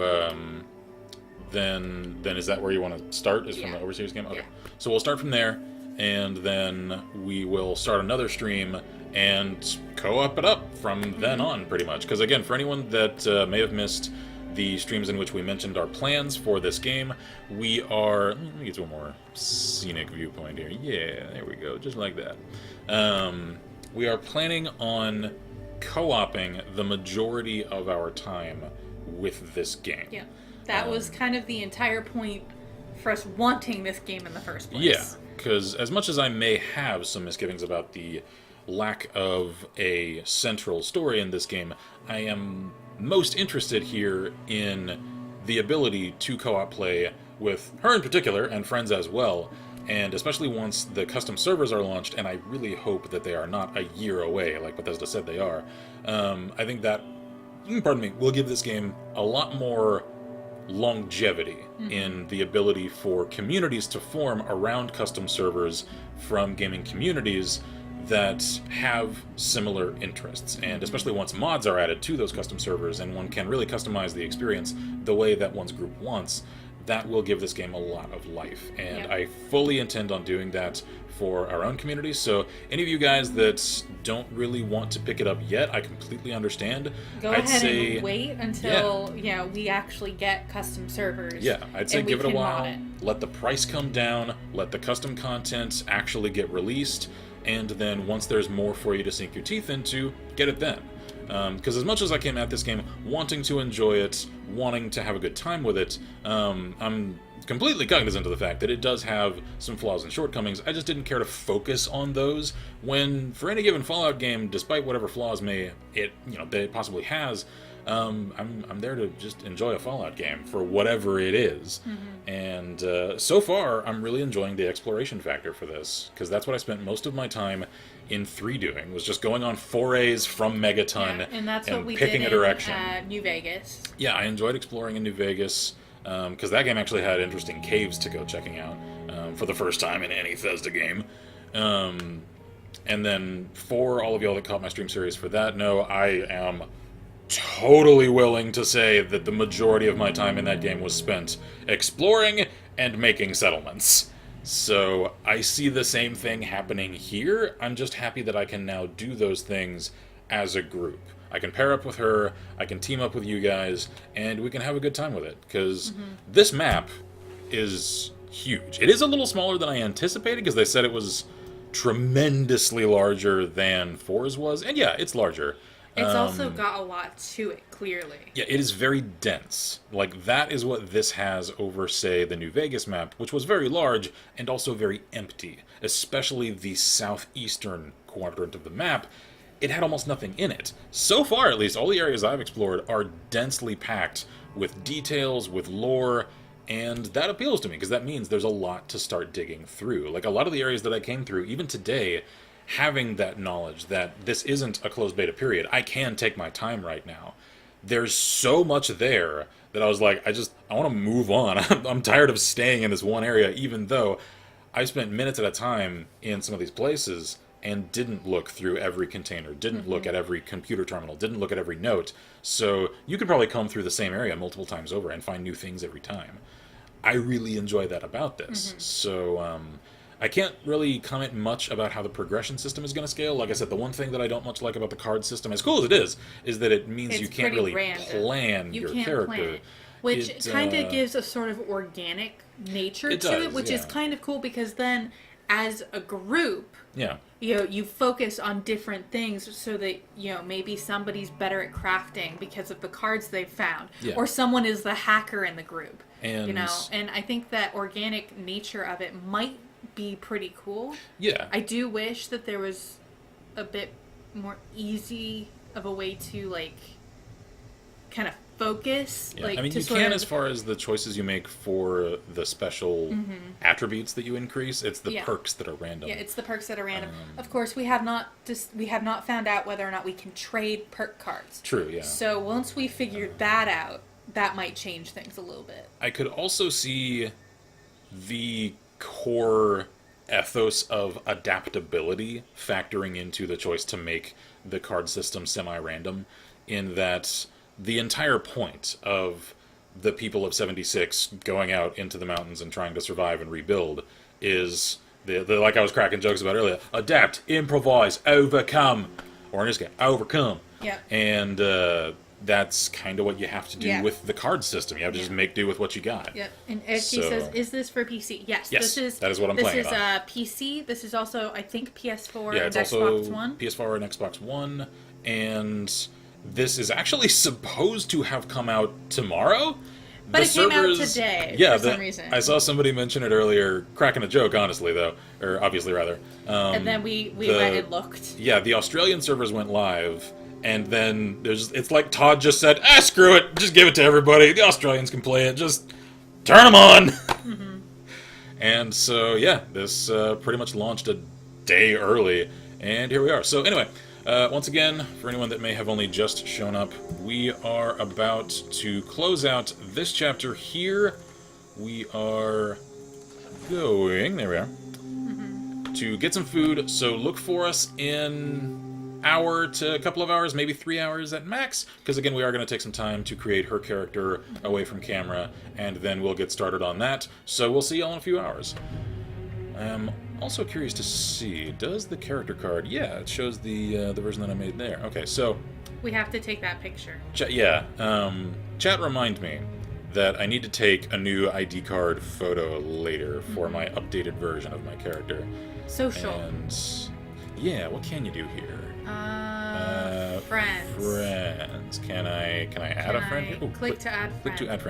Speaker 1: then is that where you want to start? Is from
Speaker 2: Yeah.
Speaker 1: the Overseas Camp? Okay.
Speaker 2: Yeah.
Speaker 1: So we'll start from there, and then we will start another stream and co-op it up from then on, pretty much. Because again, for anyone that may have missed the streams in which we mentioned our plans for this game, we are... Let me get to a more scenic viewpoint here. Yeah, there we go, just like that. We are planning on co-oping the majority of our time with this game.
Speaker 2: Yeah. That was kind of the entire point for us wanting this game in the first place.
Speaker 1: Yeah, because as much as I may have some misgivings about the lack of a central story in this game, I am most interested here in the ability to co-op play with her in particular, and friends as well, and especially once the custom servers are launched, and I really hope that they are not a year away, like Bethesda said they are. I think that, pardon me, will give this game a lot more longevity in the ability for communities to form around custom servers from gaming communities that have similar interests, and especially once mods are added to those custom servers and one can really customize the experience the way that one's group wants, that will give this game a lot of life, and
Speaker 2: Yep.
Speaker 1: I fully intend on doing that for our own community. So any of you guys that don't really want to pick it up yet, I completely understand.
Speaker 2: Go
Speaker 1: I'd
Speaker 2: ahead
Speaker 1: say,
Speaker 2: and wait until we actually get custom servers.
Speaker 1: yeah, I'd say
Speaker 2: and we
Speaker 1: give it a
Speaker 2: can
Speaker 1: while,
Speaker 2: mod it.
Speaker 1: let the price come down, let the custom content actually get released, and then once there's more for you to sink your teeth into, get it then. Because as much as I came at this game wanting to enjoy it, wanting to have a good time with it, I'm completely cognizant of the fact that it does have some flaws and shortcomings. I just didn't care to focus on those, when for any given Fallout game, despite whatever flaws that it possibly has, I'm there to just enjoy a Fallout game for whatever it is. And so far, I'm really enjoying the exploration factor for this, because that's what I spent most of my time in 3 doing, was just going on forays from Megaton
Speaker 2: And that's what we
Speaker 1: picking
Speaker 2: did
Speaker 1: a direction.
Speaker 2: in New Vegas.
Speaker 1: Yeah, I enjoyed exploring in New Vegas, because that game actually had interesting caves to go checking out for the first time in any Bethesda game. And then for all of y'all that caught my stream series for that, no, I am totally willing to say that the majority of my time in that game was spent exploring and making settlements. So I see the same thing happening here. I'm just happy that I can now do those things as a group. I can pair up with her, I can team up with you guys, and we can have a good time with it. Because this map is huge. It is a little smaller than I anticipated, because they said it was tremendously larger than 4's was. And yeah, it's larger.
Speaker 2: It's also got a lot to it, clearly.
Speaker 1: Yeah, it is very dense. Like, that is what this has over, say, the New Vegas map, which was very large and also very empty. Especially the southeastern quadrant of the map. It had almost nothing in it. So far, at least, all the areas I've explored are densely packed with details, with lore, and that appeals to me, because that means there's a lot to start digging through. Like, a lot of the areas that I came through, even today, having that knowledge that this isn't a closed beta period, I can take my time right now. There's so much there that I was like, I want to move on. I'm tired of staying in this one area, even though I spent minutes at a time in some of these places and didn't look through every container, didn't look at every computer terminal, didn't look at every note. So you could probably come through the same area multiple times over and find new things every time. I really enjoy that about this. So, I can't really comment much about how the progression system is going to scale. Like I said, the one thing that I don't much like about the card system, as cool as it is that it means
Speaker 2: It's
Speaker 1: you can't
Speaker 2: pretty
Speaker 1: really
Speaker 2: random.
Speaker 1: plan
Speaker 2: You
Speaker 1: your
Speaker 2: can't
Speaker 1: character.
Speaker 2: plan it. Which
Speaker 1: It,
Speaker 2: kind of gives a sort of organic nature
Speaker 1: it
Speaker 2: to
Speaker 1: does,
Speaker 2: it, which is
Speaker 1: yeah.
Speaker 2: kind of cool, because then as a group,
Speaker 1: Yeah.
Speaker 2: you focus on different things so that, maybe somebody's better at crafting because of the cards they've found.
Speaker 1: Yeah.
Speaker 2: Or someone is the hacker in the group.
Speaker 1: And
Speaker 2: And I think that organic nature of it might be pretty cool.
Speaker 1: yeah.
Speaker 2: I do wish that there was a bit more easy of a way to, like, kind of focus.
Speaker 1: Yeah.
Speaker 2: Like,
Speaker 1: I mean,
Speaker 2: to
Speaker 1: you
Speaker 2: sort
Speaker 1: can
Speaker 2: of,
Speaker 1: as far as the choices you make for the special attributes that you increase. It's the
Speaker 2: Yeah.
Speaker 1: perks that are random.
Speaker 2: Yeah, it's the perks that are random. Of course, we have not found out whether or not we can trade perk cards.
Speaker 1: True, yeah.
Speaker 2: So once we figured that out, that might change things a little bit.
Speaker 1: I could also see the core ethos of adaptability factoring into the choice to make the card system semi-random, in that the entire point of the people of 76 going out into the mountains and trying to survive and rebuild is, the like I was cracking jokes about earlier, adapt, improvise, overcome, or in this case, overcome.
Speaker 2: Yeah.
Speaker 1: And that's kind of what you have to do
Speaker 2: Yeah.
Speaker 1: with the card system. You have to just make do with what you got.
Speaker 2: Yep. And Ed
Speaker 1: So-
Speaker 2: says, "Is this for PC?" Yes.
Speaker 1: Yes, that is what I'm
Speaker 2: this
Speaker 1: playing
Speaker 2: is
Speaker 1: it on.
Speaker 2: PC. This is also, I think, PS4
Speaker 1: Yeah,
Speaker 2: and
Speaker 1: it's
Speaker 2: Xbox
Speaker 1: also
Speaker 2: One.
Speaker 1: PS4 and Xbox One, and this is actually supposed to have come out tomorrow.
Speaker 2: But
Speaker 1: The
Speaker 2: it came out
Speaker 1: servers-
Speaker 2: today,
Speaker 1: yeah,
Speaker 2: for some reason.
Speaker 1: I saw somebody mention it earlier, cracking a joke, honestly, though, or obviously, rather.
Speaker 2: And then we
Speaker 1: the-
Speaker 2: went and looked.
Speaker 1: Yeah, the Australian servers went live, and then it's like Todd just said, screw it, just give it to everybody. The Australians can play it, just turn them on. And so, yeah, this pretty much launched a day early, and here we are. So anyway, once again, for anyone that may have only just shown up, we are about to close out this chapter here. We are going, there we are, to get some food, so look for us in hour to a couple of hours, maybe 3 hours at max, because again, we are going to take some time to create her character away from camera, and then we'll get started on that. So we'll see y'all in a few hours. I am also curious to see, does the character card, yeah, it shows the version that I made there. Okay, so,
Speaker 2: We have to take that picture.
Speaker 1: chat remind me that I need to take a new ID card photo later for my updated version of my character.
Speaker 2: Social.
Speaker 1: And yeah, what can you do here?
Speaker 2: Friends.
Speaker 1: Friends. Can I add a friend?
Speaker 2: I click to add
Speaker 1: Click to
Speaker 2: friend?
Speaker 1: add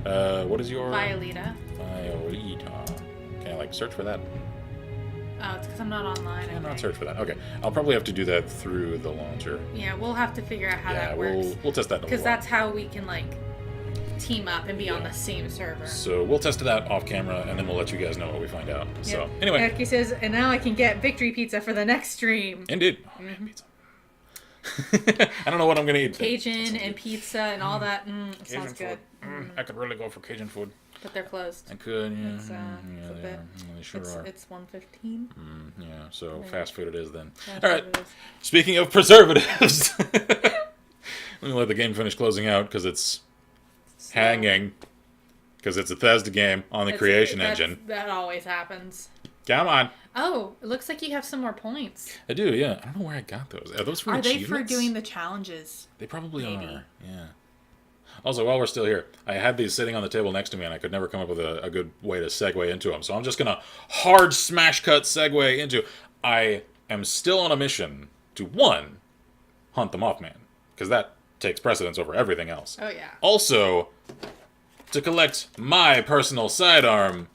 Speaker 1: friend. What is your
Speaker 2: Violeta.
Speaker 1: Violeta? Can I like search for that?
Speaker 2: Oh, it's because I'm not online.
Speaker 1: Can I not
Speaker 2: Okay.
Speaker 1: search for that? Okay, I'll probably have to do that through the launcher.
Speaker 2: Yeah, we'll have to figure out how
Speaker 1: Yeah,
Speaker 2: that works.
Speaker 1: we'll test that in a
Speaker 2: Because
Speaker 1: little while.
Speaker 2: that's how we can, like, team up and be on the same server.
Speaker 1: So we'll test that off camera, and then we'll let you guys know what we find out. So anyway,
Speaker 2: Eric says, and now I can get victory pizza for the next stream.
Speaker 1: indeed. Oh, man, pizza. I don't know what I'm gonna eat.
Speaker 2: Cajun and pizza and all that. It
Speaker 1: Cajun
Speaker 2: sounds good.
Speaker 1: food. I could really go for Cajun food.
Speaker 2: But they're closed.
Speaker 1: I could, yeah.
Speaker 2: It's,
Speaker 1: yeah,
Speaker 2: it's a
Speaker 1: they
Speaker 2: bit.
Speaker 1: are. They sure are.
Speaker 2: It's 1:15.
Speaker 1: Yeah, so
Speaker 2: Yeah.
Speaker 1: fast food it is then.
Speaker 2: That's
Speaker 1: All right.
Speaker 2: what it is.
Speaker 1: Speaking of preservatives, let me let the game finish closing out because it's hanging. Because it's a Bethesda game on the creation engine.
Speaker 2: That always happens.
Speaker 1: Come on.
Speaker 2: Oh, it looks like you have some more points.
Speaker 1: I do, yeah. I don't know where I got those. Are those for
Speaker 2: Are they
Speaker 1: achievements?
Speaker 2: for doing the challenges?
Speaker 1: They probably
Speaker 2: Maybe.
Speaker 1: are, yeah. Also, while we're still here, I had these sitting on the table next to me, and I could never come up with a good way to segue into them. So I'm just going to hard smash cut segue into... I am still on a mission to, one, hunt the Mothman, because that takes precedence over everything else.
Speaker 2: Oh, yeah.
Speaker 1: Also, to collect my personal sidearm,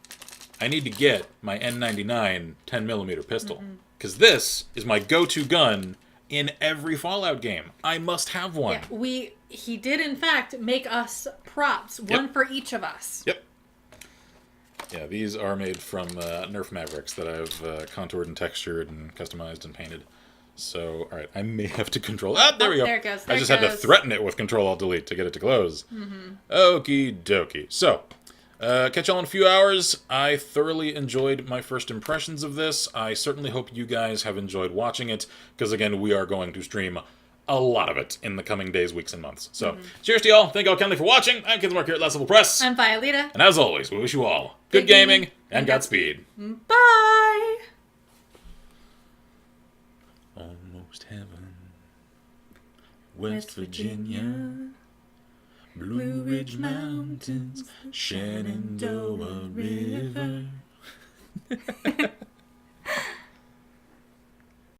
Speaker 1: I need to get my N99 10mm pistol. Because this is my go-to gun in every Fallout game. I must have one.
Speaker 2: Yeah, he did in fact make us props, one for each of us.
Speaker 1: Yep. Yeah, these are made from Nerf Mavericks that I've contoured and textured and customized and painted. So, alright, I may have to control... Ah, there we go.
Speaker 2: There it goes.
Speaker 1: I just had to threaten it with Control-Alt-Delete to get it to close. Okie dokie. So, catch y'all in a few hours. I thoroughly enjoyed my first impressions of this. I certainly hope you guys have enjoyed watching it, because again, we are going to stream a lot of it in the coming days, weeks, and months. So, cheers to y'all. Thank y'all kindly for watching. I'm Kids Mark here at Last Level Press.
Speaker 2: I'm Violeta.
Speaker 1: And as always, we wish you all good gaming and Godspeed.
Speaker 2: Bye!
Speaker 3: Almost heaven. West Virginia. Blue Ridge Mountains. Shenandoah River.